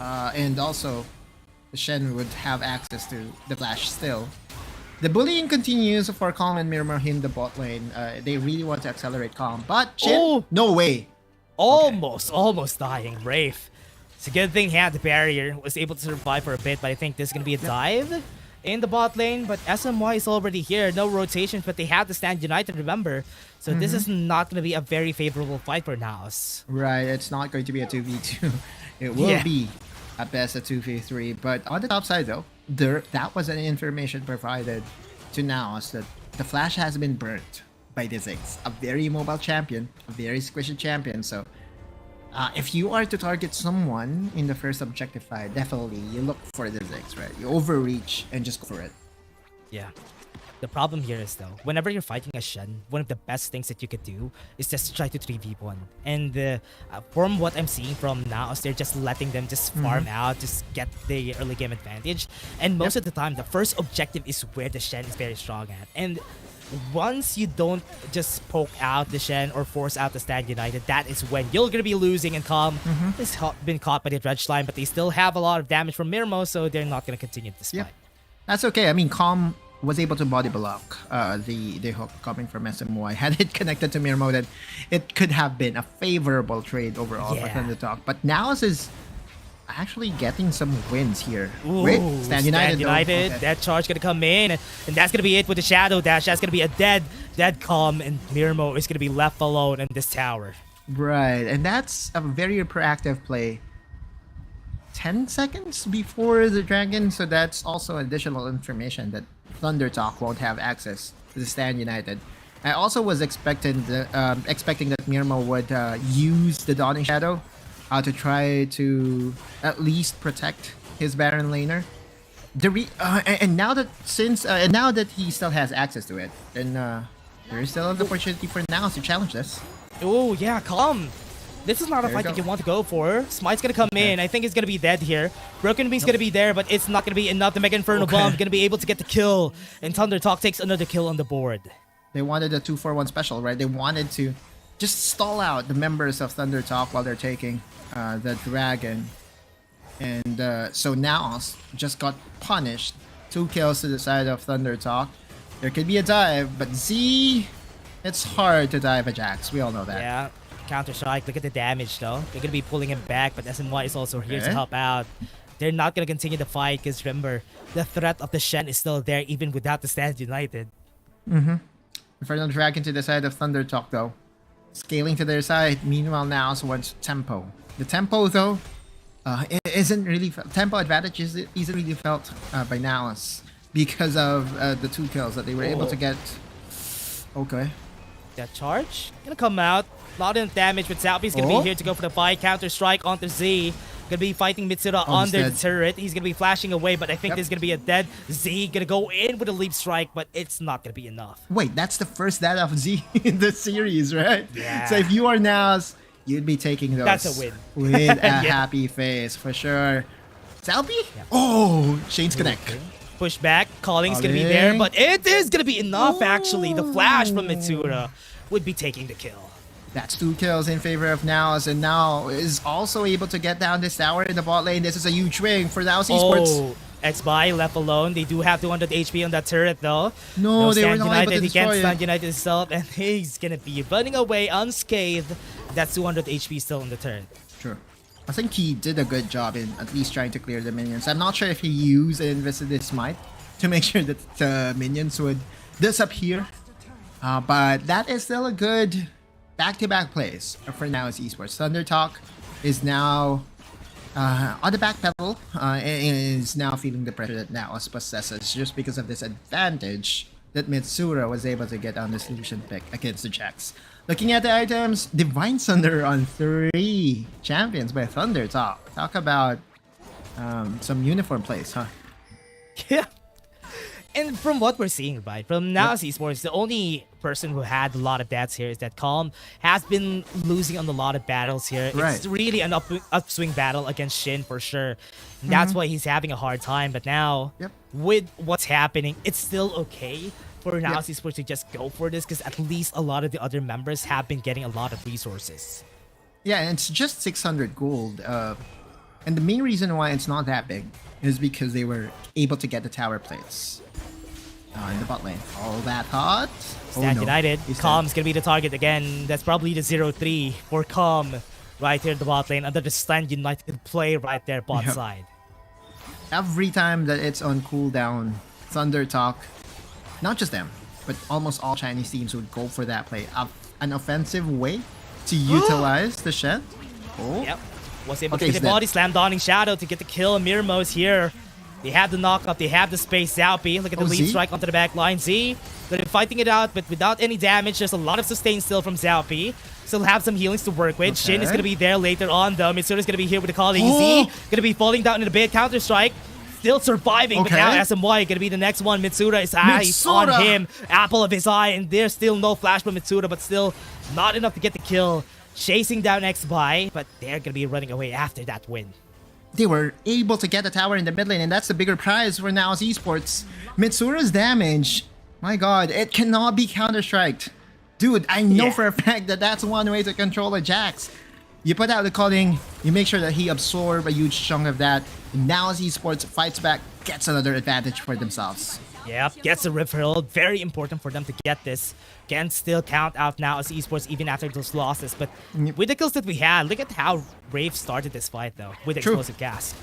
and also, Shen would have access to the flash still. The bullying continues for Calm and Mirmo in the bot lane. They really want to accelerate Calm, but Shen, no way. Almost dying. Wraith. It's a good thing he had the barrier, was able to survive for a bit, but I think this is going to be a dive in the bot lane. But SMY is already here. No rotations, but they have to stand united, remember. So this is not going to be a very favorable fight for NAOS. Right, it's not going to be a 2v2. It will be at best a 2v3. But on the top side though, that was an information provided to NAOS that the flash has been burnt by the Ziggs. A very mobile champion, a very squishy champion. So if you are to target someone in the first objective fight, definitely you look for the Ziggs, right? You overreach and just go for it. Yeah. The problem here is though, whenever you're fighting a Shen, one of the best things that you could do is just try to 3v1. And from what I'm seeing from NAOS, they're just letting them just farm out, just get the early game advantage. And most of the time, the first objective is where the Shen is very strong at. And once you don't just poke out the Shen or force out the stand united, that is when you're going to be losing. And Calm has been caught by the dredge line, but they still have a lot of damage from Mirmo, so they're not going to continue this fight. That's okay. I mean, Calm was able to body block the hook coming from SMY. Had it connected to Mirmo, then it could have been a favorable trade overall for Thunder Talk. But NAOS is actually getting some wins here. Wait, stand united. Okay. That charge gonna come in, and that's gonna be it with the shadow dash. That's gonna be a dead Calm, and Mirmo is gonna be left alone in this tower. Right, and that's a very proactive play. 10 seconds before the dragon, so that's also additional information that Thunder Talk won't have access to the stand united. I also was expecting that Mirmo would use the Dawning Shadow to try to at least protect his Baron laner. And now that he still has access to it, then there is still an opportunity for NAOS to challenge this. Oh yeah, Calm This is not a fight that you want to go for. Smite's gonna come in. I think he's gonna be dead here. Broken Beam's gonna be there, but it's not gonna be enough. The Mega Inferno Bomb gonna be able to get the kill. And Thunder Talk takes another kill on the board. They wanted a 2-4-1 special, right? They wanted to just stall out the members of Thunder Talk while they're taking the Dragon. And so NAOS just got punished. 2 kills to the side of Thunder Talk. There could be a dive, but Z, it's hard to dive a Jax. We all know that. Yeah. Counter-Strike. Look at the damage, though. They're going to be pulling him back, but SNY is also here to help out. They're not going to continue the fight because, remember, the threat of the Shen is still there even without the Stand United. Inferno Dragon to the side of Thunder Talk, though. Scaling to their side. Meanwhile, NAOS wants tempo. The tempo, though, it isn't really... Tempo advantage is easily felt by NAOS because of the 2 kills that they were able to get. Okay. That charge gonna come out. A lot of damage, but Xiaopi's gonna be here to go for the fight. Counter-Strike onto Z. Gonna be fighting Mitsura under the turret. He's gonna be flashing away, but I think there's gonna be a dead Z. Gonna go in with a leap strike, but it's not gonna be enough. Wait, that's the first death of Z in the series, right? Yeah. So if you are NAOS, you'd be taking those. That's a win. With a happy face, for sure. Xiaopi? Yeah. Oh, Shane's connect. Okay. Push back. Calling's gonna be there, but it is gonna be enough, actually. The flash from Mitsura would be taking the kill. That's 2 kills in favor of NAOS, and now is also able to get down this tower in the bot lane. This is a huge win for NAOS Esports. Oh, X-Buy left alone. They do have 200 HP on that turret, though. No, they were not United. able to He can't destroy stand United himself, and he's gonna be running away unscathed. That's 200 HP still on the turret. Sure. I think he did a good job in at least trying to clear the minions. I'm not sure if he used and invested his smite to make sure that the minions would disappear. But that is still a good back-to-back plays for NAOS Esports. Thunder Talk is now on the back pedal and is now feeling the pressure that NAOS possesses just because of this advantage that Mitsura was able to get on the solution pick against the Jax. Looking at the items, Divine Thunder on 3 champions by Thunder Talk. Talk about some uniform plays, huh? Yeah. And from what we're seeing, right, from NAOS Esports, the only person who had a lot of deaths here is that Calm has been losing on a lot of battles here. Right. It's really an upswing battle against Shin for sure. And that's why he's having a hard time. But now, with what's happening, it's still okay for NAOS Esports to just go for this because at least a lot of the other members have been getting a lot of resources. Yeah, and it's just 600 gold. And the main reason why it's not that big is because they were able to get the tower plates. In the bot lane. All that hot. Stand United. Calm's gonna be the target again. That's probably the 0-3 for Calm right here in the bot lane under the Stand United play right there bot side. Every time that it's on cooldown, Thunder Talk, not just them, but almost all Chinese teams would go for that play. An offensive way to utilize the Shen. Oh. Yep. Was able to get the body slam Dawning Shadow to get the kill. Mirmo's here. They have the knockup, they have the space. Xiaopi, look at the lead strike onto the back line. Z, they're fighting it out, but without any damage. There's a lot of sustain still from Xiaopi. Still have some healings to work with. Shin is going to be there later on, though. Mitsura is going to be here with the calling. Z, going to be falling down in a bit. Counter-Strike, still surviving. But now SMY going to be the next one. Mitsura is eyes on him. Apple of his eye, and there's still no flash from Mitsura, but still not enough to get the kill. Chasing down X-Buy, but they're going to be running away after that win. They were able to get a tower in the mid lane, and that's the bigger prize for NAOS Esports. Mitsura's damage, my god, it cannot be counter-striked. Dude, I know for a fact that that's one way to control a Jax. You put out the calling, you make sure that he absorbs a huge chunk of that. NAOS Esports fights back, gets another advantage for themselves. Yep, gets a Rift Herald. Very important for them to get this. Can still count out now as Esports even after those losses. But with the kills that we had, look at how Wraith started this fight though, with explosive gas.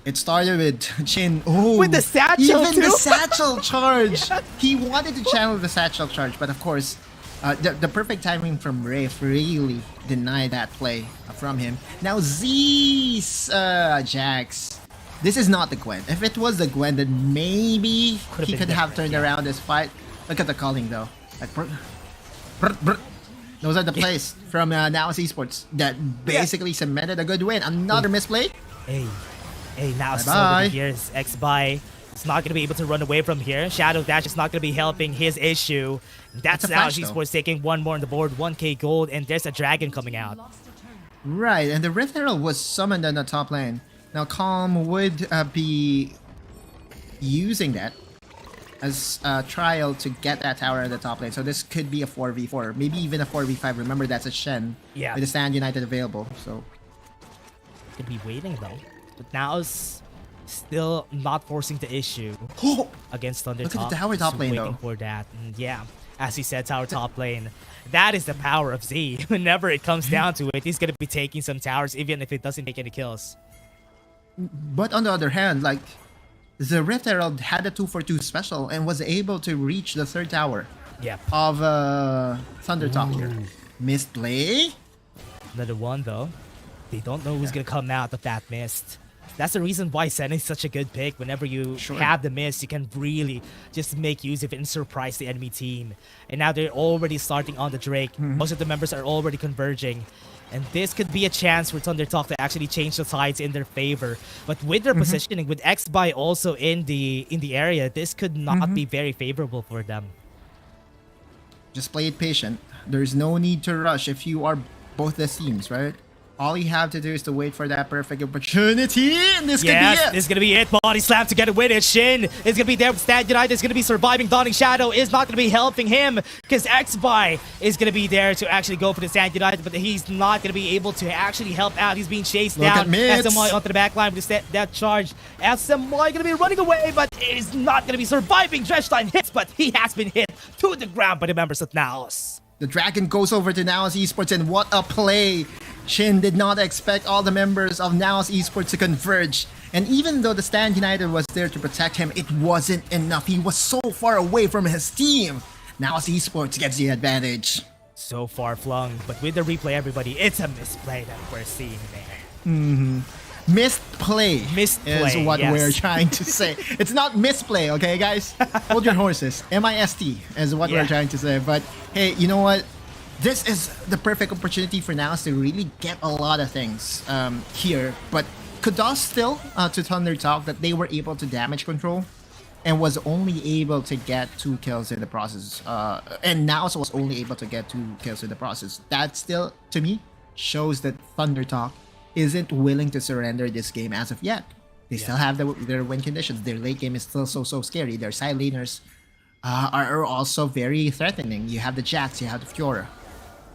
It started with Chin. Oh, with the satchel even too. The satchel charge. He wanted to channel the satchel charge, but of course, the perfect timing from Wraith really denied that play from him. Now Z's Jax. This is not the Gwen. If it was the Gwen, then maybe he could have turned around this fight. Look at the calling though. Like, those are the plays from NAOS Esports that basically cemented a good win. Another misplay. Hey, now so here's X-Buy. It's not going to be able to run away from here. Shadow Dash is not going to be helping his issue. That's NAOS Esports taking one more on the board, 1k gold, and there's a dragon coming out. Right, and the Rift Herald was summoned on the top lane. Now Calm would be using that as a trial to get that tower at the top lane. So this could be a 4v4, maybe even a 4v5. Remember, that's a Shen with the Stand United available. So could be waiting though. But NAOS still not forcing the issue against Thunder look Top. at the tower top lane waiting though. for that. And yeah, as he said, tower top lane. That is the power of Z. Whenever it comes down to it, he's gonna be taking some towers, even if it doesn't make any kills. But on the other hand, like, the Rift Herald had a 2-for-2 special and was able to reach the third tower of Thunder Talk here. Misplay? Another one though. They don't know who's gonna come out of that mist. That's the reason why Sen is such a good pick. Whenever you have the mist, you can really just make use of it and surprise the enemy team. And now they're already starting on the Drake. Most of the members are already converging. And this could be a chance for Thunder Talk to actually change the sides in their favor. But with their positioning, with X-Buy also in the area, this could not be very favorable for them. Just play it patient. There's no need to rush if you are both the teams, right? All you have to do is to wait for that perfect opportunity, and this could be it. This is going to be it. Body slam to get it with it. Shin is going to be there. Stand United is going to be surviving. Dawning Shadow is not going to be helping him because X-Buy is going to be there to actually go for the Stand United, but he's not going to be able to actually help out. He's being chased down. SMY onto the back line with that charge. SMY going to be running away, but is not going to be surviving. Dredgeline hits, but he has been hit to the ground by the members of NAOS. The Dragon goes over to NAOS Esports, and what a play! Shin did not expect all the members of NAOS Esports to converge. And even though the Stand United was there to protect him, it wasn't enough. He was so far away from his team. NAOS Esports gets the advantage. So far flung, but with the replay, everybody, it's a misplay that we're seeing there. Misplay is what we're trying to say. It's not misplay, okay, guys? Hold your horses. M-I-S-T is what we're trying to say. But hey, you know what? This is the perfect opportunity for NAOS to really get a lot of things here. But kudos still to Thunder Talk that they were able to damage control and was only able to get 2 kills in the process. And NAOS was only able to get 2 kills in the process. That still, to me, shows that Thunder Talk isn't willing to surrender this game as of yet. They still have their win conditions. Their late game is still so scary. Their side laners are also very threatening. You have the Jax, you have the Fiora.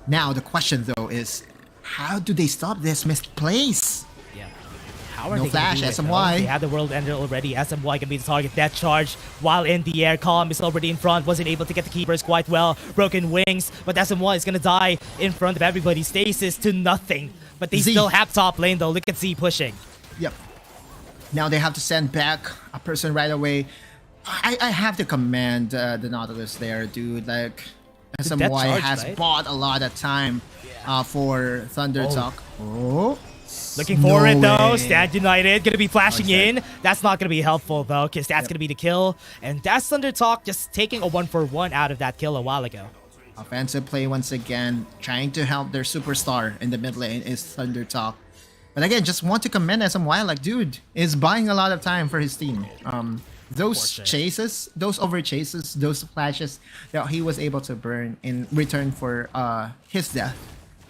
Now the question though is, how do they stop this misplace? How are no they flash, gonna do SMY. They had the world ender already. SMY can be the target. That charge while in the air. Calm is already in front. Wasn't able to get the keepers quite well. Broken wings, but SMY is gonna die in front of everybody. Stasis to nothing. But they still have top lane though. Look at Z pushing. Yep. Now they have to send back a person right away. I have to commend the Nautilus there, dude. Like, SMY has bought a lot of time for Thunder Talk. Looking for it though. Stand United gonna be flashing in. That's not gonna be helpful though, because that's gonna be the kill. And that's Thunder Talk just taking a 1-for-1 out of that kill a while ago. Offensive play once again, trying to help their superstar in the mid lane is Thunder Talk. But again, just want to commend SMY, like, dude is buying a lot of time for his team. Those chases, those over chases, those flashes that he was able to burn in return for his death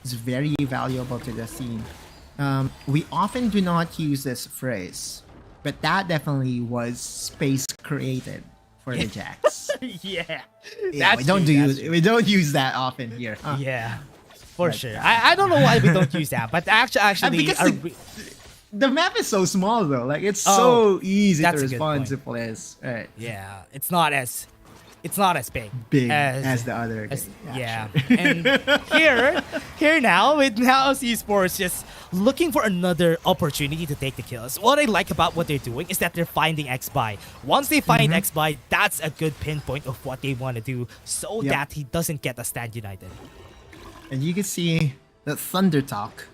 is very valuable to the team. We often do not use this phrase, but that definitely was space created for the Jax. We don't use that often here. For sure. I don't know why we don't use that, but actually the map is so small though. Like, it's so easy to respond to players. Right. Yeah, it's not as big as the other game. And here now with NAOS Esports just looking for another opportunity to take the kills. What I like about what they're doing is that they're finding X-Buy. Once they find X-Buy, that's a good pinpoint of what they want to do so that he doesn't get a Stand United. And you can see that Thunder Talk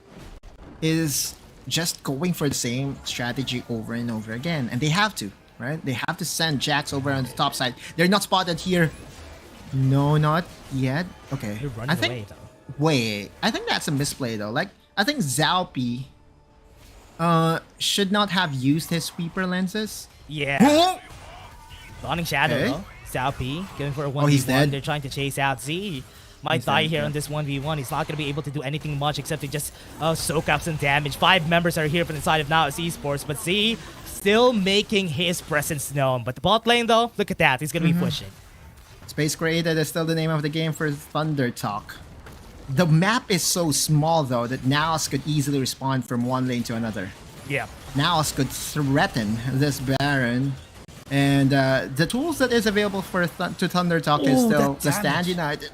is just going for the same strategy over and over again. And they have to, right? They have to send Jax over on the top side. They're not spotted here. No, not yet. Okay. They're running away, though. Wait, I think that's a misplay, though. Like, I think Zalpi should not have used his sweeper lenses. Yeah. Dawning Shadow, though. Zalpi going for a 1v1. he's dead. They're trying to chase out Z. Might die here on this 1v1. He's not going to be able to do anything much except to just soak up some damage. 5 members are here from the side of NAOS Esports, but Z still making his presence known. But the bot lane, though, look at that. He's going to be pushing. Space Created is still the name of the game for Thunder Talk. The map is so small, though, that NAOS could easily respond from one lane to another. Yeah. NAOS could threaten this Baron. And the tools that is available for to Thunder Talk is still the Stand United.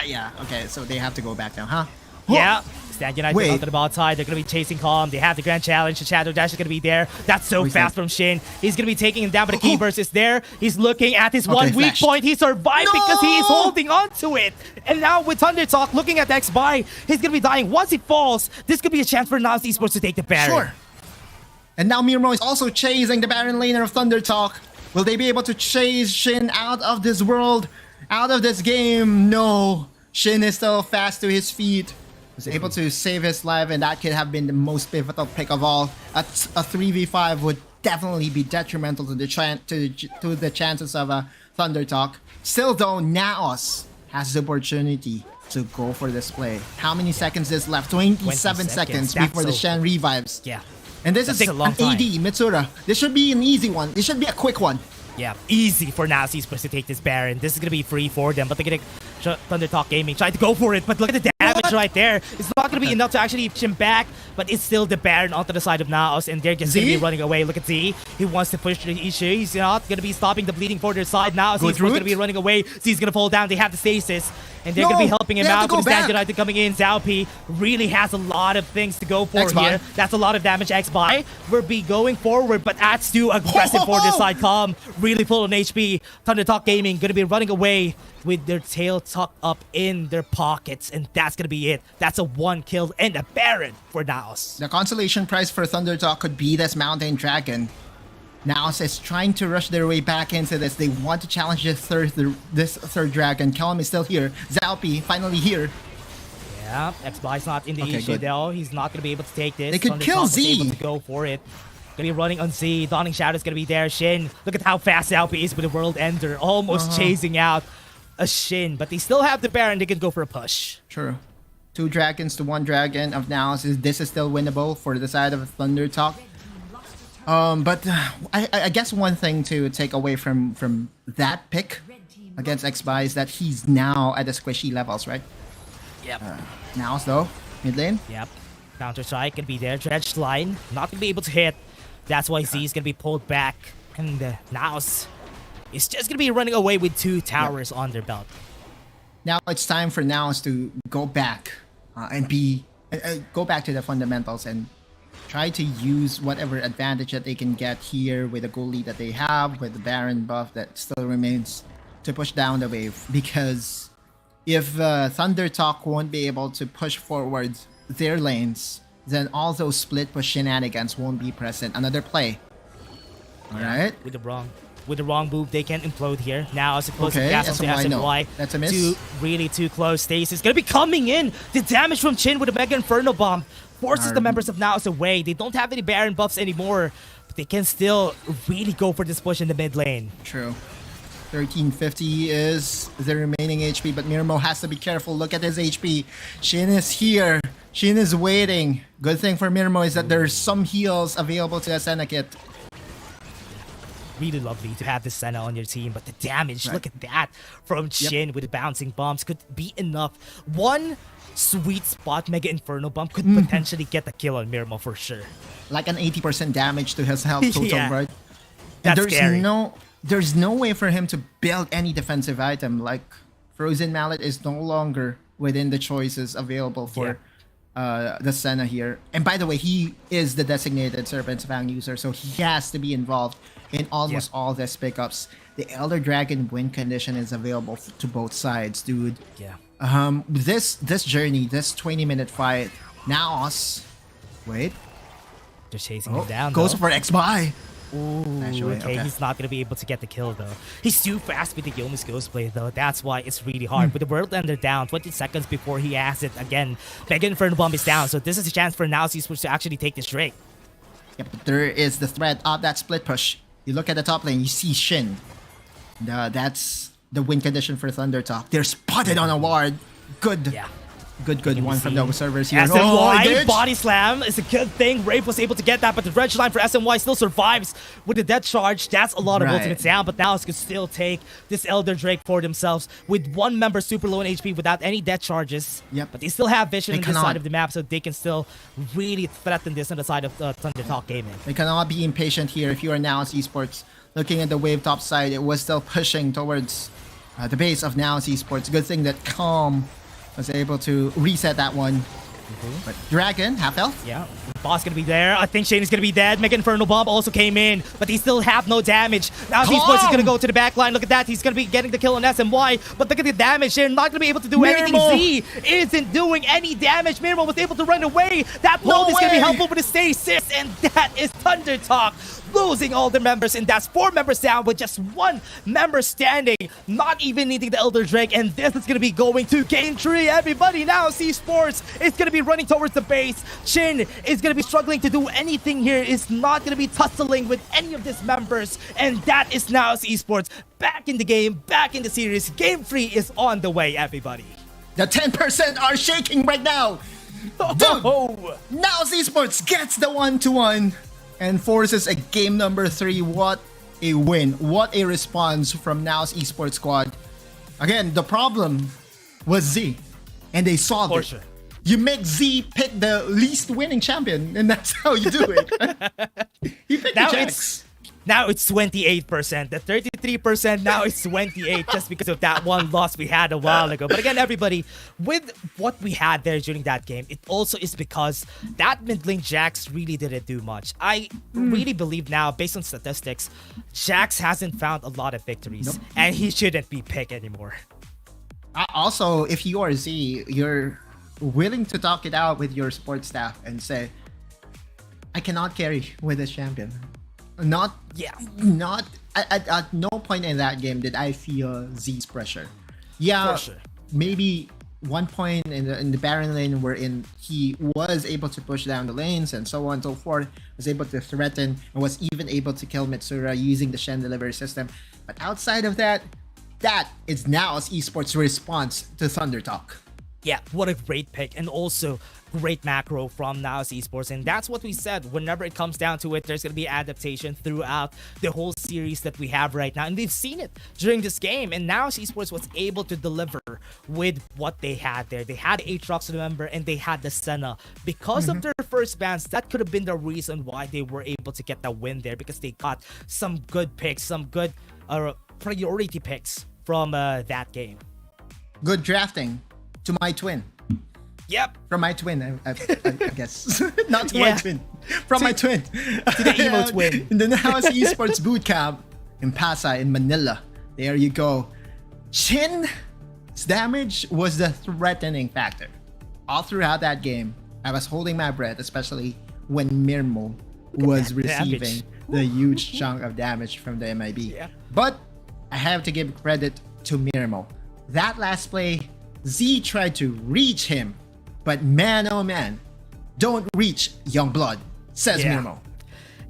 Yeah. Okay, so they have to go back now, huh? Yeah. Stand United on the ball side. They're going to be chasing Calm. They have the Grand Challenge. The Shadow Dash is going to be there. That's so fast from Shin. He's going to be taking him down, but the key burst is there. He's looking at his one weak point. He survived because he is holding on to it. And now with Thunder Talk looking at the X-Buy, he's going to be dying. Once he falls, this could be a chance for NAOS Esports to take the Baron. Sure. And now Mirmo is also chasing the Baron laner of Thunder Talk. Will they be able to chase Shin out of this world, out of this game? No. Shin is still fast to his feet. Was able to save his life, and that could have been the most pivotal pick of all. A 3v5 would definitely be detrimental to the chances of Thunder Talk. Still though, NAOS has the opportunity to go for this play. How many seconds is left? 27 seconds before the Shen revives. Yeah. And this is an AD, Mitsura. This should be an easy one. This should be a quick one. Yeah, easy for NAOS Esports to take this Baron. This is going to be free for them, but they're going to Thunder Talk Gaming try to go for it. But look at the damage right there. It's not going to be enough to actually push him back, but it's still the Baron onto the side of NAOS, and they're just going to be running away. Look at Z. He wants to push the issue. He's not going to be stopping the bleeding for their side. NAOS Esports going to be running away. Z's going to fall down. They have the stasis, and they're going to be helping him out with the Stand United coming in. Zaupi really has a lot of things to go for here. That's a lot of damage. X-Buy will be going forward, but that's too aggressive for this side. Calm, really full on HP. Thunder Talk Gaming going to be running away with their tail tucked up in their pockets, and that's going to be it. That's a 1 kill and a Baron for NAOS. The consolation prize for Thunder Talk could be this Mountain Dragon. NAOS is trying to rush their way back into this. They want to challenge this third dragon. Kelm is still here. Zaupi finally here. Yeah, X-Buy's not in the issue though. He's not going to be able to take this. They could kill Z. Able to go for it. Gonna be running on Z. Dawning Shadow's gonna be there. Shin, look at how fast Zaupi is with the World Ender. Almost chasing out a Shin, but they still have the Baron. They can go for a push. True. 2 dragons to 1 dragon of NAOS. This is still winnable for the side of Thunder Talk. But I guess one thing to take away from that pick against X-Buy is that he's now at the squishy levels, right? Yep. NAOS though, mid lane. Yep. Counter strike can be there. Dredged line, not gonna be able to hit. That's why Z is gonna be pulled back, and NAOS is just gonna be running away with 2 towers on their belt. Now it's time for NAOS to go back and go back to the fundamentals and try to use whatever advantage that they can get here with the goal lead that they have, with the Baron buff that still remains, to push down the wave. Because if Thunder Talk won't be able to push forward their lanes, then all those split push shenanigans won't be present. Another play. Alright. With the wrong move, they can implode here. Now it's a close gas on the SMY. That's a miss. Really too close. Stasis gonna be coming in. The damage from Chin with a Mega Inferno Bomb forces the members of NAOS away. They don't have any Baron buffs anymore, but they can still really go for this push in the mid lane. True. 1350 is the remaining HP, but Mirmo has to be careful. Look at his HP. Shin is here. Shin is waiting. Good thing for Mirmo is that there's some heals available to the Senna kit. Really lovely to have the Senna on your team, but the damage, look at that from Shin with the bouncing bombs could be enough. One sweet spot Mega Inferno Bomb could potentially get the kill on Mirmo for sure. Like an 80% damage to his health total, right? That's scary. There's no way for him to build any defensive item. Like Frozen Mallet is no longer within the choices available for the Senna here. And by the way, he is the designated Serpent's Fang user, so he has to be involved in almost all these pickups. The Elder Dragon win condition is available to both sides, dude. Yeah. This journey, this 20-minute fight, NAOS. Wait. They're chasing him down. Goes for X-Buy. Ooh, okay, he's not going to be able to get the kill though. He's too fast with the Yomi's Ghostblade though. That's why it's really hard. With the World Ender down, 20 seconds before he has it again. Mega Inferno Bomb is down, so this is a chance for NAOS Esports to actually take this Drake. Yep, but there is the threat of that split push. You look at the top lane, you see Shin. That's the win condition for Thunder Talk. They're spotted on a ward. Good. Yeah. Good one from the observers here. SMY body slam is a good thing. Rafe was able to get that, but the red line for SMY still survives with the death charge. That's a lot of ultimates down, but NAOS could still take this Elder Drake for themselves with one member super low in HP without any death charges. Yep. But they still have vision on this side of the map, so they can still really threaten this on the side of Thunder Talk Gaming. They cannot be impatient here. If you are NAOS Esports, looking at the wave top side, it was still pushing towards the base of NAOS Esports. Good thing that Calm was able to reset that one. But Dragon, half health. Yeah, boss gonna be there. I think Shane is gonna be dead. Mega Inferno Bomb also came in, but he still have no damage. Now Esports is gonna go to the back line. Look at that. He's gonna be getting the kill on SMY, but look at the damage. They're not gonna be able to do anything. Z isn't doing any damage. Mirmo was able to run away. That load is gonna be helpful with the stasis, and that is Thunder Talk losing all the members, and that's 4 members down with just 1 member standing, not even needing the Elder Drake, and this is gonna be going to game 3. Everybody now see Sports is gonna be running towards the base. Shin is gonna be struggling to do anything here, is not gonna be tussling with any of these members, and that is now Esports back in the game, back in the series. Game 3 is on the way, everybody. The 10% are shaking right now. Dude, now Esports gets the 1-1 and forces a game number 3. What a win. What a response from NAOS Esports squad. Again, the problem was Z, and they solved it. Sure. You make Z pick the least winning champion, and that's how you do it. He picked the Jax. Now it's 28%. The 33% now is 28 just because of that one loss we had a while ago. But again, everybody, with what we had there during that game, it also is because that mid lane Jax really didn't do much. I really believe now, based on statistics, Jax hasn't found a lot of victories, and he shouldn't be picked anymore. Also, if you are Z, you're willing to talk it out with your support staff and say, I cannot carry with this champion. Not at no point in that game did I feel Z's pressure. Yeah, for sure. Maybe one point in the Baron lane wherein he was able to push down the lanes and so on and so forth, was able to threaten and was even able to kill Mitsura using the Shen delivery system. But outside of that, that is NAOS Esports' response to Thunder Talk. Yeah, what a great pick, and also great macro from NAOS Esports, and that's what we said. Whenever it comes down to it, there's going to be adaptation throughout the whole series that we have right now, and we've seen it during this game, and NAOS Esports was able to deliver with what they had there. They had Aatrox, remember, and they had the Senna. Because of their first bans, that could have been the reason why they were able to get that win there, because they got some good picks, some good priority picks from that game. Good drafting. To my twin. Yep. From my twin, I guess. Not to my twin. From my twin. To the emo twin. In the NAOS Esports Bootcamp in Pasay, in Manila. There you go. Shin's damage was the threatening factor. All throughout that game, I was holding my breath, especially when Mirmo was receiving the huge chunk of damage from the MIB. Yeah. But I have to give credit to Mirmo. That last play, Z tried to reach him, but man, oh man, don't reach Youngblood, says Mirmo.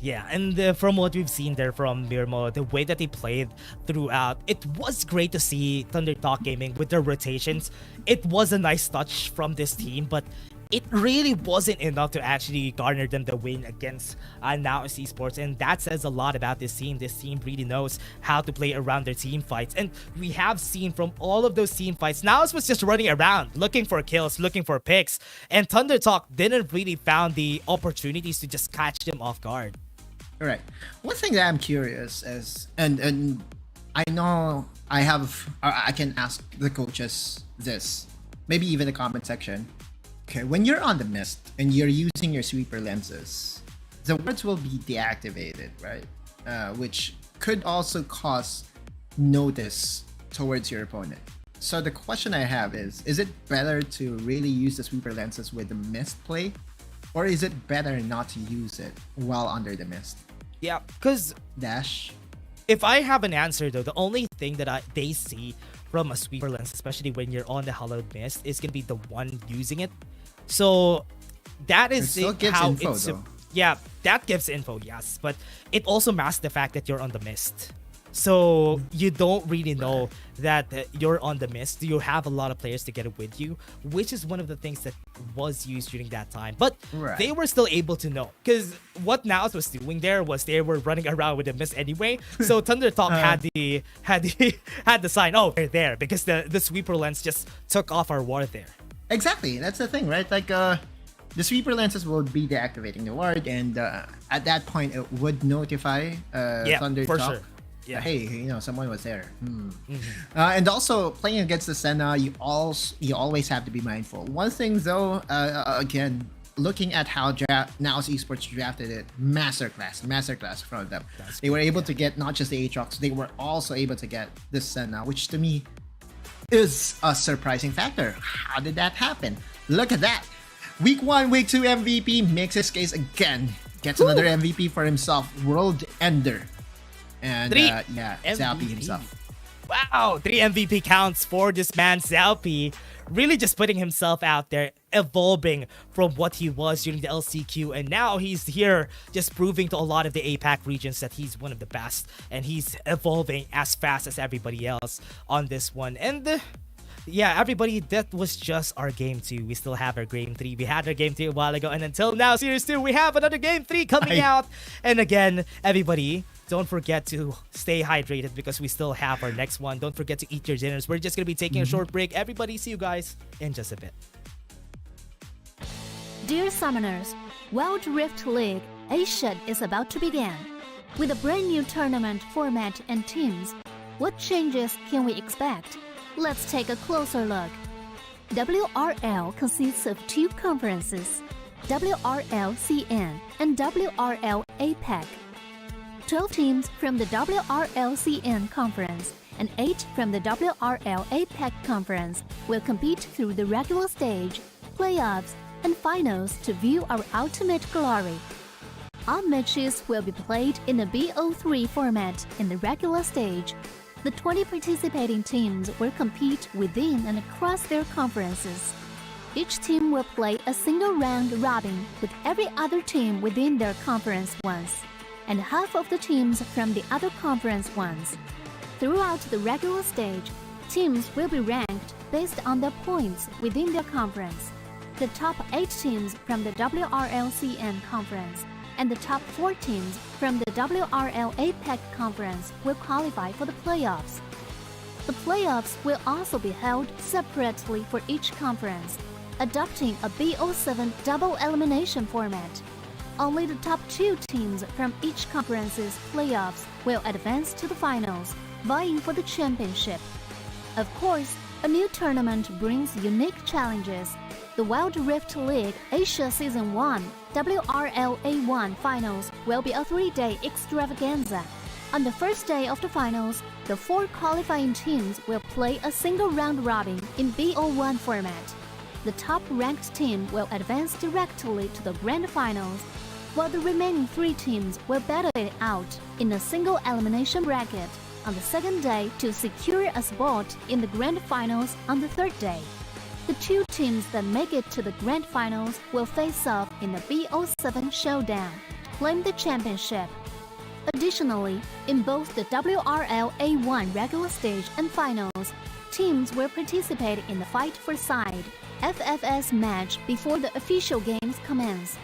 Yeah, and from what we've seen there from Mirmo, the way that he played throughout, it was great to see Thunder Talk Gaming with their rotations. It was a nice touch from this team, but it really wasn't enough to actually garner them the win against NAOS Esports, and that says a lot about this team. This team really knows how to play around their team fights, and we have seen from all of those team fights, NAOS was just running around, looking for kills, looking for picks, and Thunder Talk didn't really found the opportunities to just catch them off guard. All right. One thing that I'm curious is, and I know I can ask the coaches this, maybe even the comment section. Okay, when you're on the mist and you're using your sweeper lenses, the wards will be deactivated, right? Which could also cause notice towards your opponent. So the question I have is it better to really use the sweeper lenses with the mist play? Or is it better not to use it while under the mist? Yeah, because Dash, if I have an answer though, the only thing that they see from a sweeper lens, especially when you're on the Hallowed Mist, is going to be the one using it. So that is how it's... Yeah, that gives info, yes. But it also masks the fact that you're on the mist. So you don't really know that you're on the mist. You have a lot of players to get it with you, which is one of the things that was used during that time. But they were still able to know, because what NAOS was doing there was they were running around with the mist anyway. So Thunder Talk had the sign, oh, they're there, because the sweeper lens just took off our ward there. Exactly, that's the thing, right? Like the sweeper lenses will be deactivating the ward, and at that point it would notify Thunder Talk. Sure. Yeah. Hey, someone was there. And also playing against the Senna, you always have to be mindful. One thing though, again, looking at how NAOS Esports drafted it, masterclass from them. They were able to get not just the Aatrox, they were also able to get the Senna, which to me is a surprising factor. How did that happen? Look at that. Week 1, Week 2 MVP makes his case again. Gets another MVP for himself, World Ender. And Zalpi himself. Wow, 3 MVP counts for this man Zalpi. Really just putting himself out there, evolving from what he was during the LCQ, and now he's here just proving to a lot of the APAC regions that he's one of the best, and he's evolving as fast as everybody else on this one. And yeah, everybody, that was just our game 2. We still have our game 3. We had our game 3 a while ago, and until now, Series 2, we have another game 3 coming out. And again, everybody, don't forget to stay hydrated, because we still have our next one. Don't forget to eat your dinners. We're just going to be taking a short break. Everybody, see you guys in just a bit. Dear Summoners, Wild Rift League Asia is about to begin. With a brand new tournament format and teams, what changes can we expect? Let's take a closer look. WRL consists of 2 conferences, WRL CN and WRL APAC. 12 teams from the WRL CN conference and 8 from the WRL APAC conference will compete through the regular stage, playoffs, and finals to view our ultimate glory. All matches will be played in the BO3 format in the regular stage. The 20 participating teams will compete within and across their conferences. Each team will play a single round robin with every other team within their conference once, and half of the teams from the other conference once. Throughout the regular stage, teams will be ranked based on their points within their conference. The top 8 teams from the WRLCN conference and the top 4 teams from the WRL APAC conference will qualify for the playoffs. The playoffs will also be held separately for each conference, adopting a BO7 double elimination format. Only the top 2 teams from each conference's playoffs will advance to the finals, vying for the championship. Of course, a new tournament brings unique challenges. The Wild Rift League Asia Season 1 WRL A1 Finals will be a 3-day extravaganza. On the first day of the finals, the 4 qualifying teams will play a single round robin in BO1 format. The top-ranked team will advance directly to the grand finals, while the remaining 3 teams will battle it out in a single elimination bracket on the second day to secure a spot in the grand finals on the third day. The 2 teams that make it to the grand finals will face off in the BO7 showdown to claim the championship. Additionally, in both the WRL A1 regular stage and finals, teams will participate in the fight for side FFS match before the official games commence.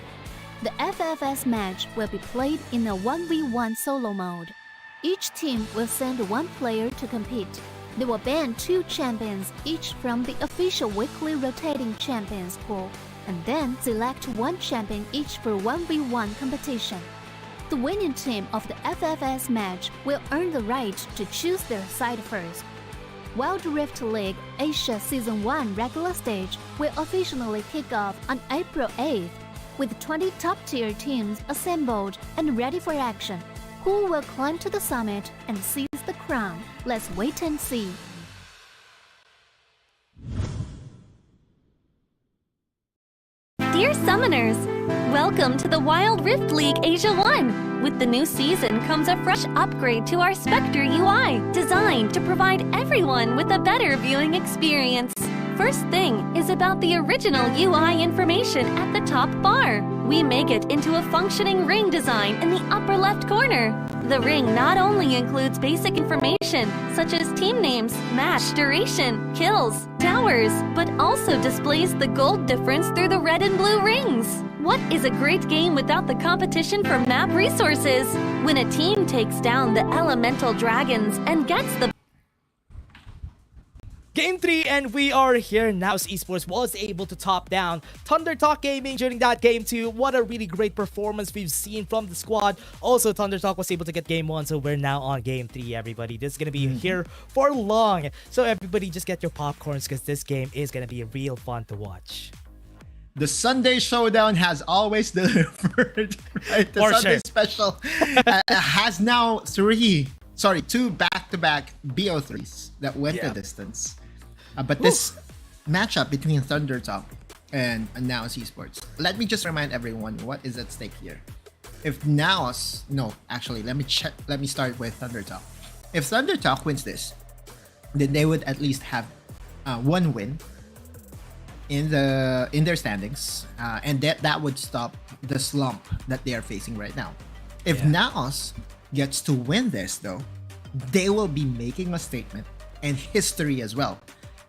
The FFS match will be played in a 1v1 solo mode. Each team will send 1 player to compete. They will ban 2 champions each from the official weekly rotating champions pool, and then select 1 champion each for 1v1 competition. The winning team of the FFS match will earn the right to choose their side first. Wild Rift League Asia Season 1 regular stage will officially kick off on April 8th, with 20 top-tier teams assembled and ready for action. Who will climb to the summit and seize the crown? Let's wait and see. Dear Summoners, welcome to the Wild Rift League Asia 1. With the new season comes a fresh upgrade to our Spectator UI, designed to provide everyone with a better viewing experience. First thing is about the original UI information at the top bar. We make it into a functioning ring design in the upper left corner. The ring not only includes basic information such as team names, match duration, kills, towers, but also displays the gold difference through the red and blue rings. What is a great game without the competition for map resources? When a team takes down the elemental dragons and gets the Game 3, and we are here now. Esports was able to top down Thunder Talk Gaming during that Game 2. What a really great performance we've seen from the squad. Also, Thunder Talk was able to get Game 1, so we're now on Game 3, everybody. This is going to be here for long. So everybody just get your popcorns because this game is going to be real fun to watch. The Sunday Showdown has always delivered, right? The Sunday Special has now two back-to-back BO3s that went the distance. But this matchup between Thunder Talk and NAOS Esports, let me just remind everyone what is at stake here. If NAOS, let me start with Thunder Talk. If Thunder Talk wins this, then they would at least have one win in their standings, and that would stop the slump that they are facing right now. If NAOS gets to win this, though, they will be making a statement and history as well,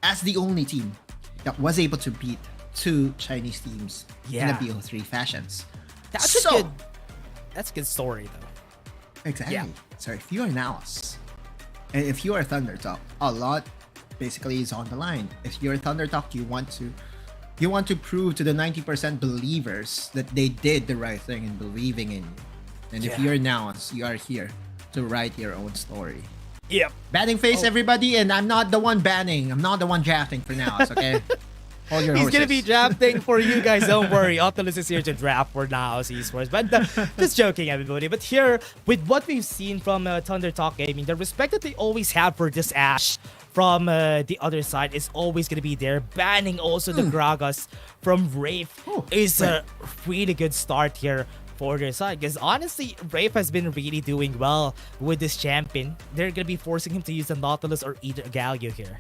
as the only team that was able to beat two Chinese teams in a BO3 fashions. That's a good story, though. Exactly. Yeah. So if you are NAOS, and if you are Thunder Talk, a lot basically is on the line. If you're Thunder Talk, you want to prove to the 90% believers that they did the right thing in believing in you. And if you're NAOS, you are here to write your own story. Yep. Banning face, everybody, and I'm not the one banning. I'm not the one drafting for NAOS, okay? Hold your horses. He's gonna be drafting for you guys. Don't worry. Optimus is here to draft for NAOS Esports. But just joking, everybody. But here, with what we've seen from Thunder Talk Gaming, the respect that they always have for this Ashe from the other side is always gonna be there. Banning also the Gragas from Wraith is a really good start here for their side, because honestly, Wraith has been really doing well with this champion. They're gonna be forcing him to use the Nautilus or either a Galio here.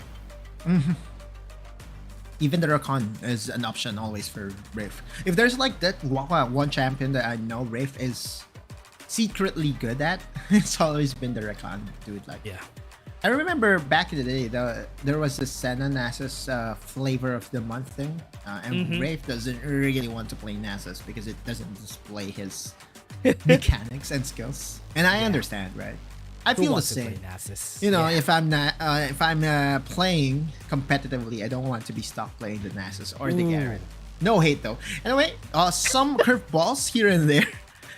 Even the Rakan is an option always for Wraith. If there's like that one champion that I know Wraith is secretly good at, it's always been the Rakan dude. I remember back in the day, there was the Senna Nasus flavor of the month thing, and Wraith doesn't really want to play Nasus because it doesn't display his mechanics and skills. And I understand, right? I feel the same. You know, if I'm playing competitively, I don't want to be stuck playing the Nasus or the Garen. No hate though. Anyway, some curveballs here and there.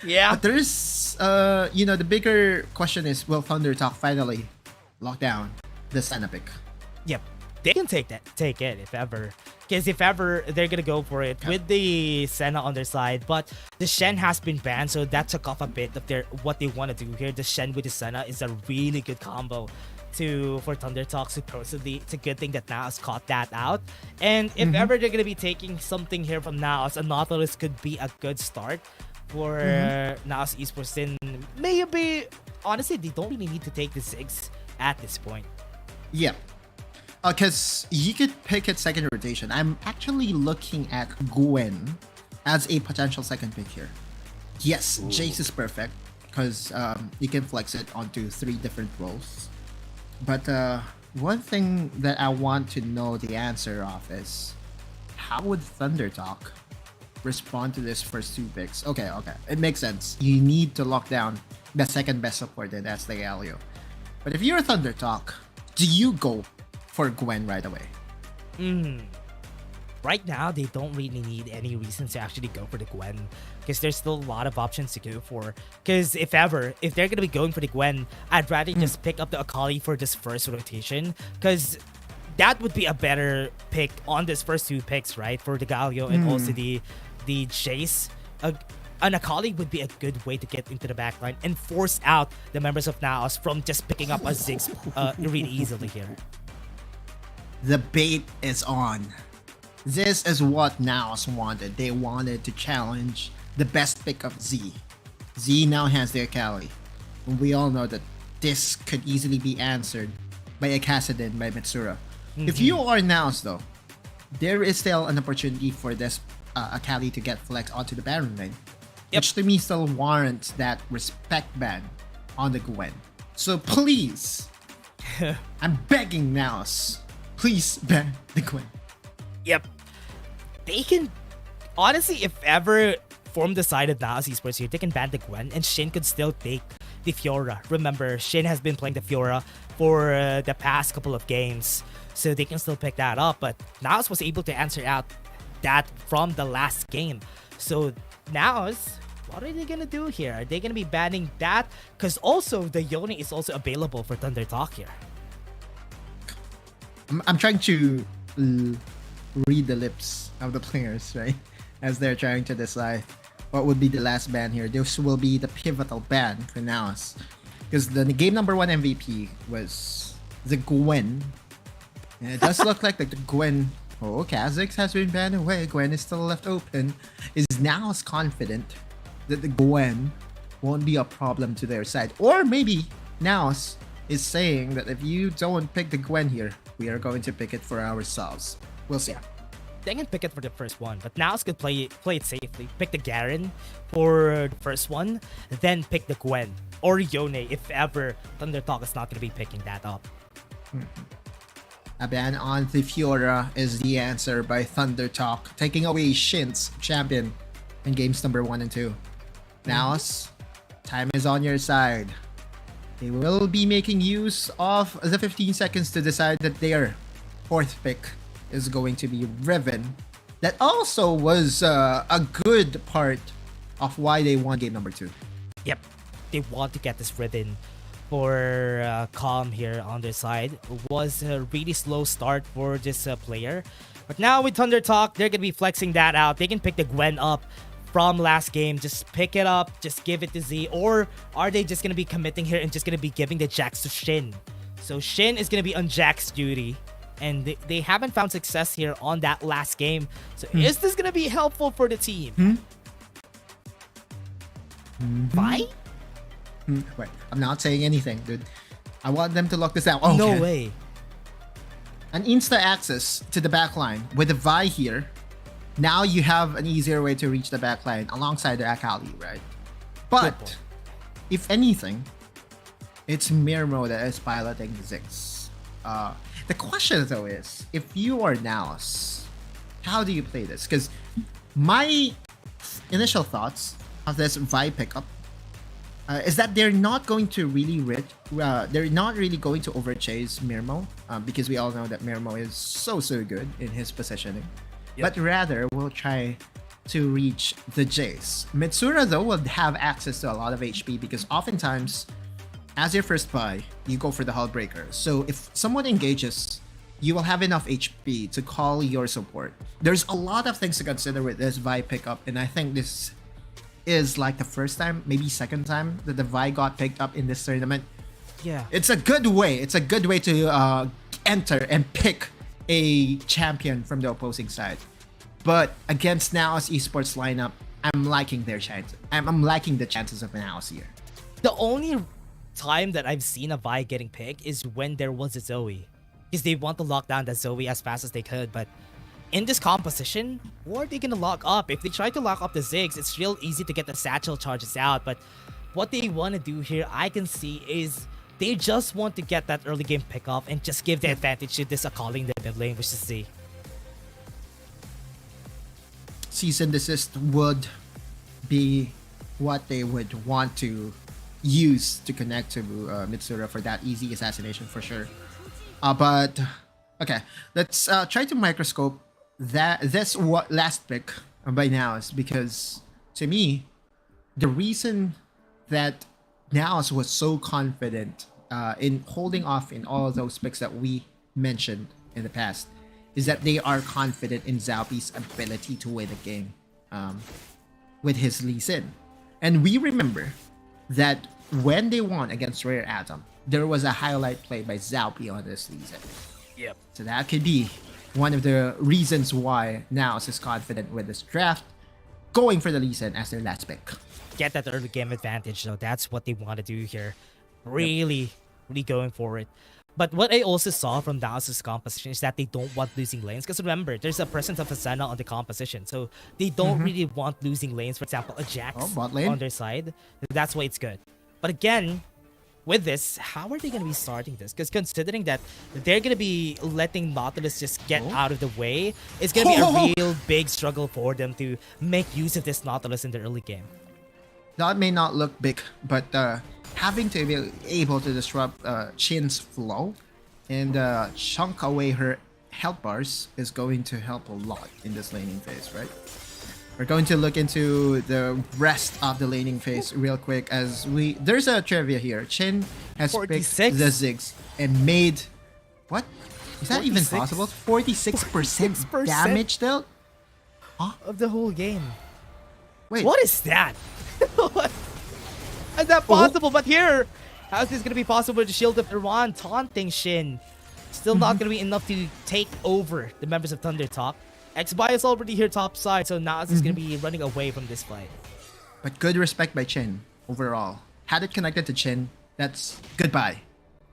Yeah. But there's the bigger question is, will Thunder Talk finally lock down the Senna pick? Yep, they can take it if ever. Because if ever, they're gonna go for it with the Senna on their side. But the Shen has been banned, so that took off a bit of what they want to do here. The Shen with the Senna is a really good combo for Thunder Talk. Supposedly, it's a good thing that NAOS caught that out. And if ever they're gonna be taking something here from NAOS, a Nautilus could be a good start for NAOS Esports. Then maybe, honestly, they don't really need to take the Ziggs at this point. Yeah. Because you could pick it second rotation. I'm actually looking at Gwen as a potential second pick here. Yes, Jace is perfect because you can flex it onto 3 different roles. But one thing that I want to know the answer of is, how would Thunder Talk respond to this first 2 picks? Okay. It makes sense. You need to lock down the second best support, and that's the Galio. But if you're Thunder Talk, do you go for Gwen right away? Right now, they don't really need any reason to actually go for the Gwen, because there's still a lot of options to go for. Because if they're going to be going for the Gwen, I'd rather just pick up the Akali for this first rotation, because that would be a better pick on this first 2 picks, right? For the Galio and also the Chase. An Akali would be a good way to get into the backline and force out the members of NAOS from just picking up a Ziggs really easily here. The bait is on. This is what NAOS wanted. They wanted to challenge the best pick of Z. Z now has the Akali. And we all know that this could easily be answered by a Kassadin by Mitsura. If you are NAOS though, there is still an opportunity for this Akali to get flexed onto the Baron lane. Which to me still warrants that respect ban on the Gwen. So please, I'm begging NAOS, please ban the Gwen. Yep. They can, honestly, if ever Form decided NAOS Esports here, they can ban the Gwen and Shin could still take the Fiora. Remember, Shin has been playing the Fiora for the past couple of games, so they can still pick that up. But NAOS was able to answer out that from the last game. So NAOS, what are they gonna do here? Are they gonna be banning that? Because also the Yone is also available for Thunder Talk here. I'm trying to read the lips of the players, right? As they're trying to decide what would be the last ban here. This will be the pivotal ban for NAOS. Because the game number 1 MVP was the Gwen. And it does look like the Gwen... Oh, Kha'Zix has been banned away. Gwen is still left open. Is NAOS confident that the Gwen won't be a problem to their side? Or maybe NAOS is saying that if you don't pick the Gwen here, we are going to pick it for ourselves. We'll see. They can pick it for the first one, but NAOS could play it safely. Pick the Garen for the first one, then pick the Gwen or Yone if ever Thunder Talk is not going to be picking that up. A ban on the Fiora is the answer by Thunder Talk, taking away Shin's champion in games number 1 and 2. NAOS, time is on your side. They will be making use of the 15 seconds to decide that their 4th pick is going to be Riven. That also was a good part of why they won game number 2. Yep, they want to get this Riven for Calm here on their side. It was a really slow start for this player. But now with Thunder Talk, they're going to be flexing that out. They can pick the Gwen up from last game. Just pick it up, just give it to Z. Or are they just going to be committing here and just going to be giving the Jax to Shin? So Shin is going to be on Jax duty. And they haven't found success here on that last game. So is this going to be helpful for the team? Why? Wait, I'm not saying anything, dude. I want them to lock this out. Okay. No way. An insta access to the backline with the Vi here. Now you have an easier way to reach the backline alongside the Akali, right? But if anything, it's Mirmo that is piloting Ziggs. The question though is, if you are NAOS, how do you play this? Because my initial thoughts of this Vi pickup is that they're not going to really they're not really going to overchase Mirmo, because we all know that Mirmo is so good in his positioning. But rather will try to reach the Jace. Mitsura though will have access to a lot of HP because oftentimes as your first buy, you go for the Hull Breaker. So if someone engages, you will have enough HP to call your support. There's a lot of things to consider with this Vi pickup, and I think this is like the first time, maybe second time that the Vi got picked up in this tournament. Yeah. It's a good way. It's a good way to enter and pick a champion from the opposing side. But against NAOS Esports lineup, I'm liking their chances. I'm liking the chances of NAOS here. The only time that I've seen a Vi getting picked is when there was a Zoe, because they want to lock down the Zoe as fast as they could. But in this composition, what are they gonna lock up? If they try to lock up the Ziggs, it's real easy to get the satchel charges out. But what they want to do here, I can see, is they just want to get that early game pickup and just give the advantage to this Akali in the mid lane, which is Z. Cease and desist would be what they would want to use to connect to Mitsura for that easy assassination for sure. But okay, let's try to microscope this last pick by NAOS, because to me, the reason that NAOS was so confident in holding off in all of those picks that we mentioned in the past is that they are confident in Zalpi's ability to win a game with his Lee Sin. And we remember that when they won against Rare Atom, there was a highlight play by Zalpi on this Lee Sin. Yep. So that could be one of the reasons why NAOS is confident with this draft, going for the Lee Sin as their last pick. Get that early game advantage, though. That's what they want to do here. Really going for it. But what I also saw from NAOS's composition is that they don't want losing lanes. Because remember, there's a presence of Asana on the composition. So they don't really want losing lanes. For example, a Jax on their side. That's why it's good. But again, with this, how are they going to be starting this? Because considering that they're going to be letting Nautilus just get out of the way, it's going to be a real big struggle for them to make use of this Nautilus in the early game. That may not look big, but having to be able to disrupt Chin's flow and chunk away her health bars is going to help a lot in this laning phase, right? We're going to look into the rest of the laning phase real quick as there's a trivia here. Chin has 46? picked the Ziggs and made, what? Is that 46? even possible? 46% damage dealt? Huh? Of the whole game. Wait. What is that? Is that possible? But here, how is this going to be possible with the Shield of Iran taunting Shin? Still not going to be enough to take over the members of Thunder Talk. X-Buy is already here top side, so NAOS is going to be running away from this fight. But good respect by Chin overall. Had it connected to Chin, that's goodbye.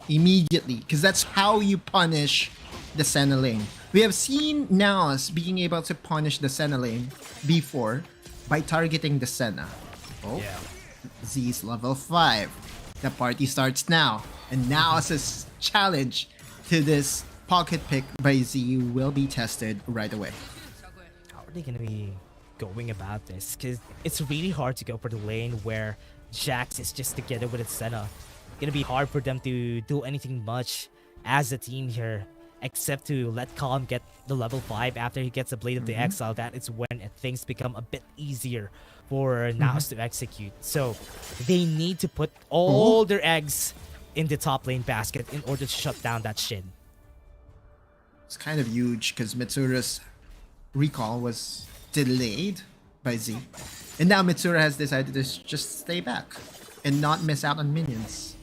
Immediately. Because that's how you punish the Senna lane. We have seen NAOS being able to punish the Senna lane before by targeting the Senna. Oh, yeah. Z's level 5. The party starts now. And NAOS's challenge to this pocket pick by Z will be tested right away. How are they going to be going about this? Because it's really hard to go for the lane where Jax is just together with its Senna. It's going to be hard for them to do anything much as a team here, except to let Calm get the level 5 after he gets a Blade of the Exile. That is when things become a bit easier for NAOS to execute. So they need to put all their eggs in the top lane basket in order to shut down that Shin. It's kind of huge because Mitsura's recall was delayed by Z. And now Mitsura has decided to just stay back and not miss out on minions.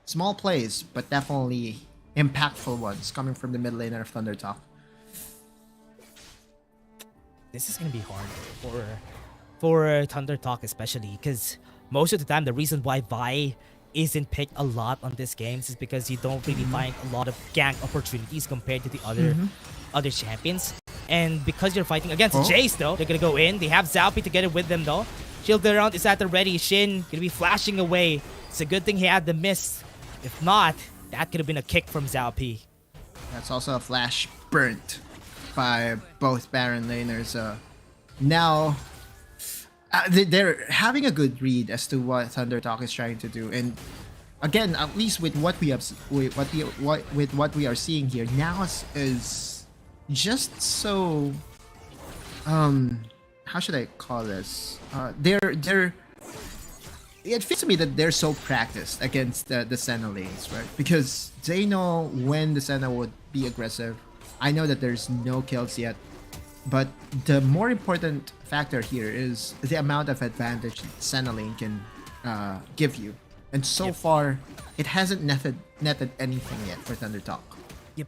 Small plays, but definitely impactful ones coming from the mid laner of Thunder Talk. This is going to be hard for Thunder Talk especially, because most of the time the reason why Vi isn't picked a lot on this game is because you don't really find a lot of gank opportunities compared to the other champions. And because you're fighting against Jace though, they're gonna go in. They have Zalpi together with them though. Shield around is at the ready. Shin gonna be flashing away. It's a good thing he had the miss. If not, that could have been a kick from Zalpi. That's also a flash burnt by both Baron laners. Now they're having a good read as to what Thunder Talk is trying to do, and again, at least with what we have, with what we are seeing here, NAOS is just so how should I call this? They're it feels to me that they're so practiced against the Senna lanes, right? Because they know when the Senna would be aggressive. I know that there's no kills yet, but the more important factor here is the amount of advantage Senna lane can give you. And so far, it hasn't netted anything yet for Thunder Talk. Yep.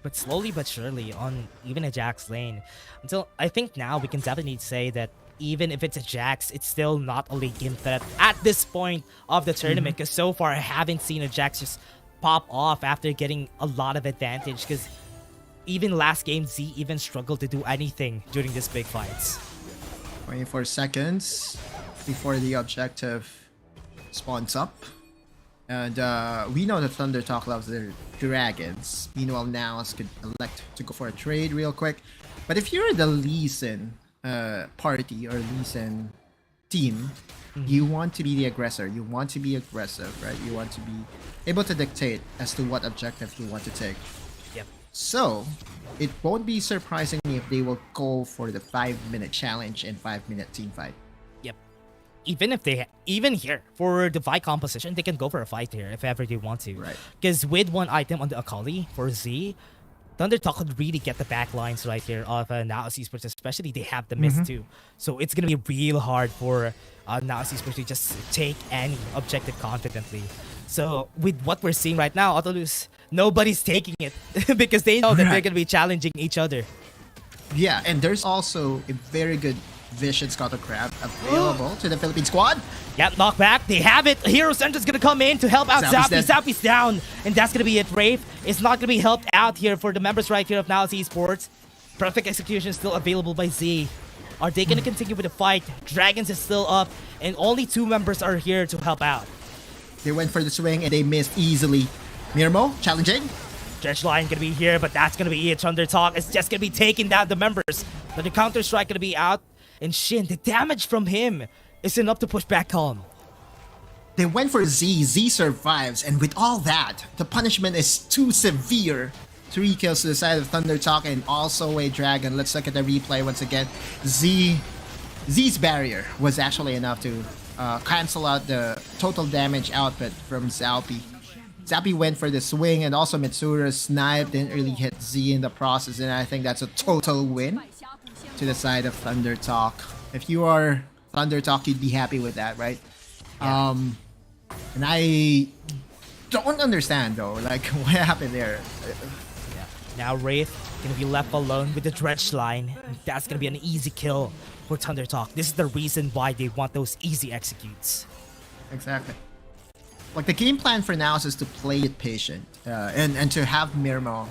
But slowly but surely on even a Jax lane, until I think now we can definitely say that even if it's a Jax, it's still not a late game threat at this point of the tournament, because so far I haven't seen a Jax just pop off after getting a lot of advantage, because even last game, Z even struggled to do anything during these big fights. 24 seconds before the objective spawns up. And we know that Thunder Talk loves their dragons. Meanwhile, NAOS could elect to go for a trade real quick. But if you're the Lee Sin party or Lee Sin team, you want to be the aggressor. You want to be aggressive, right? You want to be able to dictate as to what objective you want to take. Yep. So, it won't be surprising if they will go for the 5-minute challenge and 5-minute team fight. Yep. Even here, for the fight composition, they can go for a fight here if ever they want to. Right. Because with one item on the Akali for Z, Thunder Talk could really get the backlines right here of NAOS Esports, especially they have the mist too. So it's going to be real hard for NAOS Esports to just take any objective confidently. So with what we're seeing right now, Autolus, nobody's taking it because they know that they're going to be challenging each other. Yeah, and there's also a very good Vision Scuttle Crab available to the Philippine squad. Yep, knockback. They have it. Hero Center's going to come in to help out Zappy. Zappy's down. And that's going to be it, Rafe. It's not going to be helped out here for the members right here of NAOS Esports. Perfect execution is still available by Z. Are they going to continue with the fight? Dragons is still up. And only 2 members are here to help out. They went for the swing and they missed easily. Mirmo challenging. Dredge line gonna be here, but that's gonna be it. Thunder Talk is just gonna be taking down the members. But the counter strike gonna be out. And Shin, the damage from him is enough to push back Calm. They went for Z. Z survives, and with all that, the punishment is too severe. 3 kills to the side of Thunder Talk and also a dragon. Let's look at the replay once again. Z's barrier was actually enough to cancel out the total damage output from Zalpi. Zalpi went for the swing, and also Mitsura sniped, didn't really hit Z in the process, and I think that's a total win to the side of Thunder Talk. If you are Thunder Talk, you'd be happy with that, right? Yeah. And I don't understand though, like what happened there. Yeah. Now Wraith gonna be left alone with the Dredge line. That's gonna be an easy kill for Thunder Talk. This is the reason why they want those easy executes. Exactly. Like the game plan for NAOS is to play it patient and to have Mirmo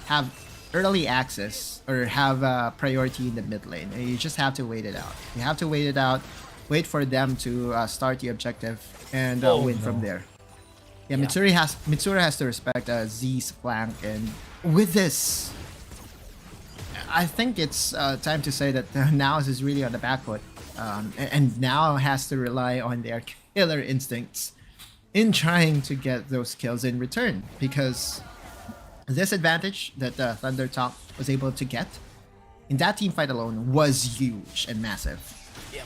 have early access or have priority in the mid lane. And you just have to wait it out. You have to wait it out, wait for them to start the objective and win from there. Yeah, Mitsura has to respect Z's flank, and with this, I think it's time to say that NAOS is really on the back foot, and now has to rely on their killer instincts in trying to get those kills in return, because this advantage that Thunder Talk was able to get in that team fight alone was huge and massive. Yeah.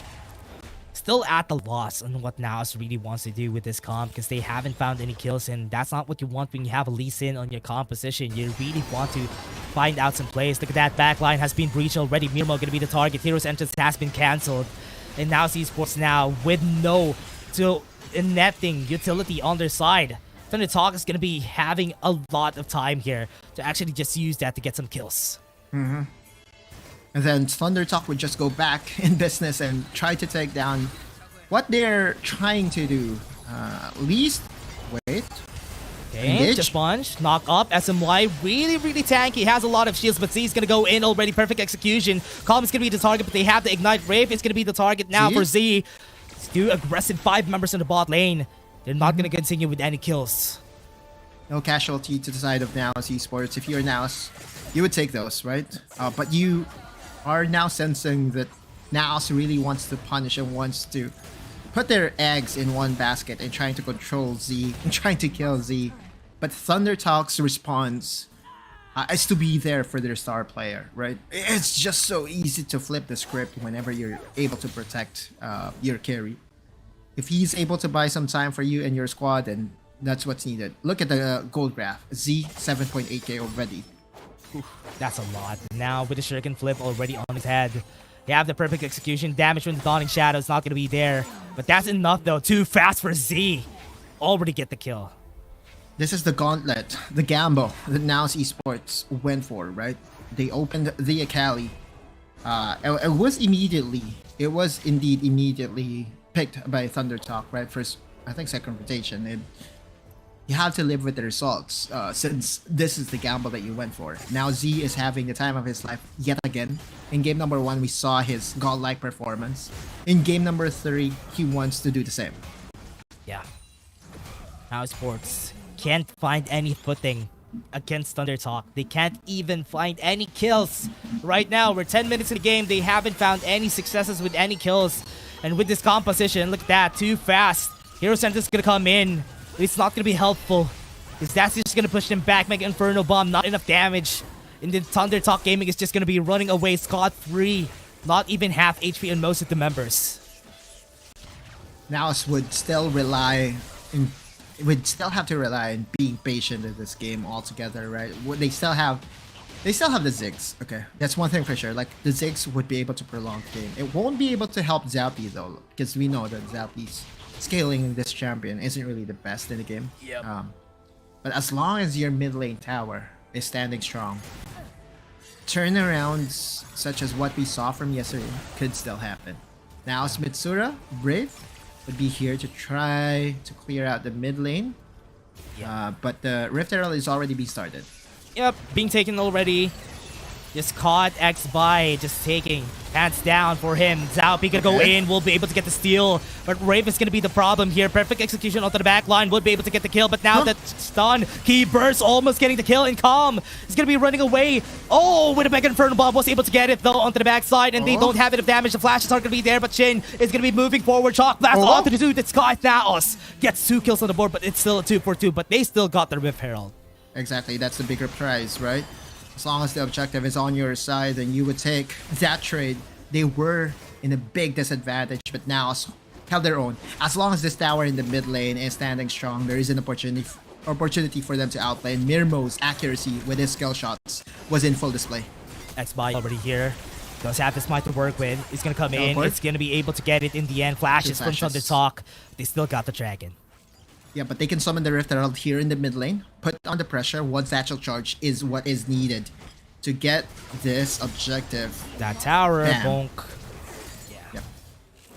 Still at the loss on what NAOS really wants to do with this comp, because they haven't found any kills, and that's not what you want when you have a Lee Sin on your comp position. You really want to find out some plays. Look at that, backline has been breached already. Mirmo gonna be the target. Hero's entrance has been cancelled, and now Esports now with no netting utility on their side. Thunder Talk is going to be having a lot of time here to actually just use that to get some kills. And then Thunder Talk would just go back in business and try to take down what they're trying to do. Least, wait. Okay, just sponge, knock up. SMY really tanky. Has a lot of shields, but Z's going to go in already. Perfect execution. Calm is going to be the target, but they have the Ignite Rave. It's going to be the target now for Z. It's 2 aggressive 5 members in the bot lane. They're not going to continue with any kills. No casualty to the side of NAOS Esports. If you're NAOS, you would take those, right? But you are now sensing that NAOS really wants to punish and wants to put their eggs in one basket and trying to control Z and trying to kill Z. But Thunder Talk's response is to be there for their star player, right? It's just so easy to flip the script whenever you're able to protect your carry. If he's able to buy some time for you and your squad, then that's what's needed. Look at the gold graph. Z 7.8k already. Oof, that's a lot. Now with the shuriken flip already on his head, you have the perfect execution. Damage from the Dawning Shadow is not going to be there. But that's enough though. Too fast for Z. Already get the kill. This is the gauntlet, the gamble that NAOS Esports went for, right? They opened the Akali. It was indeed immediately picked by Thunder Talk, right? First, I think second rotation. And you have to live with the results since this is the gamble that you went for. Now Z is having the time of his life yet again. In game number 1, we saw his godlike performance. In game number 3, he wants to do the same. Yeah. Now Esports can't find any footing against Thunder Talk. They can't even find any kills. Right now, we're 10 minutes in the game. They haven't found any successes with any kills. And with this composition, look at that, too fast. Hero Sentinel's gonna come in. It's not gonna be helpful. That's just gonna push them back, make Inferno Bomb, not enough damage. And then Thunder Talk Gaming is just gonna be running away scot-free. Not even half HP on most of the members. NAOS would still have to rely on being patient in this game altogether, right? They still have the Ziggs, okay? That's one thing for sure. Like, the Ziggs would be able to prolong the game. It won't be able to help Zalpi, though, because we know that Zalpi's scaling this champion isn't really the best in the game. Yep. But as long as your mid lane tower is standing strong, turnarounds such as what we saw from yesterday could still happen. Now, Mitsura, Brave, would be here to try to clear out the mid lane. But the Rift Herald is already being started. Yep, being taken already. Just caught X by just taking hands down for him. Zaupi could go in, will be able to get the steal, but Rafe is going to be the problem here. Perfect execution onto the back line, would be able to get the kill, but now that stun, Key Burst almost getting the kill, and Calm is going to be running away. Oh, with a Mega Inferno Bomb, was able to get it though onto the backside, and they don't have enough damage. The flashes aren't going to be there, but Shin is going to be moving forward. Shock Blast onto the dude. It's Sky NAOS. Gets 2 kills on the board, but it's still a 2-for-2, but they still got the Rift Herald. Exactly, that's the bigger prize, right? As long as the objective is on your side, then you would take that trade. They were in a big disadvantage, but now held their own. As long as this tower in the mid lane is standing strong, there is an opportunity for them to outplay. And Mirmo's accuracy with his skill shots was in full display. X-Bite already here. Does have the smite to work with. He's going to come in. It's going to be able to get it in the end. Flashes from Thunder Talk. They still got the dragon. Yeah, but they can summon the Rift Herald here in the mid lane. Put on the pressure. One satchel charge is what is needed to get this objective. That tower, bonk. Yeah. Yep.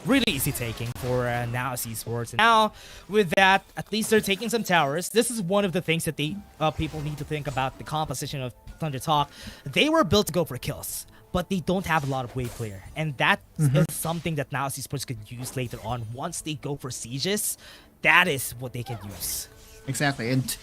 Really easy taking for NAOS Esports. And now, with that, at least they're taking some towers. This is one of the things that they people need to think about the composition of Thunder Talk. They were built to go for kills, but they don't have a lot of wave clear. And that is something that NAOS Esports could use later on. Once they go for sieges, that is what they can use. Exactly, and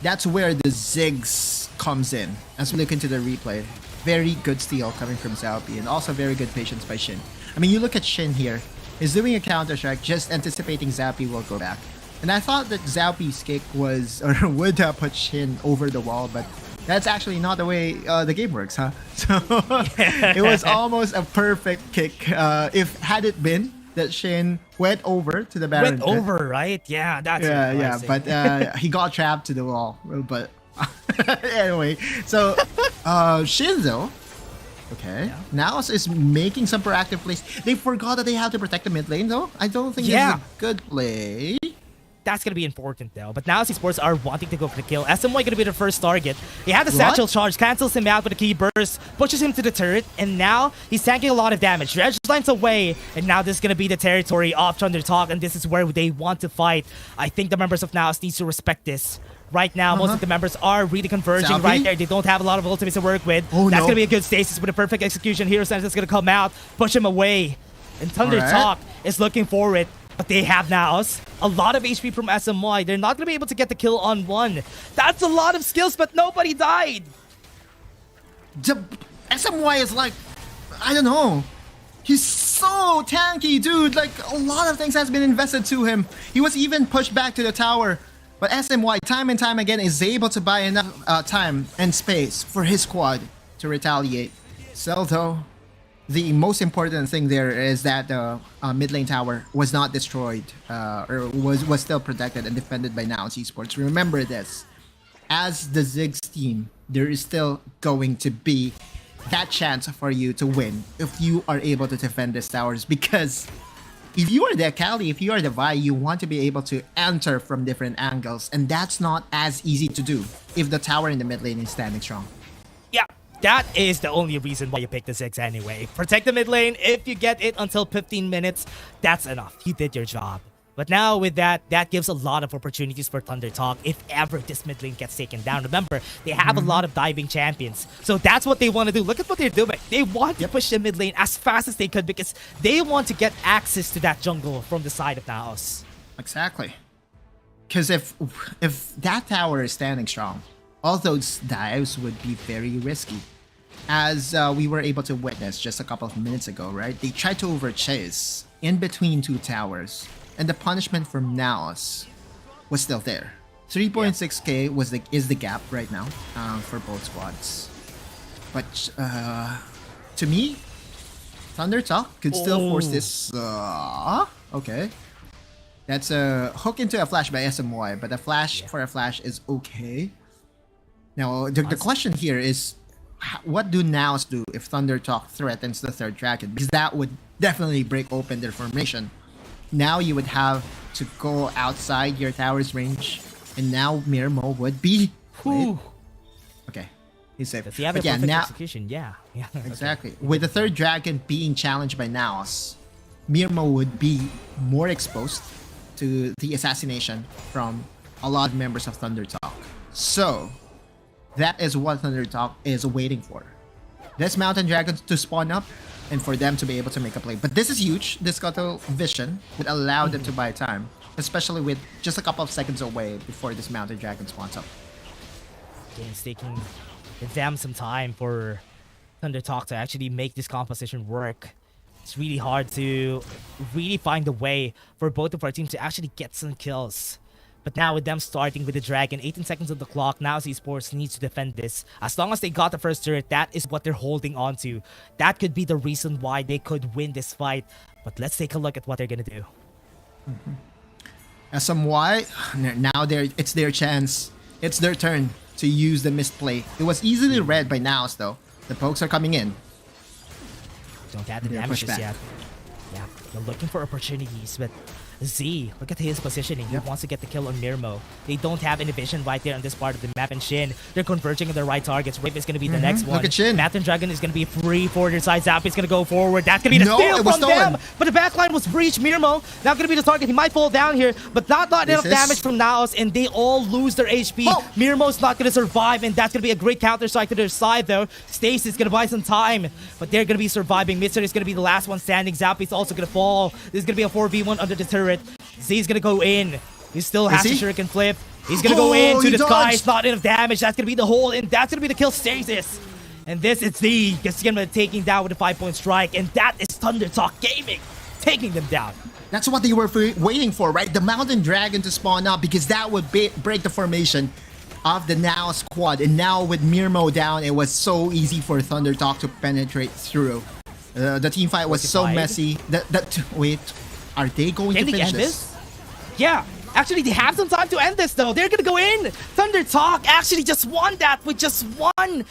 that's where the Ziggs comes in. As we look into the replay, very good steal coming from Zaupi, and also very good patience by Shin. I mean, you look at Shin here. He's doing a counter-strike, just anticipating Zaupi will go back. And I thought that Zaupi's kick was, or would have put Shin over the wall, but that's actually not the way the game works, huh? So it was almost a perfect kick. If had it been that Shin went over to the Baron. Went over, right? Yeah, that's but he got trapped to the wall. But anyway, so Shin though, NAOS is making some proactive plays. They forgot that they have to protect the mid lane though. I don't think it's a good play. That's going to be important though. But now Esports are wanting to go for the kill. SMY going to be the first target. They have the satchel charge, cancels him out with a key burst, pushes him to the turret, and now he's tanking a lot of damage. Reg lines away, and now this is going to be the territory of Thunder Talk, and this is where they want to fight. I think the members of NAOS need to respect this. Right now, most of the members are really converging right there. They don't have a lot of ultimates to work with. That's going to be a good stasis with a perfect execution. Hero Sense is going to come out, push him away. And Thunder Talk is looking for it. But they have NAOS. A lot of HP from SMY. They're not going to be able to get the kill on one. That's a lot of skills, but nobody died. SMY is like, I don't know. He's so tanky, dude. Like, a lot of things has been invested to him. He was even pushed back to the tower. But SMY, time and time again, is able to buy enough time and space for his squad to retaliate. So, though, the most important thing there is that the mid lane tower was not destroyed or was still protected and defended by NAOS Esports. Remember this, as the Ziggs team, there is still going to be that chance for you to win if you are able to defend these towers, because if you are the Akali, if you are the Vi, you want to be able to enter from different angles, and that's not as easy to do if the tower in the mid lane is standing strong. Yeah. That is the only reason why you pick the Ziggs anyway. Protect the mid lane. If you get it until 15 minutes, that's enough. You did your job. But now with that gives a lot of opportunities for Thunder Talk if ever this mid lane gets taken down. Remember, they have a lot of diving champions. So that's what they want to do. Look at what they're doing. They want to push the mid lane as fast as they could because they want to get access to that jungle from the side of NAOS. Exactly. Because if that tower is standing strong, all those dives would be very risky. As we were able to witness just a couple of minutes ago, right? They tried to overchase in between two towers, and the punishment from NAOS was still there. 3.6k is the gap right now for both squads. But to me, Thunder Talk could still force this. Okay. That's a hook into a flash by SMY, but a flash for a flash is okay. Now, the question here is, what do NAOS do if Thunder Talk threatens the third dragon? Because that would definitely break open their formation. Now you would have to go outside your tower's range, and now Mirmo would be... Okay, he's safe. Does he have a perfect execution? Yeah. Exactly. Okay. With the third dragon being challenged by NAOS, Mirmo would be more exposed to the assassination from a lot of members of Thunder Talk. So that is what Thunder Talk is waiting for. this Mountain Dragon to spawn up and for them to be able to make a play. But this is huge. This Scuttle vision would allow them to buy time, especially with just a couple of seconds away before this Mountain Dragon spawns up. Again, it's taking them some time for Thunder Talk to actually make this composition work. It's really hard to really find a way for both of our teams to actually get some kills. But now with them starting with the Dragon, 18 seconds on the clock, NAOS Esports needs to defend this. As long as they got the first turret, that is what they're holding on to. That could be the reason why they could win this fight. But let's take a look at what they're going to do. SMY, now it's their chance. It's their turn to use the misplay. It was easily read by NAOS though. The pokes are coming in. Don't have the damage just yet. Yeah, they're looking for opportunities, but Z, look at his positioning. He wants to get the kill on Mirmo. They don't have any vision right there on this part of the map, and Shin, they're converging on the right targets. Wave is going to be the next one. Look at Shin. Mountain Dragon is going to be free for their side. Zap is going to go forward. That's going to be the steal from them. But the backline was breached. Mirmo, now going to be the target. He might fall down here, but not enough damage from NAOS, and they all lose their HP. Mirmo's not going to survive, and that's going to be a great counter strike to their side, though. Stace is going to buy some time, but they're going to be surviving. Mitzer is going to be the last one standing. Zap is also going to fall. This is going to be a 4v1 under the turret. Z's gonna go in. He still has the shuriken flip. He's gonna go into the sky. It's not enough damage. That's gonna be the hole, and that's gonna be the kill stasis. And this is Z gets gonna taking down with a 5-point strike, and that is Thunder Talk Gaming taking them down. That's what they were waiting for, right? The Mountain Dragon to spawn up, because that would break the formation of the NAOS squad. And now with Mirmo down, it was so easy for Thunder Talk to penetrate through. The team fight was so messy. Wait, are they going to finish this? Yeah, actually they have some time to end this though. They're gonna go in. Thunder Talk actually just won that with just one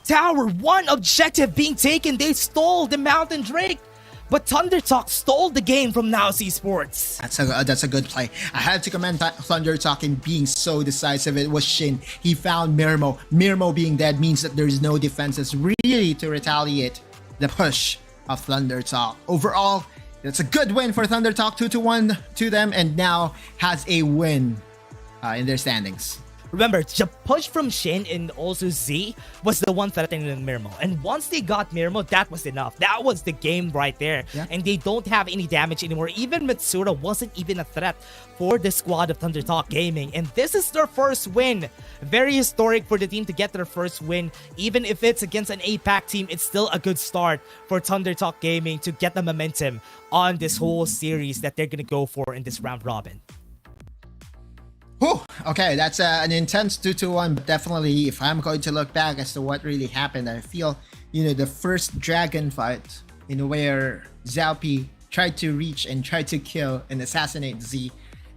tower, one objective being taken. They stole the Mountain Drake, but Thunder Talk stole the game from NAOS Esports. That's a good play. I had to commend Thunder Talk in being so decisive. It was Shin. He found Mirmo. Mirmo being dead means that there's no defenses really to retaliate the push of Thunder Talk. Overall, it's a good win for Thunder Talk, 2-1 to them, and now has a win in their standings. Remember, the push from Shin and also Z was the one threatening Mirmo. And once they got Mirmo, that was enough. That was the game right there. Yeah. And they don't have any damage anymore. Even Mitsura wasn't even a threat for the squad of Thunder Talk Gaming. And this is their first win. Very historic for the team to get their first win. Even if it's against an APAC team, it's still a good start for Thunder Talk Gaming to get the momentum on this whole series that they're going to go for in this round robin. Whew. Okay, that's an intense 2-1, but definitely if I'm going to look back as to what really happened, I feel, the first Dragon fight, where Xiaopi tried to reach and tried to kill and assassinate Z,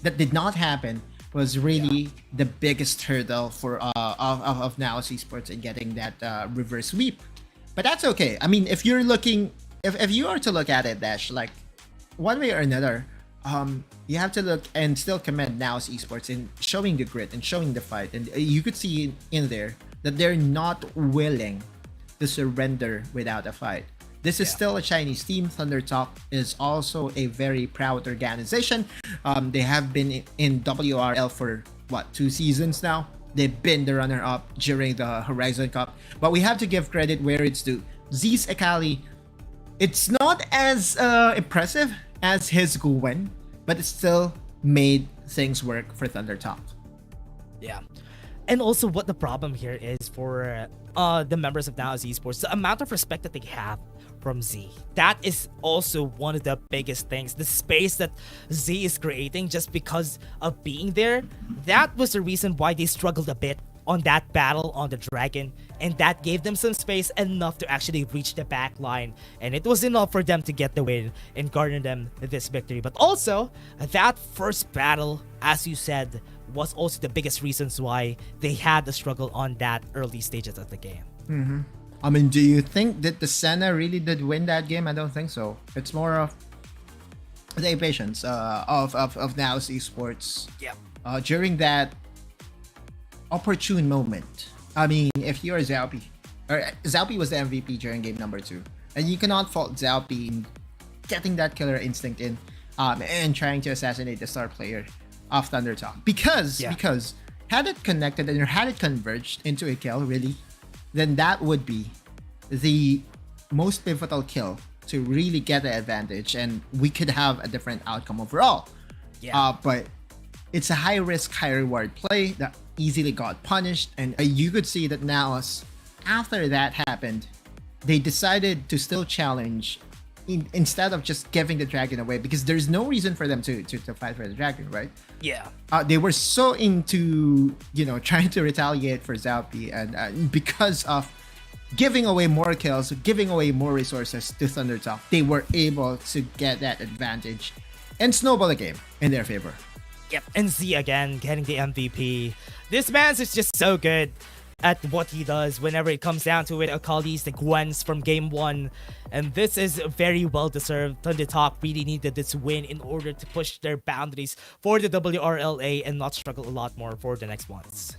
that did not happen, was really the biggest hurdle for of NAOS Esports in getting that reverse sweep. But that's okay. I mean, if you're looking, if you are to look at it, Dash, like one way or another, you have to look and still commend NAOS Esports in showing the grit and showing the fight. And you could see in there that they're not willing to surrender without a fight. This is still a Chinese team. Thunder Talk is also a very proud organization. They have been in WRL for, 2 seasons now? They've been the runner-up during the Horizon Cup. But we have to give credit where it's due. Z's Akali, it's not as impressive as his Gwen, but it still made things work for Thunder Talk. Yeah. And also what the problem here is for the members of NAOS Esports, the amount of respect that they have from Z. That is also one of the biggest things. The space that Z is creating just because of being there, that was the reason why they struggled a bit on that battle on the Dragon, and that gave them some space enough to actually reach the back line, and it was enough for them to get the win and garner them this victory. But also, that first battle, as you said, was also the biggest reasons why they had the struggle on that early stages of the game. Mm-hmm. I mean, do you think that the Senna really did win that game? I don't think so. It's more of the impatience of NAOS Esports. Yeah. During that opportune moment. I mean, if you're Xiaopi, or Xiaopi was the MVP during game number 2, and you cannot fault Xiaopi in getting that killer instinct in and trying to assassinate the star player of Thunder Talk. Because had it connected and had it converged into a kill, really, then that would be the most pivotal kill to really get the advantage, and we could have a different outcome overall. But it's a high risk, high reward play that easily got punished, and you could see that NAOS, after that happened, they decided to still challenge instead of just giving the dragon away, because there's no reason for them to fight for the dragon, right? They were so into trying to retaliate for Zalpi, and because of giving away more kills, giving away more resources to Thundertalk, they were able to get that advantage and snowball the game in their favor. And Z again getting the MVP. This man is just so good at what he does whenever it comes down to it. Akali's the Gwens from game 1, and this is very well deserved. Thundertalk really needed this win in order to push their boundaries for the WRLA and not struggle a lot more for the next ones.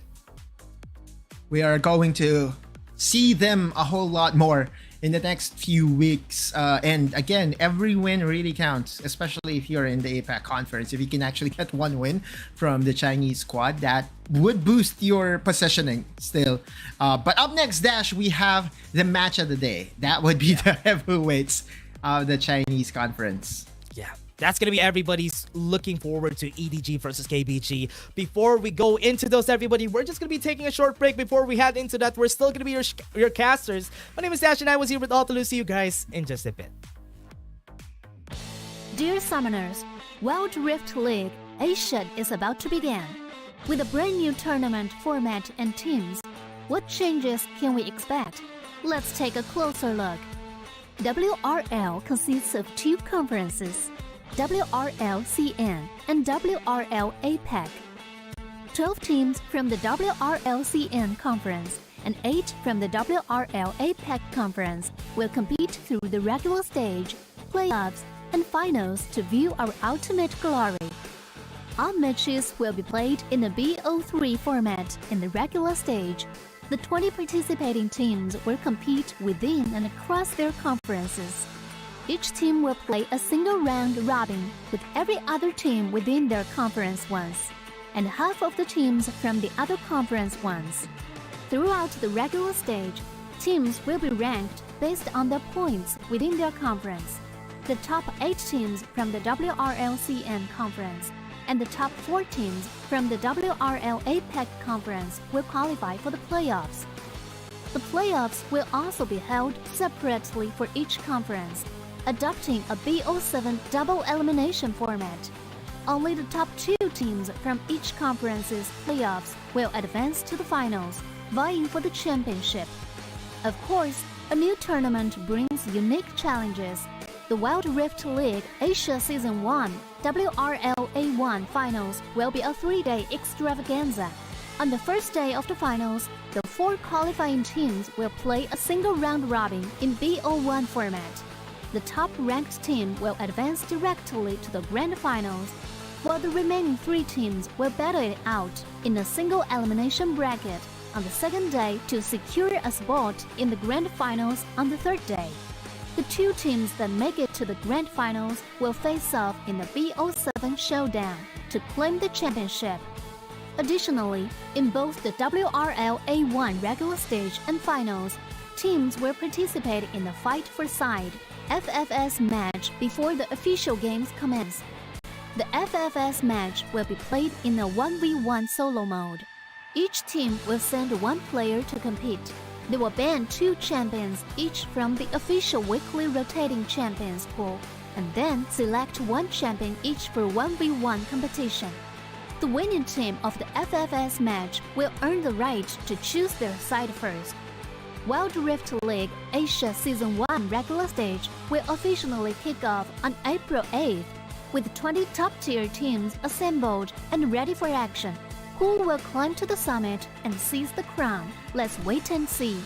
We are going to see them a whole lot more in the next few weeks, and again, every win really counts, especially if you're in the APAC conference. If you can actually get one win from the Chinese squad, that would boost your positioning still. But up next, Dash, we have the match of the day. That would be the heavyweights of the Chinese conference. That's going to be everybody's looking forward to EDG versus KBG. Before we go into those, everybody, we're just going to be taking a short break. Before we head into that, we're still going to be your casters. My name is Dash, and I was here with Altalu. See you guys in just a bit. Dear Summoners, Wild Rift League Asia is about to begin. With a brand new tournament format and teams, what changes can we expect? Let's take a closer look. WRL consists of 2 conferences, WRL CN and WRL APAC. 12 teams from the WRL CN conference and 8 from the WRL APAC conference will compete through the regular stage, playoffs, and finals to view our ultimate glory. All matches will be played in the BO3 format in the regular stage. The 20 participating teams will compete within and across their conferences. Each team will play a single round robin with every other team within their conference once, and half of the teams from the other conference once. Throughout the regular stage, teams will be ranked based on their points within their conference. The top 8 teams from the WRLCN conference and the top 4 teams from the WRL APAC conference will qualify for the playoffs. The playoffs will also be held separately for each conference, adopting a BO7 double elimination format. Only the top 2 teams from each conference's playoffs will advance to the finals, vying for the championship. Of course, a new tournament brings unique challenges. The Wild Rift League Asia Season 1 WRL A1 Finals will be a 3-day extravaganza. On the first day of the finals, the 4 qualifying teams will play a single round robin in BO1 format. The top-ranked team will advance directly to the grand finals, while the remaining 3 teams will battle it out in a single elimination bracket on the second day to secure a spot in the grand finals on the third day. The 2 teams that make it to the grand finals will face off in the BO7 showdown to claim the championship. Additionally, in both the WRL A1 regular stage and finals, teams will participate in the fight for side FFS match before the official games commence. The FFS match will be played in a 1v1 solo mode. Each team will send 1 player to compete. They will ban 2 champions each from the official weekly rotating champions pool, and then select 1 champion each for 1v1 competition. The winning team of the FFS match will earn the right to choose their side first. Wild Rift League Asia Season 1 regular stage will officially kick off on April 8th, with 20 top-tier teams assembled and ready for action. Who will climb to the summit and seize the crown? Let's wait and see.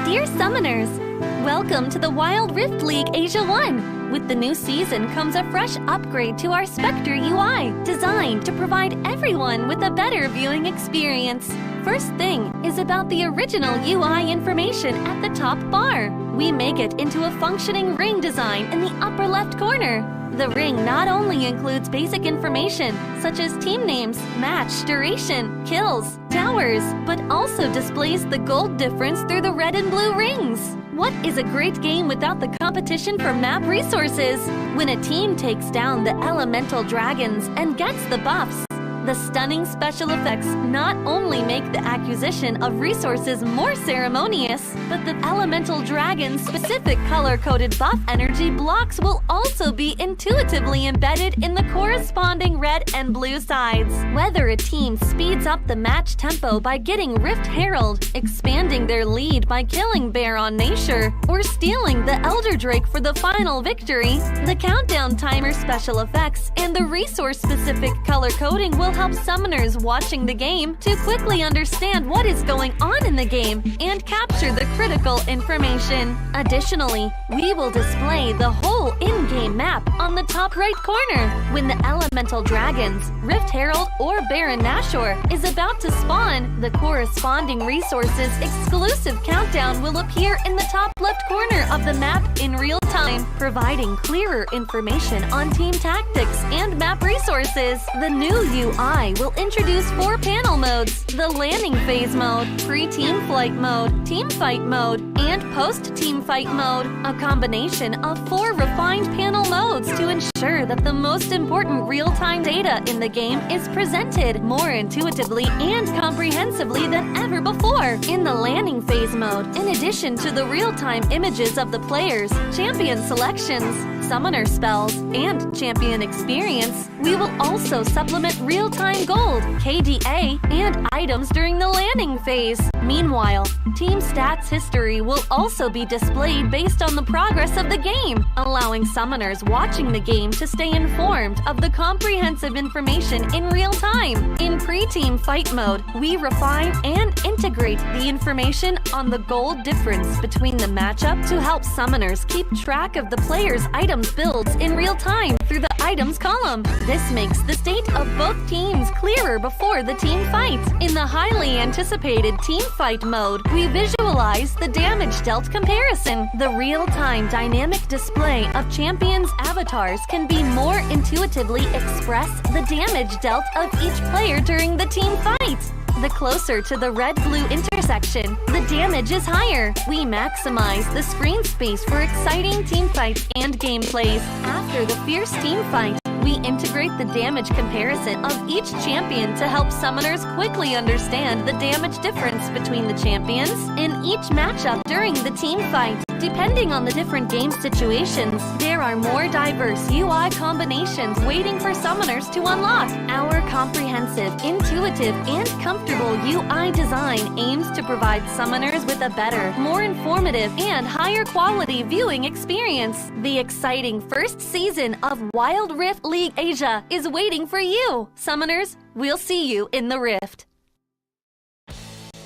Dear Summoners, welcome to the Wild Rift League Asia 1. With the new season comes a fresh upgrade to our Spectator UI, designed to provide everyone with a better viewing experience. First thing is about the original UI information at the top bar. We make it into a functioning ring design in the upper left corner. The ring not only includes basic information such as team names, match duration, kills, towers, but also displays the gold difference through the red and blue rings. What is a great game without the competition for map resources? When a team takes down the elemental dragons and gets the buffs, the stunning special effects not only make the acquisition of resources more ceremonious, but the elemental dragon's specific color-coded buff energy blocks will also be intuitively embedded in the corresponding red and blue sides. Whether a team speeds up the match tempo by getting Rift Herald, expanding their lead by killing Baron Nashor, or stealing the Elder Drake for the final victory, the countdown timer special effects and the resource-specific color coding will help summoners watching the game to quickly understand what is going on in the game and capture the critical information. Additionally, we will display the whole in-game map on the top right corner. When the elemental dragons, Rift Herald, or Baron Nashor is about to spawn, the corresponding resources exclusive countdown will appear in the top left corner of the map in real time, providing clearer information on team tactics and map resources. The new UI will introduce 4 panel modes: the landing phase mode, pre-team flight mode, team fight mode, and post-team fight mode, a combination of 4 refined panel modes to ensure that the most important real-time data in the game is presented more intuitively and comprehensively than ever before. In the landing phase mode, in addition to the real-time images of the players, champion selections, summoner spells, and champion experience, we will also supplement real-time gold, KDA, and items during the landing phase. Meanwhile, team stats history will also be displayed based on the progress of the game, allowing summoners watching the game to stay informed of the comprehensive information in real time. In pre-team fight mode, we refine and integrate the information on the gold difference between the matchup to help summoners keep track of the player's items builds in real time through the items column. This makes the state of both teams clearer before the team fight. In the highly anticipated team fight mode, we visualize the damage dealt comparison. The real-time dynamic display of champions' avatars can be more intuitively express the damage dealt of each player during the team fight. The closer to the red-blue intersection, the damage is higher. We maximize the screen space for exciting team fights and gameplays. After the fierce team fight, we integrate the damage comparison of each champion to help summoners quickly understand the damage difference between the champions in each matchup during the team fight. Depending on the different game situations, there are more diverse UI combinations waiting for summoners to unlock. Our comprehensive, intuitive, and comfortable UI design aims to provide summoners with a better, more informative, and higher quality viewing experience. The exciting first season of Wild Rift League Asia is waiting for you. Summoners, we'll see you in the Rift.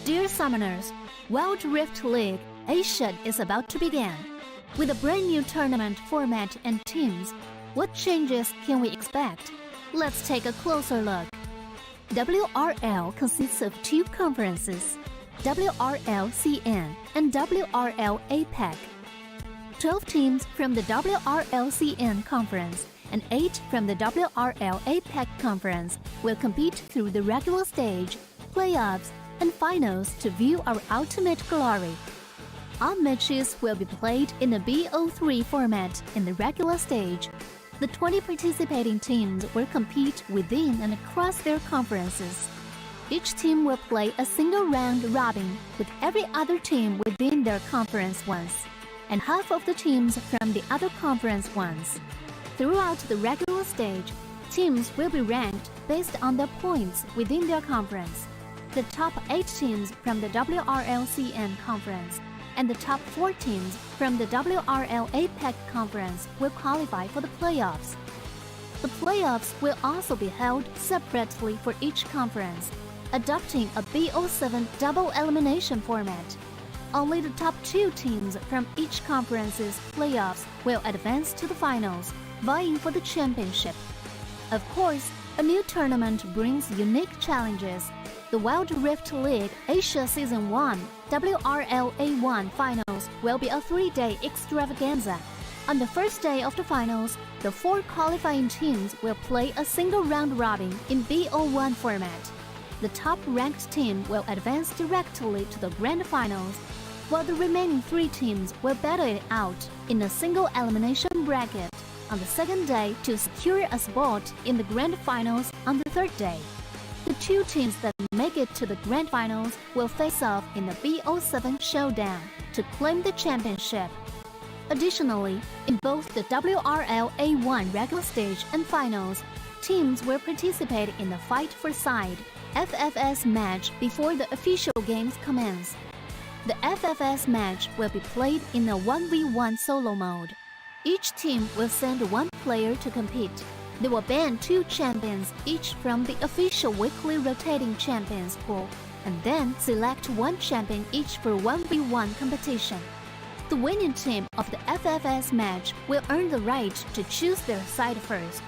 Dear Summoners, Wild Rift League Asia is about to begin. With a brand new tournament format and teams, what changes can we expect? Let's take a closer look. WRL consists of 2 conferences, WRL CN and WRL APEC. 12 teams from the WRL CN conference and 8 from the WRL APEC conference will compete through the regular stage, playoffs, and finals to view our ultimate glory. All matches will be played in the BO3 format in the regular stage. The 20 participating teams will compete within and across their conferences. Each team will play a single round robin with every other team within their conference once, and half of the teams from the other conference once. Throughout the regular stage, teams will be ranked based on their points within their conference. The top 8 teams from the WRLCN conference and the top 4 teams from the WRL APEC conference will qualify for the playoffs. The playoffs will also be held separately for each conference, adopting a BO7 double elimination format. Only the top 2 teams from each conference's playoffs will advance to the finals, vying for the championship. Of course, a new tournament brings unique challenges. The Wild Rift League Asia Season 1 WRL A1 Finals will be a 3-day extravaganza. On the first day of the finals, the 4 qualifying teams will play a single round robin in BO1 format. The top-ranked team will advance directly to the grand finals, while the remaining 3 teams will battle it out in a single elimination bracket on the second day to secure a spot in the grand finals on the third day. The 2 teams that make it to the grand finals will face off in the BO7 showdown to claim the championship. Additionally, in both the WRL A1 regular stage and finals, teams will participate in the Fight for Side FFS match before the official games commence. The FFS match will be played in a 1v1 solo mode. Each team will send 1 player to compete. They will ban 2 champions each from the official weekly rotating champions pool, and then select 1 champion each for 1v1 competition. The winning team of the FFS match will earn the right to choose their side first.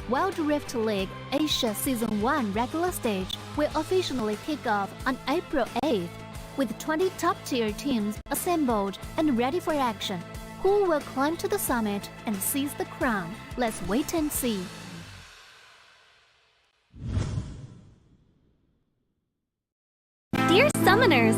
Wild Rift League Asia Season 1 regular stage will officially kick off on April 8th, with 20 top-tier teams assembled and ready for action. Who will climb to the summit and seize the crown? Let's wait and see. Dear Summoners,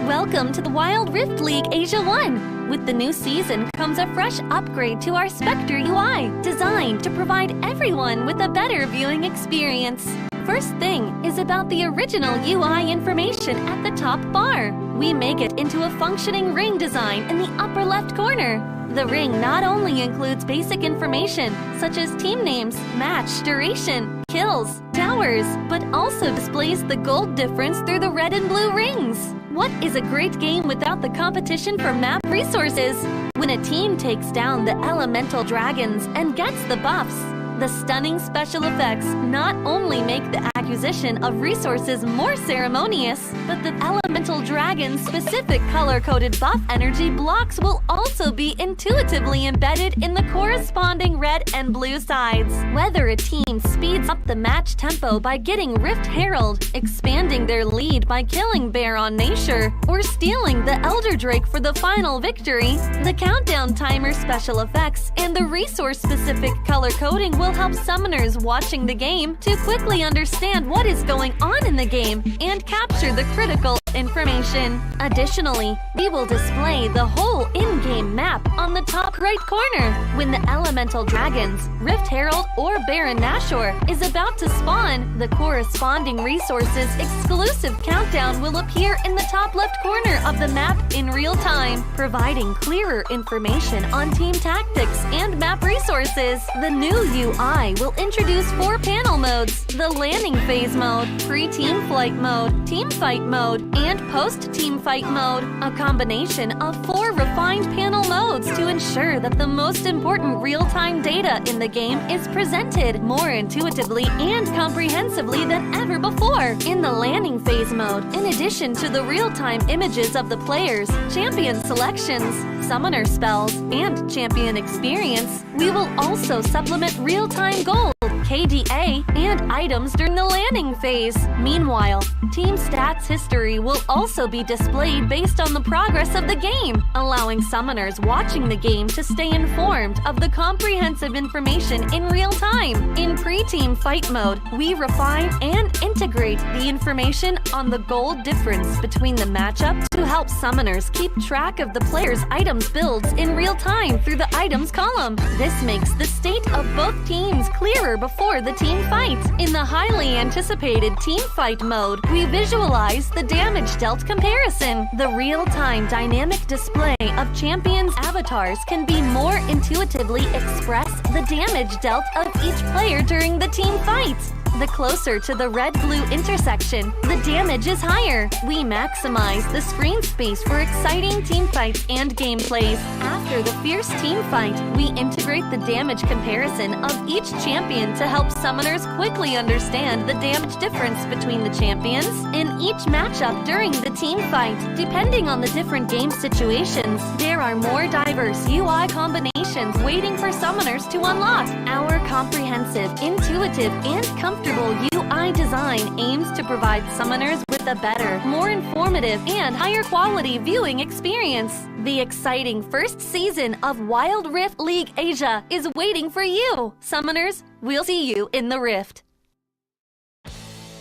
welcome to the Wild Rift League Asia 1. With the new season comes a fresh upgrade to our Spectator UI, designed to provide everyone with a better viewing experience. First thing is about the original UI information at the top bar. We make it into a functioning ring design in the upper left corner. The ring not only includes basic information such as team names, match duration, kills, towers, but also displays the gold difference through the red and blue rings. What is a great game without the competition for map resources? When a team takes down the elemental dragons and gets the buffs, the stunning special effects not only make the acquisition of resources more ceremonious, but the elemental dragon's specific color-coded buff energy blocks will also be intuitively embedded in the corresponding red and blue sides. Whether a team speeds up the match tempo by getting Rift Herald, expanding their lead by killing Baron Nashor, or stealing the Elder Drake for the final victory, the countdown timer special effects and the resource-specific color coding will help summoners watching the game to quickly understand what is going on in the game and capture the critical information. Additionally, we will display the whole in-game map on the top right corner. When the elemental dragons, Rift Herald, or Baron Nashor is about to spawn, the corresponding resources exclusive countdown will appear in the top left corner of the map in real time, providing clearer information on team tactics and map resources. The new UI will introduce 4 panel modes: the landing phase mode, pre-team flight mode, team fight mode, and post-team fight mode, a combination of 4 refined panel modes to ensure that the most important real-time data in the game is presented more intuitively and comprehensively than ever before. In the landing phase mode, in addition to the real-time images of the players, champion selections, summoner spells, and champion experience, we will also supplement real-time gold, KDA, and items during the landing phase. Meanwhile, team stats history will also be displayed based on the progress of the game, allowing summoners watching the game to stay informed of the comprehensive information in real time. In pre-team fight mode, we refine and integrate the information on the gold difference between the matchup to help summoners keep track of the player's items builds in real time through the items column. This makes the state of both teams clearer before the team fight. In the highly anticipated team fight mode, we visualize the damage dealt comparison. The real-time dynamic display of champions' avatars can be more intuitively express the damage dealt of each player during the team fight. The closer to the red-blue intersection, the damage is higher. We maximize the screen space for exciting team fights and gameplays. After the fierce team fight, we integrate the damage comparison of each champion to help summoners quickly understand the damage difference between the champions in each matchup during the team fight. Depending on the different game situations, there are more diverse UI combinations waiting for summoners to unlock. Our comprehensive, intuitive, and comfortable comfortable UI design aims to provide summoners with a better, more informative, and higher quality viewing experience. The exciting first season of Wild Rift League Asia is waiting for you. Summoners, we'll see you in the Rift.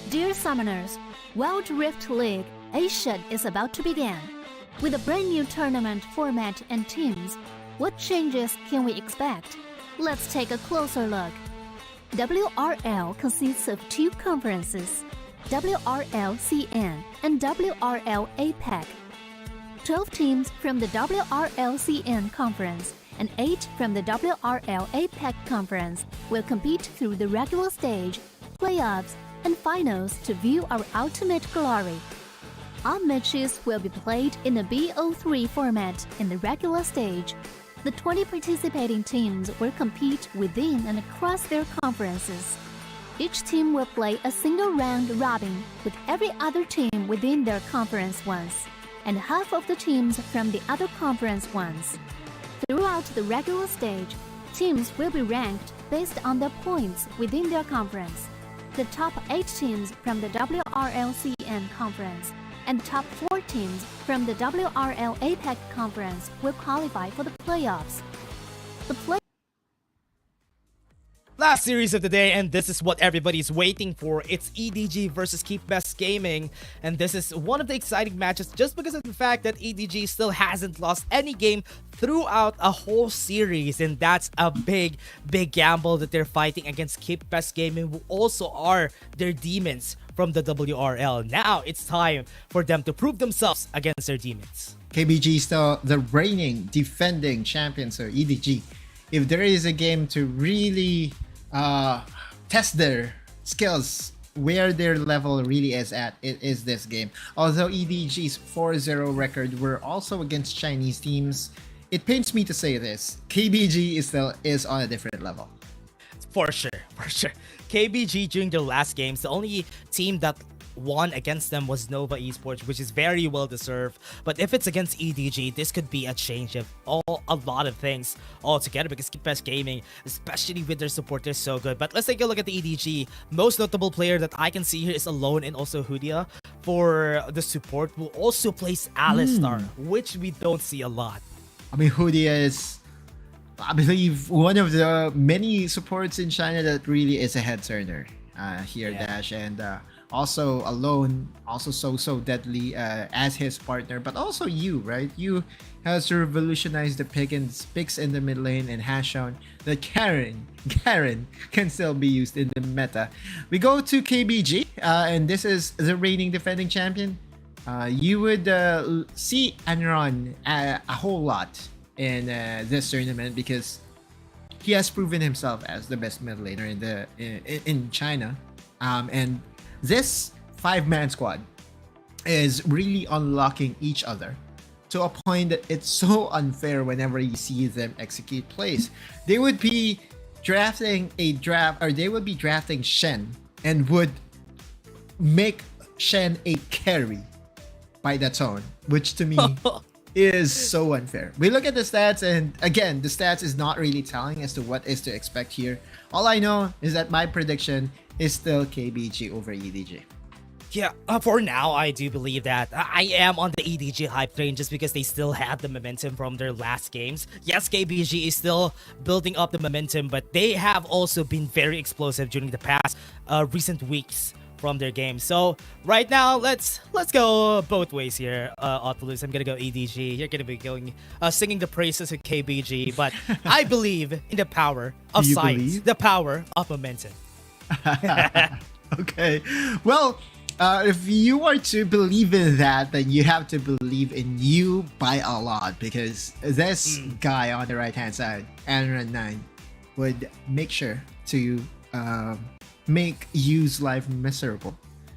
Dear Summoners, Wild Rift League Asia is about to begin. With a brand new tournament format and teams, what changes can we expect? Let's take a closer look. WRL consists of two conferences, WRL CN and WRL APAC. 12 teams from the WRL CN conference and 8 from the WRL APAC conference will compete through the regular stage, playoffs, and finals to view our ultimate glory. All matches will be played in the BO3 format in the regular stage. The 20 participating teams will compete within and across their conferences. Each team will play a single round robin with every other team within their conference once, and half of the teams from the other conference once. Throughout the regular stage, teams will be ranked based on their points within their conference. The top 8 teams from the WRLCN conference and top 4 teams from the WRL APAC conference will qualify for the playoffs. Last series of the day, and this is what everybody's waiting for. It's EDG versus Keep Best Gaming, and this is one of the exciting matches just because of the fact that EDG still hasn't lost any game throughout a whole series, and that's a big gamble that they're fighting against Keep Best Gaming, who also are their demons from the WRL. Now it's time for them to prove themselves against their demons. KBG still the reigning defending champions, so EDG. If there is a game to really test their skills, where their level really is at, it is this game. Although EDG's 4-0 record were also against Chinese teams, it pains me to say this, KBG is on a different level. For sure. KBG during their last games, the only team that won against them was Nova Esports, which is very well deserved. But if it's against EDG, this could be a change of a lot of things altogether, because Keep Best Gaming, especially with their support, they're so good. But let's take a look at the EDG. Most notable player that I can see here is Alone and also Hudia. For the support, who also plays Alistar, which we don't see a lot. I mean, Hudia is, I believe, one of the many supports in China that really is a head turner here, Dash, and also Alone, also so deadly as his partner, but also you, right? You has revolutionized the picks in the mid lane and has shown that Karen can still be used in the meta. We go to KBG, and this is the reigning defending champion. You would see Anron a whole lot in this tournament because he has proven himself as the best mid laner in China, and this 5-man squad is really unlocking each other to a point that it's so unfair whenever you see them execute plays. They would be drafting Shen and would make Shen a carry by that tone, which to me is so unfair. We look at the stats, and again, the stats is not really telling as to what is to expect here. All I know is that my prediction is still KBG over EDG. Yeah, for now, I do believe that. I am on the EDG hype train just because they still have the momentum from their last games. Yes, KBG is still building up the momentum, but they have also been very explosive during the past recent weeks from their game. So right now, let's go both ways here, Otulus. I'm gonna go EDG. You're gonna be going singing the praises of KBG, but I believe in the power of science, the power of momentum. Okay, well, if you are to believe in that, then you have to believe in you by a lot, because this guy on the right hand side, Anran9, would make sure to make Yu's life miserable.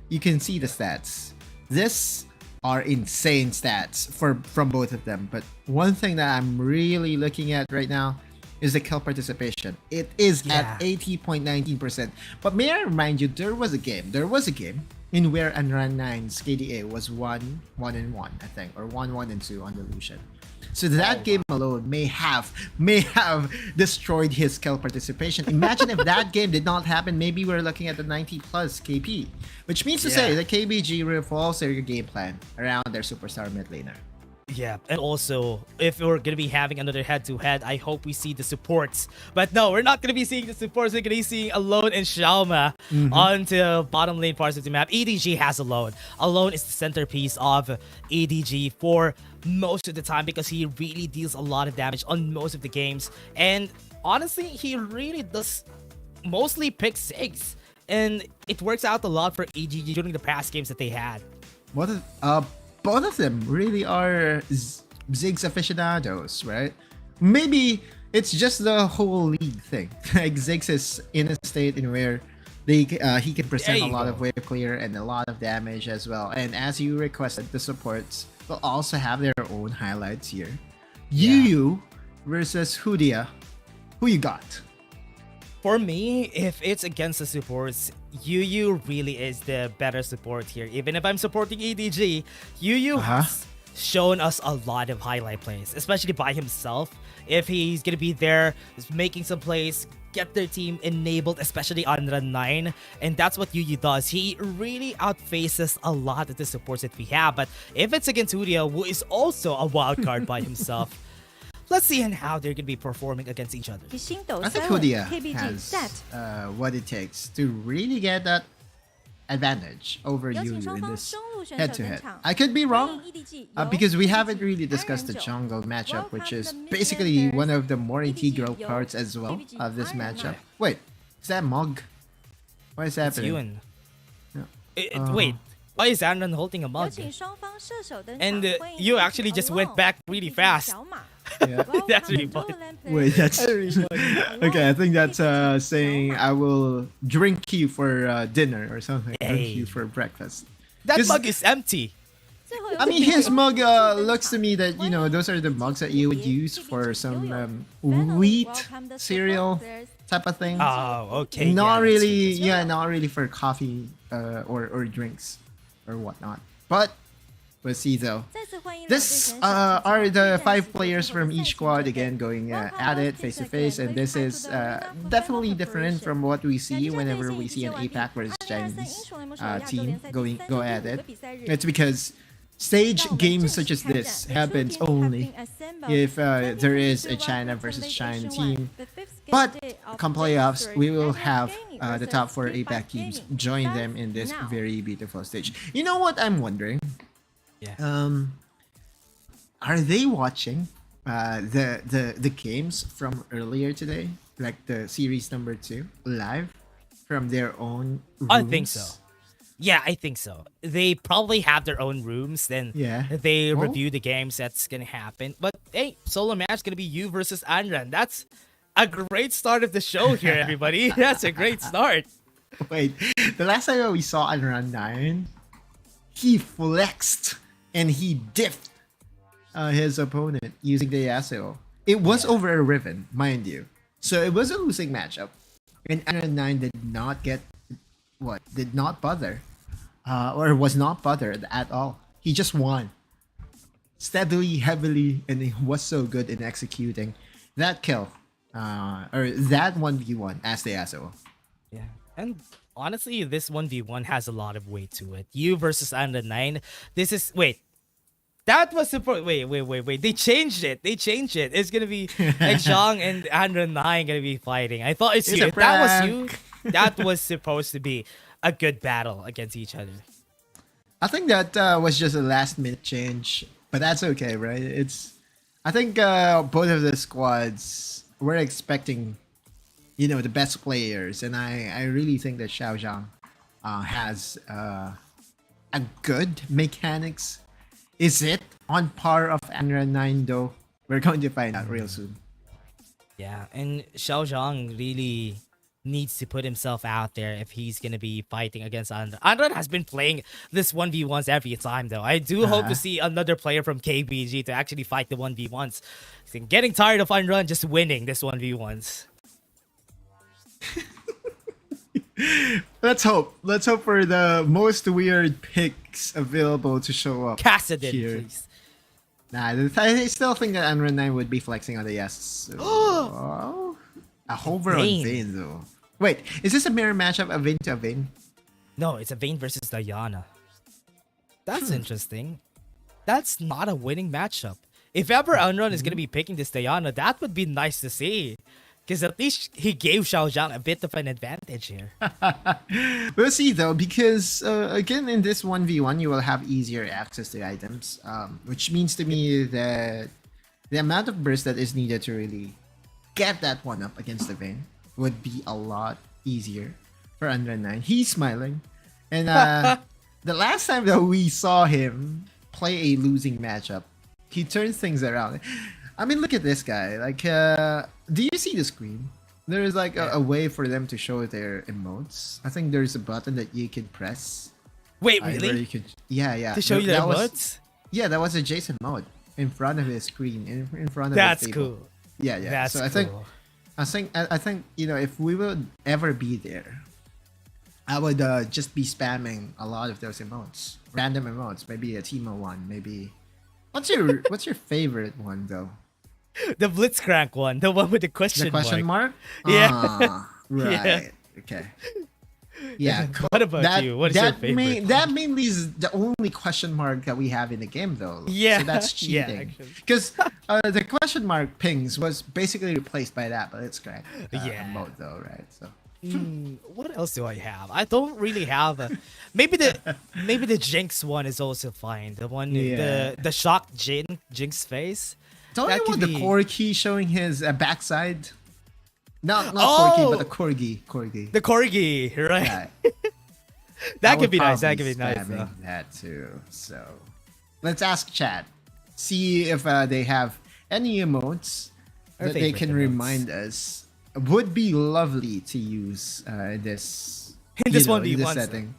You can see the stats. This are insane stats from both of them, but one thing that I'm really looking at right now is the kill participation. It is at 80.19%. But may I remind you, there was a game in where Anran 9's KDA was 1-1-1, I think, or 1-1-2 on the Lucian. So that game alone may have destroyed his skill participation. Imagine if that game did not happen, maybe we're looking at the 90 plus KP, which means to say that KBG revolves their game plan around their superstar mid laner. Yeah, and also, if we're going to be having another head-to-head, I hope we see the supports. But no, we're not going to be seeing the supports. We're going to be seeing Alone and Xiaoma onto bottom lane parts of the map. EDG has Alone. Alone is the centerpiece of EDG for most of the time because he really deals a lot of damage on most of the games. And honestly, he really does mostly pick Ziggs. And it works out a lot for EDG during the past games that they had. Both of them really are Ziggs aficionados, right? Maybe it's just the whole league thing. Like Ziggs is in a state in where he can present a lot of wave clear and a lot of damage as well. And as you requested, the supports will also have their own highlights here. Yu versus Hudia. Who you got? For me, if it's against the supports, Yu really is the better support here. Even if I'm supporting EDG, Yu has shown us a lot of highlight plays, especially by himself. If he's going to be there, making some plays, get their team enabled, especially on run 9. And that's what Yu does. He really outfaces a lot of the supports that we have. But if it's against Hudia, who is also a wild card by himself, let's see how they're going to be performing against each other. I think Hudia has what it takes to really get that advantage over Yu in this head-to-head. I could be wrong because we haven't really discussed the jungle matchup, which is basically one of the more integral parts as well of this matchup. Wait, is that Mog? What is happening? Wait, why is Anran holding a mug? And you actually just went back really fast. Yeah. That's really funny. Wait, that's okay. I think that's saying I will drink you for dinner or something. Drink you for breakfast. That mug is empty. I mean, his mug looks to me that those are the mugs that you would use for some wheat cereal type of thing. Oh, okay. Not really. Yeah, not really for coffee or drinks or whatnot. But we'll see though. This are the 5 players from each squad again going at it face to face, and this is definitely different from what we see whenever we see an APAC versus Chinese team go at it. It's because stage games such as this happens only if there is a China versus China team. But come playoffs, we will have the top 4 APAC teams join them in this very beautiful stage. You know what I'm wondering? Yeah. Are they watching the games from earlier today, like the series number 2, live from their own rooms? I think so. Yeah, I think so. They probably have their own rooms. Then they review the games that's gonna happen. But hey, solo match gonna be you versus Anran. That's a great start of the show here, everybody. That's a great start. Wait, the last time we saw Anran 9, he flexed and he diffed his opponent using the Yasuo. It was over a Riven, mind you. So it was a losing matchup. And Anran 9 did not bother. Or was not bothered at all. He just won. Steadily, heavily, and he was so good in executing that kill. Or that 1v1 as the Yasuo. Yeah. And honestly, this 1v1 has a lot of weight to it. You versus Anran 9. This is... Wait. That was supposed... Wait. They changed it. It's gonna be like Zhang and Anran 9 gonna be fighting. I thought it's you. If that was you, that was supposed to be a good battle against each other. I think that was just a last minute change. But that's okay, right? I think both of the squads were expecting, the best players. And I really think that Xiao Zhang has a good mechanics. Is it on par of Anran 9 though? We're going to find out real soon. Yeah, and Xiao Zhang really needs to put himself out there if he's going to be fighting against Anran. Anran has been playing this 1v1s every time though. I do hope to see another player from KBG to actually fight the 1v1s. I'm getting tired of Anran just winning this 1v1s. Let's hope for the most weird picks available to show up. Kassadin, here. please. Nah, I still think that Unreal 9 would be flexing on the yes. So, a hover on Vayne though. Wait, is this a mirror matchup of Vayne to Vayne? No, it's a Vayne versus Diana. That's interesting. That's not a winning matchup. If ever Unrun is going to be picking this Diana, that would be nice to see. Because at least he gave Xiaozhang a bit of an advantage here. We'll see though, because again in this 1v1 you will have easier access to items, which means to me that the amount of burst that is needed to really get that one up against the Vayne would be a lot easier for Unreal 9. He's smiling. And the last time that we saw him play a losing matchup, he turns things around. I mean, look at this guy. Like, do you see the screen? There is like a way for them to show their emotes. I think there's a button that you can press. Wait, really? You could, yeah. To show you the emotes? Yeah, that was adjacent mode in front of his screen, in front of That's his table. cool. Yeah. That's so cool. I think you know, if we would ever be there, I would just be spamming a lot of those emotes, random emotes. Maybe a Timo one. Maybe. What's your favorite one though? The Blitzcrank one, the one with the question mark. Yeah. Right. Yeah. Okay. Yeah. What about you? What is your favorite? That mainly is the only question mark that we have in the game, though. Yeah. So that's cheating. Because the question mark pings was basically replaced by that, but it's correct. Mode though, right? So. What else do I have? I don't really have a. Maybe the Jinx one is also fine. The one, the shocked Jinx face. Don't you want the Corgi showing his backside? Not Corgi, but the Corgi. The Corgi, right? Yeah. That could be nice. That could be nice. That too. So, let's ask chat. See if they have any emotes that they can remind us. Would be lovely to use in this 1v1 setting.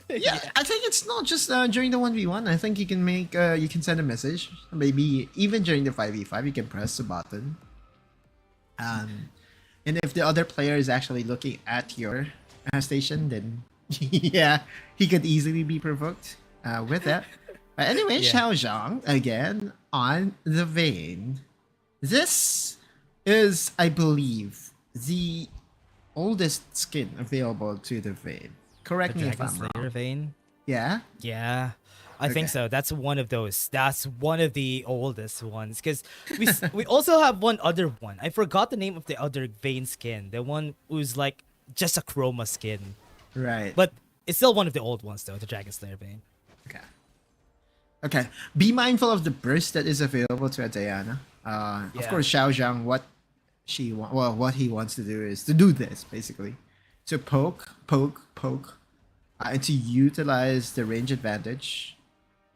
Yeah, I think it's not just during the 1v1. I think you can make you can send a message. Maybe even during the 5v5 you can press the button. And if the other player is actually looking at your station, then yeah, he could easily be provoked with that. But anyway, Xiaozhang again on the Vayne. This is, I believe, the oldest skin available to the Vayne. Correct me if I'm wrong. Vayne? Yeah? Yeah. I think so. That's one of those. That's one of the oldest ones. Because we also have one other one. I forgot the name of the other Vayne skin. The one who's like just a chroma skin. Right. But it's still one of the old ones though, the Dragon Slayer Vayne. Okay. Be mindful of the burst that is available to Diana. Of course, Xiaozhang, what he wants to do is to do this, basically. To poke, and to utilize the range advantage.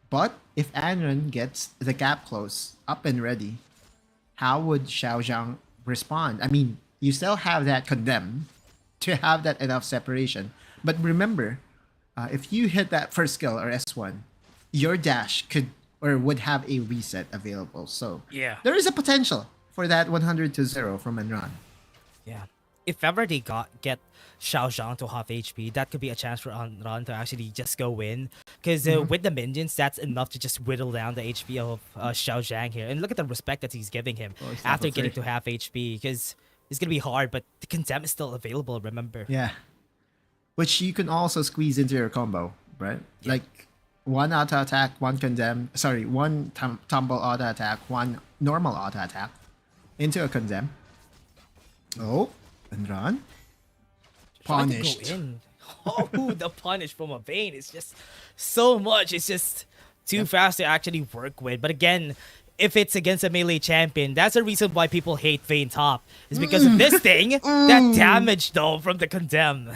But if Anren gets the gap close, up and ready, how would Xiaozhang respond? I mean, you still have that condemn to have that enough separation. But remember, if you hit that first skill or S1, your dash would have a reset available. So there is a potential for that 100 to 0 from Anran. Yeah. If ever they get Xiaozhang to half HP, that could be a chance for Anran to actually just go in. Because with the minions, that's enough to just whittle down the HP of Xiaozhang here. And look at the respect that he's giving him after getting to half HP. Because it's going to be hard, but the condemn is still available, remember? Yeah. Which you can also squeeze into your combo, right? Yeah. Like one auto attack, one condemn. Sorry, one tumble auto attack, one normal auto attack into a condemn. Oh, and run. Punished. Oh, the punish from a Vayne is just so much. It's just too fast to actually work with. But again, if it's against a melee champion, that's the reason why people hate Vayne top. Is because of this thing, that damage though from the condemn.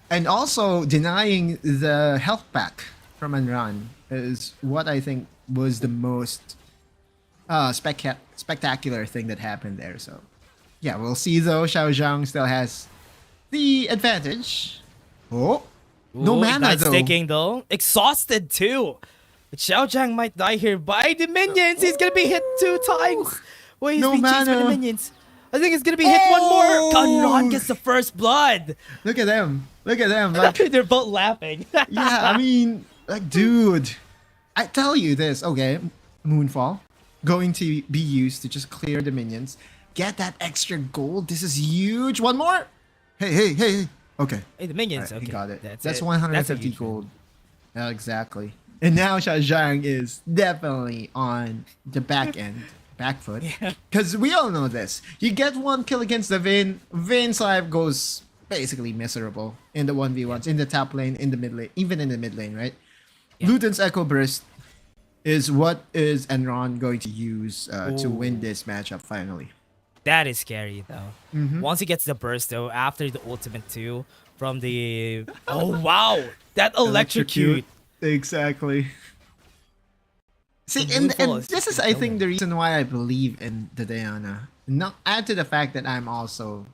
And also denying the health pack from Anran is what I think was the most spectacular thing that happened there. So yeah, we'll see though. Xiaozhang still has the advantage. Oh, no mana though. Sticking though. Exhausted too. But Xiaozhang might die here by the minions. He's gonna be hit 2 times. Wait, he's being chased by the minions. I think it's gonna be hit one more. Gunron gets the first blood. Look at them. Look at them. Like they're both laughing. Yeah, I mean, like, dude, I tell you this. Okay, Moonfall going to be used to just clear the minions. Get that extra gold. This is huge. One more. Hey. Okay. Hey, the minions. Right, Okay, he got it. That's That's it. 150 That's gold. Exactly. And now Shazhang is definitely on the back end, back foot. Because we all know this. You get one kill against the Vayne, Vayne's life goes basically miserable in the 1v1s, in the top lane, in the mid lane, even in the mid lane, right? Luton's Echo Burst is what is Enron going to use to win this matchup finally. That is scary though. Mhm. Once he gets the burst though, after the ultimate 2 from the wow, that electrocute. Exactly. See, and this is, I think, the reason why I believe in the Diana. Not add to the fact that I'm also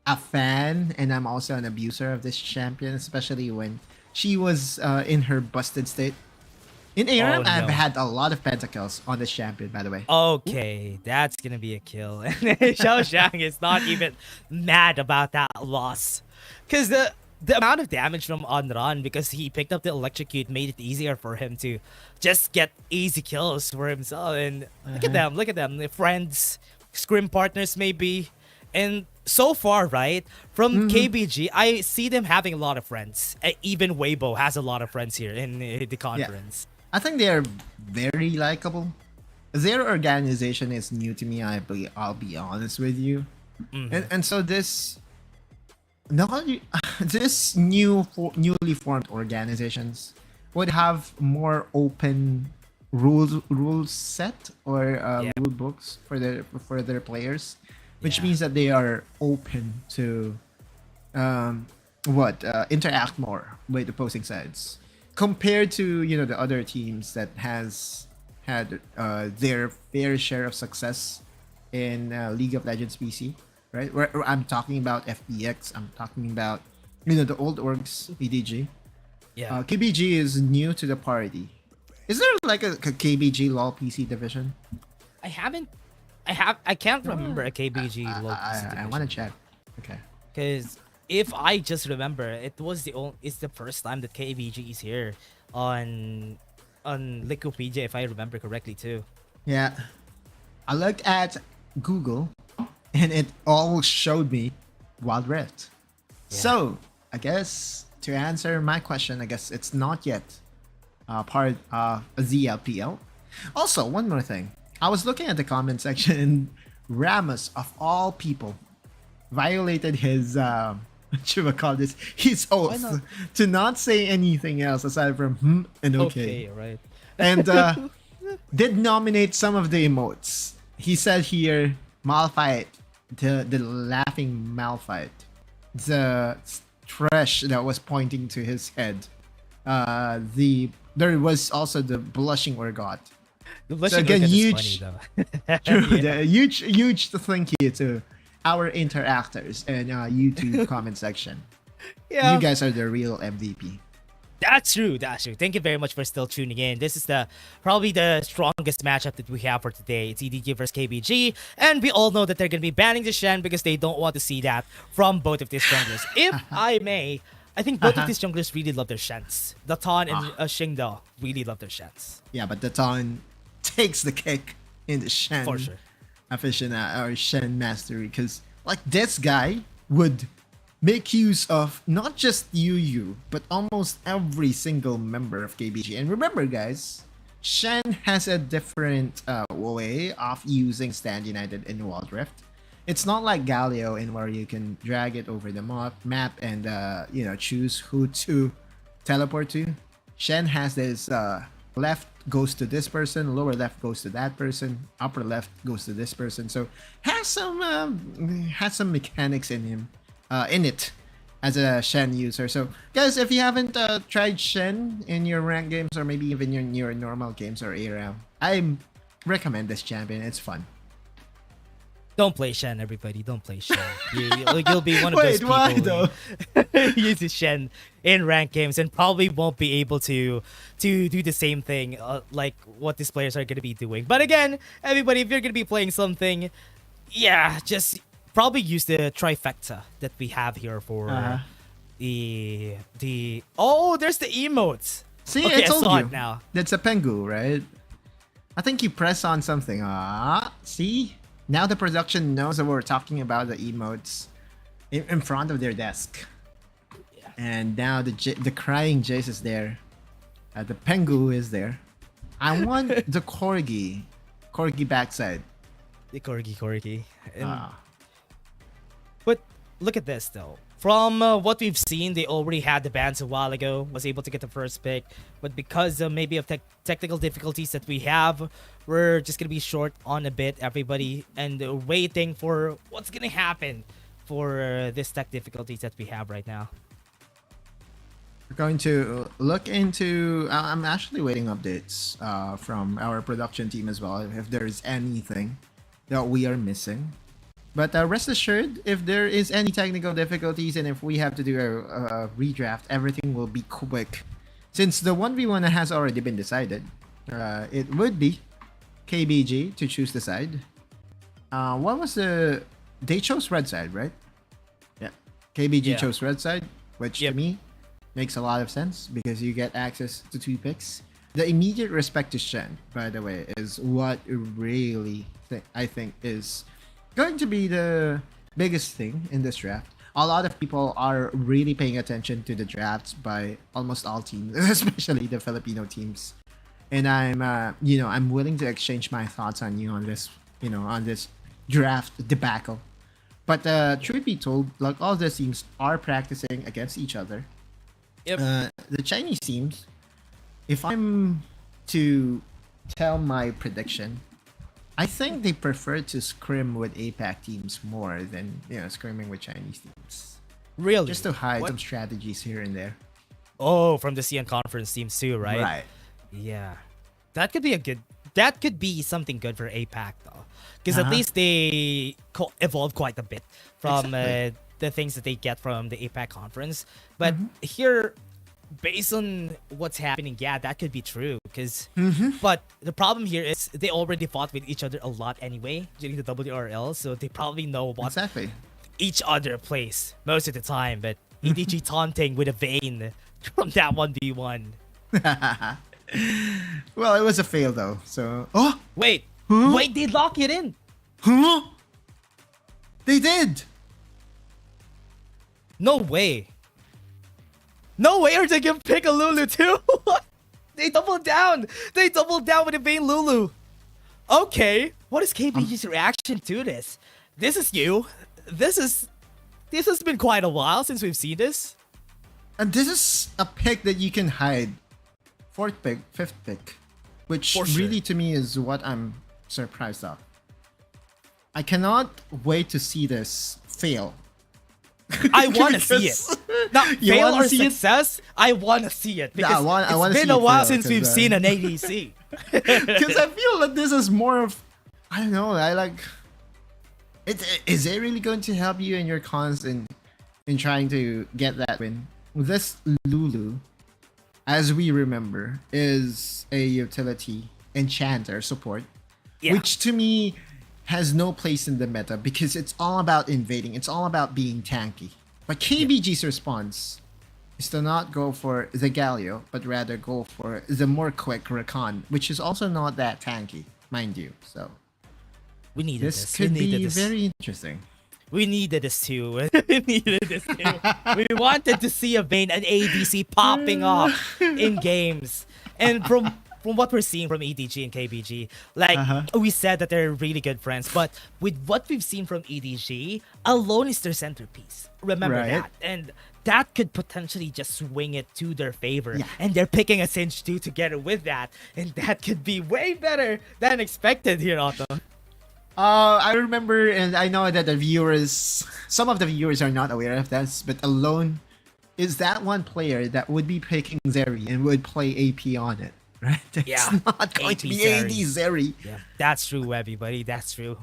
a fan and I'm also an abuser of this champion, especially when she was in her busted state. In ARAM, I've had a lot of pentakills on this champion, by the way. Okay, that's gonna be a kill. And Xiao Zhang is not even mad about that loss. Because the amount of damage from Onran, because he picked up the electrocute, made it easier for him to just get easy kills for himself. And look at them, the friends, scrim partners maybe. And so far, right, from KBG, I see them having a lot of friends. Even Weibo has a lot of friends here in the conference. I think they're very likable. Their organization is new to me. I'll be honest with you, and so this newly formed organizations would have more open rules set or rule books for their players, which means that they are open to interact more with opposing sides. Compared to the other teams that has had their fair share of success in League of Legends PC, right? Where I'm talking about FPX, I'm talking about the old orgs, EDG. KBG is new to the party. Is there like a KBG LoL PC division? I can't remember a KBG LoL PC division. I want to check. Okay. Because if I just remember, it's the first time that KBG is here on Wikipedia, if I remember correctly too. Yeah, I looked at Google, and it all showed me Wild Rift. So I guess to answer my question, I guess it's not yet part of ZLPL. Also, one more thing. I was looking at the comment section, and Ramos, of all people, violated his his oath to not say anything else aside from and okay. Right. And did nominate some of the emotes. He said here, Malphite, the laughing Malphite, the trash that was pointing to his head. There was also the blushing Orgot. The blushing Orgot is huge, funny, though. huge thank you to our interactors and YouTube comment section. You guys are the real MVP. That's true. Thank you very much for still tuning in. This is probably the strongest matchup that we have for today. It's EDG versus KBG, and we all know that they're going to be banning the Shen because they don't want to see that from both of these junglers. If I may, I think both of these junglers really love their Shens. Datan and Xingdao really love their Shens. Yeah, but Datan takes the cake in the Shen. For sure. Aficionado or Shen mastery, because like this guy would make use of not just Yu but almost every single member of KBG. And remember, guys, Shen has a different way of using Stand United in Wild Rift. It's not like Galio, in where you can drag it over the map and choose who to teleport to. Shen has this left goes to this person, lower left goes to that person, upper left goes to this person. So has some mechanics in it as a Shen user. So guys, if you haven't tried Shen in your ranked games or maybe even in your normal games or ARAM, I recommend this champion. It's fun. Don't play Shen, everybody. Don't play Shen. You'll be one of those people why, though? who uses Shen in ranked games and probably won't be able to do the same thing like what these players are going to be doing. But again, everybody, if you're going to be playing something, just probably use the trifecta that we have here for the there's the emotes. See, okay, I told you. Now. That's a Pengu, right? I think you press on something. See? Now the production knows that we're talking about the emotes in front of their desk. Yeah. And now the crying Jace is there. The Pengu is there. I want the Corgi backside. The Corgi. But look at this though. From what we've seen, they already had the bans a while ago, was able to get the first pick. But because maybe of technical difficulties that we have, we're just going to be short on a bit, everybody. And waiting for what's going to happen for this tech difficulties that we have right now. We're going to look into... I'm actually waiting updates from our production team as well, if there's anything that we are missing. But rest assured, if there is any technical difficulties and if we have to do a redraft, everything will be quick. Since the 1v1 has already been decided, it would be KBG to choose the side. What was the... They chose red side, right? Yeah. KBG chose red side, which to me makes a lot of sense because you get access to 2 picks. The immediate respect to Shen, by the way, is what really I think is going to be the biggest thing in this draft. A lot of people are really paying attention to the drafts by almost all teams, especially the Filipino teams. And I'm willing to exchange my thoughts on you on this, on this draft debacle. But truth be told, like all the teams are practicing against each other. Yep. The Chinese teams, if I'm to tell my prediction, I think they prefer to scrim with APAC teams more than scrimming with Chinese teams. Really? Just to hide some strategies here and there. Oh, from the CN conference teams too, right? Right. Yeah. That could be something good for APAC though. Because at least they evolve quite a bit from the things that they get from the APAC conference. But here, based on what's happening, that could be true. But the problem here is they already fought with each other a lot anyway during the WRL, so they probably know what each other plays most of the time. But EDG taunting with a vein from that 1v1. Well, it was a fail though. So wait, they lock it in. They did. No way. Are they gonna pick a Lulu too? They doubled down. With a Vayne Lulu. Okay, what is KBG's reaction to this? This is new. This has been quite a while since we've seen this. And this is a pick that you can hide. 4th pick, 5th pick, which really to me is what I'm surprised of. I cannot wait to see this fail. I want to see it. Not fail or success. I want to see it because it's been a while since we've seen an ADC. Because I feel like this is more of, I don't know. I like. Is it really going to help you in your cons in trying to get that win? This Lulu, as we remember, is a utility enchanter support, which to me has no place in the meta because it's all about invading. It's all about being tanky. But KBG's response is to not go for the Galio, but rather go for the more quick Rakan, which is also not that tanky, mind you. So we needed this. This could be very interesting. We needed this too. We wanted to see a Vayne and ADC popping off in games. And from what we're seeing from EDG and KBG, we said that they're really good friends, but with what we've seen from EDG, alone is their centerpiece. Remember that. And that could potentially just swing it to their favor. And they're picking a Singe 2 together with that. And that could be way better than expected here, Otto. I remember, and I know that some of the viewers are not aware of this, but alone is that one player that would be picking Zeri and would play AP on it. Right? It's not going to be AD Zeri. Yeah, that's true, everybody. That's true.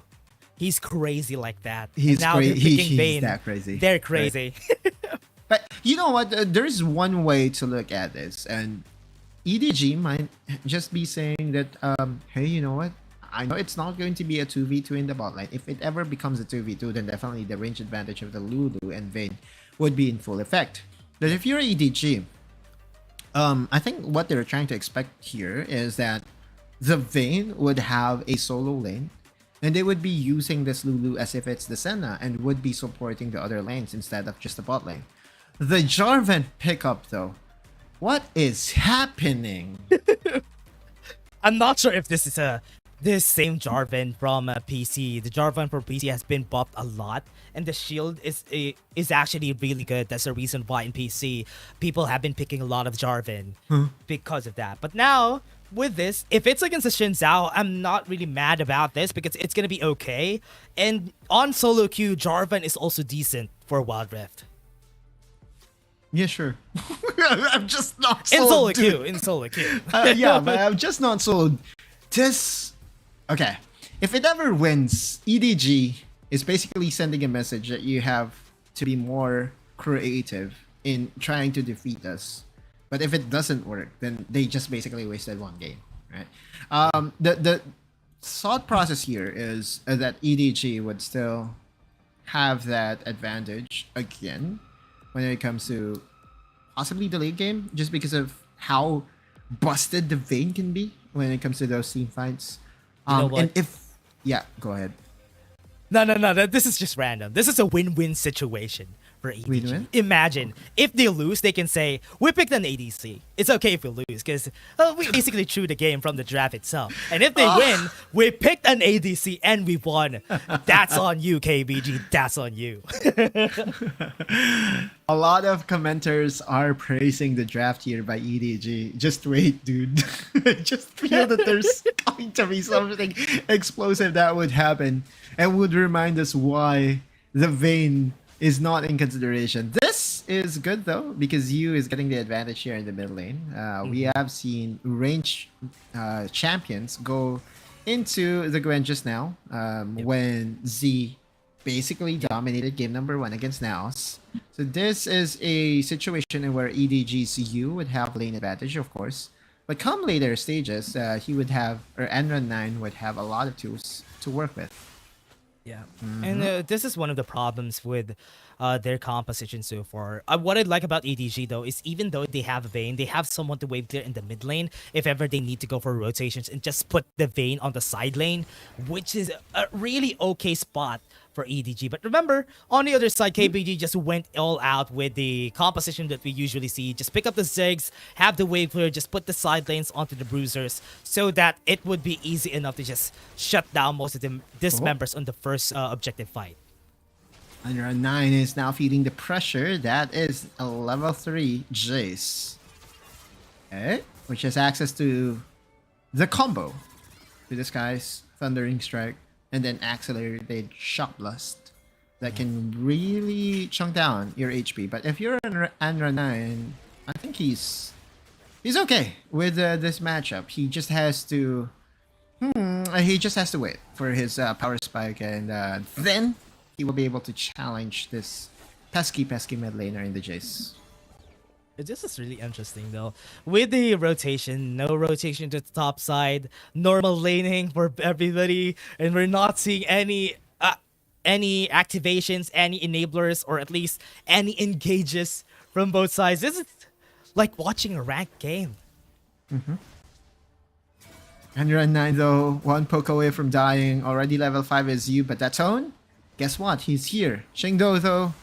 He's crazy like that. He's Vayne. That crazy. They're crazy. Right? But you know what? There's one way to look at this, and EDG might just be saying that, hey, you know what? I know it's not going to be a 2v2 in the bot lane. If it ever becomes a 2v2, then definitely the range advantage of the Lulu and Vayne would be in full effect. But if you're EDG, I think what they're trying to expect here is that the Vayne would have a solo lane, and they would be using this Lulu as if it's the Senna and would be supporting the other lanes instead of just the bot lane. The Jarvan pickup though, what is happening? I'm not sure if this is this same Jarvan from PC. The Jarvan for PC has been buffed a lot, and the shield is actually really good. That's the reason why in PC people have been picking a lot of Jarvan because of that. But now with this, if it's against the Xin Zhao, I'm not really mad about this because it's gonna be okay. And on solo queue, Jarvan is also decent for Wild Rift. Yeah, sure. I'm just not sold. In solo queue. Yeah, but I'm just not sold. Okay. If it ever wins, EDG is basically sending a message that you have to be more creative in trying to defeat us. But if it doesn't work, then they just basically wasted one game, right? The thought process here is that EDG would still have that advantage again when it comes to possibly the late game, just because of how busted the Vayne can be when it comes to those team fights. And go ahead. No. This is just random. This is a win-win situation for EDG. Win-win? Imagine if they lose, they can say we picked an ADC. It's okay if we lose because we basically threw the game from the draft itself. And if they win, we picked an ADC and we won. That's on you, KBG. That's on you. A lot of commenters are praising the draft here by EDG. Just wait, dude. Just feel that there's going to be something explosive that would happen and would remind us why the Vayne is not in consideration. This is good though, because Yu is getting the advantage here in the mid lane. We have seen range champions go into the Gwen just now when Z basically dominated game number 1 against NAOS. So this is a situation in where EDG's Yu would have lane advantage, of course. But come later stages, he would have, or Enron9 would have a lot of tools to work with. Yeah, and this is one of the problems with their composition so far. What I like about EDG though is even though they have a Vayne, they have someone to wave clear in the mid lane if ever they need to go for rotations and just put the Vayne on the side lane, which is a really okay spot for EDG. But remember, on the other side, KBG just went all out with the composition that we usually see. Just pick up the Ziggs, have the wave clear, just put the side lanes onto the bruisers so that it would be easy enough to just shut down most of the dismembers on the first objective fight. Under 9 is now feeding the pressure. That is a level 3 Jace. Okay, which has access to the combo to this guy's Thundering Strike and then accelerated Shock Blast that can really chunk down your HP. But if you're an Andra 9, I think he's okay with this matchup. He just has to wait for his power spike, and then he will be able to challenge this pesky mid laner in the Jace. This is really interesting though. With the rotation, no rotation to the top side, normal laning for everybody, and we're not seeing any activations, any enablers, or at least any engages from both sides. This is like watching a ranked game. 109 though, one poke away from dying. Already level 5 is you, but that tone, guess what? He's here. Shingdo though,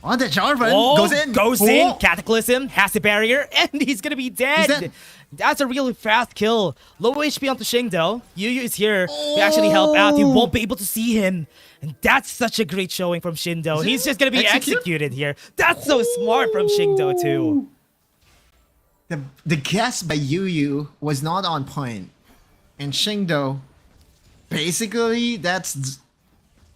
on the Jarvan, goes in, Cataclysm, has the barrier, and he's gonna be dead. That's a really fast kill. Low HP onto Shingdo. Yu is here to actually help out. He won't be able to see him. And that's such a great showing from Shingdo. He's just gonna be executed here. That's so smart from Shingdo too. The guess by Yu was not on point. And Shingdo, basically, that's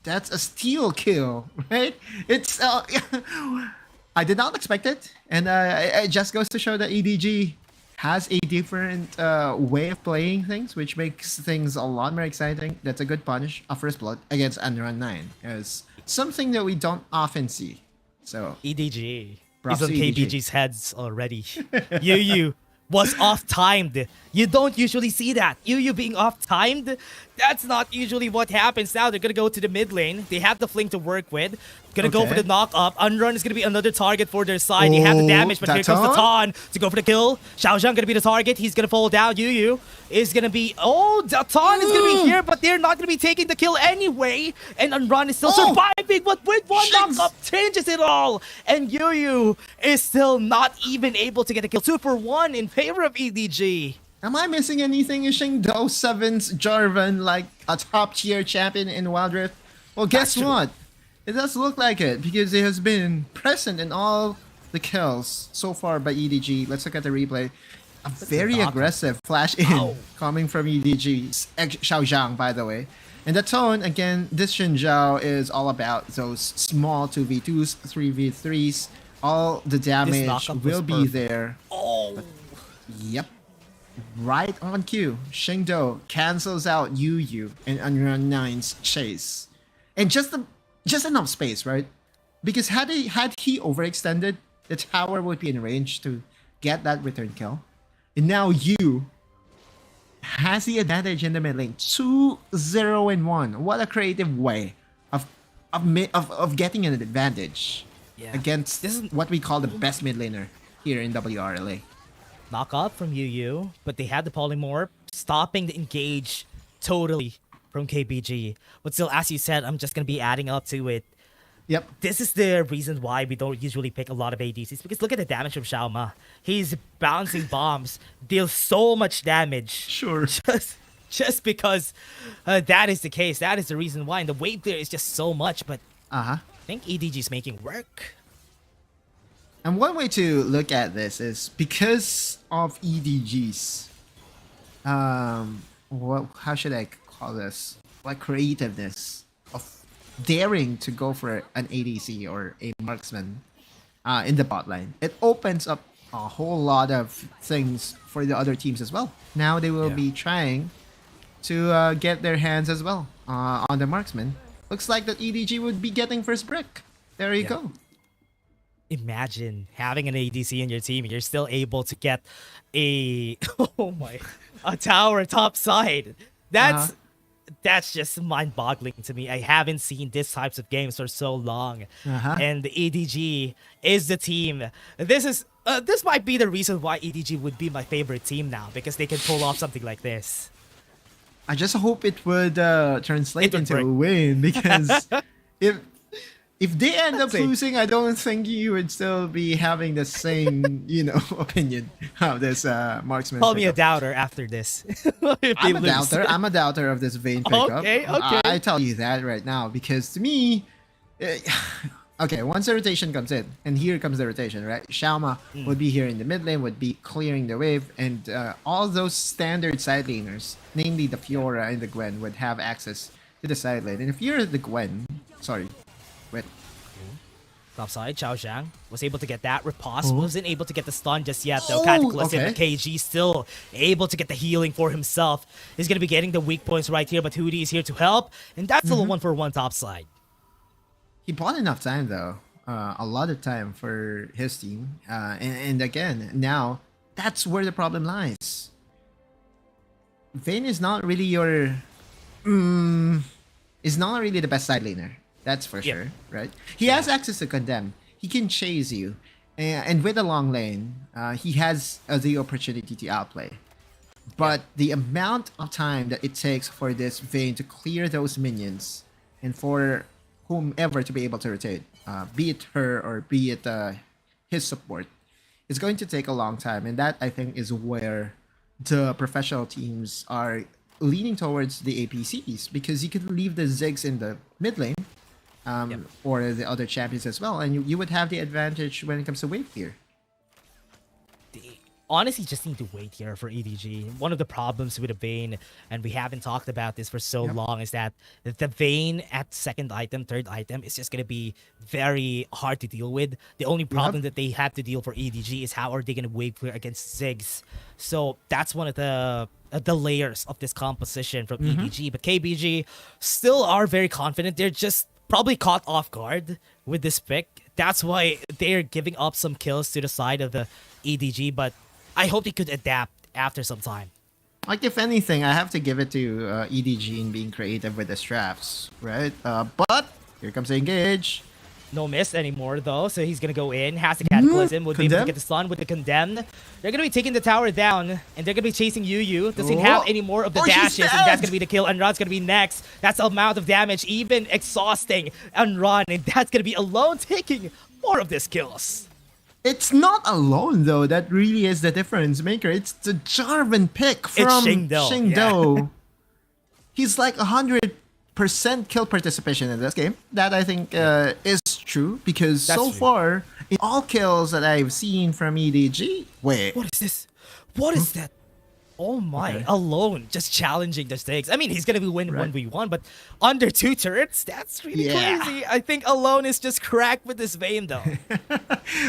a steal kill, right? It's I did not expect it, and it just goes to show that EDG has a different way of playing things, which makes things a lot more exciting. That's a good punish, a first blood against Unrun 9. It's something that we don't often see. So EDG is on KBG's heads already. Yu was off-timed. You don't usually see that. Yu being off-timed, that's not usually what happens. Now they're going to go to the mid lane. They have the fling to work with. Gonna go for the knock-up. Unrun is gonna be another target for their side. They have the damage, but here comes the Ton to go for the kill. Xiaozhang gonna be the target. He's gonna fall down. Yu is gonna be... Oh, the Ton is gonna be here, but they're not gonna be taking the kill anyway. And Unrun is still surviving, but with one knock-up changes it all. And Yu is still not even able to get a kill. 2 for 1 in favor of EDG. Am I missing anything? Is Shingdo 7's Jarvan like a top-tier champion in Wild Rift? Well, guess what? It does look like it because it has been present in all the kills so far by EDG. Let's look at the replay. A very aggressive flash in coming from EDG's Xiaozhang, by the way. And the Tone, again, this Xinjiao is all about those small 2v2s, 3v3s. All the damage will be there. But, yep. Right on cue. Shingdo cancels out Yu and Unrun 9's chase. And just enough space, right? Because had he overextended, the tower would be in range to get that return kill. And now Yu has the advantage in the mid lane. 2-0-1. What a creative way of getting an advantage against what we call the best mid laner here in WRLA. Knock up from Yu, but they had the polymorph, stopping the engage totally from KBG. But still, as you said, I'm just going to be adding up to it. Yep. This is the reason why we don't usually pick a lot of ADCs, because look at the damage from Xiaoma. He's bouncing bombs, deals so much damage. Sure. Just because that is the case. That is the reason why. And the wave clear is just so much, but I think EDG is making work. And one way to look at this is because of EDG's, how should I call this? Like creativeness of daring to go for an ADC or a marksman in the bot line. It opens up a whole lot of things for the other teams as well. Now they will be trying to get their hands as well on the marksman. Looks like that EDG would be getting first brick. There you go. Imagine having an ADC in your team and you're still able to get a tower top side. That's just mind-boggling to me. I haven't seen these types of games for so long. And the EDG is the team. This might be the reason why EDG would be my favorite team now, because they can pull off something like this. I just hope it would translate into a win, because if they end up losing, I don't think you would still be having the same, opinion of this marksman. Call me a doubter after this. I'm a doubter of this Vayne pickup. Okay. I tell you that right now, because to me, once the rotation comes in, and here comes the rotation, right? Xiaoma would be here in the mid lane, would be clearing the wave, and all those standard side laners, namely the Fiora and the Gwen, would have access to the side lane. And if you're the Gwen, top side, Xiaozhang was able to get that. Riposte wasn't able to get the stun just yet, though. Cataclysm, KG still able to get the healing for himself. He's going to be getting the weak points right here, but Hootie is here to help. And that's still a 1-for-1 top side. He bought enough time, though. A lot of time for his team. And again, now, that's where the problem lies. Vayne is not really your... is not really the best side laner. That's for sure, right? He has access to Condemn. He can chase you. And with a long lane, he has the opportunity to outplay. But the amount of time that it takes for this Vayne to clear those minions, and for whomever to be able to rotate, be it her or be it his support, is going to take a long time. And that, I think, is where the professional teams are leaning towards the APCs, because you could leave the Ziggs in the mid lane, or the other champions as well, and you would have the advantage when it comes to wave clear. Honestly, just need to wait here for EDG. One of the problems with the Vayne, and we haven't talked about this for so long, is that the Vayne at second item, third item is just going to be very hard to deal with. The only problem that they have to deal for EDG is how are they going to wave clear against Ziggs. So that's one of the layers of this composition from EDG. But KBG still are very confident. They're just probably caught off guard with this pick. That's why they're giving up some kills to the side of the EDG. But I hope they could adapt after some time. Like, if anything, I have to give it to EDG in being creative with the straps, right? But here comes the engage. No miss anymore, though, so he's going to go in. Has the Cataclysm, would be able to get the stun with the Condemned. They're going to be taking the tower down, and they're going to be chasing Yu. Doesn't have any more of the dashes, and that's going to be the kill. Unrun's going to be next. That's the amount of damage, even exhausting Unrun, and that's going to be Alone taking more of these kills. It's not Alone, though. That really is the difference maker. It's the Jarvan pick from Shingdo. Yeah. He's like 100% kill participation in this game. That I think is true, because so far, in all kills that I've seen from EDG... Wait. What is this? What is that? Oh my, Alone just challenging the stakes. I mean, he's going to win 1v1, but under 2 turrets? That's really crazy. I think Alone is just cracked with this vein, though.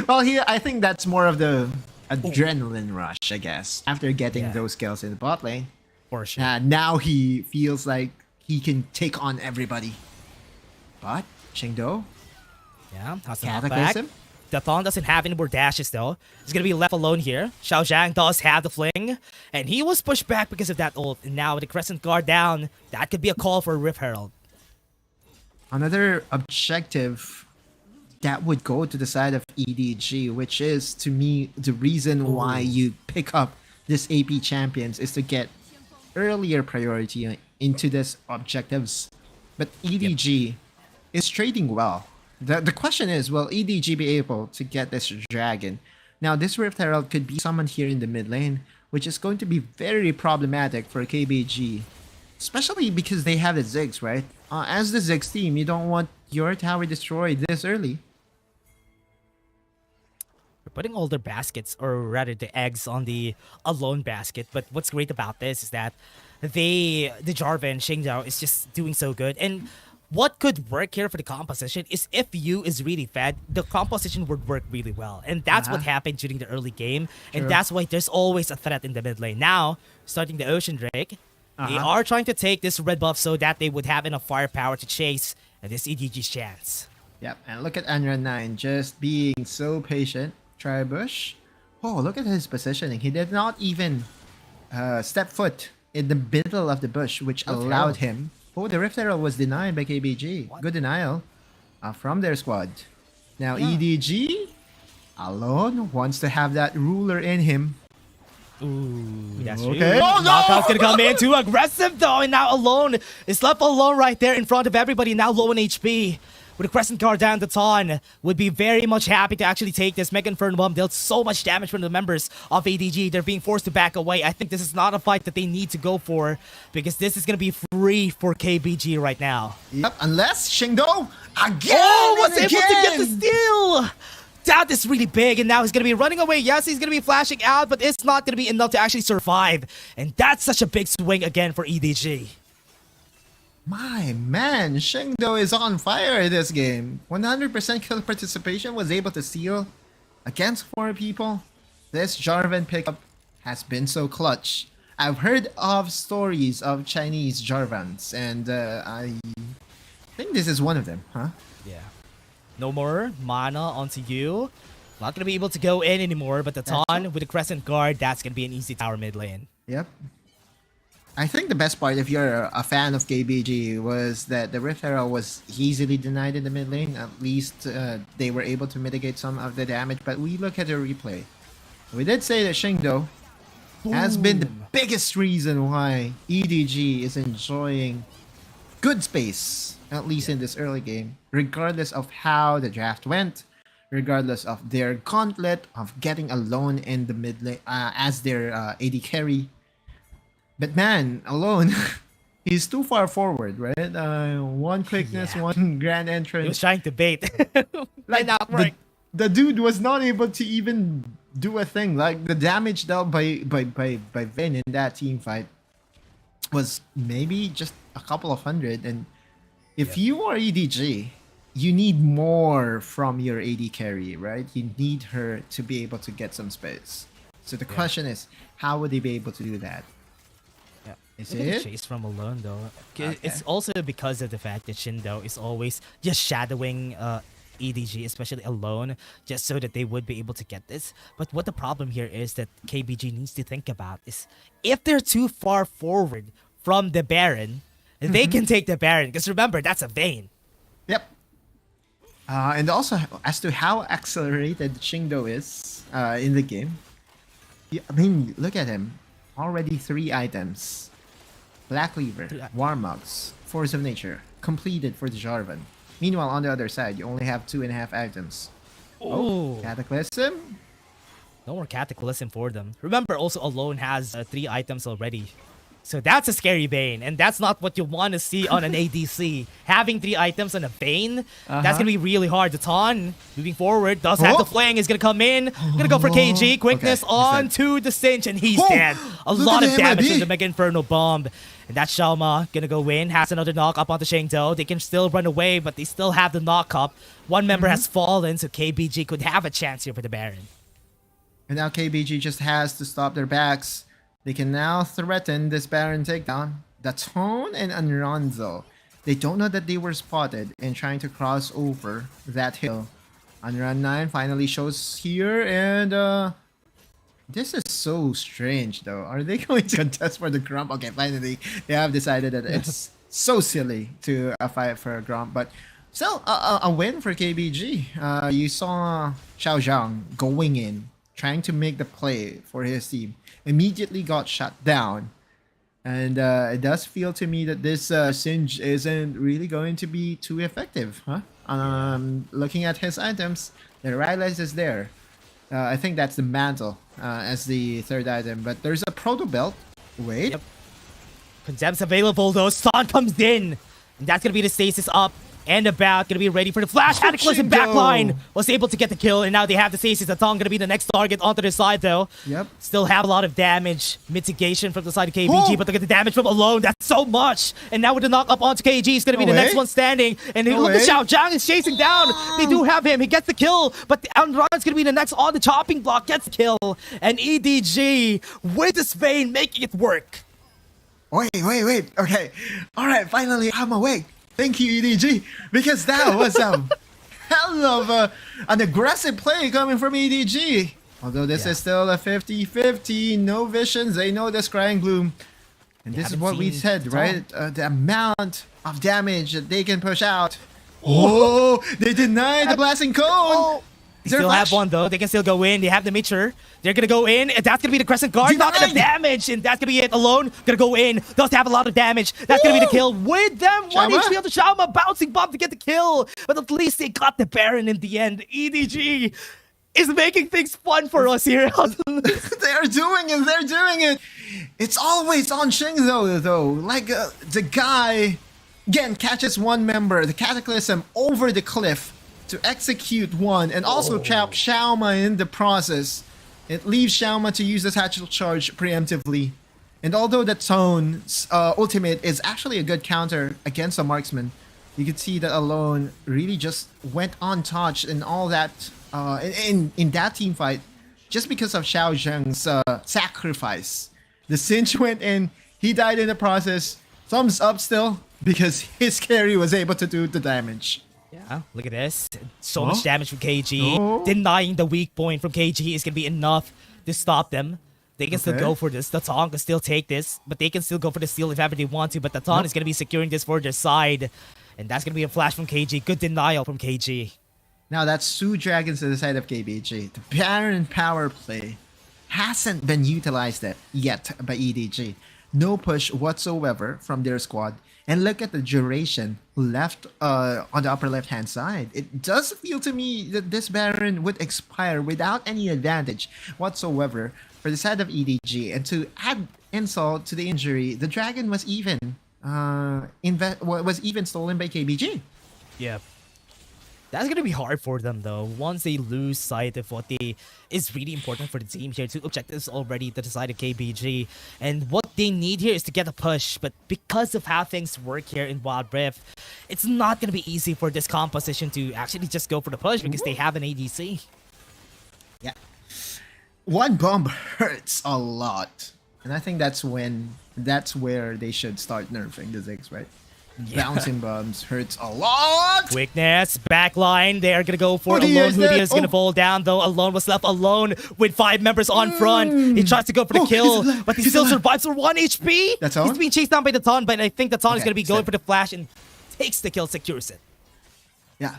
Well, here, I think that's more of the adrenaline rush, I guess. After getting those kills in the bot lane. For sure. Now he feels like he can take on everybody. But, Shingdo? Yeah, has the Cataclysm. The Thon doesn't have any more dashes, though. He's going to be left alone here. Xiao Zhang does have the fling, and he was pushed back because of that ult. And now with the Crescent Guard down, that could be a call for Rift Herald. Another objective that would go to the side of EDG, which is, to me, the reason why you pick up this AP champions is to get earlier priority into this objectives. But EDG is trading well. The question is, will EDG be able to get this dragon? Now, this Rift Herald could be summoned here in the mid lane, which is going to be very problematic for KBG. Especially because they have the Ziggs, right? As the Ziggs team, you don't want your tower destroyed this early. We're putting all their baskets, or rather the eggs, on the Alone basket. But what's great about this is that the Jarvan, Shingdao, is just doing so good. And what could work here for the composition is if Yu is really fed, the composition would work really well. And that's what happened during the early game. And that's why there's always a threat in the mid lane. Now, starting the Ocean Drake, they are trying to take this red buff so that they would have enough firepower to chase this EDG's chance. Yep, and look at Anra9 just being so patient. Try bush. Oh, look at his positioning. He did not even step foot in the middle of the bush, which allowed him... Oh, the Rift Herald was denied by KBG. Good denial from their squad. Now EDG Alone wants to have that ruler in him. Ooh, that's true. Oh, no! Knockout's gonna come in too aggressive though, and now Alone is left alone right there in front of everybody. Now low in HP. With a Crescent Guard down, the Ton would be very much happy to actually take this. Mega Inferno Bomb dealt so much damage from the members of EDG. They're being forced to back away. I think this is not a fight that they need to go for, because this is going to be free for KBG right now. Yep, unless Shingdo again was able to get the steal. That is really big, and now he's going to be running away. Yes, he's going to be flashing out, but it's not going to be enough to actually survive. And that's such a big swing again for EDG. My man, Shingdo is on fire this game. 100% kill participation, was able to steal against 4 people. This Jarvan pickup has been so clutch. I've heard of stories of Chinese Jarvans, and I think this is one of them, huh? Yeah. No more mana onto you. Not going to be able to go in anymore, but the Ton with the Crescent Guard, that's going to be an easy tower mid lane. Yep. I think the best part, if you're a fan of KBG, was that the Rift Herald was easily denied in the mid lane. At least they were able to mitigate some of the damage. But we look at the replay. We did say that Shingdo has been the biggest reason why EDG is enjoying good space, at least in this early game, regardless of how the draft went, regardless of their gauntlet of getting Alone in the mid lane as their AD carry. But man, Alone, he's too far forward, right? One quickness, one grand entrance. He was trying to bait. The dude was not able to even do a thing. Like, the damage dealt by Vayne in that team fight was maybe just a couple of hundred. And if you are EDG, you need more from your AD carry, right? You need her to be able to get some space. So the question is, how would they be able to do that? Is it? Chase from Alone though. It's also because of the fact that Shingdo is always just shadowing EDG, especially alone, just so that they would be able to get this. But what the problem here is that KBG needs to think about is if they're too far forward from the Baron, they can take the Baron. Because remember, that's a Vayne. Yep. And also, as to how accelerated Shingdo is in the game, I mean, look at him. Already 3 items. Black Cleaver, Warmugs, Force of Nature, completed for the Jarvan. Meanwhile, on the other side, you only have 2.5 items. Oh, Cataclysm? No more Cataclysm for them. Remember, also Alone has 3 items already. So that's a scary Bane, and that's not what you want to see on an ADC. Having 3 items on a Bane, that's going to be really hard. The Ton, moving forward, does have the Flang, is going to come in. Going to go for KG, quickness onto the Cinch, and he's dead. A lot of damage in the Mega Inferno Bomb. And that's Xiaoma going to go in, has another knock up onto Shengdo. They can still run away, but they still have the knock up. One member has fallen, so KBG could have a chance here for the Baron. And now KBG just has to stop their backs. They can now threaten this Baron takedown. The Tone and Anranzo, they don't know that they were spotted and trying to cross over that hill. Unrun 9 finally shows here, and this is so strange though. Are they going to contest for the Grump? Okay, finally they have decided that it's so silly to fight for a Grump, but still a win for KBG. You saw Xiao Zhang going in, trying to make the play for his team. Immediately got shut down, and it does feel to me that this Singe isn't really going to be too effective, huh? Looking at his items, the Rylai's is there. I think that's the Mantle as the 3rd item, but there's a Proto Belt. Wait. Yep. Condemn's available though. Son comes in, and that's gonna be the stasis up and about, gonna be ready for the flash. Cataclysm backline was able to get the kill, and now they have the stasis. The Tong gonna be the next target onto their side though. Yep. Still have a lot of damage mitigation from the side of KBG, but look at the damage from Alone. That's so much. And now with the knock up onto KG, he's gonna be the next one standing. And look at Xiao Zhang is chasing down. They do have him. He gets the kill, but Anran's gonna be the next on the chopping block. Gets the kill, and EDG with this Vayne making it work. Wait. Okay. All right. Finally, I'm awake. Thank you, EDG, because that was a hell of an aggressive play coming from EDG. Although this is still a 50-50, no visions, they know the Scrying Gloom. And this is what we said, right? The amount of damage that they can push out. Oh, they denied the Blasting Cone. They still have one though. They can still go in. They have the Mitcher. They're gonna go in, and that's gonna be the Crescent Guard. Not enough damage, and that's gonna be it. Alone gonna go in. Does have a lot of damage. That's gonna be the kill with them. 1 HP on the Xiaoma, bouncing bomb to get the kill. But at least they got the Baron in the end. EDG is making things fun for us here. They're doing it. It's always on Shingdo though. Like the guy again catches one member, the Cataclysm over the cliff to execute one, and also trap Xiaoma in the process. It leaves Xiaoma to use the Satchel Charge preemptively. And although the Tone's ultimate is actually a good counter against a marksman, you could see that Alone really just went untouched in all that in that team fight just because of Xiao Zhang's sacrifice. The Cinch went in, he died in the process. Thumbs up still, because his carry was able to do the damage. Yeah, look at this. So much damage from KG. Denying the weak point from KG is going to be enough to stop them. They can still go for this. The Tong can still take this, but they can still go for the steal if ever they want to. But the Tong is going to be securing this for their side. And that's going to be a flash from KG. Good denial from KG. Now that's 2 dragons to the side of KBG. The Baron power play hasn't been utilized yet by EDG. No push whatsoever from their squad. And look at the duration left on the upper left-hand side. It does feel to me that this Baron would expire without any advantage whatsoever for the side of EDG. And to add insult to the injury, the Dragon was even stolen by KBG. Yeah. That's going to be hard for them though, once they lose sight of what is really important for the team here. 2 objectives already to the side of KBG. And what they need here is to get a push. But because of how things work here in Wild Rift, it's not going to be easy for this composition to actually just go for the push because they have an ADC. Yeah. One bomb hurts a lot. And I think that's where they should start nerfing the Ziggs, right? Bouncing bombs hurts a lot. Quickness, backline. They are going to go for Hudia Alone. is Hudia dead. is going to fall down, though. Alone was left alone with 5 members on front. He tries to go for the kill, but he still survives for 1 HP. That's all? He's being chased down by the Ton, but I think the Ton is Okay, going to be going for the flash and takes the kill, secures it. Yeah.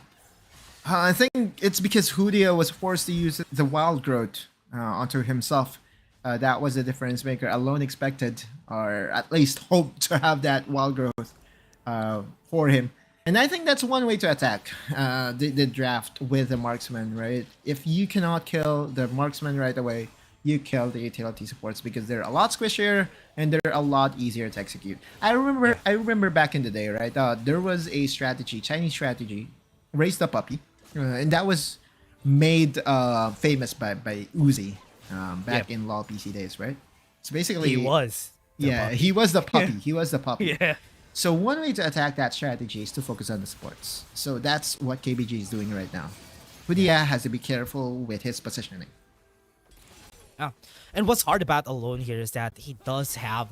I think it's because Hudia was forced to use the wild growth onto himself. That was the difference maker. Alone expected, or at least hoped to have that wild growth for him. And I think that's one way to attack the draft with the marksman, right? If you cannot kill the marksman right away, you kill the utility supports because they're a lot squishier and they're a lot easier to execute. I remember back in the day, right? There was a strategy, Chinese strategy, Raise the Puppy, and that was made famous by Uzi back in LoL PC days, right? So basically, He was the puppy. he was the puppy. He was the puppy. Yeah. So one way to attack that strategy is to focus on the supports. So that's what KBG is doing right now. Hudia has to be careful with his positioning. Oh. And what's hard about Alone here is that he doesn't have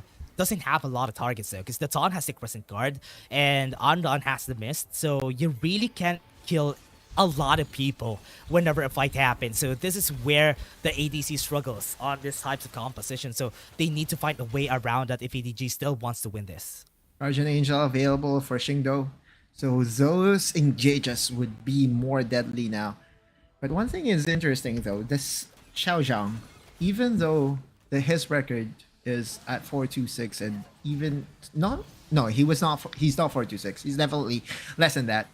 a lot of targets though, because the Ton has the Crescent Guard and Andon has the Mist, so you really can't kill a lot of people whenever a fight happens. So this is where the ADC struggles on this types of composition. So they need to find a way around that if EDG still wants to win this. Guardian Angel available for Xingdo. So those engages would be more deadly now. But one thing is interesting though, this Xiao Zhang, even though his record is at 426 and even he's not 426. He's definitely less than that.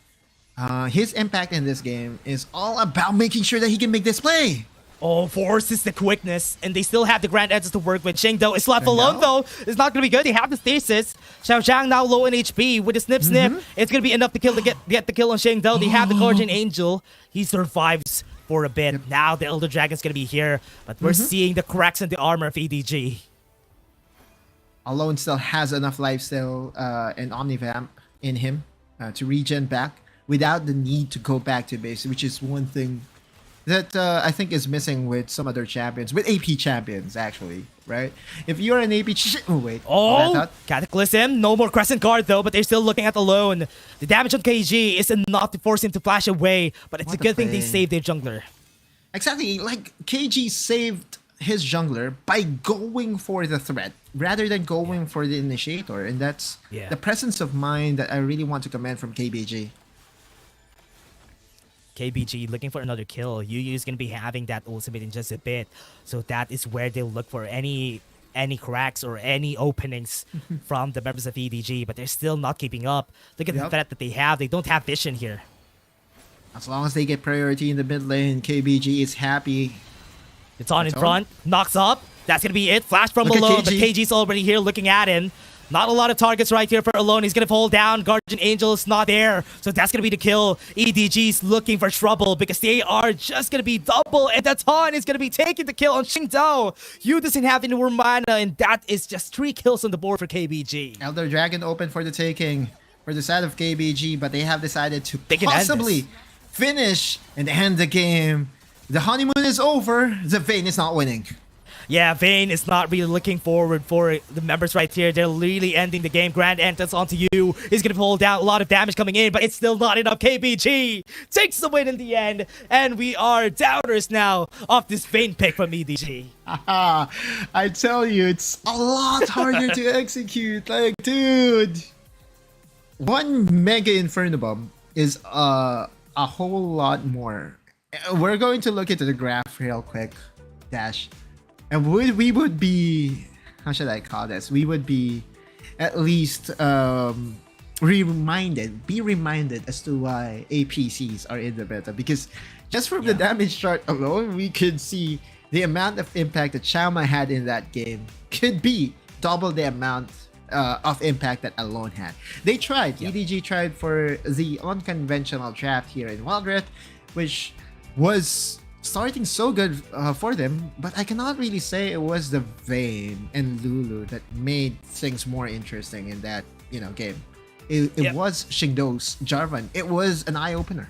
His impact in this game is all about making sure that he can make this play. Oh, forces the quickness, and they still have the Grand Edges to work with. Xingdo is left alone, though. It's not going to be good. They have the stasis. Xiao Zhang now low in HP with the snip. It's going to be enough to get the kill on Xingdo. They have the Guardian Angel. He survives for a bit. Now the Elder Dragon's going to be here, but we're seeing the cracks in the armor of EDG. Alone still has enough lifesteal and Omnivamp in him to regen back without the need to go back to base, which is one thing that I think is missing with some other champions, with AP champions actually, right? If you're an AP, Cataclysm, no more Crescent Guard though, but they're still looking at Alone. The damage on KG is enough to force him to flash away, but it's a good thing they saved their jungler. Exactly, like KG saved his jungler by going for the threat rather than going for the initiator, and that's the presence of mind that I really want to commend from KBG. KBG looking for another kill. Yu is going to be having that ultimate in just a bit. So that is where they'll look for any cracks or any openings from the members of EDG. But they're still not keeping up. Look at the threat that they have. They don't have vision here. As long as they get priority in the mid lane, KBG is happy. It's on in front. Knocks up. That's going to be it. Flash from below. But KG's already here looking at him. Not a lot of targets right here for Alone. He's going to fall down. Guardian Angel is not there. So that's going to be the kill. EDG's looking for trouble because they are just going to be double. And the Ton is going to be taking the kill on Xingdo. Yu doesn't have any more mana. And that is just 3 kills on the board for KBG. Elder Dragon open for the taking for the side of KBG. But they have decided to possibly finish and end the game. The honeymoon is over. The Vayne is not winning. Yeah, Vayne is not really looking forward for the members right here. They're really ending the game. Grand entrance onto you. He's going to pull down a lot of damage coming in, but it's still not enough. KBG takes the win in the end, and we are doubters now of this Vayne pick from EDG. I tell you, it's a lot harder to execute. Like, dude, one Mega Inferno Bomb is a whole lot more. We're going to look into the graph real quick, Dash. And we would be, how should I call this? We would be at least be reminded as to why APCs are in the meta. Because just from the damage chart alone, we could see the amount of impact that Xiaoma had in that game could be double the amount of impact that Alone had. They tried. EDG tried for the unconventional draft here in Wild Rift, which was starting so good for them, but I cannot really say it was the Vayne and Lulu that made things more interesting in that game. It was Xingdo's Jarvan. It was an eye-opener.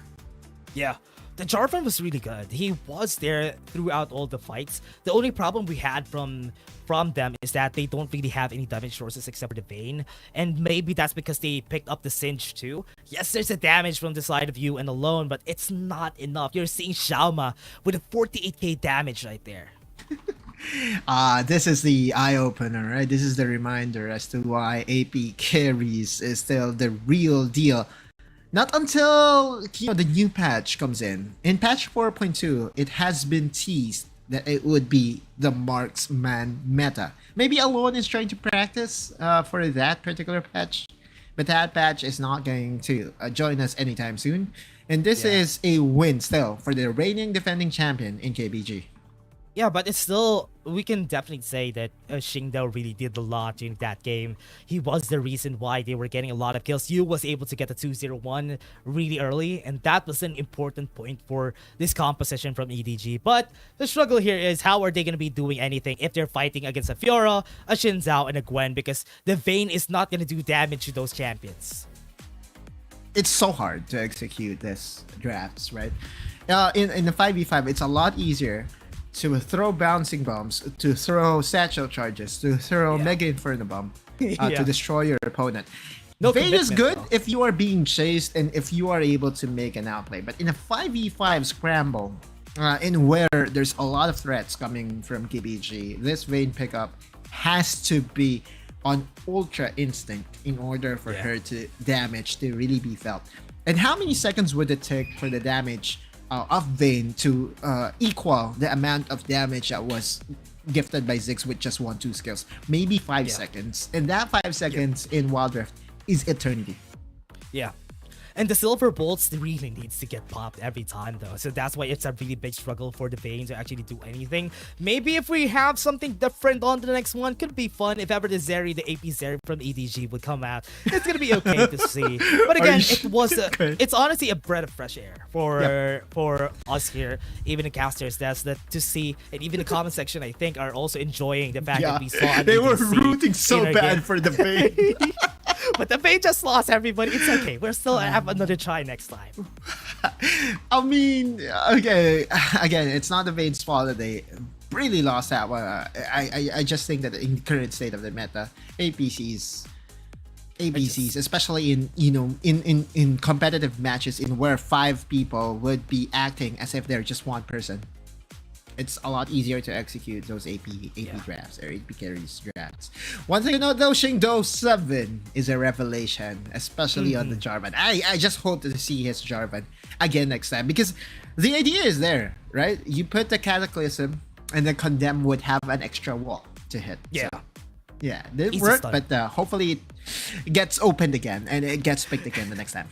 Yeah. the Jarvan was really good. He was there throughout all the fights. The only problem we had from them is that they don't really have any damage sources except for the Vayne, and maybe that's because they picked up the Singe too. Yes, there's a damage from the side of you and alone, but it's not enough. You're seeing Xiaoma with a 48k damage right there. This is the eye-opener, right? This is the reminder as to why AP carries is still the real deal. Not until the new patch comes in. In patch 4.2, it has been teased that it would be the marksman meta. Maybe Alone is trying to practice for that particular patch, but that patch is not going to join us anytime soon. And this is a win still for the reigning defending champion in KBG. Yeah, but it's still, we can definitely say that Xingdao really did a lot during that game. He was the reason why they were getting a lot of kills. Yu was able to get the 2-0-1 really early, and that was an important point for this composition from EDG. But the struggle here is, how are they going to be doing anything if they're fighting against a Fiora, a Xin Zhao, and a Gwen, because the Vayne is not going to do damage to those champions. It's so hard to execute this drafts, right? In the 5v5, it's a lot easier to throw bouncing bombs, to throw satchel charges, to throw Mega Inferno Bomb to destroy your opponent. Vayne is good if you are being chased and if you are able to make an outplay. But in a 5v5 scramble, in where there's a lot of threats coming from KBG, this Vayne pickup has to be on ultra instinct in order for her to damage to really be felt. And how many seconds would it take for the damage of Vayne to equal the amount of damage that was gifted by Ziggs with just 1-2 skills? Maybe 5 seconds. And that 5 seconds in Wild Rift is eternity. Yeah. And the silver bolts really needs to get popped every time though. So that's why it's a really big struggle for the Vayne to actually do anything. Maybe if we have something different on the next one, could be fun. If ever the Zeri, the AP Zeri from EDG would come out, it's gonna be okay to see. But again, it's honestly a breath of fresh air for us here, even the casters. That's that to see, and even the comment section I think are also enjoying the fact that we saw. They were rooting so bad for the Vayne. But the Vayne just lost, everybody. It's okay. We're still have another try next time. I mean, okay, again, it's not the Vayne's fault that they really lost that one. I just think that in the current state of the meta, APCs, especially in in competitive matches in where 5 people would be acting as if they're just one person, it's a lot easier to execute those AP drafts or AP carries drafts. One thing to note though, Xingdao 7 is a revelation, especially on the Jarvan. I just hope to see his Jarvan again next time, because the idea is there, right? You put the Cataclysm and the Condemn would have an extra wall to hit. Yeah. So, yeah, it didn't work, but hopefully it gets opened again and it gets picked again the next time.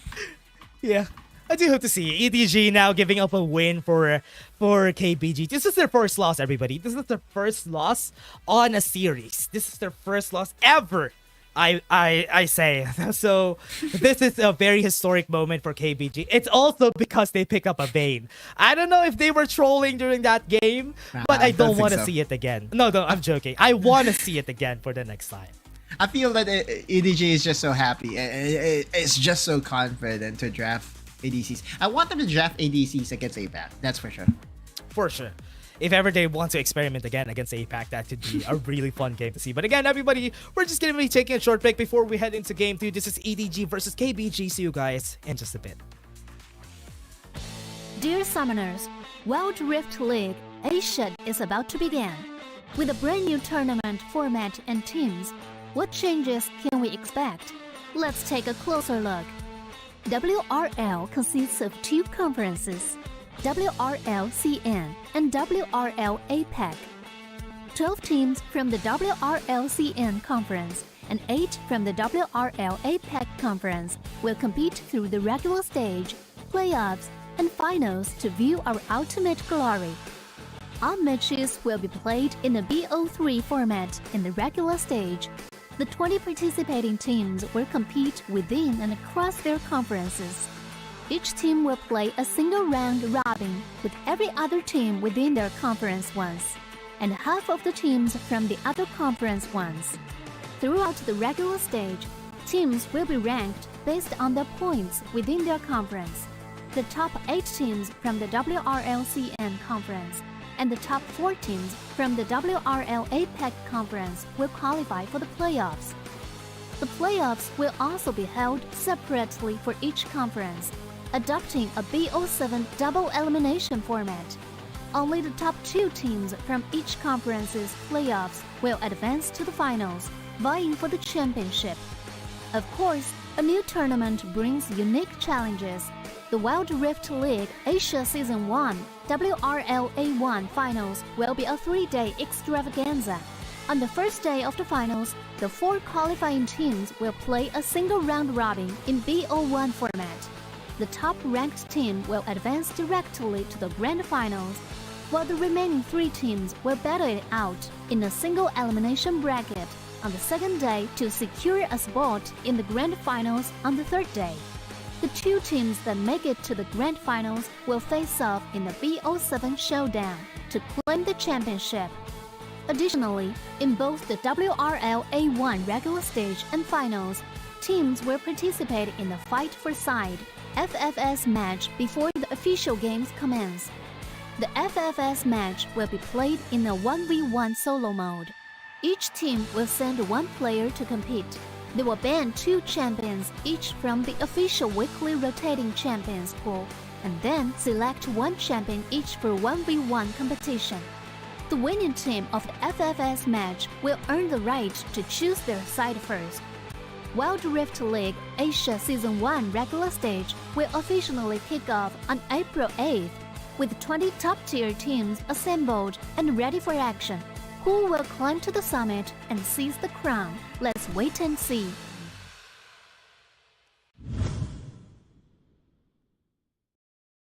Yeah. I do hope to see EDG now giving up a win for KBG. This is their first loss, everybody. This is their first loss on a series. This is their first loss ever, I say. So this is a very historic moment for KBG. It's also because they pick up a Vayne. I don't know if they were trolling during that game, but I don't want to see it again. No, I'm joking. I want to see it again for the next time. I feel that EDG is just so happy. It's just so confident to draft ADCs. I want them to draft ADCs against APAC. That's for sure. For sure. If ever they want to experiment again against APAC, that could be a really fun game to see. But again, everybody, we're just going to be taking a short break before we head into game 2. This is EDG versus KBG. See you guys in just a bit. Dear Summoners, Wild Rift League Asia is about to begin. With a brand new tournament format and teams, what changes can we expect? Let's take a closer look. WRL consists of 2 conferences, WRL CN and WRL APAC. 12 teams from the WRL CN conference and 8 from the WRL APAC conference will compete through the regular stage, playoffs, and finals to view our ultimate glory. All matches will be played in a BO3 format in the regular stage. The 20 participating teams will compete within and across their conferences. Each team will play a single round robin with every other team within their conference once, and half of the teams from the other conference once. Throughout the regular stage, teams will be ranked based on their points within their conference. the top 8 teams from the WRLCN conference and the top 4 teams from the WRL APEC conference will qualify for the playoffs. The playoffs will also be held separately for each conference, adopting a BO7 double elimination format. Only the top 2 teams from each conference's playoffs will advance to the finals, vying for the championship. Of course, a new tournament brings unique challenges. The Wild Rift League Asia Season 1 WRL A1 Finals will be a 3-day extravaganza. On the first day of the finals, the 4 qualifying teams will play a single round robin in BO1 format. The top-ranked team will advance directly to the grand finals, while the remaining 3 teams will battle it out in a single elimination bracket on the second day to secure a spot in the grand finals on the third day. The 2 teams that make it to the grand finals will face off in the BO7 showdown to claim the championship. Additionally, in both the WRL A1 regular stage and finals, teams will participate in the Fight for Side FFS match before the official games commence. The FFS match will be played in a 1v1 solo mode. Each team will send 1 player to compete. They will ban 2 champions each from the official weekly rotating champions pool, and then select 1 champion each for 1v1 competition. The winning team of the FFS match will earn the right to choose their side first. Wild Rift League Asia Season 1 regular stage will officially kick off on April 8th, with 20 top-tier teams assembled and ready for action. Who will climb to the summit and seize the crown? Let's wait and see.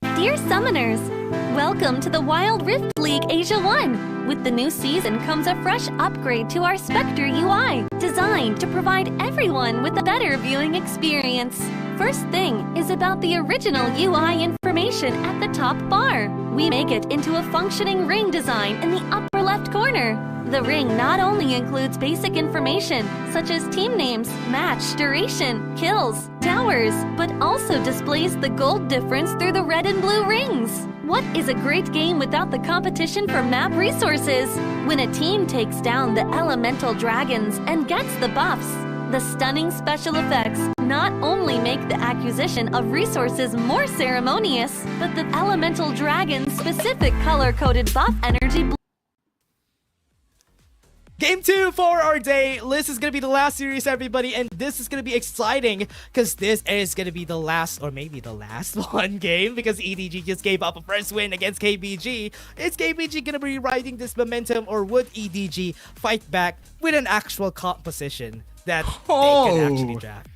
Dear Summoners, welcome to the Wild Rift League Asia 1. With the new season comes a fresh upgrade to our Spectator UI, designed to provide everyone with a better viewing experience. First thing is about the original UI information at the top bar. We make it into a functioning ring design in the upper left corner. The ring not only includes basic information, such as team names, match duration, kills, towers, but also displays the gold difference through the red and blue rings. What is a great game without the competition for map resources? When a team takes down the elemental dragons and gets the buffs, the stunning special effects not only make the acquisition of resources more ceremonious, but the elemental dragon's specific color-coded buff energy. Game 2 for our day. This is going to be the last series, everybody, and this is going to be exciting because this is going to be the last, or maybe the last one game, because EDG just gave up a first win against KBG. Is KBG going to be riding this momentum, or would EDG fight back with an actual composition that they can actually draft?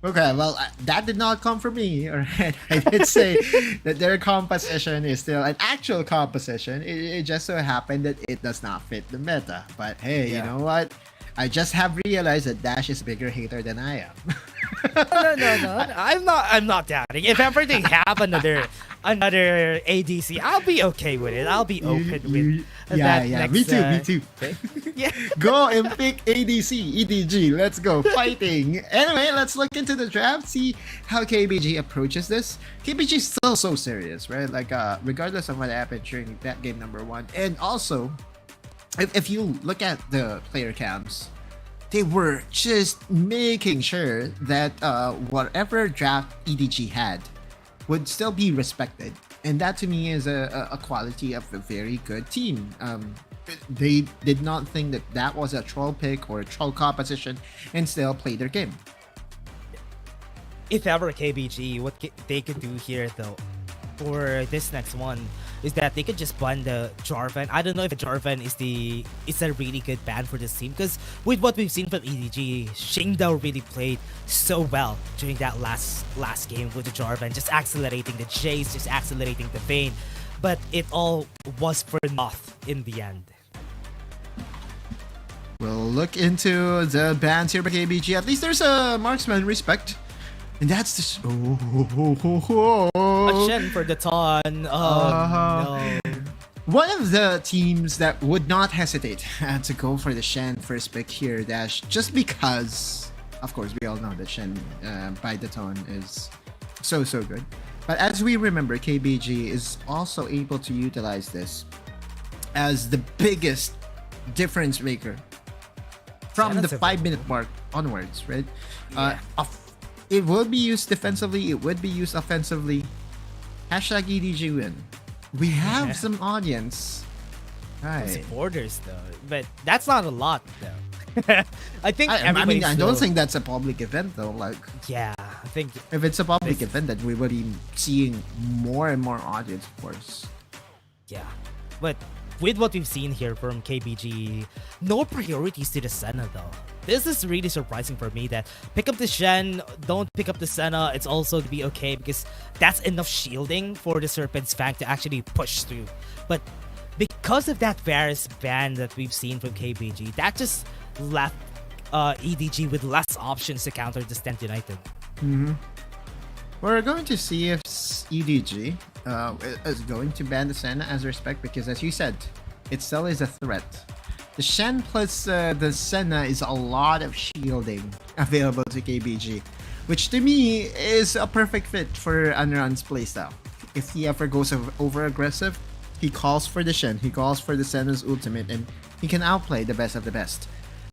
Okay, well, that did not come from me. All right, I did say that their composition is still an actual composition. It just so happened that it does not fit the meta. But hey, you know what? I just have realized that Dash is a bigger hater than I am. No. I'm not doubting. If everything have another ADC, I'll be okay with it. I'll be open with that. Next, me too. Yeah. Go and pick ADC, EDG. Let's go fighting. Anyway, let's look into the draft, see how KBG approaches this. KBG is still so serious, right? Like, regardless of what happened during that game number 1, and also, if you look at the player cams, they were just making sure that whatever draft EDG had would still be respected. And that to me is a quality of a very good team. They did not think that that was a troll pick or a troll composition and still play their game. If ever KBG, what they could do here though, for this next one, is that they could just ban the Jarvan. I don't know if Jarvan is a really good ban for this team, because with what we've seen from EDG, Shingdao really played so well during that last game with the Jarvan, just accelerating the Jace, just accelerating the Vayne, but it all was for naught in the end. We'll look into the bans here by KBG. At least there's a marksman respect. And that's the... A Shen for the Ton. No. One of the teams that would not hesitate to go for the Shen first pick here, Dash, just because, of course, we all know that Shen by the Ton is so good. But as we remember, KBG is also able to utilize this as the biggest difference maker from the 5-minute mark onwards, right? Yeah. It will be used defensively. It would be used offensively. Hashtag EDG win. We have some audience. Right. Supporters though, but that's not a lot though. I think. I mean, I don't think that's a public event though. Like, yeah, I think if it's a public event, that we will be seeing more and more audience, of course. Yeah, but with what we've seen here from KBG, no priorities to the Senna though. This is really surprising for me that pick up the Shen, don't pick up the Senna. It's also to be okay because that's enough shielding for the Serpent's Fang to actually push through. But because of that Varus ban that we've seen from KBG, that just left EDG with less options to counter the Stent United. We're going to see if EDG is going to ban the Senna as respect, because as you said, it still is a threat. The Shen plus the Senna is a lot of shielding available to KBG, which to me is a perfect fit for Unrun's playstyle. If he ever goes over aggressive, he calls for the Shen, he calls for the Senna's ultimate, and he can outplay the best of the best.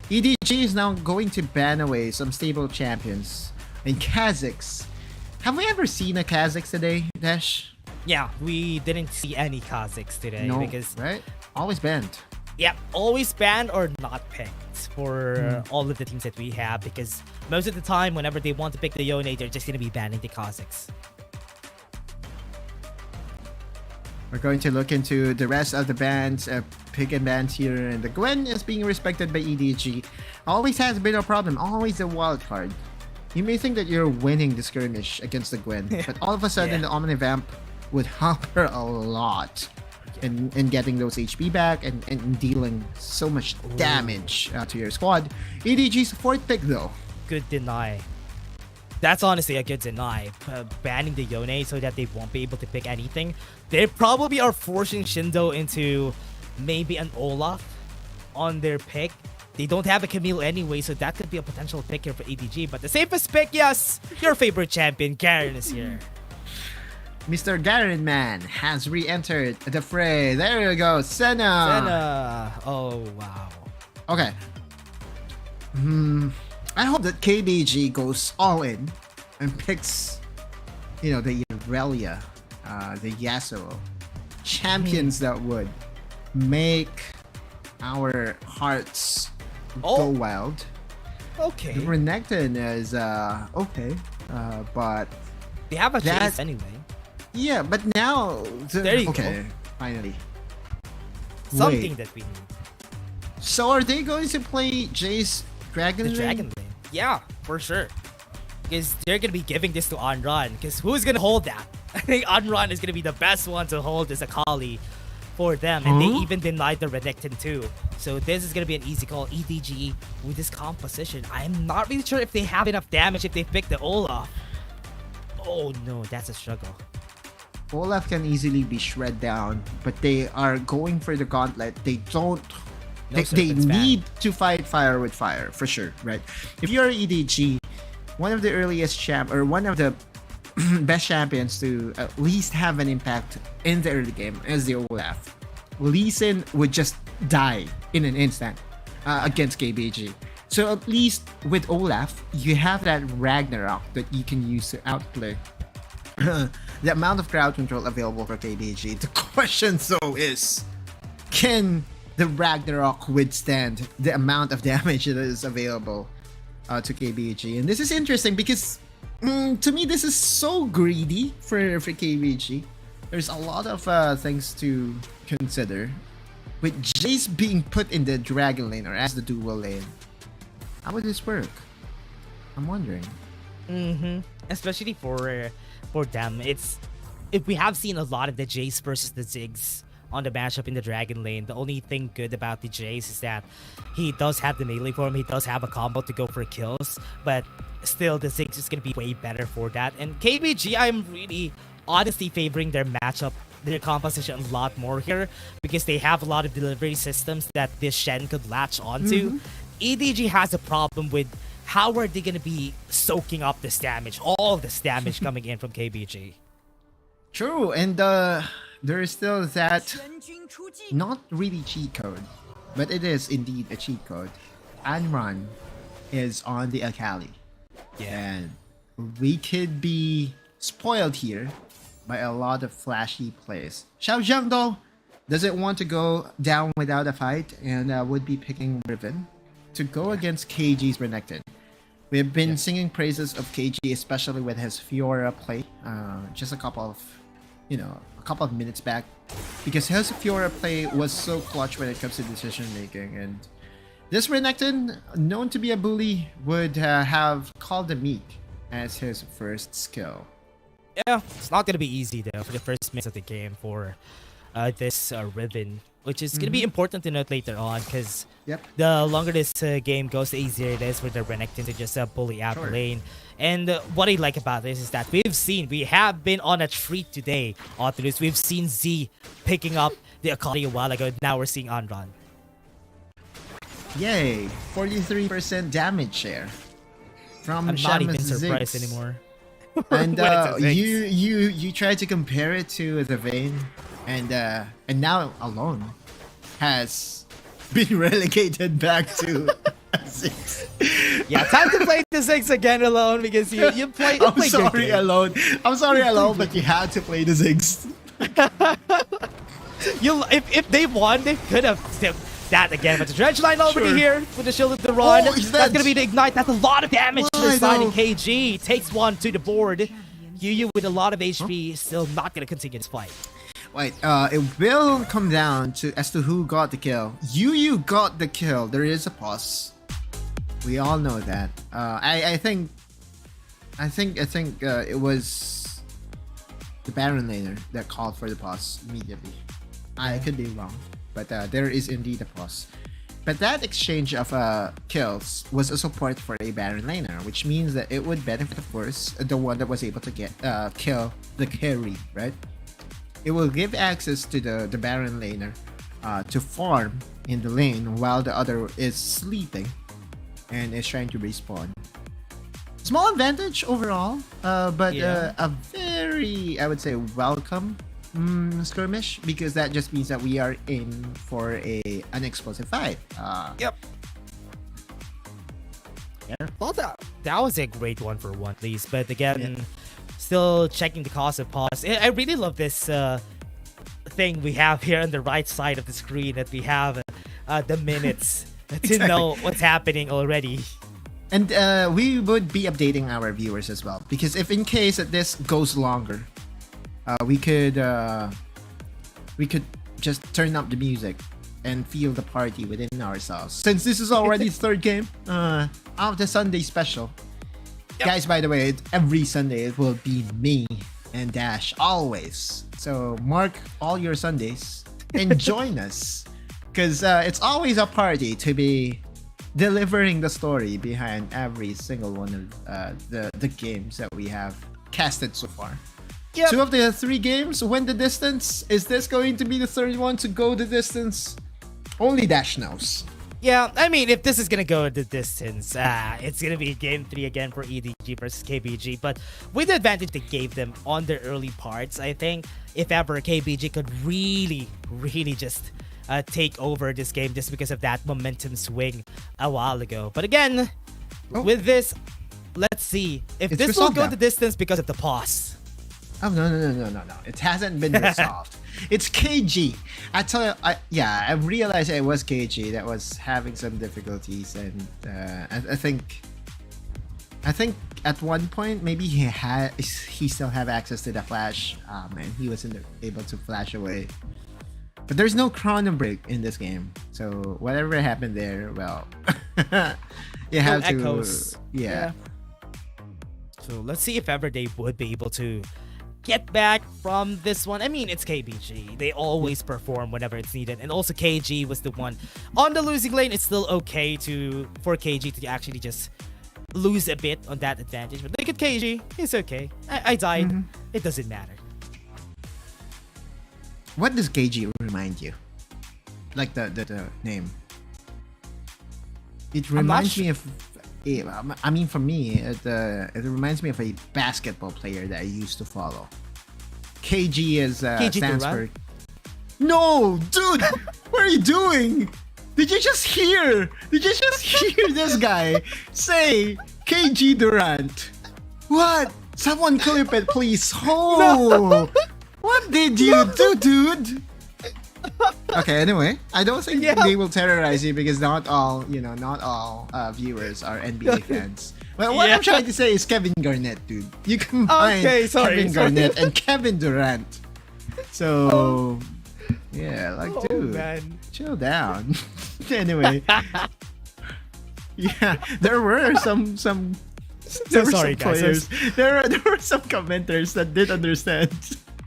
EDG is now going to ban away some stable champions. And Kazakhs. Have we ever seen a Kazakhs today, Dash? Yeah, we didn't see any Kazakhs today. No, because right? Always banned. Yeah, always banned or not picked for all of the teams that we have, because most of the time, whenever they want to pick the Yone, they're just going to be banning the Kazakhs. We're going to look into the rest of the bans, pick and bans here, and the Gwen is being respected by EDG. Always has been a problem, always a wild card. You may think that you're winning the skirmish against the Gwen, but all of a sudden the Omnivamp would help her a lot in getting those HP back and dealing so much damage to your squad. EDG's fourth pick though. Good deny. That's honestly a good deny. Banning the Yone so that they won't be able to pick anything. They probably are forcing Shindo into maybe an Olaf on their pick. They don't have a Camille anyway, so that could be a potential pick here for EDG. But the safest pick, yes, your favorite champion, Garen, is here. Mr. Garen Man has re-entered the fray. There you go, Senna. Oh, wow. Okay. I hope that KBG goes all in and picks, the Irelia, the Yasuo, champions that would make our hearts go wild. Okay. The Renekton is okay, but they have a chase anyway. Yeah, but now there you go. Finally. Something that we need. So are they going to play Jace Dragon Lane? Dragon Lane. Yeah, for sure. Because they're going to be giving this to Anran. Because who's going to hold that? I think Anran is going to be the best one to hold this Akali for them. And they even denied the Renekton too. So this is going to be an easy call. EDG with this composition. I'm not really sure if they have enough damage if they pick the Olaf. Oh no, that's a struggle. Olaf can easily be shred down, but they are going for the gauntlet. They don't... They need to fight fire with fire, for sure, right? If you're EDG, one of the earliest one of the best champions to at least have an impact in the early game is the Olaf. Lee Sin would just die in an instant against KBG. So at least with Olaf, you have that Ragnarok that you can use to outplay the amount of crowd control available for KBG. The question though is, can the Ragnarok withstand the amount of damage that is available to KBG? And this is interesting because to me this is so greedy for KBG. There's a lot of things to consider. With Jace being put in the Dragon Lane or as the dual lane, how would this work? I'm wondering. Especially for them, if we have seen a lot of the Jace versus the Ziggs on the matchup in the Dragon Lane. The only thing good about the Jace is that he does have the melee form, he does have a combo to go for kills, but still the Ziggs is going to be way better for that. And KBG, I'm really honestly favoring their matchup, their composition a lot more here, because they have a lot of delivery systems that this Shen could latch onto. EDG has a problem with how are they going to be soaking up this damage, all this damage coming in from KBG. True, and there is still that not really cheat code, but it is indeed a cheat code. Anran is on the Akali. And we could be spoiled here by a lot of flashy plays. Xiao Zhang, though, doesn't want to go down without a fight and would be picking Riven to go against KG's Renekton. We've been singing praises of KG, especially with his Fiora play, just a couple of minutes back, because his Fiora play was so clutch when it comes to decision making. And this Renekton, known to be a bully, would have called the meek as his first skill. Yeah, it's not gonna be easy though for the first minutes of the game for this Riven, which is gonna be important to note later on, because the longer this game goes, the easier it is for the Renekton to just bully out the lane. And what I like about this is that we have been on a treat today, Authlus. We've seen Z picking up the Akali a while ago. Now we're seeing Anran. Yay! 43% damage share from I'm not even surprised Ziggs. anymore. And you try to compare it to the Vayne, and now alone has been relegated back to Ziggs. Yeah, time to play the Ziggs again alone, because you play. I'm sorry, alone. I'm sorry, alone, but you had to play the Ziggs. If they won, they could have that again, but the dredge line already here with the shield of the run. That's gonna be the ignite. That's a lot of damage to the side, and KG takes one to the board. Yu with a lot of HP still not gonna continue this fight. Wait, it will come down as to who got the kill. Yu got the kill. There is a pause. We all know that. I think it was the Baron laner that called for the pause immediately. I could be wrong, but there is indeed a pause. But that exchange of kills was a support for a Baron laner, which means that it would benefit, of course, the one that was able to get kill the carry, right? It will give access to the Baron laner to farm in the lane while the other is sleeping and is trying to respawn. Small advantage overall, but a very, I would say, welcome skirmish, because that just means that we are in for an explosive fight. Yep. Yeah. Well, that was a great one for one, at least. But again, still checking the cost of pause. I really love this thing we have here on the right side of the screen, that we have the minutes to know what's happening already. And we would be updating our viewers as well, because if in case that this goes longer, we could just turn up the music and feel the party within ourselves. Since this is already third game of the Sunday special. Guys, by the way, every Sunday it will be me and Dash always. So mark all your Sundays and join us, because it's always a party to be delivering the story behind every single one of the games that we have casted so far. Yep. 2 of the 3 games went the distance. Is this going to be the third one to go the distance? Only Dash knows. Yeah, I mean, if this is gonna go the distance, it's gonna be game 3 again for EDG versus KBG. But with the advantage they gave them on their early parts, I think if ever KBG could really just take over this game, just because of that momentum swing a while ago. But again, with this, let's see if this will go the distance because of the pause. Oh, no. It hasn't been resolved. It's KG. I tell you, I realized it was KG that was having some difficulties, and I think at one point maybe he still have access to the flash, and he wasn't able to flash away. But there's no chrono break in this game, so whatever happened there, well, you have to echoes. Yeah. So let's see if ever they would be able to get back from this one. I mean, it's KBG. They always perform whenever it's needed. And also KG was the one on the losing lane. It's still okay for KG to actually just lose a bit on that advantage. But look at KG. It's okay. I died. It doesn't matter. What does KG remind you? Like the name? It reminds me of... I mean, for me, it reminds me of a basketball player that I used to follow. KG is KG stands Durant? for. No, dude, what are you doing? Did you just hear? Did you just hear this guy say KG Durant? What? Someone clip it, please. Oh, what did you do, dude? Okay, anyway, I don't think they will terrorize you because not all viewers are NBA fans. Well, what I'm trying to say is Kevin Garnett, dude. You combine Kevin Garnett and Kevin Durant. So, yeah, like, dude, chill down. Anyway, yeah, there were some players. There were some commenters that did understand.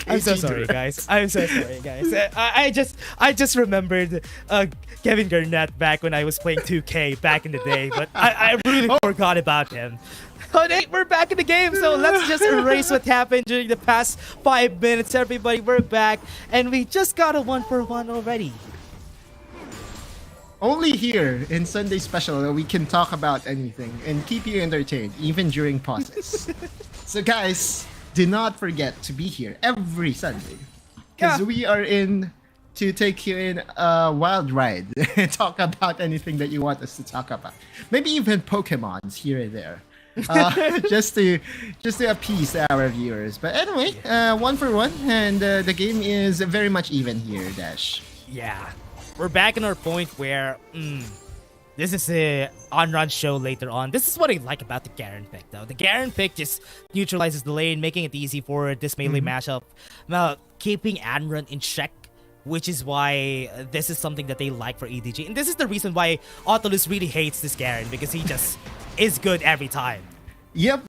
I'm so sorry, guys. I just remembered Kevin Garnett back when I was playing 2K back in the day, but I really forgot about him. But hey, we're back in the game, so let's just erase what happened during the past 5 minutes. Everybody, we're back, and we just got a 1-for-1 already. Only here in Sunday Special we can talk about anything and keep you entertained, even during pauses. So guys, do not forget to be here every Sunday, because we are in to take you in a wild ride and talk about anything that you want us to talk about. Maybe even Pokemons here and there. just to appease our viewers. But anyway, 1-for-1, and the game is very much even here, Dash. Yeah, we're back in our point where this is a on-run show later on. This is what I like about the Garen pick, though. The Garen pick just neutralizes the lane, making it easy for this melee matchup. Now, keeping on-run in check, which is why this is something that they like for EDG. And this is the reason why Autolus really hates this Garen, because he just is good every time. Yep,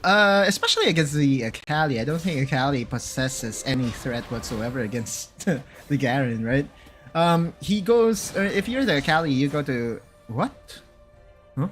especially against the Akali. I don't think Akali possesses any threat whatsoever against the Garen, right? He goes, if you're the Akali, you go to... What? Huh?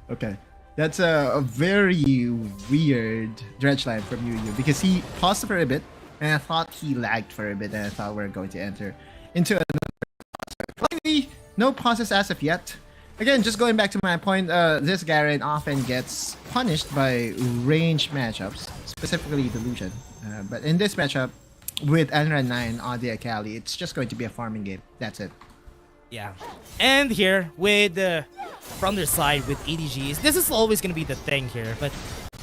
Okay. That's a very weird dredge line from Yu, because he paused for a bit, and I thought he lagged for a bit, and I thought we were going to enter into another... Maybe no pauses as of yet. Again, just going back to my point, this Garen often gets punished by range matchups, specifically Delusion. But in this matchup, with Enran 9 on the Akali, it's just going to be a farming game. That's it. Yeah. And here, with from their side, with EDGs, this is always going to be the thing here, but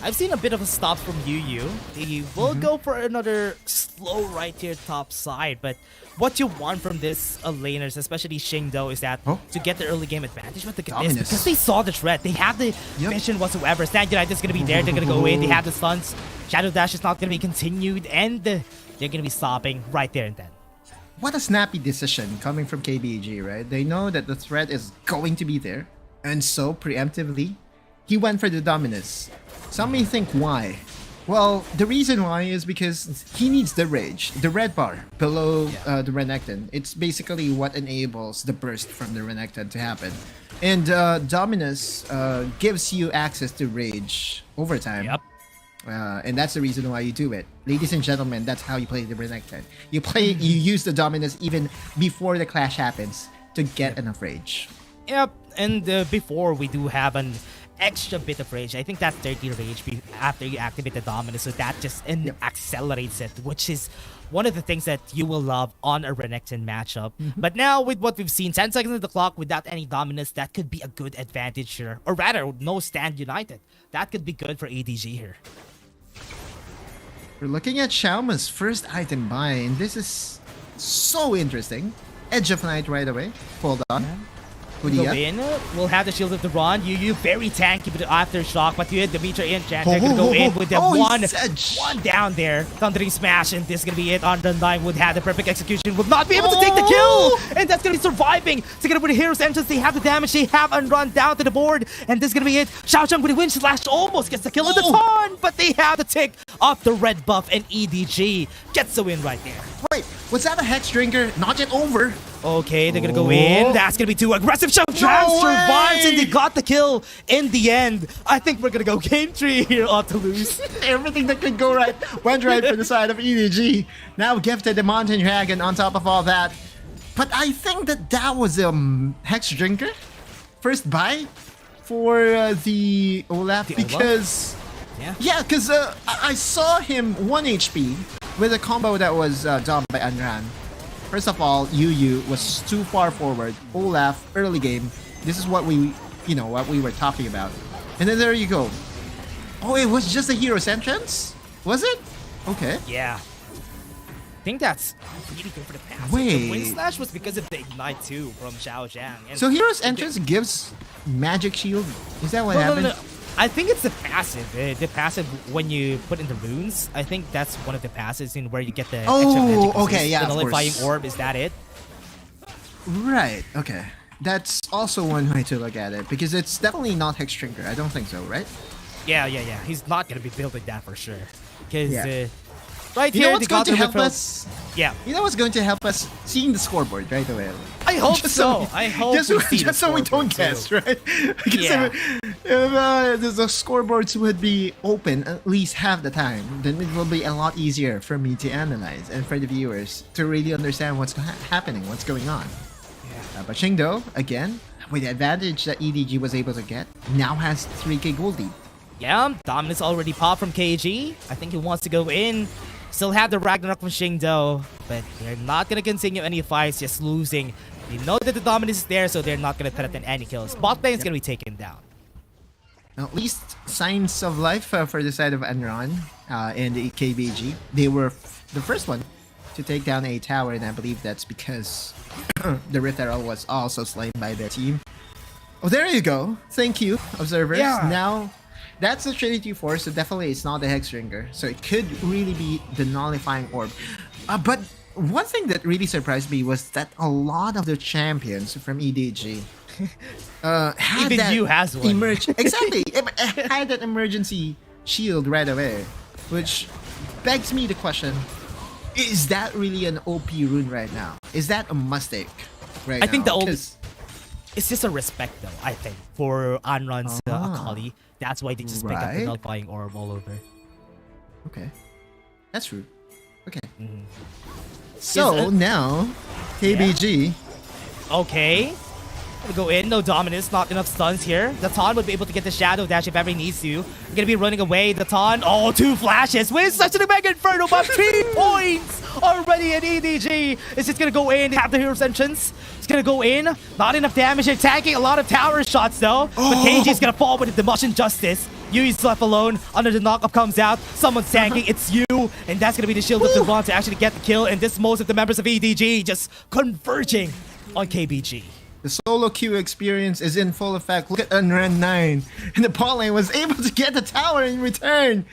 I've seen a bit of a stop from Yu. They will go for another slow right here top side, but what you want from this laners, especially Shingdo, is that to get the early game advantage. But look at this, because they saw the threat, they have the vision whatsoever. Stand United is going to be there, they're going to go in, they have the stuns. Shadow Dash is not going to be continued, and they're going to be stopping right there and then. What a snappy decision coming from KBG, right? They know that the threat is going to be there, and so preemptively, he went for the Dominus. Some may think why. Well, the reason why is because he needs the rage, the red bar below the Renekton. It's basically what enables the burst from the Renekton to happen. And Dominus gives you access to rage over time. Yep. And that's the reason why you do it. Ladies and gentlemen, that's how you play the Renekton. You use the Dominus even before the clash happens to get enough rage. Yep, and before we do have an extra bit of rage. I think that's 30 rage after you activate the Dominus, so that just accelerates it, which is one of the things that you will love on a Renekton matchup. But now with what we've seen, 10 seconds on the clock without any Dominus, that could be a good advantage here. Or rather, no Stand United. That could be good for EDG here. We're looking at Xiaoma's first item buy, and this is so interesting. Edge of Night right away. Hold on. Go in, we'll have the Shield of the Ron. Yu very tanky with the Aftershock, but you hit Dimitri and Chan. They're gonna go in with the one down there. Thundering Smash, and this is gonna be it. On the line would have the perfect execution, would not be able to take the kill! And that's gonna be surviving. Together with the Hero's Entrance, they have the damage, they have Unrun down to the board, and this is gonna be it. Xiao Chang with the Wind Slash almost gets the kill in the ton, but they have to take off the red buff, and EDG gets the win right there. Wait, was that a Hex Drinker? Not yet over. Okay, they're gonna go in. That's gonna be too aggressive. Xiao Chang survives, and they got the kill in the end. I think we're gonna go game 3 here on Toulouse. Everything that could go right went right for the side of EDG. Now gifted the Mountain Dragon on top of all that. But I think that was a Hex Drinker. First buy for the Olaf, because Yeah. Yeah, because I saw him 1 HP with a combo that was done by Anran. First of all, Yu was too far forward. Olaf, early game. This is what we were talking about. And then there you go. Oh, it was just a hero's entrance? Was it? Okay. Yeah. I think that's really good for the pass. Wait. The Wind Slash was because of the Ignite too from Xiao Zhang. And So hero's entrance gives magic shield? Is that what happened? No. I think it's the passive. The passive when you put in the runes. I think that's one of the passives in where you get the extra magic. Okay, yeah, the of nullifying course. orb. Is that it? Right, okay. That's also one way to look at it, because it's definitely not Hex Drinker. I don't think so, right? Yeah. He's not going to be building that for sure. Because right You here, know what's they got going to the help refill. us? Yeah. You know what's going to help us? Seeing the scoreboard right away. I hope Just so. I hope just, we see the just so we don't scoreboard, guess, too. right? Because Yeah. if the scoreboards would be open at least half the time, then it will be a lot easier for me to analyze and for the viewers to really understand what's happening, what's going on. But Shingdo, again, with the advantage that EDG was able to get, now has 3k gold lead. Yeah, Dominus already popped from KG. I think he wants to go in. Still have the Ragnarok from Shingdo, but they're not going to continue any fights, just losing. They know that the Dominus is there, so they're not going to threaten any kills. Bot lane is going to be taken down. At least signs of life for the side of Anran and the KBG. They were the first one to take down a tower, and I believe that's because the Rift Herald was also slain by their team. Oh, there you go. Thank you, observers. Yeah. Now, that's the Trinity Force, so definitely it's not the Hex Drinker. So it could really be the nullifying orb. But one thing that really surprised me was that a lot of the champions from EDG had Even that you has one. Exactly. It had that emergency shield right away, which begs me the question: is that really an OP rune right now? Is that a mistake right I now? think the only... It's just a respect, though, I think, for Anran's Akali. That's why they just pick up the nullifying orb all over. Okay. That's true. Okay. Mm-hmm. So now, KBG. Okay. Gonna go in, no Dominus, not enough stuns here. The Ton would be able to get the Shadow Dash if ever he needs to. Gonna be running away, the Ton. Oh, 2 flashes with such a Mega Inferno, but 3 points already in EDG. Is just gonna go in, have the Hero's Entrance. It's gonna go in, not enough damage, they're tanking a lot of tower shots though. But KG's gonna fall with the Demotion Justice. Yui's left alone, under the knockup comes out, someone's tanking, it's you, and that's gonna be the shield of the one to actually get the kill, and this most of the members of EDG just converging on KBG. The solo queue experience is in full effect. Look at Unran 9. And the bot lane was able to get the tower in return.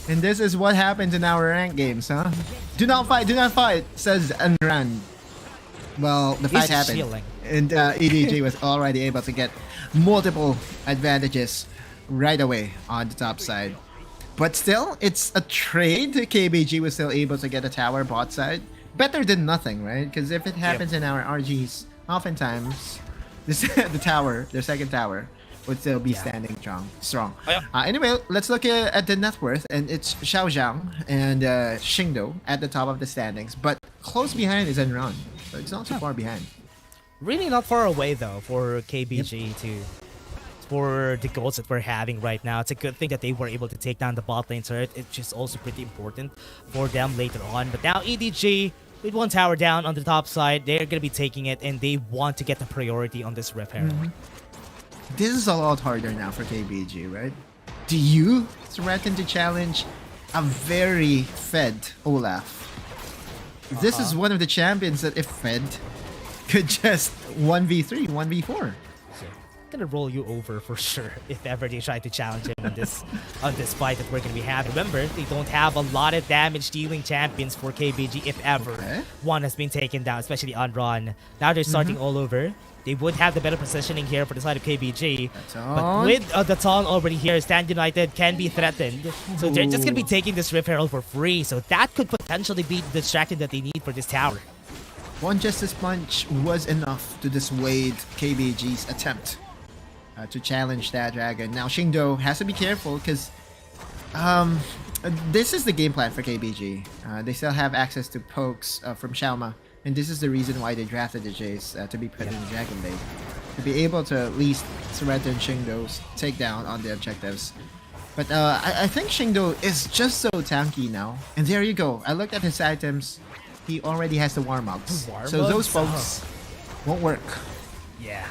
And this is what happens in our rank games, huh? Do not fight, says Unran. Well, the fight happened. Chilling. And EDG was already able to get multiple advantages right away on the top side. But still, it's a trade. KBG was still able to get a tower bot side. Better than nothing, right? Because if it happens in our RGs, oftentimes the tower, their second tower, would still be standing strong. Anyway, let's look at the net worth, and it's Xiao Zhang and Shingdo at the top of the standings, but close behind is Enron, so it's not too far behind. Really not far away though for KBG to for the goals that we're having right now. It's a good thing that they were able to take down the bot lane turret. It's just also pretty important for them later on. But now EDG, with 1 tower down on the top side, they're going to be taking it, and they want to get the priority on this Rift Herald. This is a lot harder now for KBG, right? Do you threaten to challenge a very fed Olaf? This is one of the champions that if fed, could just 1v3, 1v4. Gonna roll you over for sure if ever they try to challenge him on this fight that we're gonna be having. Remember, they don't have a lot of damage dealing champions for KBG if ever one has been taken down, especially on Ron. Now they're starting all over. They would have the better positioning here for the side of KBG. But with the Ton already here, Stand United can be threatened. So they're just gonna be taking this Rift Herald for free. So that could potentially be the distraction that they need for this tower. One Justice Punch was enough to dissuade KBG's attempt to challenge that dragon. Now Shingdo has to be careful because this is the game plan for KBG. They still have access to pokes from Xiaoma, and this is the reason why they drafted the Jace to be put in the Dragon Blade, to be able to at least threaten Shingdo's takedown on the objectives. But I think Shingdo is just so tanky now. And there you go. I looked at his items. He already has the warm-ups. So those folks won't work. Yeah.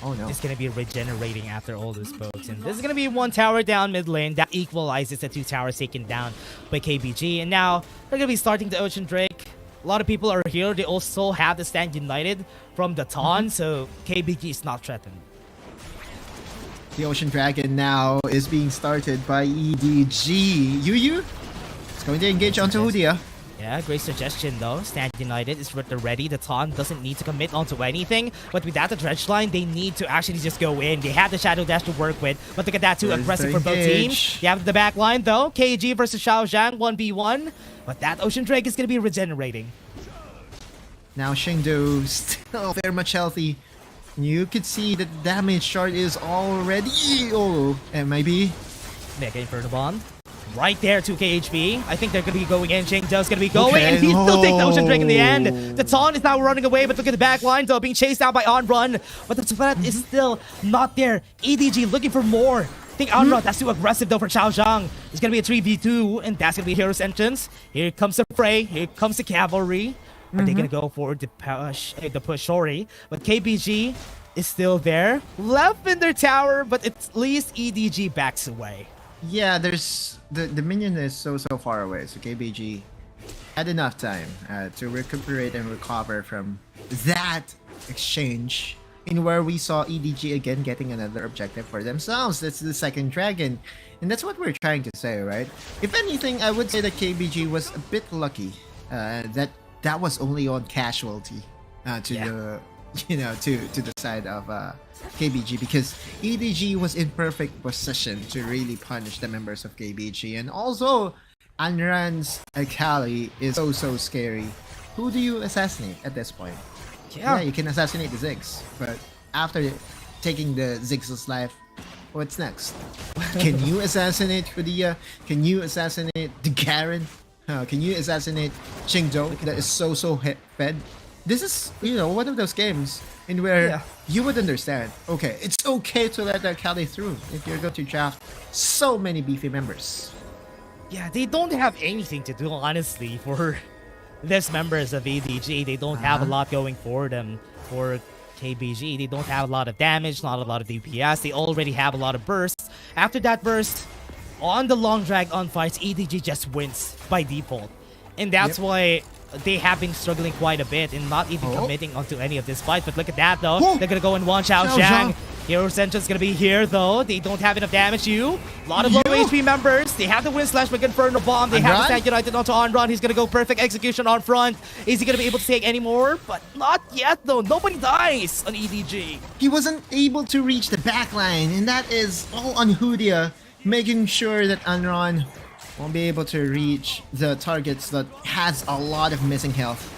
Oh no. It's going to be regenerating after all those pokes. And this is going to be one tower down mid lane. That equalizes the 2 towers taken down by KBG. And now they're going to be starting the Ocean Drake. A lot of people are here. They also have the Stand United from the Ton. So KBG is not threatened. The Ocean Dragon now is being started by EDG. Yu is going to engage onto Hudia. Yeah, great suggestion though. Stand United is ready. The Ton doesn't need to commit onto anything. But without the dredge line, they need to actually just go in. They have the Shadow Dash to work with. But look at that, too aggressive for both teams. They have the back line though. KG versus Xiao Zhang, 1v1. But that Ocean Drake is going to be regenerating. Now Shingdo still very much healthy. You could see the damage chart is already... Oh, MIB. Mega Inferno Bond. Right there, 2k HP. I think they're going to be going in. Shingdo's going to be going, and he still takes the Ocean Drake in the end. The Ton is now running away, but look at the back line, though, being chased down by Onrun. But the threat is still not there. EDG looking for more. I think Onrun, that's too aggressive, though, for Xiao Zhang. It's going to be a 3v2, and that's going to be Hero's Entrance. Here comes the fray. Here comes the cavalry. Are they going to go for the push, sorry. But KBG is still there. Left in their tower, but at least EDG backs away. Yeah, there's the minion is so far away, so KBG had enough time to recuperate and recover from that exchange, in where we saw EDG again getting another objective for themselves. That's the second dragon, and that's what we're trying to say, right? If anything, I would say that KBG was a bit lucky that was only on casualty to the side of KBG, because EDG was in perfect position to really punish the members of KBG. And also, Anran's Akali is so scary. Who do you assassinate at this point? Yeah, you can assassinate the Ziggs, but after taking the Ziggs' life, what's next? Can you assassinate Hudia? Can you assassinate the Garen? Can you assassinate Shingdo that is so fed? This is, one of those games in where you would understand, okay, it's okay to let that Akali through if you're going to draft so many beefy members. Yeah, they don't have anything to do, honestly, for these members of EDG. They don't have a lot going for them. For KBG, they don't have a lot of damage, not a lot of DPS. They already have a lot of bursts. After that burst, on the long drag on fights, EDG just wins by default. And that's why they have been struggling quite a bit and not even committing onto any of this fight. But look at that, though. They're going to go and one Xiao Zhang. Hero's Entrance going to be here, though. They don't have enough damage. A lot of low HP members. They have the Wind Slash with Inferno Bomb. They have the Stand United onto Onrun. He's going to go perfect execution on front. Is he going to be able to take any more? But not yet, though. Nobody dies on EDG. He wasn't able to reach the backline, and that is all on Hudia, making sure that Onrun won't be able to reach the targets that has a lot of missing health.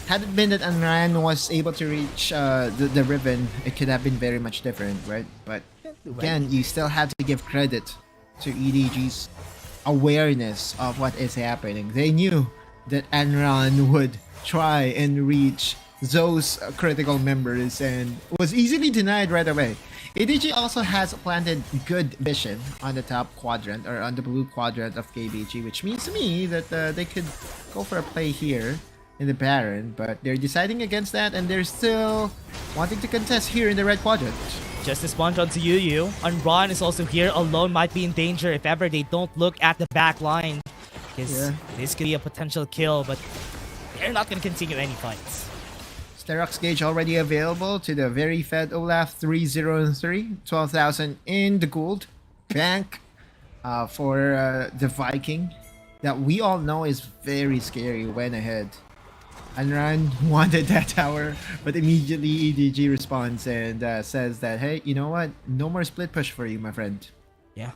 Had it been that Anran was able to reach the Riven, it could have been very much different, right? But again, you still have to give credit to EDG's awareness of what is happening. They knew that Anran would try and reach those critical members and was easily denied right away. EDG also has planted good vision on the top quadrant, or on the blue quadrant of KBG, which means to me that they could go for a play here in the Baron, but they're deciding against that, and they're still wanting to contest here in the red quadrant. Just a sponge onto Yu. Onrun is also here alone, might be in danger if ever they don't look at the back line, because this could be a potential kill, but they're not going to continue any fights. Sterox gauge already available to the very fed Olaf 303, 12,000 in the gold bank for the Viking that we all know is very scary when ahead. Anran wanted that tower, but immediately EDG responds and says that, hey, you know what? No more split push for you, my friend. Yeah,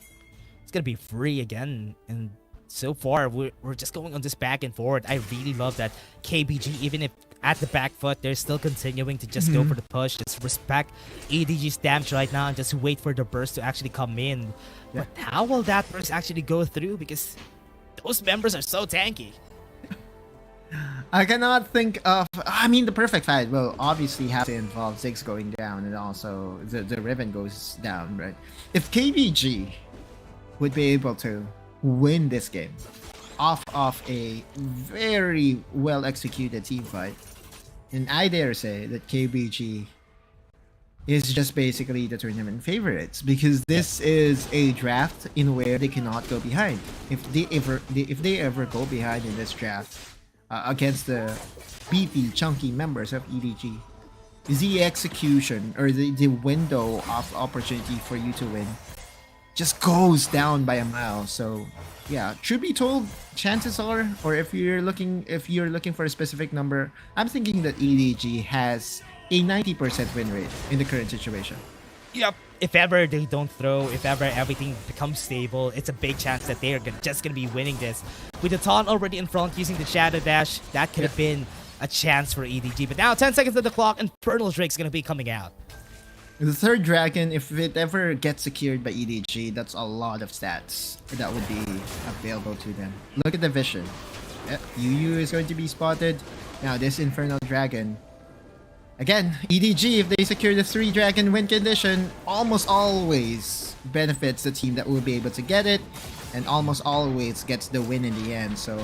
it's gonna be free again, and so far we're just going on this back and forth. I really love that KBG, even if at the back foot, they're still continuing to just go for the push. Just respect EDG's damage right now and just wait for the burst to actually come in. But how will that burst actually go through? Because those members are so tanky. I cannot think of... I mean, the perfect fight will obviously have to involve Ziggs going down and also the Riven goes down, right? If KBG would be able to win this game off of a very well executed team fight. And I dare say that KBG is just basically the tournament favorites, because this is a draft in where they cannot go behind. If they ever go behind in this draft against the beefy, chunky members of EDG, the execution or the window of opportunity for you to win just goes down by a mile. So yeah, truth be told, chances are, or if you're looking for a specific number, I'm thinking that EDG has a 90% win rate in the current situation. Yep. If ever they don't throw, if ever everything becomes stable, it's a big chance that they're just gonna be winning this. With the taunt already in front using the Shadow Dash, that could have been a chance for EDG. But now 10 seconds on the clock, Infernal Drake's gonna be coming out. The third dragon, if it ever gets secured by EDG, that's a lot of stats that would be available to them. Look at the vision. Yep, UU is going to be spotted. Now this Infernal Dragon. Again, EDG, if they secure the 3 dragon win condition, almost always benefits the team that will be able to get it, and almost always gets the win in the end. So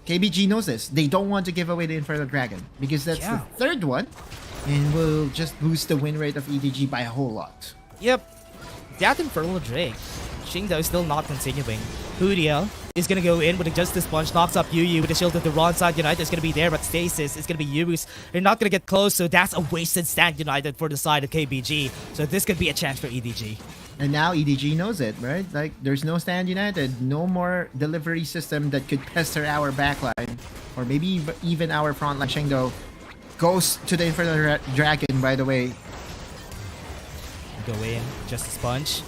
KBG knows this. They don't want to give away the Infernal Dragon, because that's the third one, and will just boost the win rate of EDG by a whole lot. Yep. That Infernal Drake. Shingdo is still not continuing. Hudia is going to go in with a Justice Punch, knocks up Yu with the shield of the wrong side. United is going to be there, but Stasis is going to be Yuru's. They're not going to get close, so that's a wasted stand United for the side of KBG. So this could be a chance for EDG. And now EDG knows it, right? Like, there's no stand United, no more delivery system that could pester our backline, or maybe even our frontline. Shingdo goes to the Infernal Dragon, by the way. Go in, Justice Punch.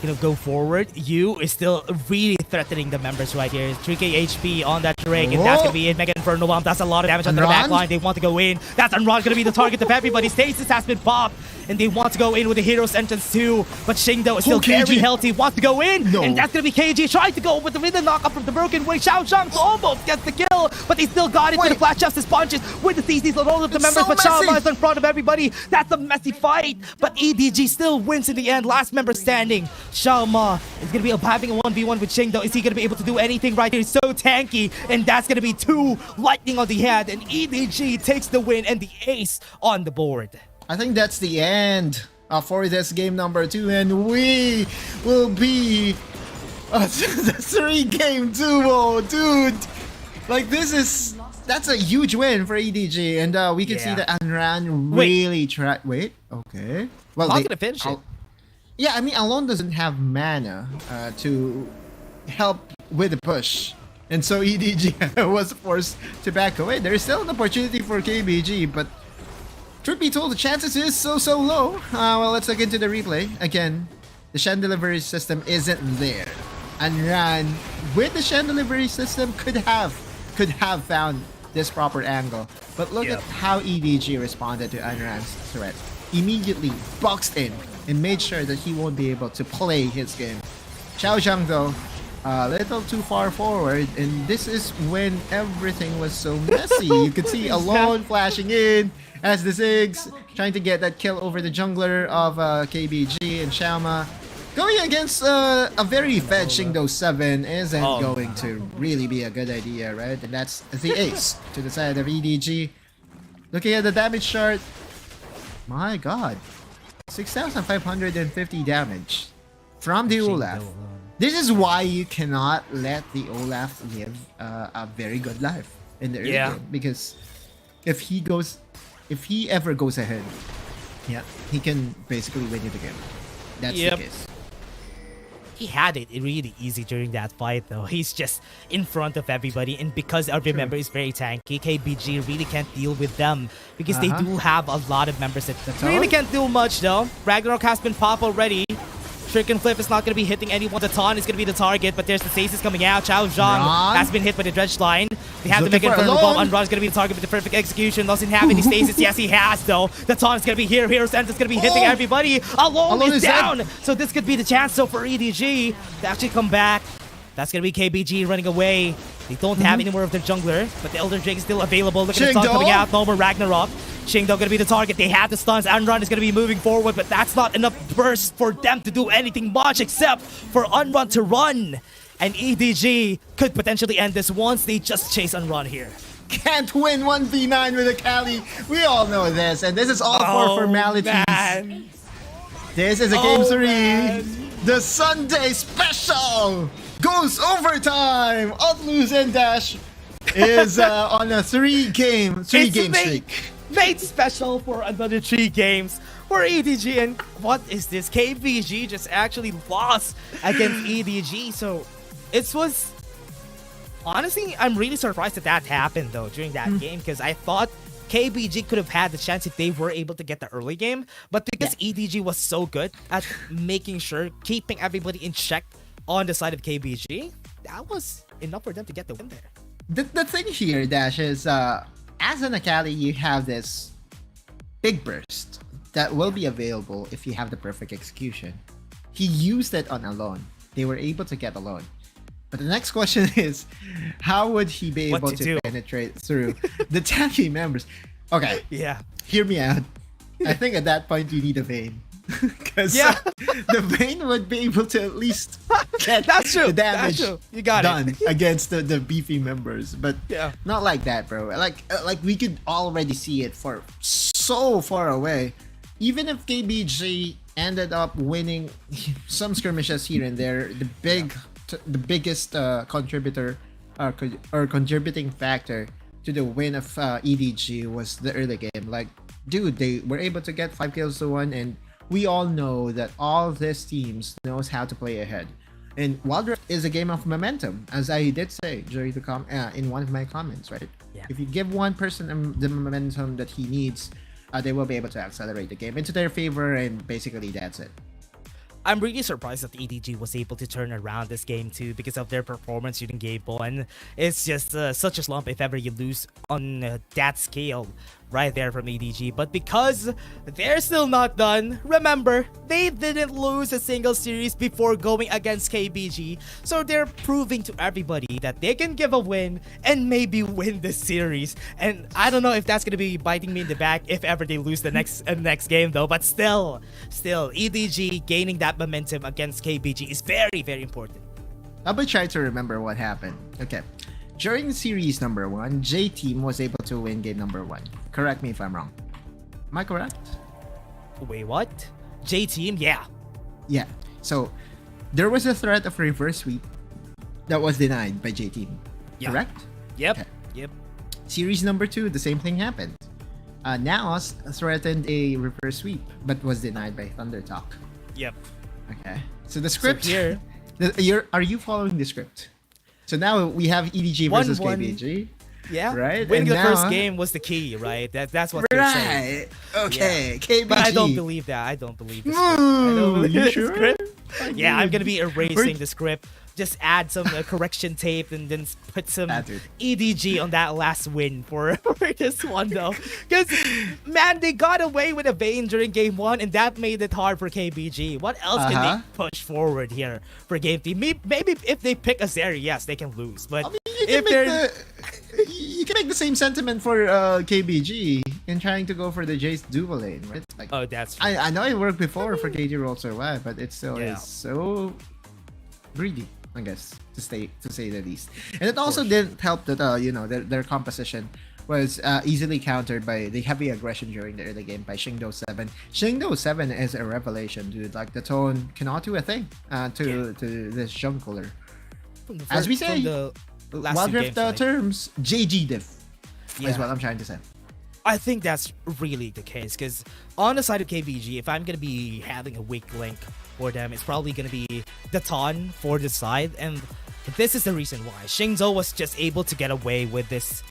Gonna go forward. Yu is still really threatening the members right here. 3k HP on that Drake, and that's gonna be it. Mega Inferno Bomb. That's a lot of damage on the back line. They want to go in. That's Unron gonna be the target of everybody. Stasis has been popped, and they want to go in with the Hero's Entrance too. But Shingdo is still very healthy. Wants to go in, and that's gonna be KG trying to go with the rhythm knockup from the Broken Wing. Xiao Zhang almost gets the kill, but they still got it with the Flash Justice Punches with the CCs on all of the members. But Xiao Ma is in front of everybody. That's a messy fight, but EDG still wins in the end. Last member standing. Xiao Ma is going to be having a 1v1 with Shingdo. Is he going to be able to do anything right here? He's so tanky, and that's going to be 2 lightning on the head, and EDG takes the win and the ace on the board. I think that's the end for this game number 2, and we will be the 3-game duo, dude. Like, that's a huge win for EDG, and we can see that Anran really tried. Wait, okay. Well, I'm gonna finish it. Yeah, I mean, Alone doesn't have mana to help with the push. And so EDG was forced to back away. There's still an opportunity for KBG, but truth be told, the chances is so low. Well, let's look into the replay. Again, the Shen delivery system isn't there. Anran, with the Shen delivery system, could have found this proper angle. But look at how EDG responded to Anran's threat. Immediately boxed in and made sure that he won't be able to play his game. Xiao Zhang, though, a little too far forward, and this is when everything was so messy. You could see Alone flashing in as the Ziggs, trying to get that kill over the jungler of KBG, and Xiao Ma going against a very fed Shingdo 7 isn't going to really be a good idea, right? And that's the ace to the side of EDG. Looking at the damage chart, my god, 6,550 damage from the Olaf. This is why you cannot let the Olaf live a very good life in the early game, because if he ever goes ahead, he can basically win you the game. That's the case. He had it really easy during that fight, though. He's just in front of everybody, and because every member is very tanky, KBG really can't deal with them, because they do have a lot of members that really can't do much, though. Ragnarok has been popped already. Trick and Flip is not going to be hitting anyone. The Taunt is going to be the target, but there's the Stasis coming out. Xiao Zhang has been hit by the Dredge line. They have to make it Inferno Bomb. Unron is going to be the target with the perfect execution. Doesn't have any Stasis. Yes, he has, though. The Taunt is going to be here. Hero's End is going to be hitting everybody. Alone is down. So this could be the chance, though, for EDG to actually come back. That's going to be KBG running away. They don't have any more of their jungler, but the Elder Drake is still available. Look at the Taunt coming out. No more Ragnarok. Shingdo gonna be the target. They have the stuns. Unrun is gonna be moving forward, but that's not enough burst for them to do anything much except for Unrun to run. And EDG could potentially end this once they just chase Unrun here. Can't win 1v9 with a Cali. We all know this, and this is all for formalities. Man. This is a game 3. The Sunday special goes overtime. Utlose and Dash is on a 3-game streak. Made special for another 3 games for EDG. And what is this? KBG just actually lost against EDG. So it was... Honestly, I'm really surprised that happened though during that game, because I thought KBG could have had the chance if they were able to get the early game. But because EDG was so good at making sure, keeping everybody in check on the side of KBG, that was enough for them to get the win there. The thing here, Dash, is as an Akali, you have this big burst that will be available if you have the perfect execution. He used it on Alone. They were able to get Alone. But the next question is, how would he be able to penetrate through the tanky members? Okay. Yeah. Hear me out. I think at that point you need a Vayne. Because the Vayne would be able to at least get the damage you got done against the beefy members. But not like that, bro. Like we could already see it for so far away. Even if KBG ended up winning some skirmishes here and there, the biggest contributor or contributing factor to the win of EDG was the early game. Like, dude, they were able to get 5 kills to 1, and we all know that all these teams knows how to play ahead. And Wild Rift is a game of momentum, as I did say during the in one of my comments, right? Yeah. If you give one person the momentum that he needs, they will be able to accelerate the game into their favor, and basically that's it. I'm really surprised that EDG was able to turn around this game too, because of their performance during game 1. It's just such a slump if ever you lose on that scale right there from EDG. But because they're still not done, remember, they didn't lose a single series before going against KBG. So they're proving to everybody that they can give a win and maybe win this series. And I don't know if that's going to be biting me in the back if ever they lose the next game though. But still, EDG gaining that momentum against KBG is very, very important. I'll be trying to remember what happened. Okay. During series number 1, J-Team was able to win game number 1. Correct me if I'm wrong. Am I correct? Wait, what? J-Team? Yeah. Yeah. So, there was a threat of reverse sweep that was denied by J-Team. Yeah. Correct? Yep. Okay. Yep. Series number 2, the same thing happened. NAOS threatened a reverse sweep, but was denied by Thunder Talk. Yep. Okay. So the script so here... Are you following the script? So now we have EDG versus KBG. Yeah, right. Winning the first game was the key, right? That's what they're saying. Okay, yeah. KBG. But I don't believe that. I don't believe the script. You sure? Script. Yeah, I'm gonna be erasing the script. Just add some correction tape and then put some EDG on that last win for this one though. Because, man, they got away with a Vayne during game 1 and that made it hard for KBG. What else can they push forward here for game 3? Maybe if they pick a Zeri, yes, they can lose. But I mean, you can make the same sentiment for KBG in trying to go for the Jace dual lane, right? Like, oh, that's true. I know it worked before for KG Roll Survive, but it still is so greedy, I guess, to say the least. And it also didn't help that their composition was easily countered by the heavy aggression during the early game by Shingdo 7. Shingdo 7 is a revelation, dude. Like, the tone cannot do a thing to this jungler. As we say, Wild Rift terms, JG diff is what I'm trying to say. I think that's really the case, because on the side of KBG, if I'm going to be having a weak link for them, it's probably going to be the Ton for the side, and this is the reason why. Shingdo was just able to get away with this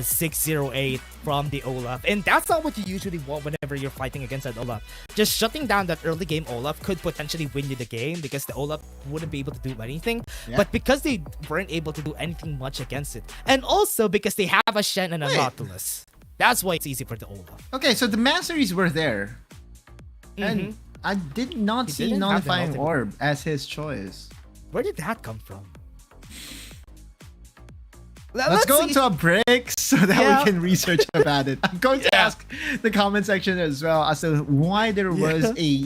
608 from the Olaf, and that's not what you usually want whenever you're fighting against an Olaf. Just shutting down that early game Olaf could potentially win you the game, because the Olaf wouldn't be able to do anything, but because they weren't able to do anything much against it, and also because they have a Shen and a Nautilus, that's why it's easy for the Olaf. Okay, so the Masteries were there, and I did not see Nullifying Orb as his choice. Where did that come from? Let's go into a break. so that we can research about it. I'm going to ask the comment section as well as to why there was a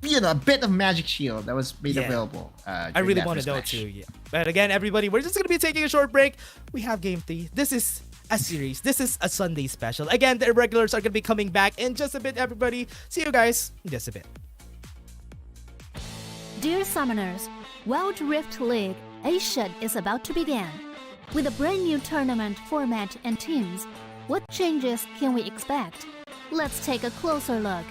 bit of magic shield that was made available. I really want to know too. Yeah. But again, everybody, we're just gonna be taking a short break. We have Game 3. This is a series. This is a Sunday special. Again, the irregulars are gonna be coming back in just a bit. Everybody, see you guys in just a bit. Dear Summoners, Wild Rift League Asia is about to begin. With a brand new tournament format and teams, what changes can we expect? Let's take a closer look.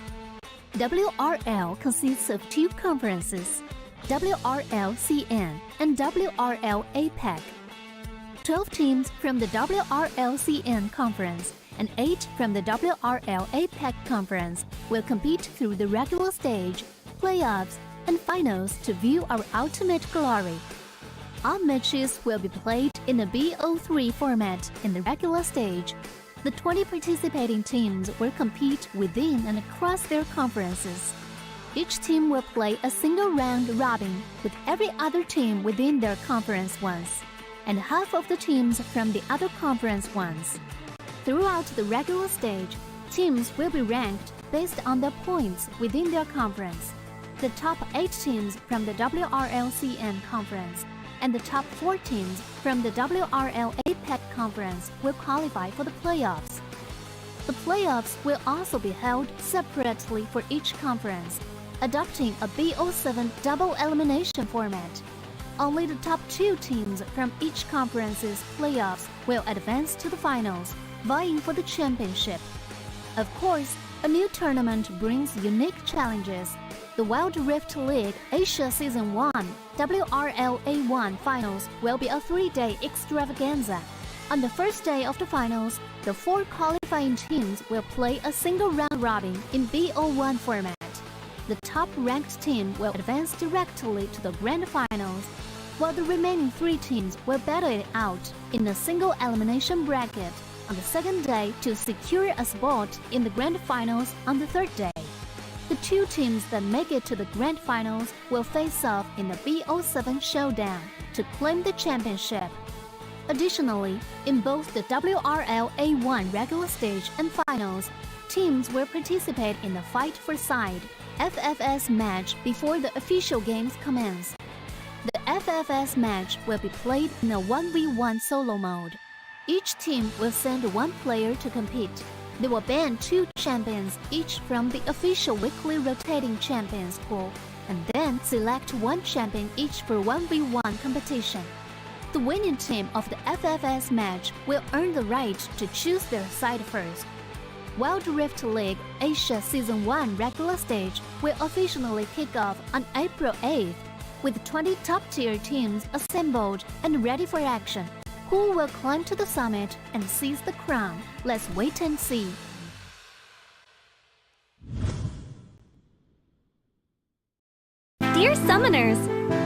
WRL consists of 2 conferences, WRL CN and WRL APAC. 12 teams from the WRL CN conference and 8 from the WRL APAC conference will compete through the regular stage, playoffs, and finals to view our ultimate glory. All matches will be played in the BO3 format in the regular stage. The 20 participating teams will compete within and across their conferences. Each team will play a single round robin with every other team within their conference once, and half of the teams from the other conference once. Throughout the regular stage, teams will be ranked based on their points within their conference. The top 8 teams from the WRLCN conference and the top 4 teams from the WRL APAC conference will qualify for the playoffs. The playoffs will also be held separately for each conference, adopting a BO7 double elimination format. Only the top 2 teams from each conference's playoffs will advance to the finals, vying for the championship. Of course, a new tournament brings unique challenges. The Wild Rift League Asia Season 1 WRL A1 Finals will be a 3-day extravaganza. On the first day of the finals, the 4 qualifying teams will play a single round robin in BO1 format. The top-ranked team will advance directly to the grand finals, while the remaining 3 teams will battle it out in a single elimination bracket on the second day to secure a spot in the grand finals on the third day. The 2 teams that make it to the grand finals will face off in the BO7 showdown to claim the championship. Additionally, in both the WRL A1 regular stage and finals, teams will participate in the Fight for Side FFS match before the official games commence. The FFS match will be played in a 1v1 solo mode. Each team will send 1 player to compete. They will ban 2 champions each from the official weekly rotating champions pool, and then select 1 champion each for 1v1 competition. The winning team of the FFS match will earn the right to choose their side first. Wild Rift League Asia Season 1 regular stage will officially kick off on April 8th, with 20 top-tier teams assembled and ready for action. Who will climb to the summit and seize the crown? Let's wait and see. Dear Summoners,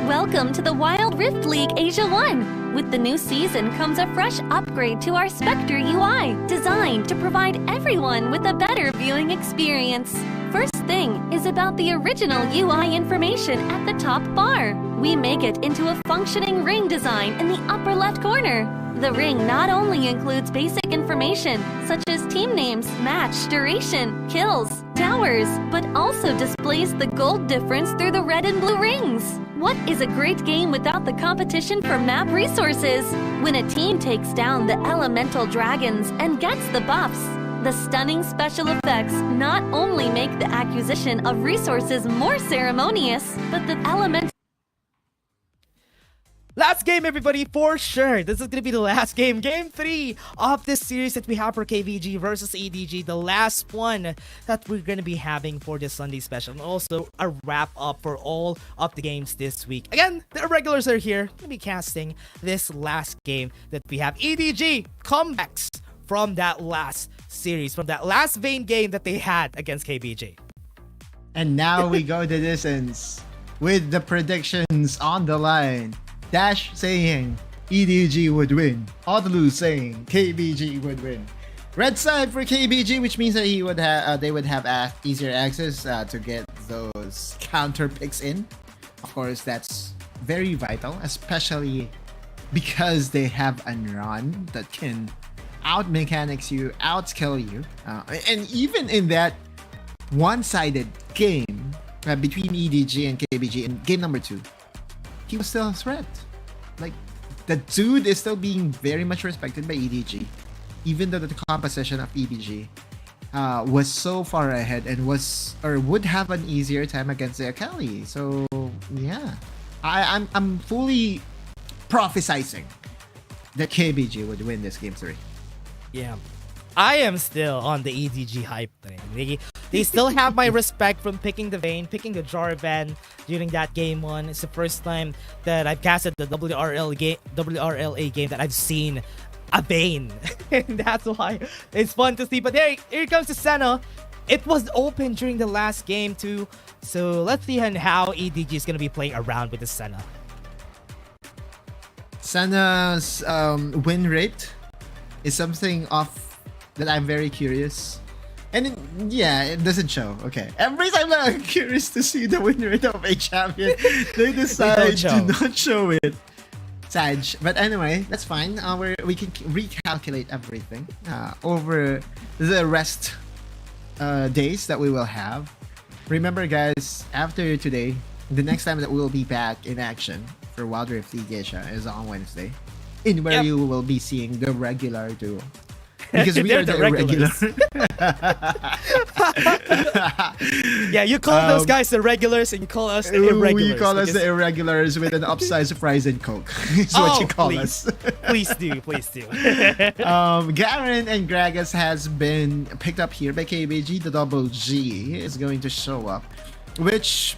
welcome to the Wild Rift League Asia 1. With the new season comes a fresh upgrade to our Spectator UI, designed to provide everyone with a better viewing experience. First thing is about the original UI information at the top bar. We make it into a functioning ring design in the upper left corner. The ring not only includes basic information such as team names, match duration, kills, towers, but also displays the gold difference through the red and blue rings. What is a great game without the competition for map resources? When a team takes down the elemental dragons and gets the buffs, the stunning special effects not only make the acquisition of resources more ceremonious, but the elemental Last game, everybody, for sure. This is going to be the last game. Game 3 of this series that we have for KBG versus EDG. The last one that we're going to be having for this Sunday special. And also a wrap up for all of the games this week. Again, the irregulars are here. Going to be casting this last game that we have. EDG comebacks from that last series, from that last vain game that they had against KBG. And now we go the distance with the predictions on the line. Dash saying EDG would win. Odlu saying KBG would win. Red side for KBG, which means that they would have easier access to get those counter picks in. Of course, that's very vital, especially because they have a run that can out mechanics you, out skill you, and even in that one-sided game between EDG and KBG in game number 2, he was still a threat. Like, the dude is still being very much respected by EDG, even though the composition of EDG was so far ahead and would have an easier time against the Akali. So yeah, I'm fully prophesizing that KBG would win this game 3. Yeah, I am still on the EDG hype thing. They still have my respect from picking the Vayne, picking the Jarvan during that game 1. It's the first time that I've casted the WRLA game that I've seen a Vayne. And that's why it's fun to see. But here comes the Senna. It was open during the last game too. So let's see how EDG is going to be playing around with the Senna. Senna's win rate is something off that I'm very curious. And it doesn't show. Okay. Every time I'm curious to see the win rate of a champion, they decide to not show it. Sag. But anyway, that's fine. We can recalculate everything over the rest days that we will have. Remember, guys, after today, the next time that we will be back in action for Wild Rift League Asia is on Wednesday, in where you will be seeing the regular duo. Because we are the irregular. Yeah, you call those guys the regulars and you call us the irregulars. You call us the irregulars with an upsized fries and Coke. Is what you call us. Please do. Garen and Gragas has been picked up here by KBG. The double G is going to show up, which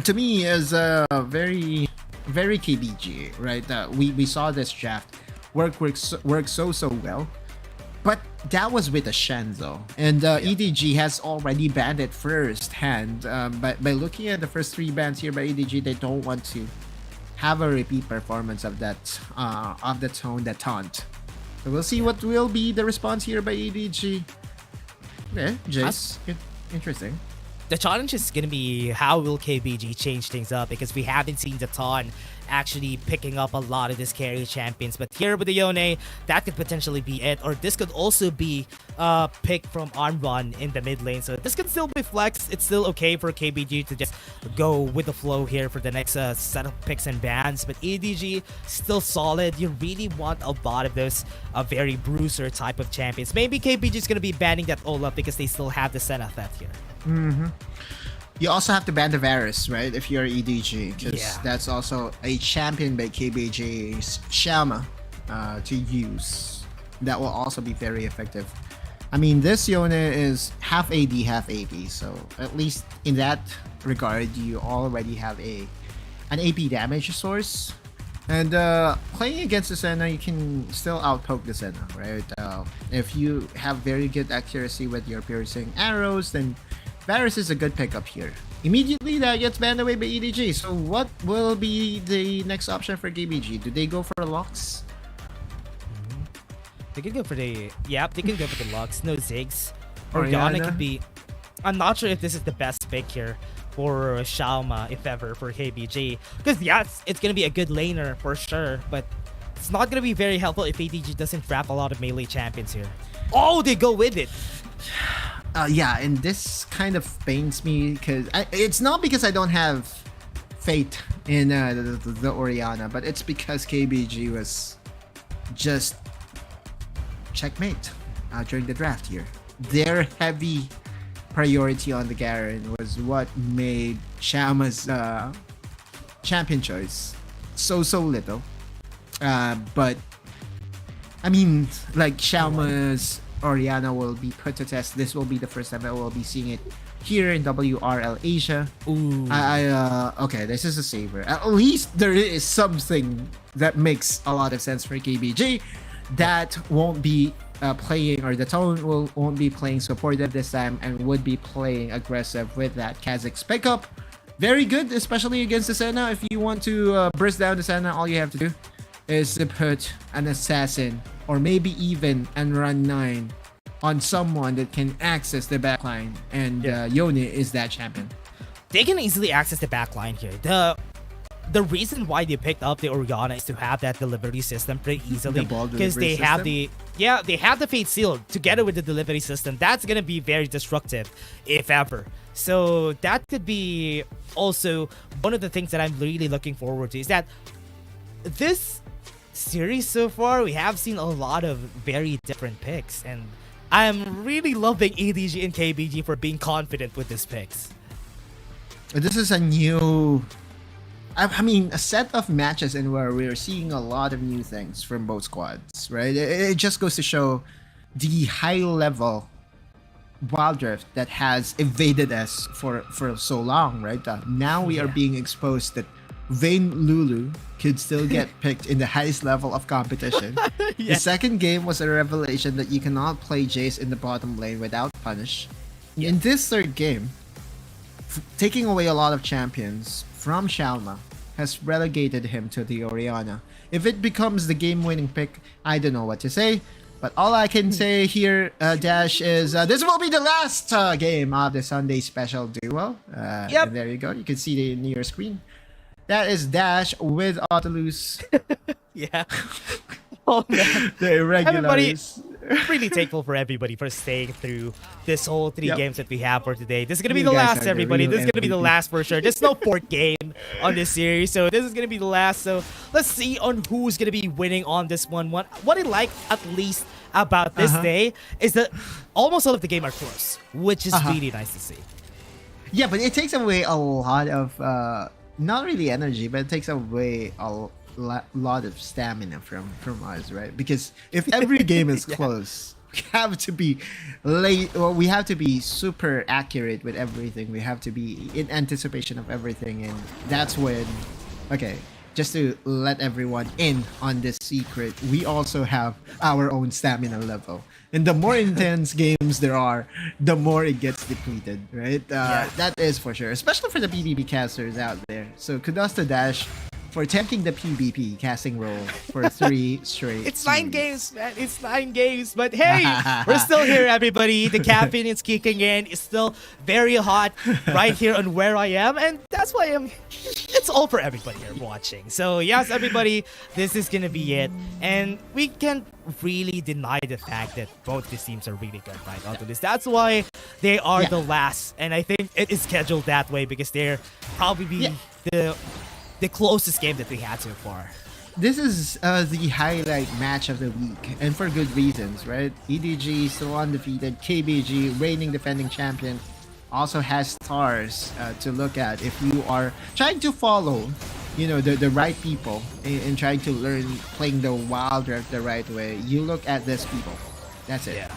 to me is very, very KBG, right? We saw this draft work so well. But that was with a Shenzo, and EDG has already banned it firsthand. But by looking at the first 3 bans here by EDG, they don't want to have a repeat performance of that taunt. So we'll see what will be the response here by EDG. Okay, Jace, interesting. The challenge is going to be how will KBG change things up, because we haven't seen the taunt actually picking up a lot of these carry champions. But here with the Yone, that could potentially be it. Or this could also be a pick from Armron in the mid lane. So this could still be flex. It's still okay for KBG to just go with the flow here for the next set of picks and bans. But EDG, still solid. You really want a lot of those very bruiser type of champions. Maybe KBG is going to be banning that Olaf because they still have the Senna threat here. Mm-hmm. You also have to ban the Varus, right? If you're EDG, because that's also a champion by KBG's Shama to use. That will also be very effective. I mean, this Yone is half AD, half AP, so at least in that regard, you already have an AP damage source. And playing against the Senna, you can still outpoke the Senna, right? If you have very good accuracy with your piercing arrows, then Varus is a good pickup here. Immediately that gets banned away by EDG. So what will be the next option for KBG? Do they go for Lux? They can go for the they can go for the Lux. No Ziggs. Orianna could be. I'm not sure if this is the best pick here for Xiaoma, if ever, for KBG. Because it's gonna be a good laner for sure, but it's not gonna be very helpful if EDG doesn't trap a lot of melee champions here. Oh, they go with it. And this kind of pains me because it's not because I don't have faith in the Orianna, but it's because KBG was just checkmate during the draft here. Their heavy priority on the Garen was what made Xiaoma's champion choice so little. But I mean, like, Xiaoma's Orianna will be put to test. This will be the first time that we'll be seeing it here in WRL Asia. Ooh. Okay, this is a saver. At least there is something that makes a lot of sense for KBG. That won't be playing, or the tone won't be playing supportive this time and would be playing aggressive with that Kha'Zix pickup. Very good, especially against the Senna. If you want to burst down the Senna, all you have to do is to put an assassin or maybe even an run 9 on someone that can access the backline, and Yone is that champion. They can easily access the backline here. the reason why they picked up the Orianna is to have that delivery system pretty easily, because they have the Fate Seal together with the delivery system. That's gonna be very destructive, if ever. So that could be also one of the things that I'm really looking forward to, is that this series so far, we have seen a lot of very different picks, and I'm really loving EDG and KBG for being confident with these picks. This is a new, I mean, a set of matches in where we're seeing a lot of new things from both squads, right? It just goes to show the high level Wild Rift that has evaded us for so long, right? Now we are being exposed that Vayne Lulu could still get picked in the highest level of competition. The second game was a revelation that you cannot play Jace in the bottom lane without punish. In this third game, taking away a lot of champions from Shalma has relegated him to the Orianna. If it becomes the game-winning pick, I don't know what to say. But all I can say here, Dash, is this will be the last game of the Sunday special duo. And there you go. You can see it in your screen. That is Dash with Autolus. Yeah. Oh, man. The irregulars. Really thankful for everybody for staying through this whole 3 games that we have for today. This is gonna be the last, everybody. This is gonna be the last for sure. There's no 4th game on this series, so this is gonna be the last. So let's see on who's gonna be winning on this one. What I like at least about this day is that almost all of the game are close, which is really nice to see. Yeah, but it takes away a lot of not really energy, but it takes away a lot of stamina from us, right? Because if every game is close, we have to be late, or we have to be super accurate with everything. We have to be in anticipation of everything, and that's when, okay, just to let everyone in on this secret, we also have our own stamina level. And the more intense games there are, the more it gets depleted, right? That is for sure, especially for the PvP casters out there. So kudos to Dash for taking the PvP casting role for 3 straight. It's 9 games, man. It's 9 games. But hey, we're still here, everybody. The caffeine is kicking in. It's still very hot right here on where I am. And that's why it's all for everybody here watching. So yes, everybody, this is going to be it. And we can't really deny the fact that both these teams are really good right onto this. That's why they are the last. And I think it is scheduled that way because they're probably the closest game that we had so far. This is the highlight match of the week, and for good reasons, right? EDG still undefeated, KBG, reigning defending champion, also has stars to look at if you are trying to follow, you know, the right people and trying to learn playing the Wild Rift the right way. You look at these people. That's it. Yeah.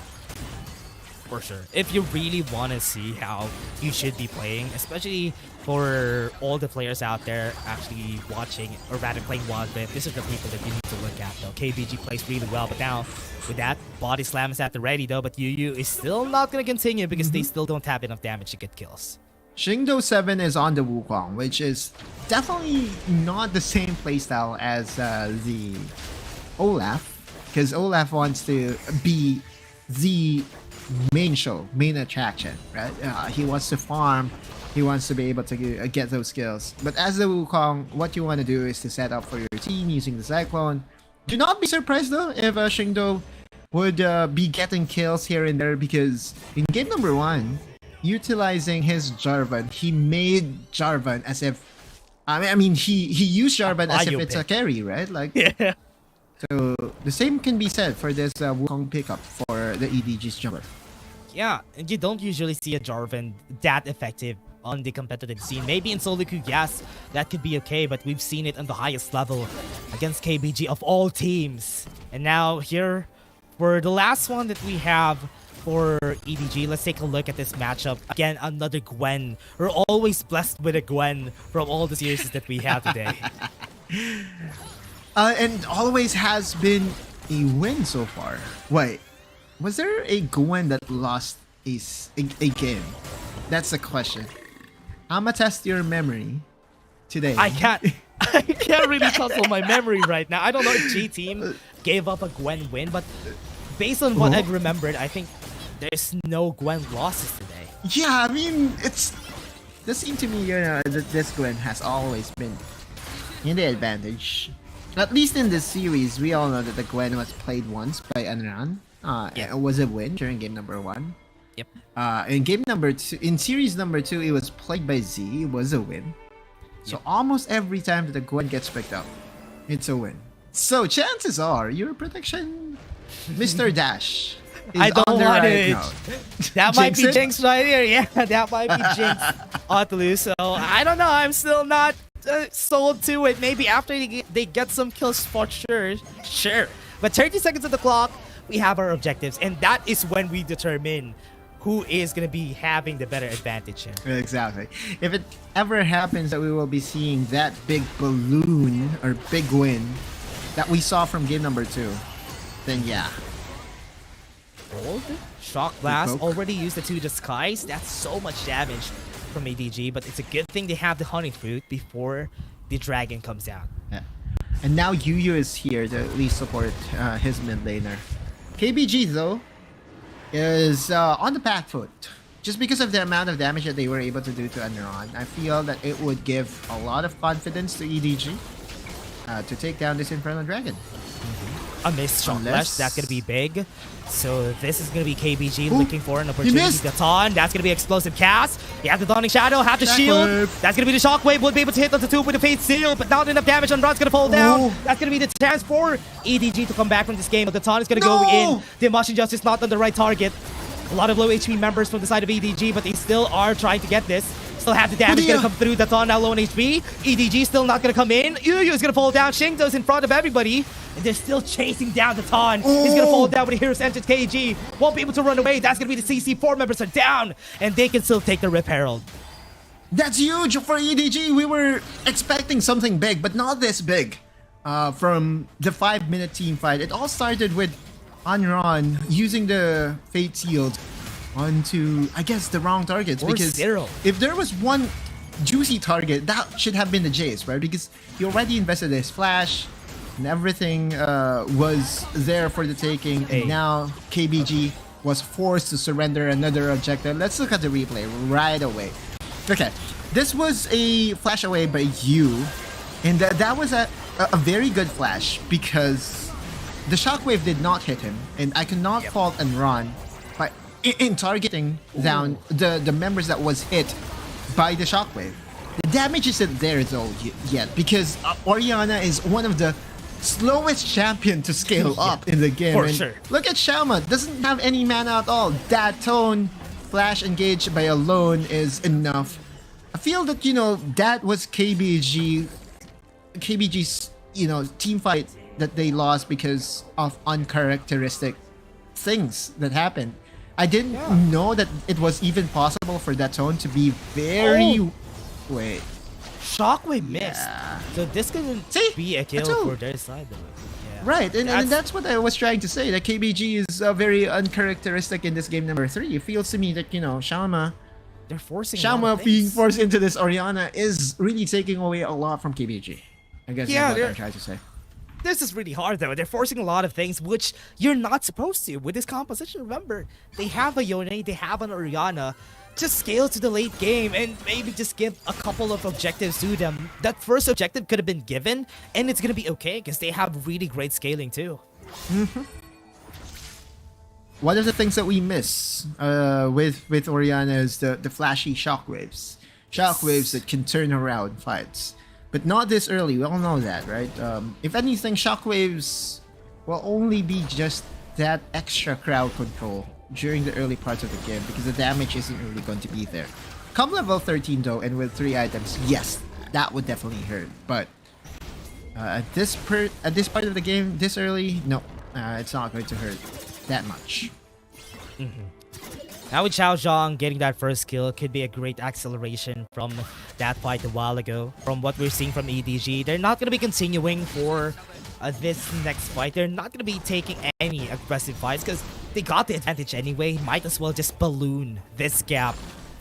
For sure. If you really want to see how you should be playing, especially for all the players out there actually watching, or rather playing Wild Rift, these are the people that you need to look at though. KBG plays really well, but now with that, Body Slam is at the ready though, but Yu is still not going to continue because they still don't have enough damage to get kills. Xingdo 7 is on the Wukong, which is definitely not the same playstyle as the Olaf, because Olaf wants to be the main attraction, right? He wants to farm, he wants to be able to get those skills. But as the Wukong, what you want to do is to set up for your team using the Cyclone. Do not be surprised though if Xingdo would be getting kills here and there, because in game number 1, utilizing his Jarvan, he made Jarvan as if, I mean he used Jarvan as if it's a carry, right? Like, yeah. So the same can be said for this Wukong pickup for the EDG's jungler. Yeah, and you don't usually see a Jarvan that effective on the competitive scene. Maybe in solo queue, yes, that could be okay, but we've seen it on the highest level against KBG of all teams. And now here for the last one that we have for EDG, let's take a look at this matchup. Again, another Gwen. We're always blessed with a Gwen from all the series that we have today. And always has been a win so far. Wait, was there a Gwen that lost a game? That's the question. I'ma test your memory today. I can't really tussle my memory right now. I don't know if G-Team gave up a Gwen win, but based on what I've remembered, I think there's no Gwen losses today. Yeah, I mean, it seemed to me, you know, that this Gwen has always been in the advantage. At least in this series, we all know that the Gwen was played once by Anran. It was a win during game number 1. Yep. In game number 2, in series number 2, it was played by Z. It was a win. So almost every time that the Gwen gets picked up, it's a win. So chances are your prediction, Mr. Dash, is I don't on the want right it. note. That might be Jinx it? Jinx right here. Yeah, that might be Jinx on to lose. So I don't know. I'm still not sold to it. Maybe after they get some kills for sure. Sure. But 30 seconds of the clock, we have our objectives. And that is when we determine who is going to be having the better advantage here. Exactly. If it ever happens that we will be seeing that big balloon or big win that we saw from game number 2, then yeah. Gold? Shock Blast already used the 2 disguise. That's so much damage from EDG, but it's a good thing they have the Honey Fruit before the Dragon comes out. Yeah. And now Yu is here to at least support his mid laner. KBG though is on the back foot. Just because of the amount of damage that they were able to do to Anran, I feel that it would give a lot of confidence to EDG to take down this Infernal Dragon. A missed Shock Blast, that's going to be big. So this is going to be KBG looking for an opportunity. The Taunt, that's going to be Explosive Cast. You have the Dawning Shadow, have the Shield. That's going to be the Shockwave, would be able to hit on the 2 with the Fate Seal, but not enough damage on Ron's going to fall down. That's going to be the chance for EDG to come back from this game, but the Taunt is going to go in. The Motion Justice not on the right target. A lot of low HP members from the side of EDG, but they still are trying to get this. Still have the damage going to come through. The Taunt now low on HP. EDG still not going to come in. Yu is going to fall down. Shingdo's in front of everybody. And they're still chasing down the Taunt. He's going to fall down when Heroes entered KG. Won't be able to run away. That's going to be the CC. 4 members are down. And they can still take the Rip Herald. That's huge for EDG. We were expecting something big, but not this big. From the 5-minute team fight, it all started with Anran using the Fate Shield onto, I guess, the wrong targets. Because if there was one juicy target, that should have been the Jace, right? Because he already invested his flash and everything was there for the taking. And now KBG was forced to surrender another objective. Let's look at the replay right away. Okay, this was a flash away by Yu, and that was a very good flash because the Shockwave did not hit him, and I cannot fault Anran by in targeting down the members that was hit by the Shockwave. The damage isn't there though yet because Orianna is one of the slowest champion to scale up in the game. For and sure. Look at Shalma, doesn't have any mana at all. That tone flash engaged by alone is enough. I feel that, that was KBG's, team fight that they lost because of uncharacteristic things that happened. I didn't know that it was even possible for that tone to be very... Wait. Shockwave missed. So this could be a kill for their side though. Yeah. Right, and that's what I was trying to say, that KBG is very uncharacteristic in this game number 3. It feels to me that, they're forcing Shalma being forced into this Orianna is really taking away a lot from KBG. I guess that's what I'm trying to say. This is really hard though. They're forcing a lot of things which you're not supposed to with this composition. Remember, they have a Yone, they have an Orianna. Just scale to the late game and maybe just give a couple of objectives to them. That first objective could have been given and it's gonna be okay because they have really great scaling too. One of the things that we miss with Orianna is the flashy shockwaves. Shockwaves that can turn around fights. But not this early, we all know that, right? If anything, shockwaves will only be just that extra crowd control during the early parts of the game because the damage isn't really going to be there. Come level 13 though, and with 3 items, yes, that would definitely hurt. But at this part of the game, this early, no, it's not going to hurt that much. Now with Xiao Zhang getting that first kill could be a great acceleration from that fight a while ago. From what we're seeing from EDG, they're not going to be continuing for this next fight. They're not going to be taking any aggressive fights because they got the advantage anyway. Might as well just balloon this gap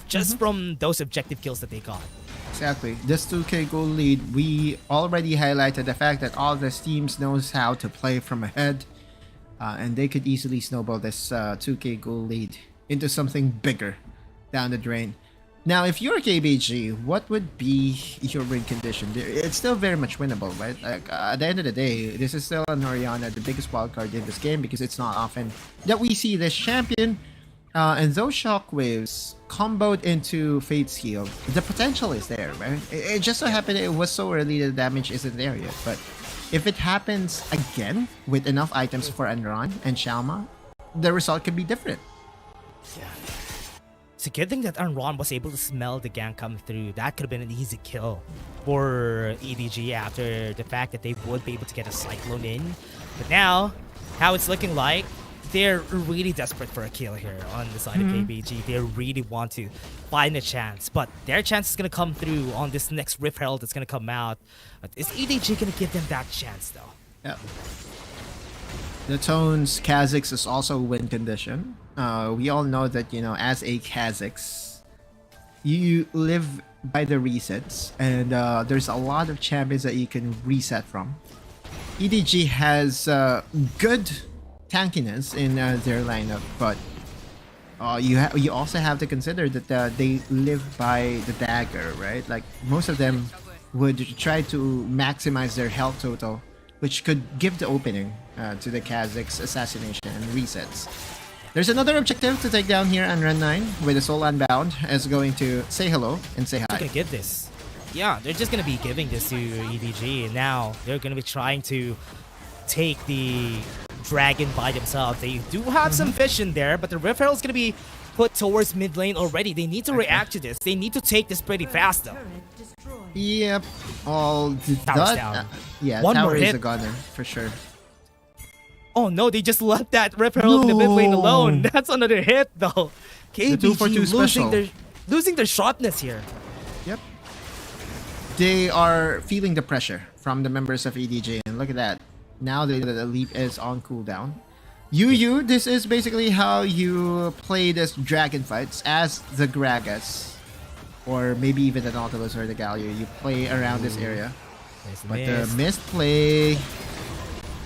just from those objective kills that they got. Exactly. This 2k goal lead, we already highlighted the fact that all the teams knows how to play from ahead. And they could easily snowball this 2k goal lead into something bigger down the drain. Now, if you're KBG, what would be your win condition? It's still very much winnable, right? Like, at the end of the day, this is still an Orianna, the biggest wildcard in this game, because it's not often that we see this champion and those shockwaves comboed into Fate's Heal. The potential is there, right? It just so happened it was so early the damage isn't there yet. But if it happens again with enough items for Anran and Shalma, the result could be different. Yeah. It's a good thing that Anran was able to smell the gank come through. That could have been an easy kill for EDG after the fact that they would be able to get a Cyclone in. But now, how it's looking like, they're really desperate for a kill here on the side of KBG. They really want to find a chance. But their chance is going to come through on this next Rift Herald that's going to come out. But is EDG going to give them that chance, though? Yeah. The Tones Kha'Zix is also win condition. We all know that, you know, as a Kha'Zix, you live by the resets, and there's a lot of champions that you can reset from. EDG has good tankiness in their lineup, but you also have to consider that they live by the dagger, right? Like, most of them would try to maximize their health total, which could give the opening to the Kha'Zix assassination and resets. There's another objective to take down here on Run 9, with the Soul Unbound is going to say hello and say hi. They're gonna give this. Yeah, they're just gonna be giving this to EDG, and now they're gonna be trying to take the dragon by themselves. They do have some vision there, but the Rift Herald is gonna be put towards mid lane already. They need to react to this. They need to take this pretty fast, though. Yep. All down. Yeah, one tower more is hit. a gunner for sure. Oh no, they just left that Rift Herald in the mid lane alone. That's another hit, though. KBG The 2-for-2 special. losing their sharpness here. Yep. They are feeling the pressure from the members of EDG, and look at that. Now the leap is on cooldown. This is basically how you play this dragon fights as the Gragas, or maybe even the Nautilus or the Galio. You play around this area. But the missed play.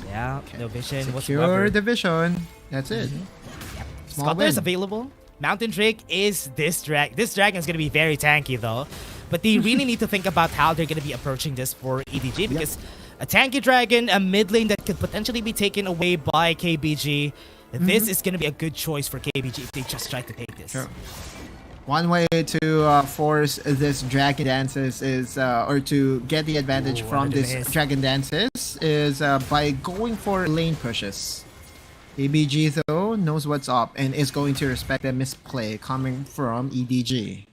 Yeah, no vision Secure whatsoever. the vision. That's it. Yep. Small Scuttler is win. available. Mountain Drake is this drag. This dragon is going to be very tanky, though. But they really need to think about how they're going to be approaching this for EDG, because a tanky dragon, a mid lane that could potentially be taken away by KBG, this is going to be a good choice for KBG if they just try to take this. Sure. One way to force this dragon dances is, or to get the advantage from this dragon dances is by going for lane pushes. KBG though knows what's up and is going to respect the misplay coming from EDG.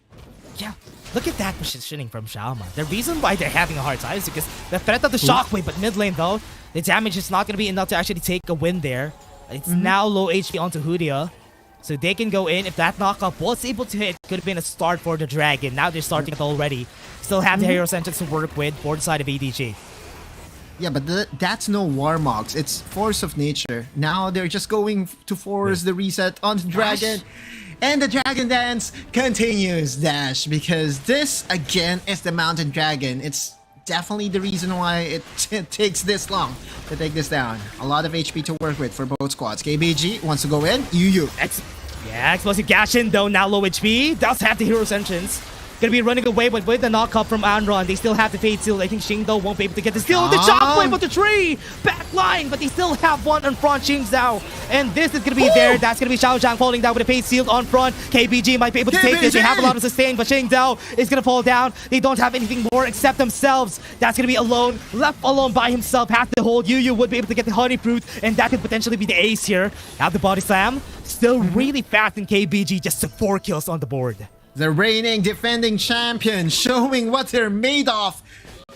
Yeah, look at that positioning from Shalma. The reason why they're having a hard time is because the threat of the shockwave, but mid lane though, the damage is not going to be enough to actually take a win there. It's now low HP onto Hudia. So they can go in. If that knockup was able to hit, could have been a start for the dragon. Now they're starting it already. Still have the hero sentence to work with for the side of EDG. Yeah, but that's no Warmogs. It's force of nature. Now they're just going to force the reset on the dragon. And the dragon dance continues, Dash, because this, again, is the mountain dragon. It's definitely the reason why it takes this long to take this down. A lot of HP to work with for both squads. KBG wants to go in. Yeah, explosive gash in though, now low HP. Does have the hero's entrance. Gonna be running away, but with the knockup from Anran, they still have the Fade Seal. I think Xingdao won't be able to get the steal. The shockwave with the tree! Back line, but they still have one on front, Xingdao. And this is gonna be there. That's gonna be Xiao Zhang falling down with a Fade Seal on front. KBG might be able to take this. They have a lot of sustain, but Xingdao is gonna fall down. They don't have anything more except themselves. That's gonna be alone, left alone by himself. Has to hold. Yu would be able to get the honey fruit, and that could potentially be the ace here. Now the body slam. Still really fast in KBG, just 4 kills on the board. The reigning defending champion showing what they're made of.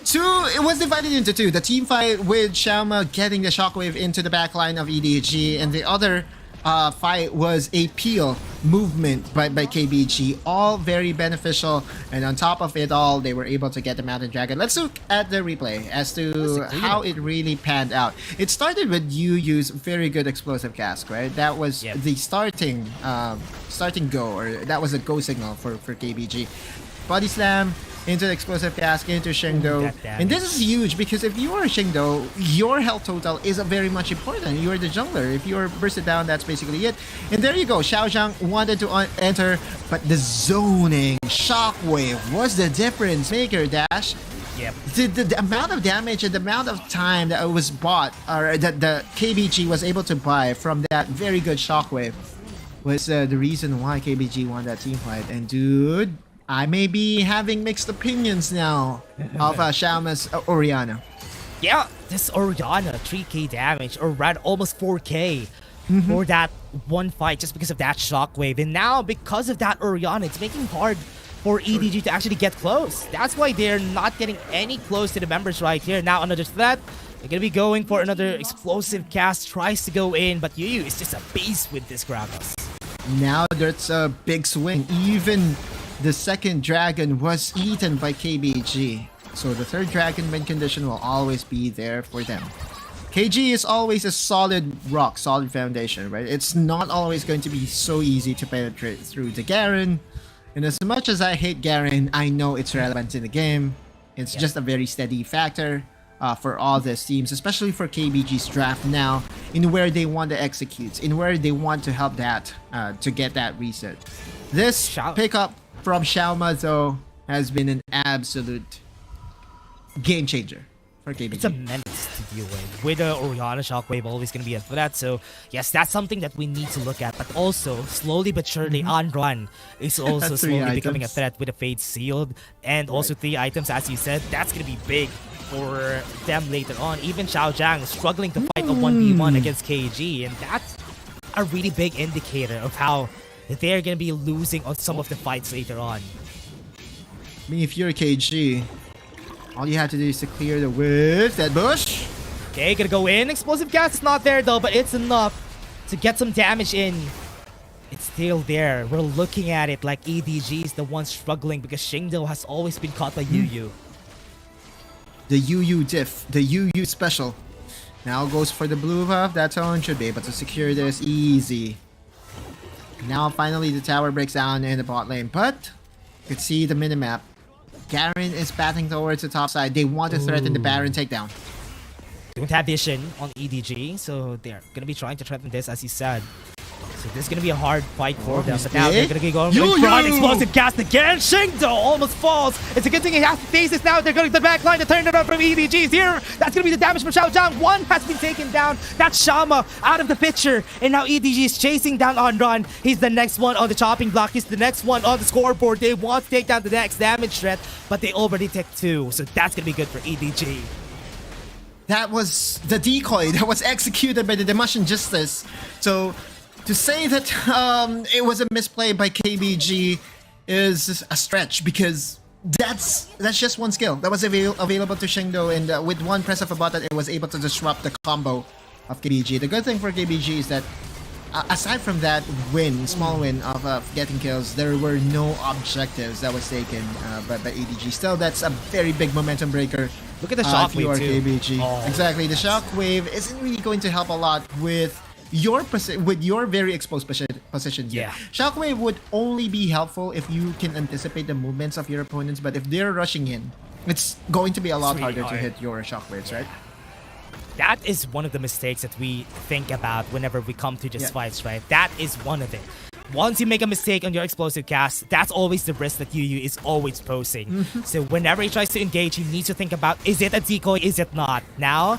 It was divided into two. The team fight with Shalma getting the shockwave into the backline of EDG, and the other fight was a peel movement by KBG. All very beneficial, and on top of it all, they were able to get the Mountain Dragon. Let's look at the replay as to how it really panned out. It started with Yu's very good explosive cast, right? That was the starting go, or that was a go signal for KBG. Body slam into the explosive cask, into Shingdo. And this is huge because if you are Shingdo, your health total is very much important. You are the jungler. If you are bursted down, that's basically it. And there you go. Xiaozhang wanted to enter, but the zoning, shockwave was the difference maker, Dash. Yep. The amount of damage and the amount of time that was bought, or that the KBG was able to buy from that very good shockwave, was the reason why KBG won that team fight. And dude, I may be having mixed opinions now of Xiaoma's Orianna. Yeah, this Orianna, 3k damage, or rather almost 4k for that one fight just because of that shockwave. And now, because of that Orianna, it's making it hard for EDG to actually get close. That's why they're not getting any close to the members right here. Now, another threat. They're going to be going for another explosive cast. Tries to go in, but Yu is just a beast with this Gragas. Now there's a big swing. Even the second dragon was eaten by KBG. So the third dragon win condition will always be there for them. KG is always a solid rock, solid foundation, right? It's not always going to be so easy to penetrate through the Garen. And as much as I hate Garen, I know it's relevant in the game. It's just a very steady factor for all these teams, especially for KBG's draft now, in where they want to execute, in where they want to help that to get that reset. This pickup from Xiaoma, though, has been an absolute game changer for KBG. It's a menace to deal with the Orianna shockwave always going to be a threat. So yes, that's something that we need to look at. But also, slowly but surely, on run is also slowly becoming a threat with a Fade Sealed. And also 3 items, as you said, that's going to be big for them later on. Even Xiaozhang struggling to fight a 1v1 against KG. And that's a really big indicator of how they're going to be losing on some of the fights later on. I mean, if you're a KG, all you have to do is to clear the with that bush. Okay, gonna go in. Explosive gas is not there though, but it's enough to get some damage in. It's still there. We're looking at it like EDG is the one struggling because Shingdo has always been caught by Yu. The Yu diff, the Yu special. Now goes for the blue buff. That one should be able to secure this easy. Now finally the tower breaks down in the bot lane, but you can see the minimap. Garen is batting towards the top side. They want to threaten the Baron takedown. Don't have vision on EDG, so they're going to be trying to threaten this, as he said. So this is going to be a hard fight for them. But now they're going to be going with front explosive cast again. Shingdo almost falls. It's a good thing he has to face this now. They're going to the back line to turn it up from EDG's here. That's going to be the damage from Xiaozhang. One has been taken down. That's Xiaoma out of the picture. And now EDG is chasing down on run. He's the next one on the chopping block. He's the next one on the scoreboard. They want to take down the next damage threat, but they already took 2. So that's going to be good for EDG. That was the decoy that was executed by the Damascene Justice. So to say that it was a misplay by KBG is a stretch, because that's just one skill that was available to Shingdo, and with one press of a button it was able to disrupt the combo of KBG. The good thing for KBG is that aside from that small win of getting kills, there were no objectives that was taken by EDG. Still, that's a very big momentum breaker. Look at the shockwave too. KBG. Oh. Exactly, the shockwave isn't really going to help a lot with your very exposed positions. Yeah. Shockwave would only be helpful if you can anticipate the movements of your opponents, but if they're rushing in, it's going to be a lot harder to hit your shockwaves, right? That is one of the mistakes that we think about whenever we come to these fights, right? That is one of it. Once you make a mistake on your explosive cast, that's always the risk that Yu is always posing. So whenever he tries to engage, he needs to think about, is it a decoy, is it not? Now,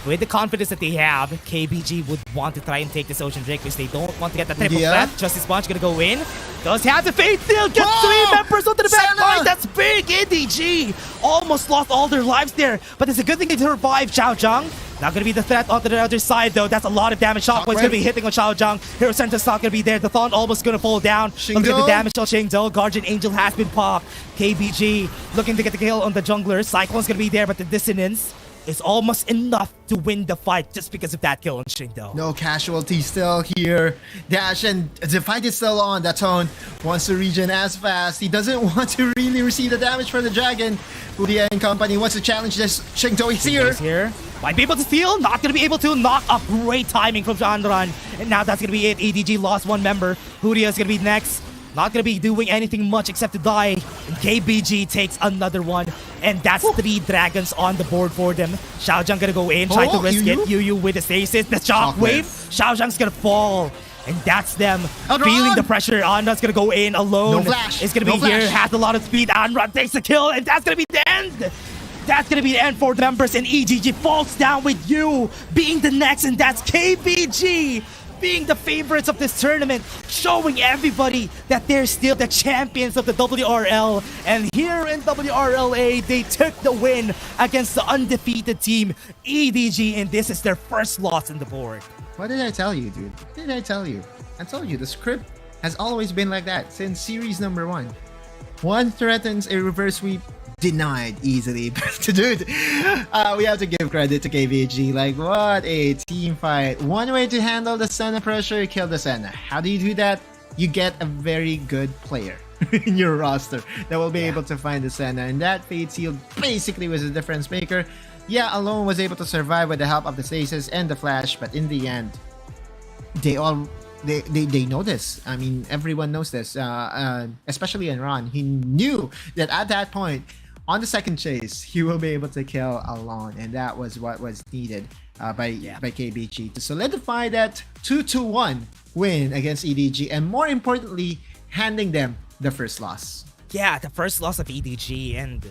with the confidence that they have, KBG would want to try and take this Ocean Drake because they don't want to get the triple threat. Justice Punch gonna go in. Does have the Fate Seal, gets 3 members onto the back line. That's big. EDG almost lost all their lives there, but it's a good thing they survived. Xiaozhang not gonna be the threat onto the other side though. That's a lot of damage. Shockwave's gonna be hitting on Xiaozhang. Hero Center's not gonna be there. The Thorn almost gonna fall down. Look at the damage on Shingdo. Guardian Angel has been popped. KBG looking to get the kill on the jungler. Cyclone's gonna be there, but the dissonance is almost enough to win the fight just because of that kill on Shingdo. No casualties still here. Dash, and the fight is still on. That Tone wants to regen as fast. He doesn't want to really receive the damage from the dragon. Udia and company wants to challenge this. Shingdo is here. Might be able to steal, not going to be able to. Knock up, great timing from Janran. And now that's going to be it. EDG lost 1 member. Hudia is going to be next. not gonna be doing anything much except to die. And KBG takes another one, and that's 3 dragons on the board for them. Xiaozhang gonna go in, try to risk it. Yu with the stasis, the shockwave. Xiaozhang's gonna fall. And that's them feeling the pressure. Anra's gonna go in alone. No flash. It's gonna be here, has a lot of speed. Anra takes the kill, and that's gonna be the end. That's gonna be the end for the members, and EDG falls down with you being the next, and that's KBG being the favorites of this tournament, showing everybody that they're still the champions of the WRL. And here in WRLA, they took the win against the undefeated team EDG, and this is their first loss in the board. What did I tell you, dude? What did I tell you? I told you, the script has always been like that since series number 1. One threatens a reverse sweep, denied easily. Dude, we have to give credit to KBG. Like, what a team fight. One way to handle the Senna pressure, kill the Senna. How do you do that? You get a very good player in your roster that will be able to find the Senna. And that Fate Seal basically was a difference maker. Yeah, Alone was able to survive with the help of the stasis and the flash, but in the end, they know this. I mean, everyone knows this, especially in Ron. He knew that at that point, on the second chase, he will be able to kill Alone, and that was what was needed by KBG to solidify that 2-1 win against EDG, and more importantly, handing them the first loss. Yeah, the first loss of EDG, and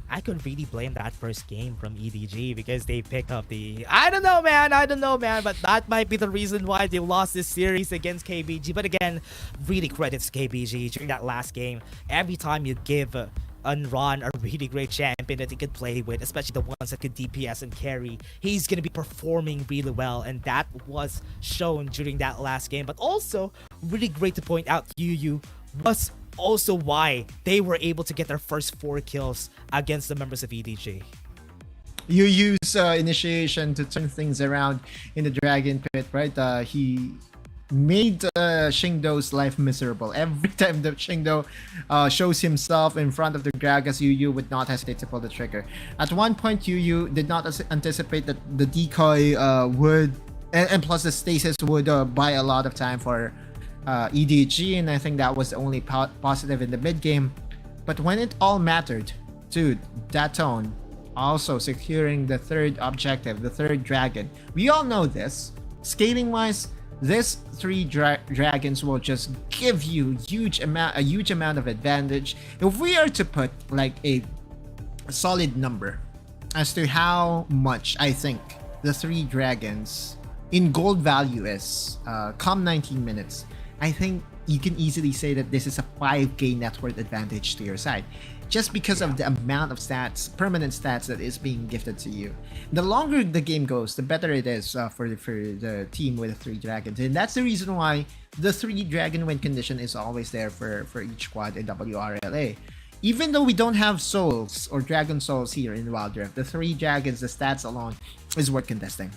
I could really blame that first game from EDG because they picked up the... I don't know, man, but that might be the reason why they lost this series against KBG. But again, really credits KBG during that last game. Every time you give Unron a really great champion that he could play with, especially the ones that could DPS and carry, he's going to be performing really well, and that was shown during that last game. But also, really great to point out, Yu was also why they were able to get their first 4 kills against the members of EDG. You use initiation to turn things around in the Dragon Pit, right? He made Xingdo's life miserable. Every time the Xingdo shows himself in front of the Gragas, Yu would not hesitate to pull the trigger. At one point, Yu did not anticipate that the decoy would, and plus the stasis would buy a lot of time for EDG, and I think that was the only positive in the mid game. But when it all mattered, dude, that tone also securing the 3rd objective, the 3rd dragon. We all know this. Scaling wise, this 3 dragons will just give you a huge amount of advantage. If we are to put like a solid number as to how much I think the 3 dragons in gold value is come 19 minutes, I think you can easily say that this is a 5k net worth advantage to your side, just because of the amount of stats, permanent stats that is being gifted to you. The longer the game goes, the better it is for the team with the 3 dragons, and that's the reason why the 3 dragon win condition is always there for each squad in WRLA. Even though we don't have souls or dragon souls here in Wild Rift, the 3 dragons, the stats alone is worth contesting.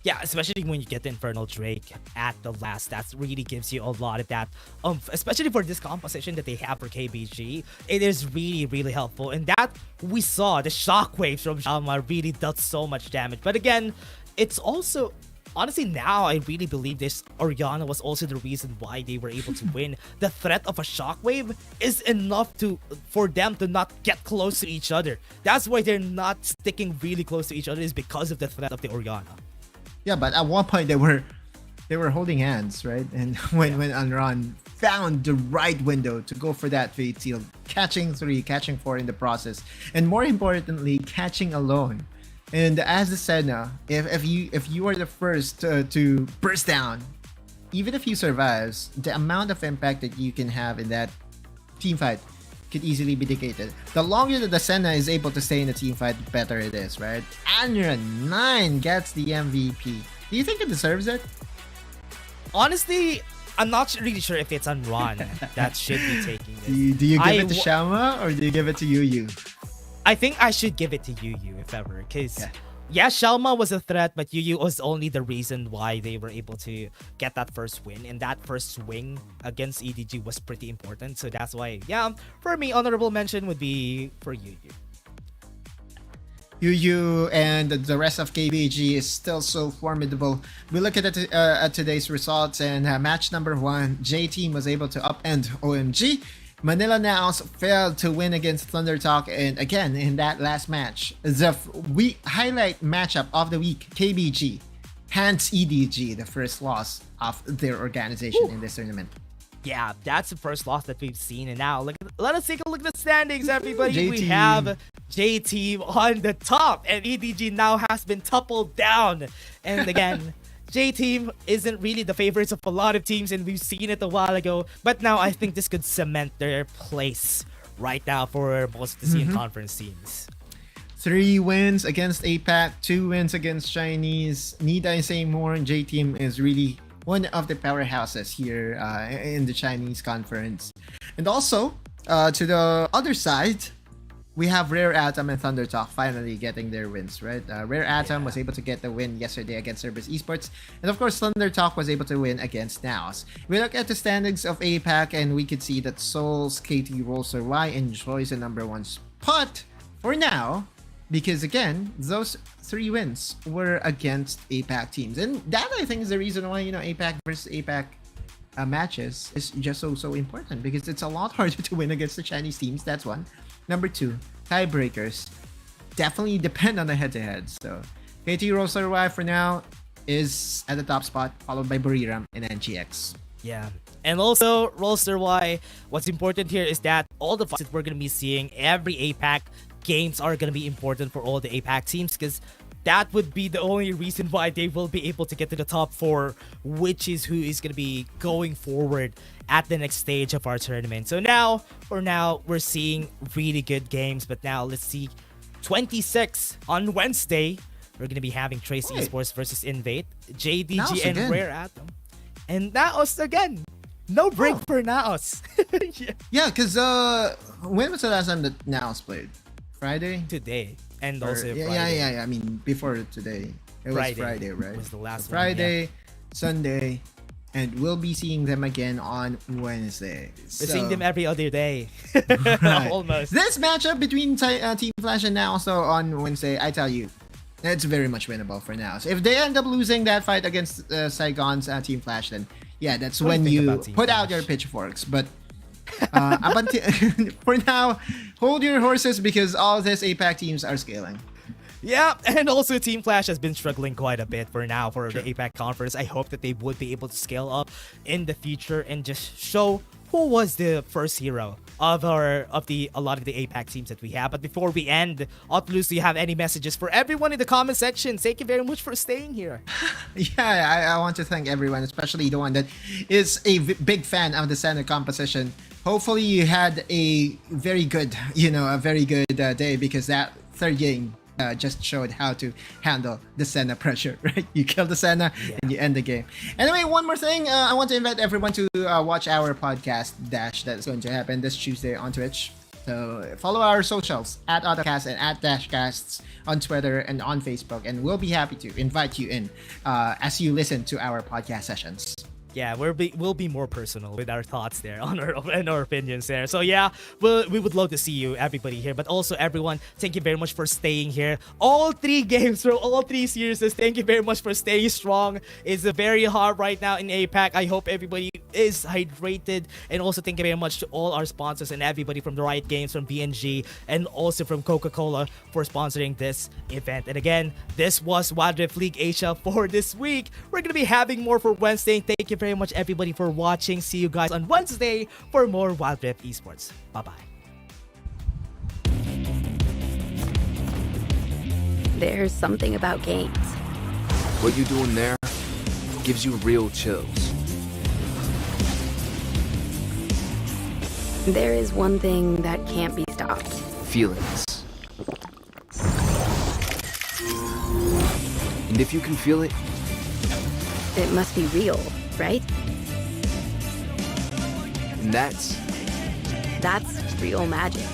Yeah, especially when you get the Infernal Drake at the last, that really gives you a lot of that, especially for this composition that they have for KBG. It is really, really helpful. And that we saw, the shockwaves from Shalma really does so much damage. But again, it's also, honestly now, I really believe this Orianna was also the reason why they were able to win. The threat of a shockwave is enough for them to not get close to each other. That's why they're not sticking really close to each other, is because of the threat of the Orianna. Yeah, but at one point they were holding hands, right? And when Unron found the right window to go for that Fate Seal, catching 3, catching 4 in the process, and more importantly, catching Alone. And as the Senna, if you are the first to burst down, even if you survive, the amount of impact that you can have in that team fight could easily be negated. The longer that the Senna is able to stay in the team fight, the better it is, right? Anra 9 gets the MVP. Do you think it deserves it? Honestly, I'm not really sure if it's on Ron that should be taking this. Do you give it to Shama or do you give it to Yu? I think I should give it to Yu if ever, because yeah, Shalma was a threat, but Yu was only the reason why they were able to get that first win, and that first swing against EDG was pretty important. So that's why, yeah, for me, honorable mention would be for Yu. UU and the rest of KBG is still so formidable. We look at today's results, and match number 1, J Team was able to upend OMG. Manila NAOS failed to win against Thunder Talk, and again in that last match, the highlight matchup of the week, KBG hands EDG the first loss of their organization in this tournament. Yeah, that's the first loss that we've seen. And now, let us take a look at the standings, everybody. J-Team. We have J-Team on the top, and EDG now has been toppled down. And again, J-Team isn't really the favorites of a lot of teams, and we've seen it a while ago. But now I think this could cement their place right now for most of the CN Conference teams. 3 wins against APAC, 2 wins against Chinese. Need I say more? J-Team is really one of the powerhouses here in the Chinese conference. And also, to the other side, we have Rare Atom and Thunder Talk finally getting their wins, right? Rare Atom was able to get the win yesterday against Service Esports. And of course, Thunder Talk was able to win against NAOS. We look at the standings of APAC, and we could see that Souls, KT, Rolser Y enjoys the number 1 spot for now. Because again, those 3 wins were against APAC teams. And that, I think, is the reason why, APAC versus APAC matches is just so important. Because it's a lot harder to win against the Chinese teams. That's one. Number 2, tiebreakers definitely depend on the head-to-heads. So, KT Roster Y for now is at the top spot, followed by Buriram and NGX. Yeah. And also, Roster Y, what's important here is that all the fights that we're going to be seeing, every APAC games are going to be important for all the APAC teams, because that would be the only reason why they will be able to get to the top 4, which is who is going to be going forward at the next stage of our tournament. So now, for now, we're seeing really good games. But now, let's see. 26 on Wednesday, we're going to be having Tracy Esports versus Invade, JDG and Rare Atom. And NAOS again. No break for NAOS. Yeah, because when was the last time that NAOS played? Friday? Today. And also Friday. Yeah. I mean, before today. It was Friday, right? It was the last Friday, one, Sunday, and we'll be seeing them again on Wednesday. We're seeing them every other day. Right. Almost. This matchup between Team Flash and NAOS on Wednesday, I tell you, it's very much winnable for NAOS. If they end up losing that fight against Saigon's Team Flash, then yeah, that's when you put out your pitchforks. But up until for now, hold your horses, because all these APAC teams are scaling. Yeah, and also Team Flash has been struggling quite a bit for now for the APAC conference. I hope that they would be able to scale up in the future and just show who was the first hero of a lot of the APAC teams that we have. But before we end, Otlus, do you have any messages for everyone in the comment section? Thank you very much for staying here. Yeah, I want to thank everyone, especially the one that is a big fan of the Senna composition. Hopefully you had a very good day, because that third game just showed how to handle the Senna pressure, right? You kill the Senna and you end the game. Anyway, one more thing. I want to invite everyone to watch our podcast Dash that's going to happen this Tuesday on Twitch. So follow our socials at Autocast and at Dashcasts on Twitter and on Facebook, and we'll be happy to invite you in as you listen to our podcast sessions. Yeah, we'll be more personal with our thoughts there on our opinions there. So yeah, we would love to see you, everybody here. But also everyone, thank you very much for staying here. All 3 games from all 3 series. Thank you very much for staying strong. It's very hard right now in APAC. I hope everybody is hydrated. And also thank you very much to all our sponsors and everybody from the Riot Games, from BNG, and also from Coca-Cola for sponsoring this event. And again, this was Wild Rift League Asia for this week. We're going to be having more for Wednesday. Thank you very much, everybody, for watching. See you guys on Wednesday for more Wild Rift Esports. Bye-bye. There's something about games. What you're doing there gives you real chills. There is one thing that can't be stopped. Feelings. And if you can feel it, it must be real, right? And that's real magic.